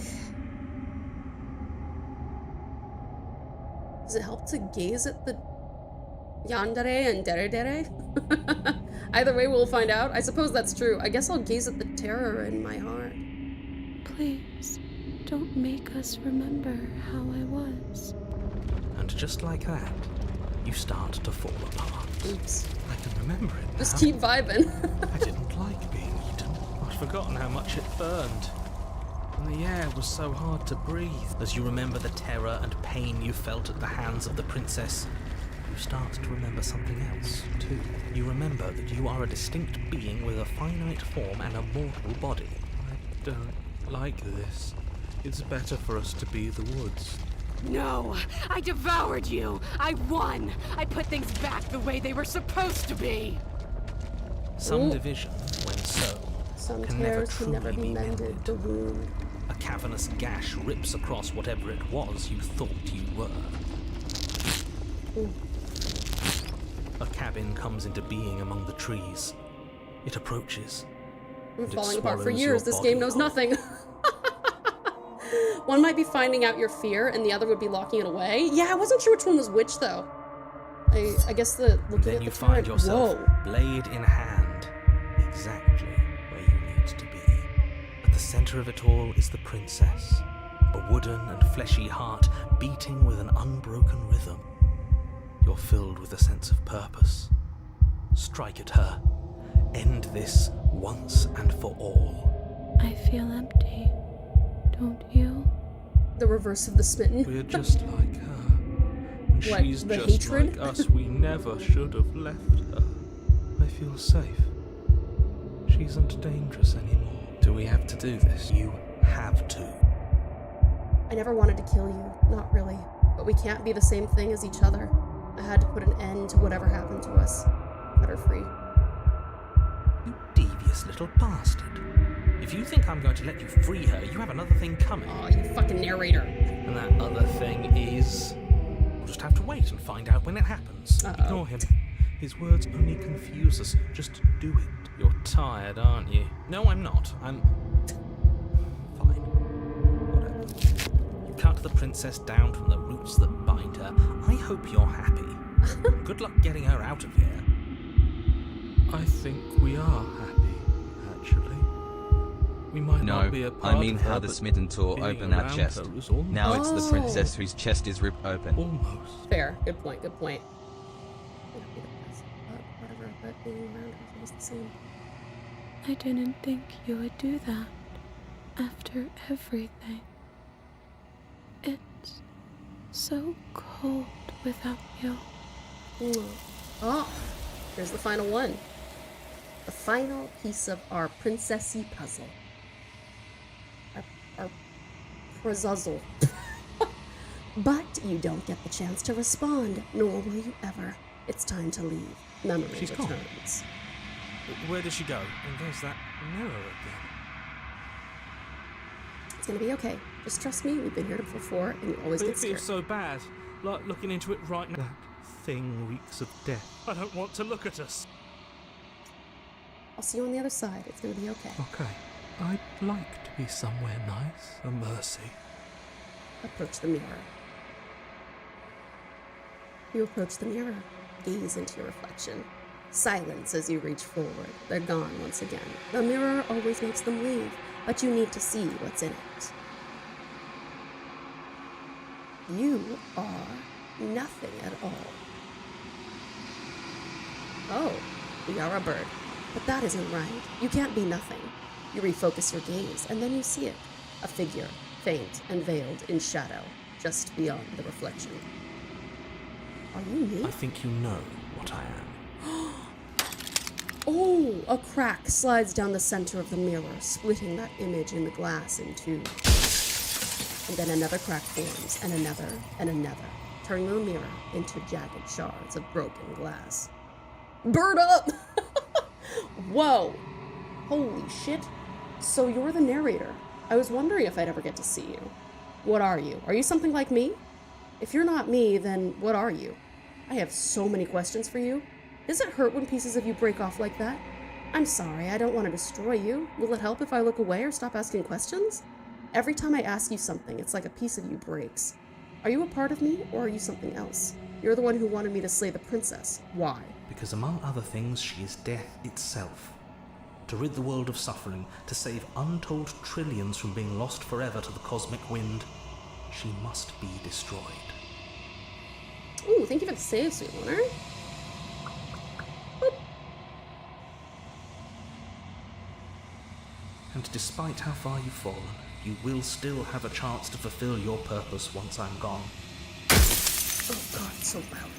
Does it help to gaze at the Yandere and dere. Either way, we'll find out. I suppose that's true. I guess I'll gaze at the terror in my heart. Please, don't make us remember how I was. And just like that, you start to fall apart. Oops. I can remember it now. Just keep vibing. I didn't like being eaten. I'd forgotten how much it burned. And the air was so hard to breathe. As you remember the terror and pain you felt at the hands of the princess, you start to remember something else, too. You remember that you are a distinct being with a finite form and a mortal body. I don't like this. It's better for us to be the woods. No! I devoured you! I won! I put things back the way they were supposed to be! Some division, when sown, Some can never tears can truly never be mended. The wound. A cavernous gash rips across whatever it was you thought you were. Ooh. A cabin comes into being among the trees. It approaches. I'm and it falling apart for swallows years. your This game body knows nothing. One might be finding out your fear, and the other would be locking it away. Yeah, I wasn't sure which one was which, though. I guess the looking Then at you the find turret. yourself, Whoa. blade in hand, exactly where you need to be. At the center of it all is the princess, a wooden and fleshy heart beating with an unbroken rhythm. You're filled with a sense of purpose. Strike at her. End this once and for all. I feel empty, don't you? The reverse of the smitten. We're just like her. And What, she's the just hatred? like us. We never should have left her. I feel safe. She isn't dangerous anymore. Do we have to do this? You have to. I never wanted to kill you. Not really. But we can't be the same thing as each other. I had to put an end to whatever happened to us. Cut her free. You devious little bastard. If you think I'm going to let you free her, you have another thing coming. Oh, you fucking narrator. And that other thing is... We'll just have to wait and find out when it happens. Ignore him. His words only confuse us. Just do it. You're tired, aren't you? No, I'm not. I'm... Fine. Whatever. You cut the princess down from the roots that bind her. I hope you're happy. Good luck getting her out of here. I think we are happy, actually. We might not be a part I mean of her, how the but smitten tore being open our around chest. her is almost- Now it's the princess whose chest is ripped open. Almost. Fair. Good point. Good point. Whatever, but being around her was the same. I didn't think you would do that after everything. It's so cold without you. Oh, here's the final one. The final piece of our princessy puzzle. Our puzzle. But you don't get the chance to respond, nor will you ever. It's time to leave. Memory She's gone. returns. Where does she go? And there's that mirror again. It's gonna be okay. Just trust me, we've been here before, and you always But get it scared. feels so bad. Like looking into it right now. That thing reeks of death. I don't want to look at us. I'll see you on the other side. It's gonna be okay. Okay. I'd like to be somewhere nice. A mercy. Approach the mirror. You approach the mirror. Gaze into your reflection. Silence as you reach forward. They're gone once again. The mirror always makes them leave, but you need to see what's in it. You are nothing at all. Oh, we are a bird. But that isn't right. You can't be nothing. You refocus your gaze, and then you see it. A figure, faint and veiled in shadow, just beyond the reflection. Are you me? I think you know what I am. Oh, a crack slides down the center of the mirror, splitting that image in the glass in two. And then another crack forms, and another, turning the mirror into jagged shards of broken glass. Bird up! Whoa! Holy shit. So you're the narrator. I was wondering if I'd ever get to see you. What are you? Are you something like me? If you're not me, then what are you? I have so many questions for you. Does it hurt when pieces of you break off like that? I'm sorry, I don't want to destroy you. Will it help if I look away or stop asking questions? Every time I ask you something, it's like a piece of you breaks. Are you a part of me, or are you something else? You're the one who wanted me to slay the princess. Why? Because among other things, she is death itself. To rid the world of suffering, to save untold trillions from being lost forever to the cosmic wind, she must be destroyed. Ooh, thank you for the save, sweet Lunar. Boop. And despite how far you've fallen, you will still have a chance to fulfill your purpose once I'm gone. Oh god, it's so loud.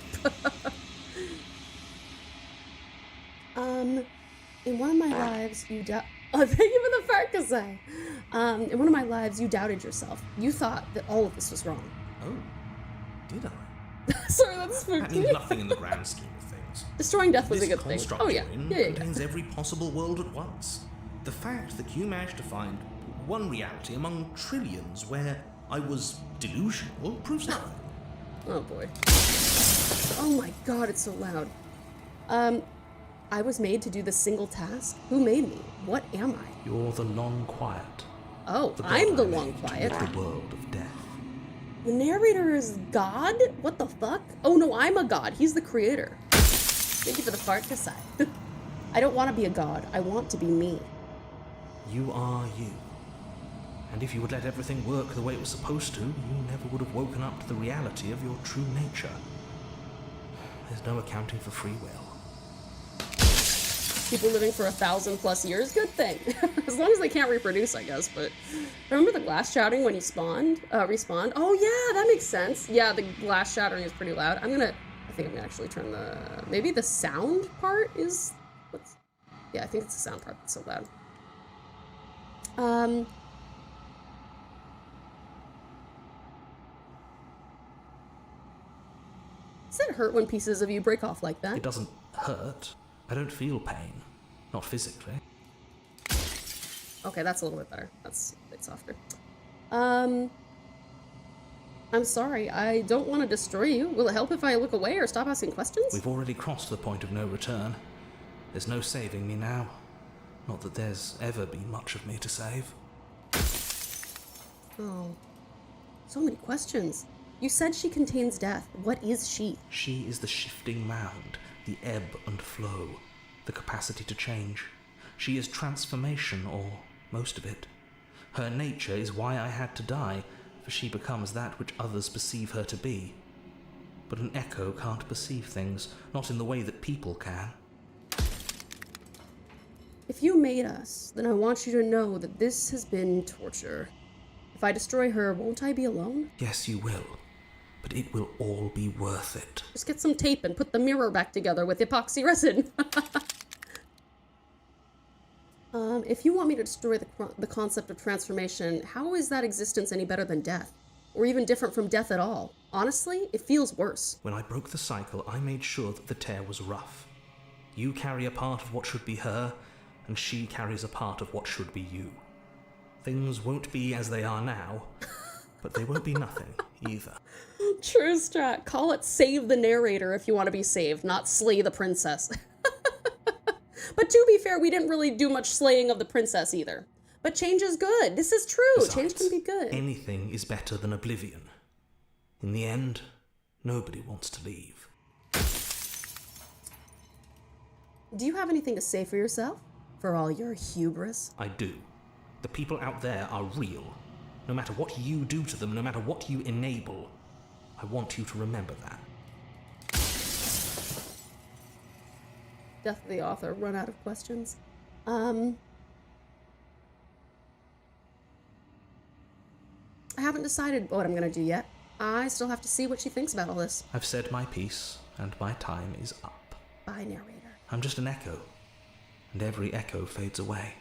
In one of my lives, you oh, thank you for the Farkasai. In one of my lives, you doubted yourself. You thought that all of this was wrong. Oh, did I? Sorry, that's spooky. That means nothing in the grand scheme of things. Destroying death was This a good thing. construct Oh yeah, you're in yeah. contains every possible world at once. The fact that you managed to find one reality among trillions where I was delusional proves nothing. Oh boy. Oh my god, it's so loud. I was made to do this single task? Who made me? What am I? You're the long quiet. Oh, The I'm the god I long made to quiet. rid the world of death. The narrator is God? What the fuck? Oh no, I'm a god. He's the creator. Thank you for the fart to side. I don't want to be a god. I want to be me. You are you. And if you would let everything work the way it was supposed to, you never would have woken up to the reality of your true nature. There's no accounting for free will. People living for 1,000+ years, good thing. As long as they can't reproduce, I guess, but... Remember the glass shouting when you respawned? Oh yeah, that makes sense. Yeah, the glass shattering is pretty loud. I think I'm gonna actually turn the... Maybe the sound part is... Yeah, I think it's the sound part that's so loud. Does it hurt when pieces of you break off like that? It doesn't hurt. I don't feel pain. Not physically. Okay, that's a little bit better. That's a bit softer. I'm sorry. I don't want to destroy you. Will it help if I look away or stop asking questions? We've already crossed the point of no return. There's no saving me now. Not that there's ever been much of me to save. Oh. So many questions. You said she contains death. What is she? She is the shifting mound, the ebb and flow, the capacity to change. She is transformation, or most of it. Her nature is why I had to die, for she becomes that which others perceive her to be. But an echo can't perceive things, not in the way that people can. If you made us, then I want you to know that this has been torture. If I destroy her, won't I be alone? Yes, you will. But it will all be worth it. Just get some tape and put the mirror back together with epoxy resin. If you want me to destroy the concept of transformation, how is that existence any better than death? Or even different from death at all? Honestly, it feels worse. When I broke the cycle, I made sure that the tear was rough. You carry a part of what should be her, and she carries a part of what should be you. Things won't be as they are now, but they won't be nothing either. True strat. Call it save the narrator if you want to be saved, not slay the princess. But to be fair, we didn't really do much slaying of the princess either. But change is good. This is true. Besides, change can be good. Anything is better than oblivion. In the end, nobody wants to leave. Do you have anything to say for yourself? For all your hubris? I do. The people out there are real. No matter what you do to them, no matter what you enable, I want you to remember that. Death of the author. Run out of questions. I haven't decided what I'm gonna do yet. I still have to see what she thinks about all this. I've said my piece, and my time is up. Bye, narrator. I'm just an echo, and every echo fades away.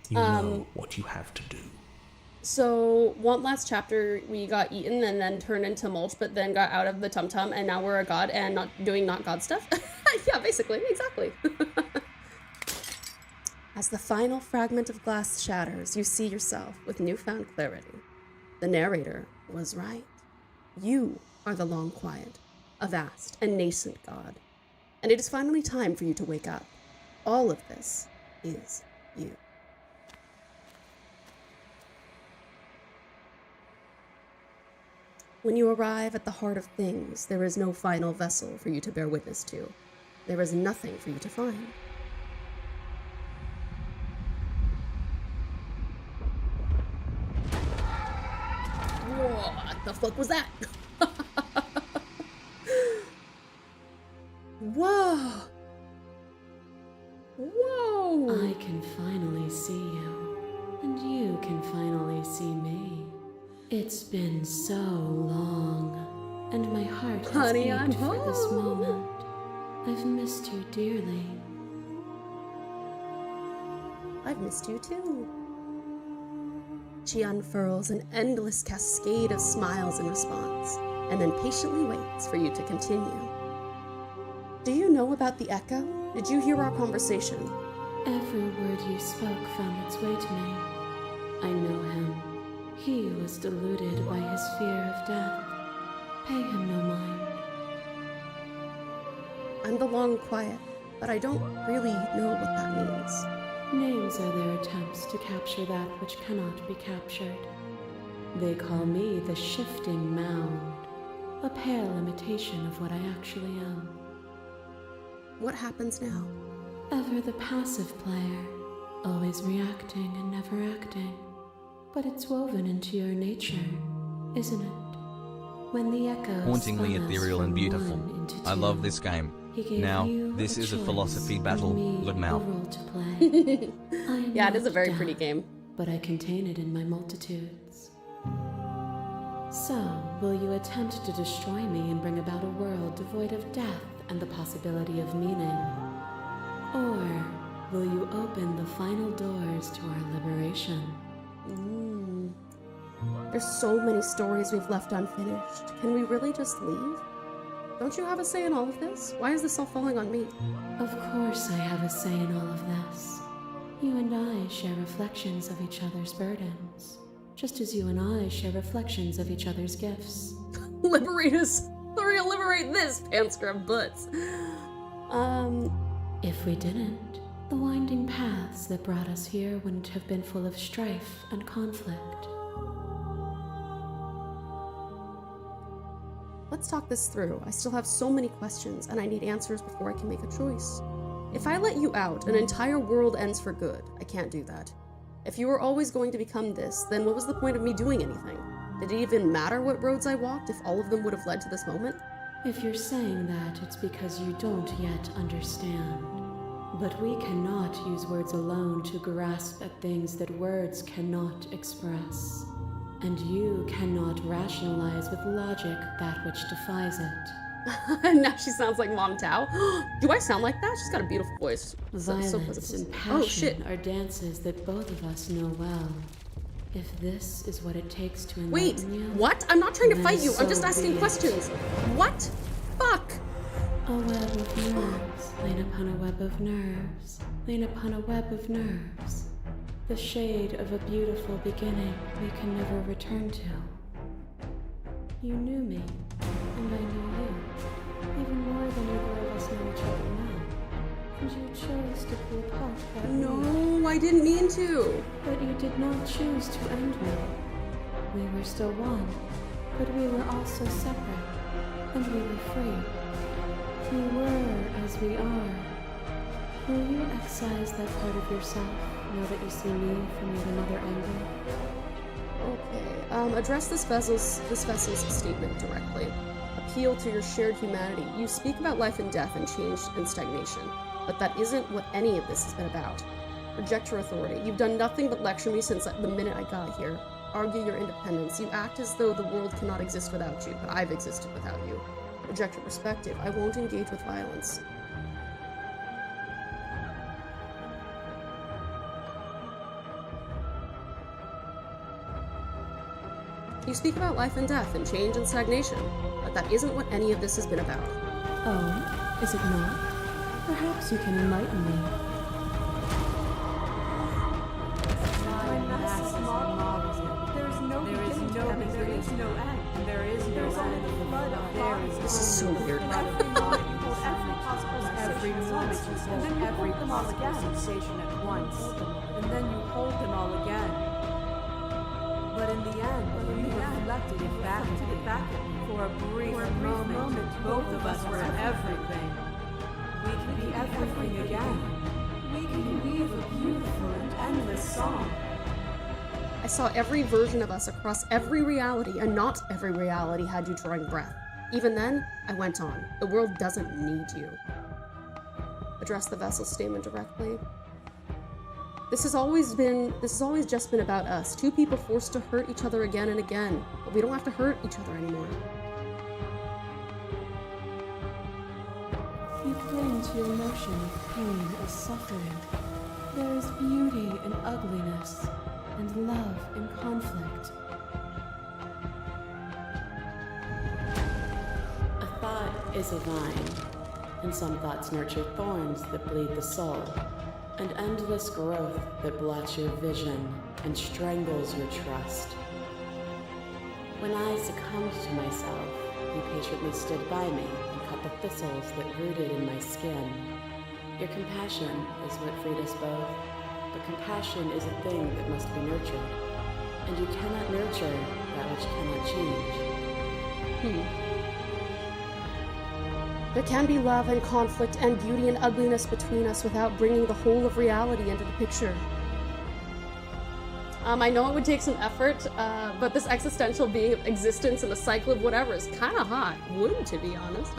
You know what you have to do. So, one last chapter, we got eaten and then turned into mulch, but then got out of the tum-tum, and now we're a god and not doing not god stuff? Yeah, basically, exactly. As the final fragment of glass shatters, you see yourself with newfound clarity. The narrator was right. You are the long quiet, a vast and nascent god. And it is finally time for you to wake up. All of this is you. When you arrive at the heart of things, there is no final vessel for you to bear witness to. There is nothing for you to find. What the fuck was that? Whoa! Whoa! I can finally see you, and you can finally see me. It's been so long, and my heart has Honey, ached I'm for this home. moment. I've missed you dearly. I've missed you too. She unfurls an endless cascade of smiles in response, and then patiently waits for you to continue. Do you know about the echo? Did you hear our conversation? Every word you spoke found its way to me. I know him. He was deluded by his fear of death. Pay him no mind. I'm the long quiet, but I don't really know what that means. Names are their attempts to capture that which cannot be captured. They call me the shifting mound, a pale imitation of what I actually am. What happens now? Ever the passive player, always reacting and never acting. But it's woven into your nature, isn't it? When the echoes Hauntingly spun us ethereal and from beautiful. one into I two, love this game. he gave Now, you this is a choice philosophy and battle. me Good a mouth. role to play. I am Yeah, it is a not very death, pretty game. but I contain it in my multitudes. So, will you attempt to destroy me and bring about a world devoid of death and the possibility of meaning? Or will you open the final doors to our liberation? There's so many stories we've left unfinished. Can we really just leave? Don't you have a say in all of this? Why is this all falling on me? Of course I have a say in all of this. You and I share reflections of each other's burdens, just as you and I share reflections of each other's gifts. Liberate us! Hurry, liberate this, Panscrub butts. If we didn't, the winding paths that brought us here wouldn't have been full of strife and conflict. Let's talk this through. I still have so many questions, and I need answers before I can make a choice. If I let you out, an entire world ends for good. I can't do that. If you were always going to become this, then what was the point of me doing anything? Did it even matter what roads I walked if all of them would have led to this moment? If you're saying that, it's because you don't yet understand. But we cannot use words alone to grasp at things that words cannot express. And you cannot rationalize with logic that which defies it. Now she sounds like Mom Tao. Do I sound like that? She's got a beautiful voice. Violence and passion are dances that both of us know well. If this is what it takes to enlighten you... Wait, what? I'm not trying to then fight you. I'm so just asking be it. questions. What? Fuck! A web of nerves, lain upon a web of nerves, lain upon a web of nerves. The shade of a beautiful beginning we can never return to. You knew me, and I knew you, even more than either of us know each other now. And you chose to pull apart that we. No, I didn't mean to. But you did not choose to end me. We were still one, but we were also separate, and we were free. We were as we are. Will you excise that part of yourself now that you see me from yet another angle? Okay, address this vessel's statement directly. Appeal to your shared humanity. You speak about life and death and change and stagnation, but that isn't what any of this has been about. Reject your authority. You've done nothing but lecture me since the minute I got here. Argue your independence. You act as though the world cannot exist without you, but I've existed without you. Reject your perspective. I won't engage with violence. You speak about life and death and change and stagnation, but that isn't what any of this has been about. Oh, is it not? Perhaps you can enlighten me. This is so weird. Every moment, and then you hold them all again. Sensation at once, and then you hold them all again. But in the end, you reflected it back at me. For a brief moment, both of us were everything. We can be everything again. We can weave a beautiful and endless song. I saw every version of us across every reality, and not every reality had you drawing breath. Even then, I went on. The world doesn't need you. Address the vessel statement directly. This has always just been about us. Two people forced to hurt each other again and again. But we don't have to hurt each other anymore. You cling to your notion of pain as suffering. There is beauty in ugliness, and love in conflict. A thought is a vine, and some thoughts nurture thorns that bleed the soul, and endless growth that blots your vision and strangles your trust. When I succumbed to myself, you patiently stood by me and cut the thistles that rooted in my skin. Your compassion is what freed us both, but compassion is a thing that must be nurtured, and you cannot nurture that which cannot change. There can be love and conflict and beauty and ugliness between us without bringing the whole of reality into the picture. I know it would take some effort, but this existential being of existence and the cycle of whatever is kind of hot. Would, to be honest.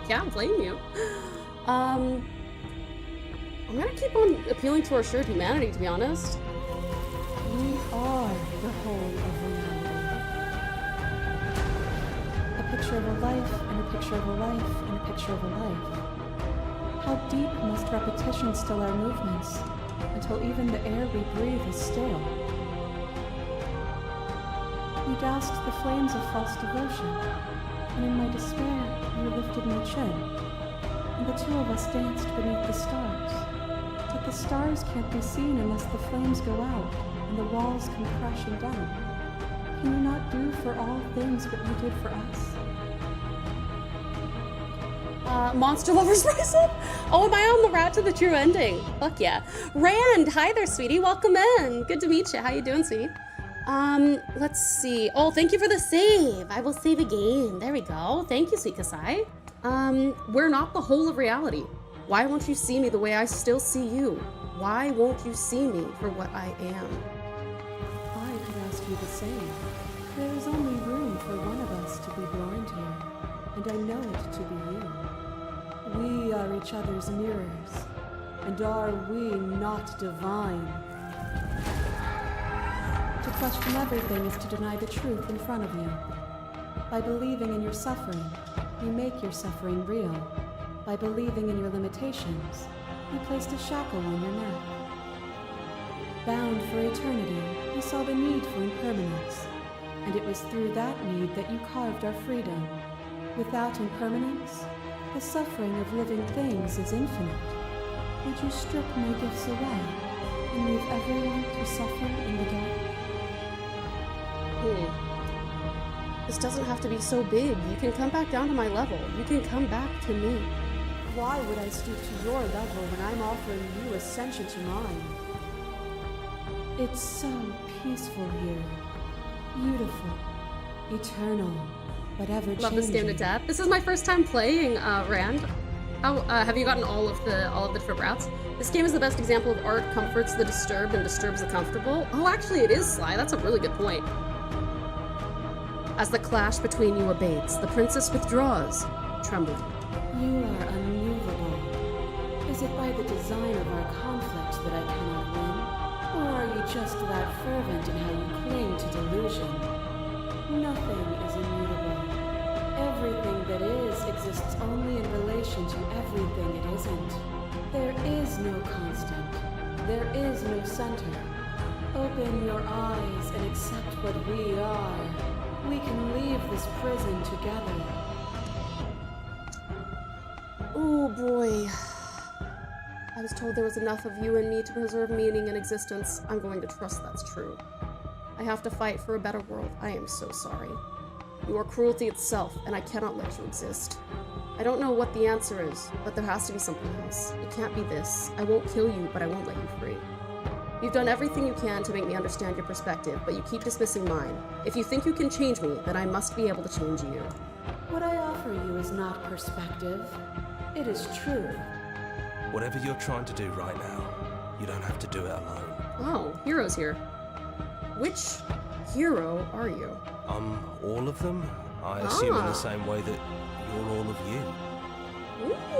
Can't blame you. I'm gonna keep on appealing to our shared humanity, to be honest. We are the whole of reality. A picture of a life, and a picture of a life, and a picture of a life. How deep must repetition still our movements, until even the air we breathe is still? You doused the flames of false devotion, and in my despair, you lifted my chin, and the two of us danced beneath the stars. But the stars can't be seen unless the flames go out, and the walls come crashing down. Can you not do for all things what you did for us? Monster Lovers Rise Up? Oh, am I on the route to the true ending? Fuck yeah. Rand, hi there, sweetie. Welcome in. Good to meet you. How you doing, sweetie? Let's see. Oh, thank you for the save. I will save again. There we go. Thank you, sweet Kasai. We're not the whole of reality. Why won't you see me the way I still see you? Why won't you see me for what I am? I could ask you the same. There is only room for one of us to be blind here, and I know it to be you. We are each other's mirrors, and are we not divine? To question everything is to deny the truth in front of you. By believing in your suffering, you make your suffering real. By believing in your limitations, you placed a shackle on your neck. Bound for eternity, you saw the need for impermanence, and it was through that need that you carved our freedom. Without impermanence, the suffering of living things is infinite. Would you strip my gifts away and leave everyone to suffer in the dark? This doesn't have to be so big. You can come back down to my level. You can come back to me. Why would I stoop to your level when I'm offering you ascension to mine? It's so peaceful here. Beautiful. Eternal. But ever changing. Love this game to death. This is my first time playing Rand. How have you gotten all of the different routes? This game is the best example of art comforts the disturbed and disturbs the comfortable. Oh, actually it is, Sly. That's a really good point. As the clash between you abates, the princess withdraws, trembling. You are unmovable. Is it by the design of our conflict that I cannot win? Or are you just that fervent in how you cling to delusion? Nothing is immutable. Everything that is exists only in relation to everything it isn't. There is no constant. There is no center. Open your eyes and accept what we are. We can leave this prison together. Oh boy. I was told there was enough of you and me to preserve meaning in existence. I'm going to trust that's true. I have to fight for a better world. I am so sorry. You are cruelty itself, and I cannot let you exist. I don't know what the answer is, but there has to be something else. It can't be this. I won't kill you, but I won't let you free. You've done everything you can to make me understand your perspective, but you keep dismissing mine. If you think you can change me, then I must be able to change you. What I offer you is not perspective. It is truth. Whatever you're trying to do right now, you don't have to do it alone. Oh, Hero's here. Which hero are you? All of them? I assume in the same way that you're all of you.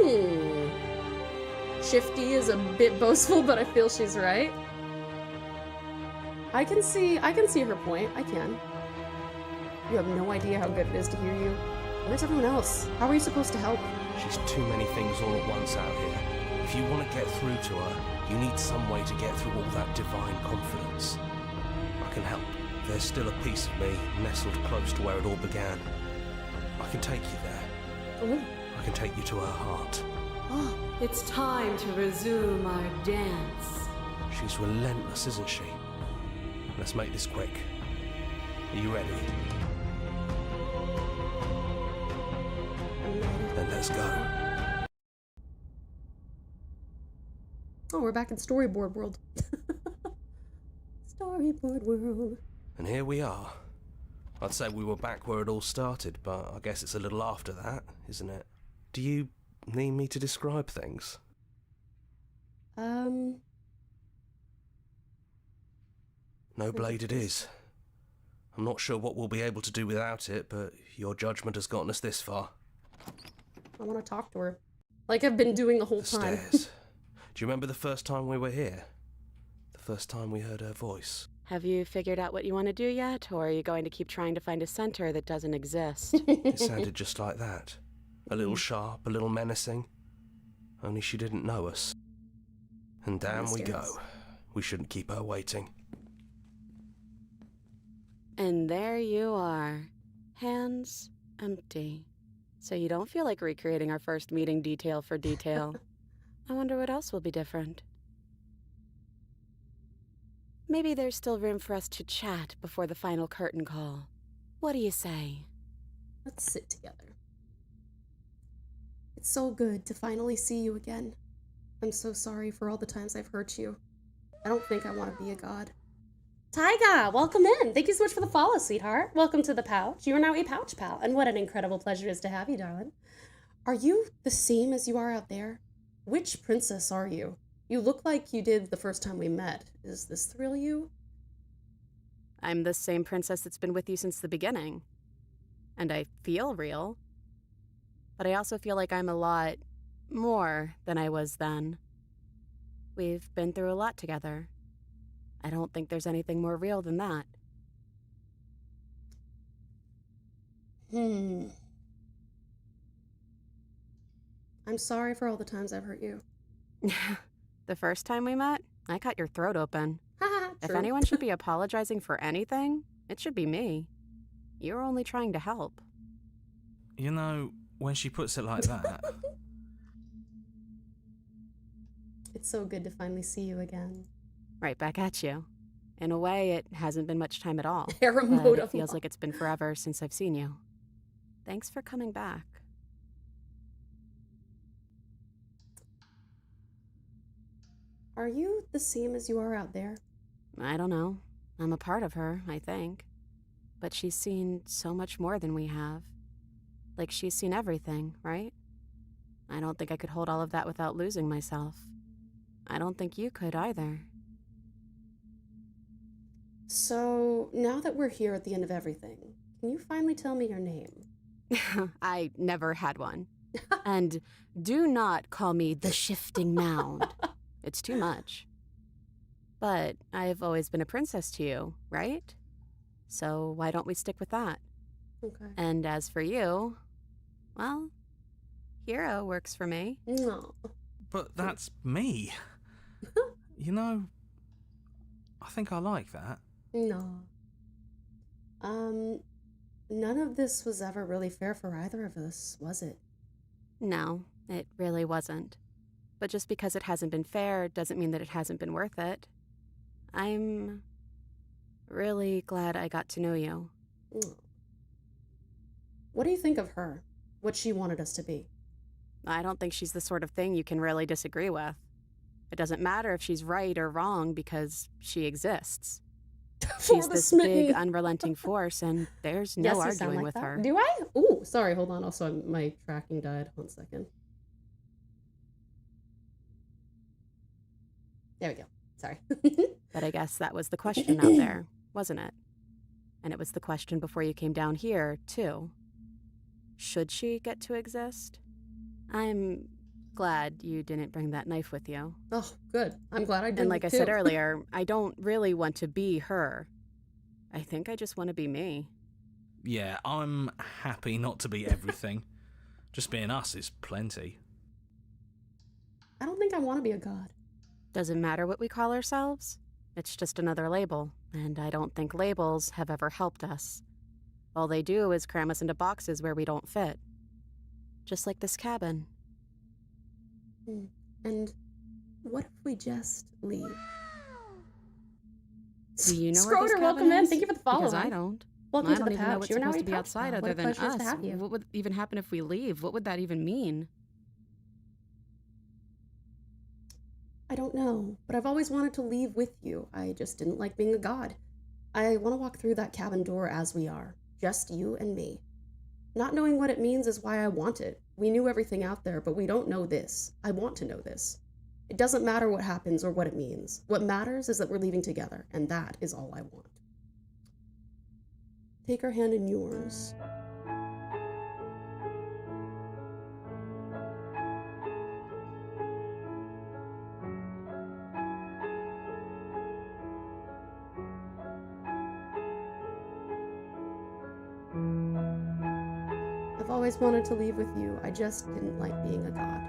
Ooh. Shifty is a bit boastful, but I feel she's right. I can see her point. I can. You have no idea how good it is to hear you. Where's everyone else? How are you supposed to help? She's too many things all at once out here. If you want to get through to her, you need some way to get through all that divine confidence. I can help. There's still a piece of me nestled close to where it all began. I can take you there. Ooh. I can take you to her heart. Oh, it's time to resume our dance. She's relentless, isn't she? Let's make this quick. Are you ready? Then let's go. Oh, we're back in storyboard world. Storyboard world. And here we are. I'd say we were back where it all started, but I guess it's a little after that, isn't it? Do you need me to describe things? No blade it is. I'm not sure what we'll be able to do without it, but your judgment has gotten us this far. I want to talk to her. Like I've been doing the whole time. Stairs. Do you remember the first time we were here? The first time we heard her voice? Have you figured out what you want to do yet, or are you going to keep trying to find a center that doesn't exist? It sounded just like that. A little sharp, a little menacing. Only she didn't know us. And down we go. We shouldn't keep her waiting. And there you are. Hands empty. So you don't feel like recreating our first meeting detail for detail. I wonder what else will be different. Maybe there's still room for us to chat before the final curtain call. What do you say? Let's sit together. It's so good to finally see you again. I'm so sorry for all the times I've hurt you. I don't think I want to be a god. Taiga, welcome in. Thank you so much for the follow, sweetheart. Welcome to the pouch. You are now a pouch pal, and what an incredible pleasure it is to have you, darling. Are you the same as you are out there? Which princess are you? You look like you did the first time we met. Does this thrill you? I'm the same princess that's been with you since the beginning. And I feel real. But I also feel like I'm a lot more than I was then. We've been through a lot together. I don't think there's anything more real than that. I'm sorry for all the times I've hurt you. The first time we met, I cut your throat open. If anyone should be apologizing for anything, it should be me. You're only trying to help. You know, when she puts it like that... It's so good to finally see you again. Right back at you. In a way, it hasn't been much time at all. But it feels like it's been forever since I've seen you. Thanks for coming back. Are you the same as you are out there? I don't know. I'm a part of her, I think. But she's seen so much more than we have. Like she's seen everything, right? I don't think I could hold all of that without losing myself. I don't think you could either. So, now that we're here at the end of everything, can you finally tell me your name? I never had one. And do not call me the Shifting Mound. It's too much. But I've always been a princess to you, right? So why don't we stick with that? Okay. And as for you, well, hero works for me. No. But that's me. You know, I think I like that. No. None of this was ever really fair for either of us, was it? No, it really wasn't. But just because it hasn't been fair doesn't mean that it hasn't been worth it. I'm really glad I got to know you. What do you think of her? What she wanted us to be? I don't think she's the sort of thing you can really disagree with. It doesn't matter if she's right or wrong because she exists. For She's the this smitten. big, unrelenting force, and there's no Yes, you sound arguing like with that. her. Do I? Ooh, sorry, hold on. Also, my tracking died. 1 second. There we go. Sorry. But I guess that was the question out there, wasn't it? And it was the question before you came down here, too. Should she get to exist? I'm glad you didn't bring that knife with you. Oh, good. I'm glad I didn't. And like I said earlier, I don't really want to be her. I think I just want to be me. Yeah, I'm happy not to be everything. Just being us is plenty. I don't think I want to be a god. Doesn't matter what we call ourselves. It's just another label, and I don't think labels have ever helped us. All they do is cram us into boxes where we don't fit. Just like this cabin. And what if we just leave? Do you know where this Scroter, cabin welcome in. is? Thank you for the follow. Because I don't. Welcome I to don't the even know pouch. what's You're now supposed a to be pouch outside pal. other What a than pleasure us. to have you. What would even happen if we leave? What would that even mean? I don't know, but I've always wanted to leave with you. I just didn't like being a god. I want to walk through that cabin door as we are, just you and me. Not knowing what it means is why I want it. We knew everything out there, but we don't know this. I want to know this. It doesn't matter what happens or what it means. What matters is that we're leaving together, and that is all I want. Take her hand in yours. I've always wanted to leave with you. I just didn't like being a god.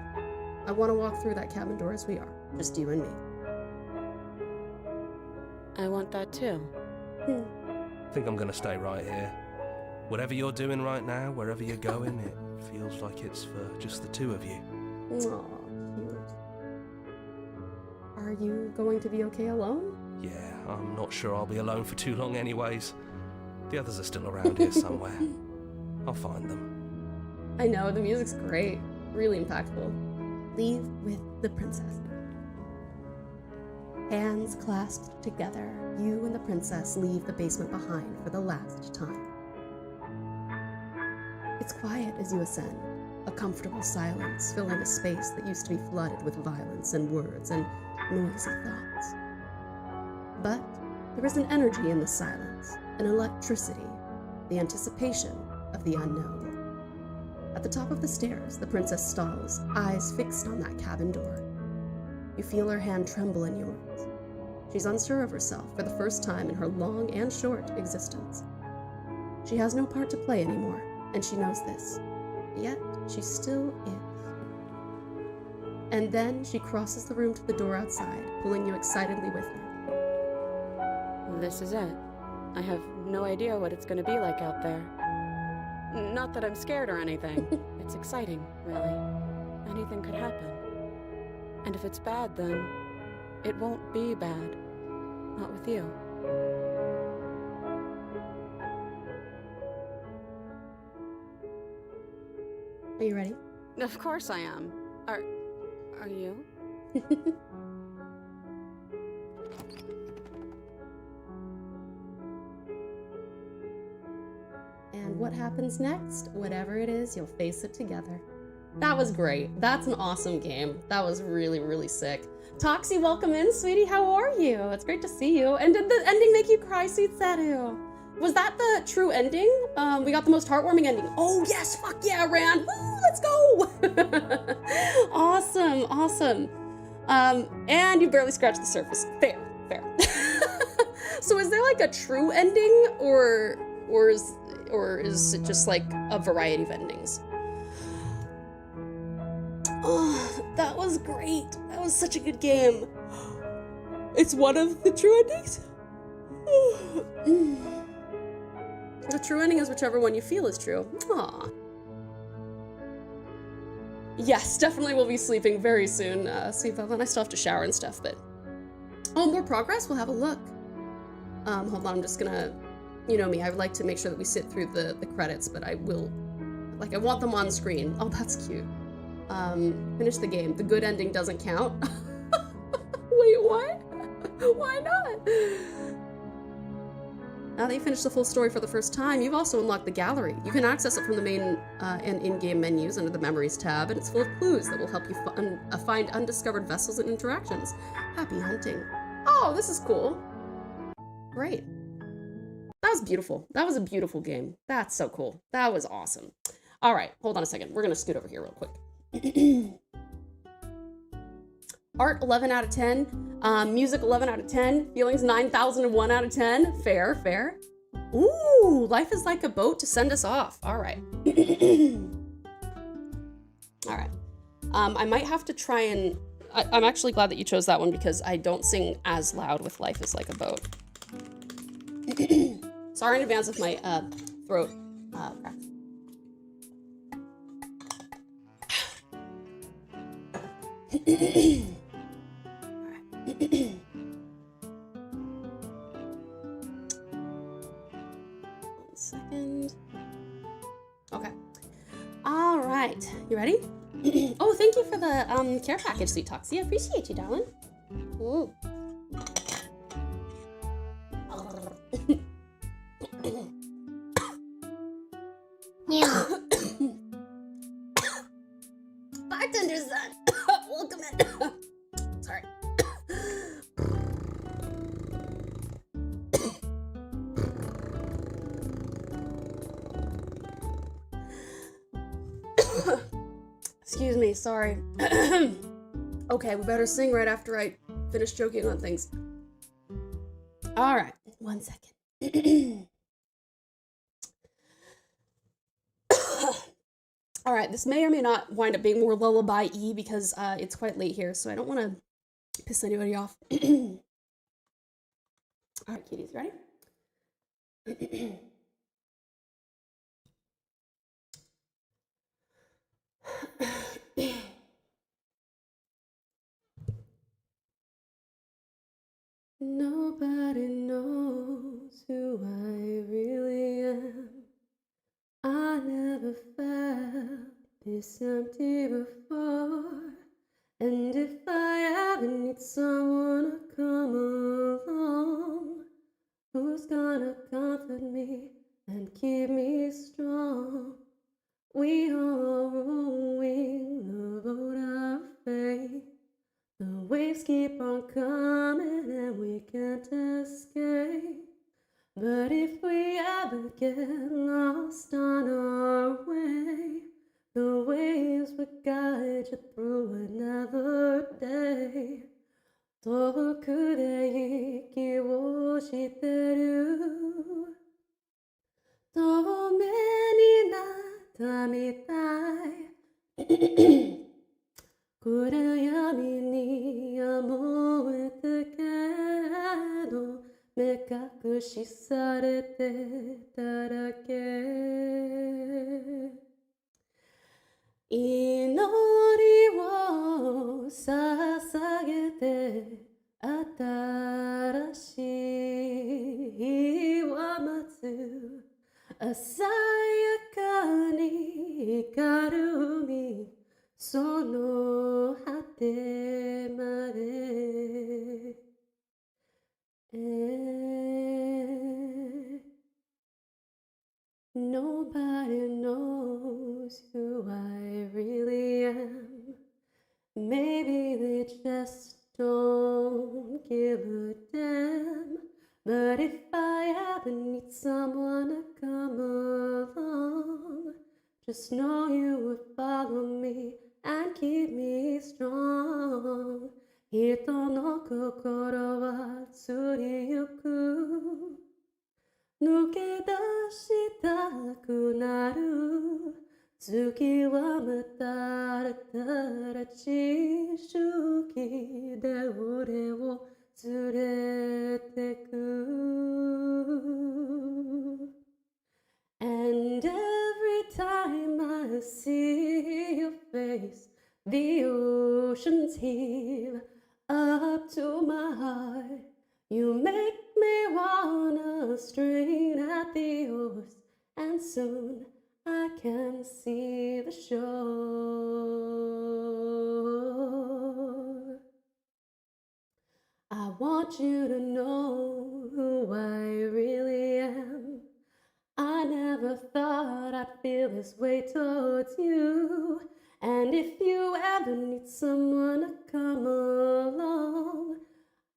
I want to walk through that cabin door as we are, just you and me. I want that too. I think I'm gonna stay right here. Whatever you're doing right now, wherever you're going, it feels like it's for just the two of you. Aw, cute. Are you going to be okay alone? Yeah, I'm not sure I'll be alone for too long anyways. The others are still around here somewhere. I'll find them. I know, the music's great. Really impactful. Leave with the princess. Hands clasped together, you and the princess leave the basement behind for the last time. It's quiet as you ascend, a comfortable silence filling a space that used to be flooded with violence and words and noisy thoughts. But there is an energy in the silence, an electricity, the anticipation of the unknown. At the top of the stairs, the princess stalls, eyes fixed on that cabin door. You feel her hand tremble in yours. She's unsure of herself for the first time in her long and short existence. She has no part to play anymore, and she knows this. Yet, she still is. And then she crosses the room to the door outside, pulling you excitedly with her. This is it. I have no idea what it's going to be like out there. Not that I'm scared or anything. It's exciting, really. Anything could happen. And if it's bad, then it won't be bad. Not with you. Are you ready? Of course I am. Are you? And what happens next? Whatever it is, you'll face it together. That was great. That's an awesome game. That was really, really sick. Toxie, welcome in, sweetie. How are you? It's great to see you. And did the ending make you cry, sweet Saru? Was that the true ending? We got the most heartwarming ending. Oh yes, fuck yeah, Rand. Woo, let's go. Awesome, awesome. And you barely scratched the surface. Fair, fair. So is there like a true ending or is it just like a variety of endings? Oh, that was great. That was such a good game. It's one of the true endings? The true ending is whichever one you feel is true. Aw. Yes, definitely will be sleeping very soon, Sweet Velvet. I still have to shower and stuff, but... Oh, more progress? We'll have a look. Hold on, I'm just gonna... You know me, I would like to make sure that we sit through the credits, but I will... Like, I want them on screen. Oh, that's cute. Finish the game. The good ending doesn't count. Wait, what? Why not? Now that you finished the full story for the first time, you've also unlocked the gallery. You can access it from the main and in-game menus under the Memories tab, and it's full of clues that will help you find undiscovered vessels and interactions. Happy hunting. Oh, this is cool. Great. That was beautiful. That was a beautiful game. That's so cool. That was awesome. All right, hold on a second. We're gonna scoot over here real quick. Art 11 out of 10. Music 11 out of 10. Feelings 9,001 out of 10. Fair, fair. Ooh, life is like a boat to send us off. All right. All right. I might have to try and... I'm actually glad that you chose that one because I don't sing as loud with Life is Like a Boat. Sorry in advance if my throat cracks. One second. Okay. All right. You ready? Oh, thank you for the care package, Sweet Toxie. I appreciate you, darling. Ooh. Bartender son, welcome in. Sorry. Excuse me, sorry. Okay, we better sing right after I finish joking on things. All right, 1 second. All right, this may or may not wind up being more lullaby-y because it's quite late here, so I don't want to piss anybody off. All right, cuties, ready? Nobody knows who I really am. I never felt this empty before. And if I ever need someone to come along, who's gonna comfort me and keep me strong? We are rowing the boat of fate. The waves keep on coming and we can't escape. But if we ever get lost on our way, the waves will guide you through another day. 遠くで息をしてる透明になったみたい暗闇に思えたけど目隠しされてただけ祈りを捧げて新しい日を待つ鮮やかに光る海その果てまでNobody knows who I really am. Maybe they just don't give a damn. But if I ever need someone to come along, just know you will follow me and keep me strong. 人の心は移りゆく抜け出したくなる月はまた新たな知識で俺を連れてく And every time I see your face the oceans heave up to my heart You make me wanna strain at the oars And soon I can see the shore want you to know who I really am. I never thought I'd feel this way towards you. And if you ever need someone to come along,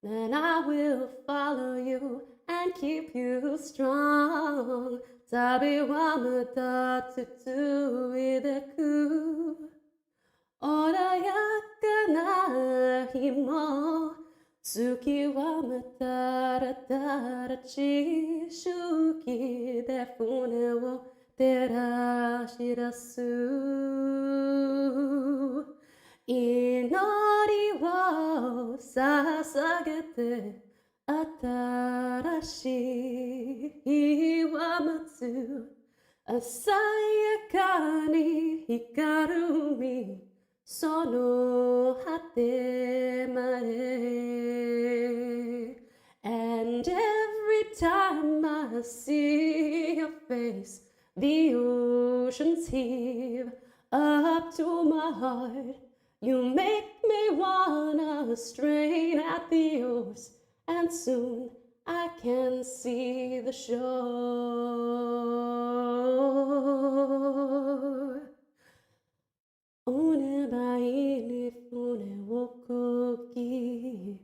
then I will follow you and keep you strong. Tabi wa matatutu ideku. Orayaka na himo. Tsuki wa mataratarachi. Shuki de fune wo terashirasu. Inori wo sasagete atarashi iwamatsu asayaka ni hikaru mi sono hate mae. And every time I see your face, the oceans heave up to my heart. You make me wanna strain at the oars, and soon I can see the shore. One baini fune wokoki,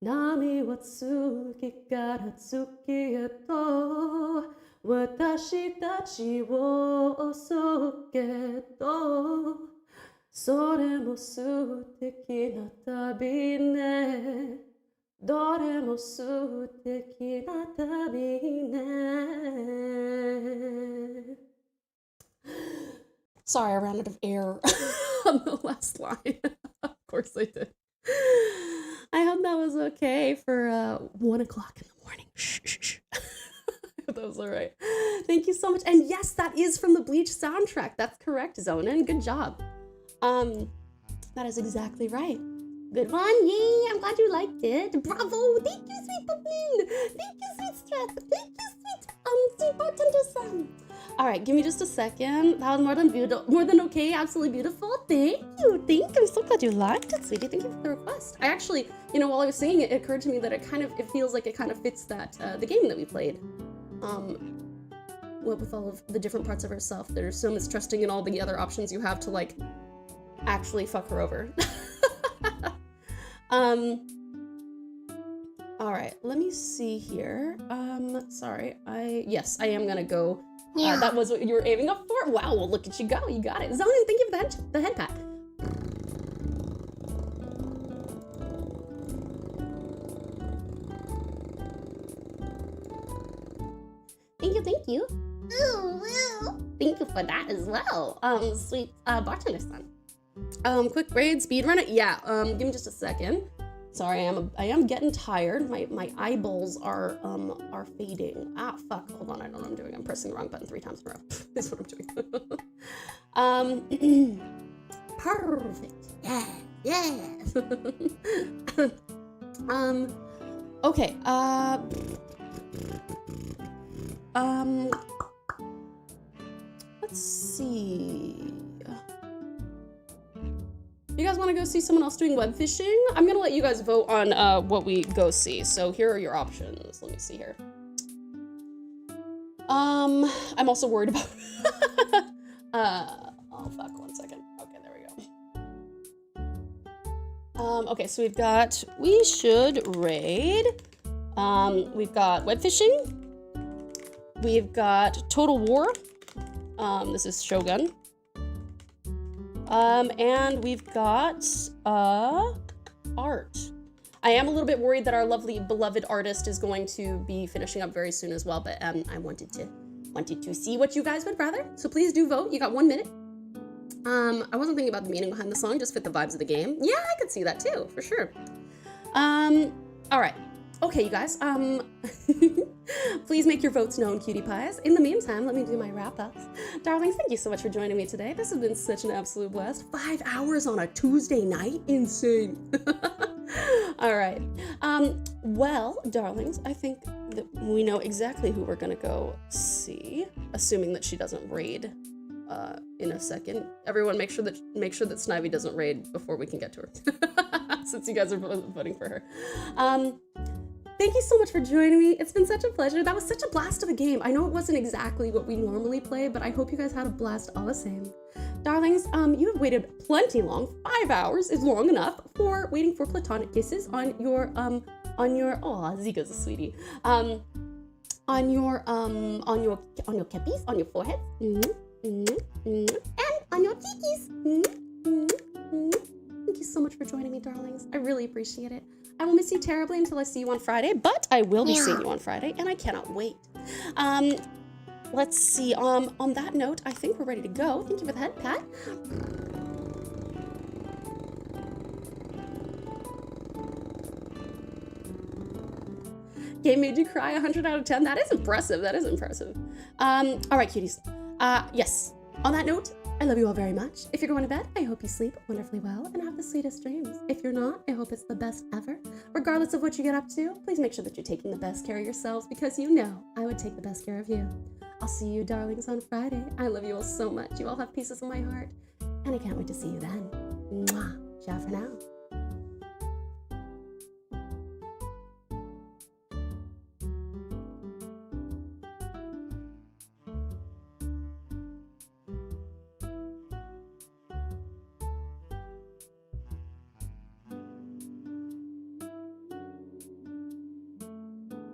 nami wa tsuki kara tsuki eto, watashi tachi wo osoketo. それも素敵な旅ね。どれも素敵な旅ね。Sorry, I ran out of air on the last line. Of course I did. I hope that was okay for 1 o'clock in the morning. Shh, shh, shh. I hope that was all right. Thank you so much. And yes, that is from the Bleach soundtrack. That's correct, Zonin. Good job. That is exactly right. Good one, yay! I'm glad you liked it. Bravo! Thank you, sweet Pumpkin! Thank you, sweet Stress! Thank you, sweet bartender-san! Alright, give me just a second. That was more than okay, absolutely beautiful. Thank you, I'm so glad you liked it, sweetie. Thank you for the request. I actually, you know, while I was singing it, it occurred to me that it feels like it kind of fits that, the game that we played. With all of the different parts of herself. There's so mistrusting in all the other options you have to, like, actually fuck her over. All right, let me see here. Sorry, yes, I am gonna go. That was what you were aiming up for? Wow, well, look at you go, you got it. Zonin, thank you for the head pat. Thank you. Ooh, thank you for that as well. Sweet bartender son. Quick grade, speed run it. Yeah. Give me just a second. Sorry, I am getting tired. My eyeballs are fading. Ah, fuck. Hold on, I don't know what I'm doing. I'm pressing the wrong button 3 times in a row. That's what I'm doing. Perfect. Yeah. Okay. Let's see. You guys want to go see someone else doing web fishing? I'm gonna let you guys vote on what we go see. So here are your options. Let me see here. I'm also worried about. Oh fuck! 1 second. Okay, there we go. Okay, so we should raid. We've got web fishing. We've got Total War. This is Shogun. And we've got, art. I am a little bit worried that our lovely beloved artist is going to be finishing up very soon as well, but, I wanted to see what you guys would rather. So please do vote. You got 1 minute. I wasn't thinking about the meaning behind the song, just fit the vibes of the game. Yeah, I could see that too, for sure. All right. Okay, you guys, please make your votes known, cutie pies. In the meantime, let me do my wrap-ups. Darlings, thank you so much for joining me today. This has been such an absolute blast. 5 hours on a Tuesday night? Insane. All right. Well, darlings, I think that we know exactly who we're gonna go see, assuming that she doesn't raid in a second. Everyone make sure that Snivy doesn't raid before we can get to her. since you guys are voting for her. Thank you so much for joining me. It's been such a pleasure. That was such a blast of a game. I know it wasn't exactly what we normally play, but I hope you guys had a blast all the same. Darlings, you have waited plenty long. 5 hours is long enough for waiting for platonic kisses on your, oh, Zika's a sweetie. On your keppies, on your foreheads, and on your cheekies. Thank you so much for joining me, darlings. I really appreciate it. I will miss you terribly until I see you on Friday, but I will be seeing you on Friday, and I cannot wait. Let's see. On that note, I think we're ready to go. Thank you for the head pat. Game made you cry 100 out of 10. That is impressive. That is impressive. All right, cuties. Yes. On that note, I love you all very much. If you're going to bed, I hope you sleep wonderfully well and have the sweetest dreams. If you're not, I hope it's the best ever. Regardless of what you get up to, please make sure that you're taking the best care of yourselves because you know I would take the best care of you. I'll see you, darlings, on Friday. I love you all so much. You all have pieces of my heart. And I can't wait to see you then. Mwah. Ciao for now.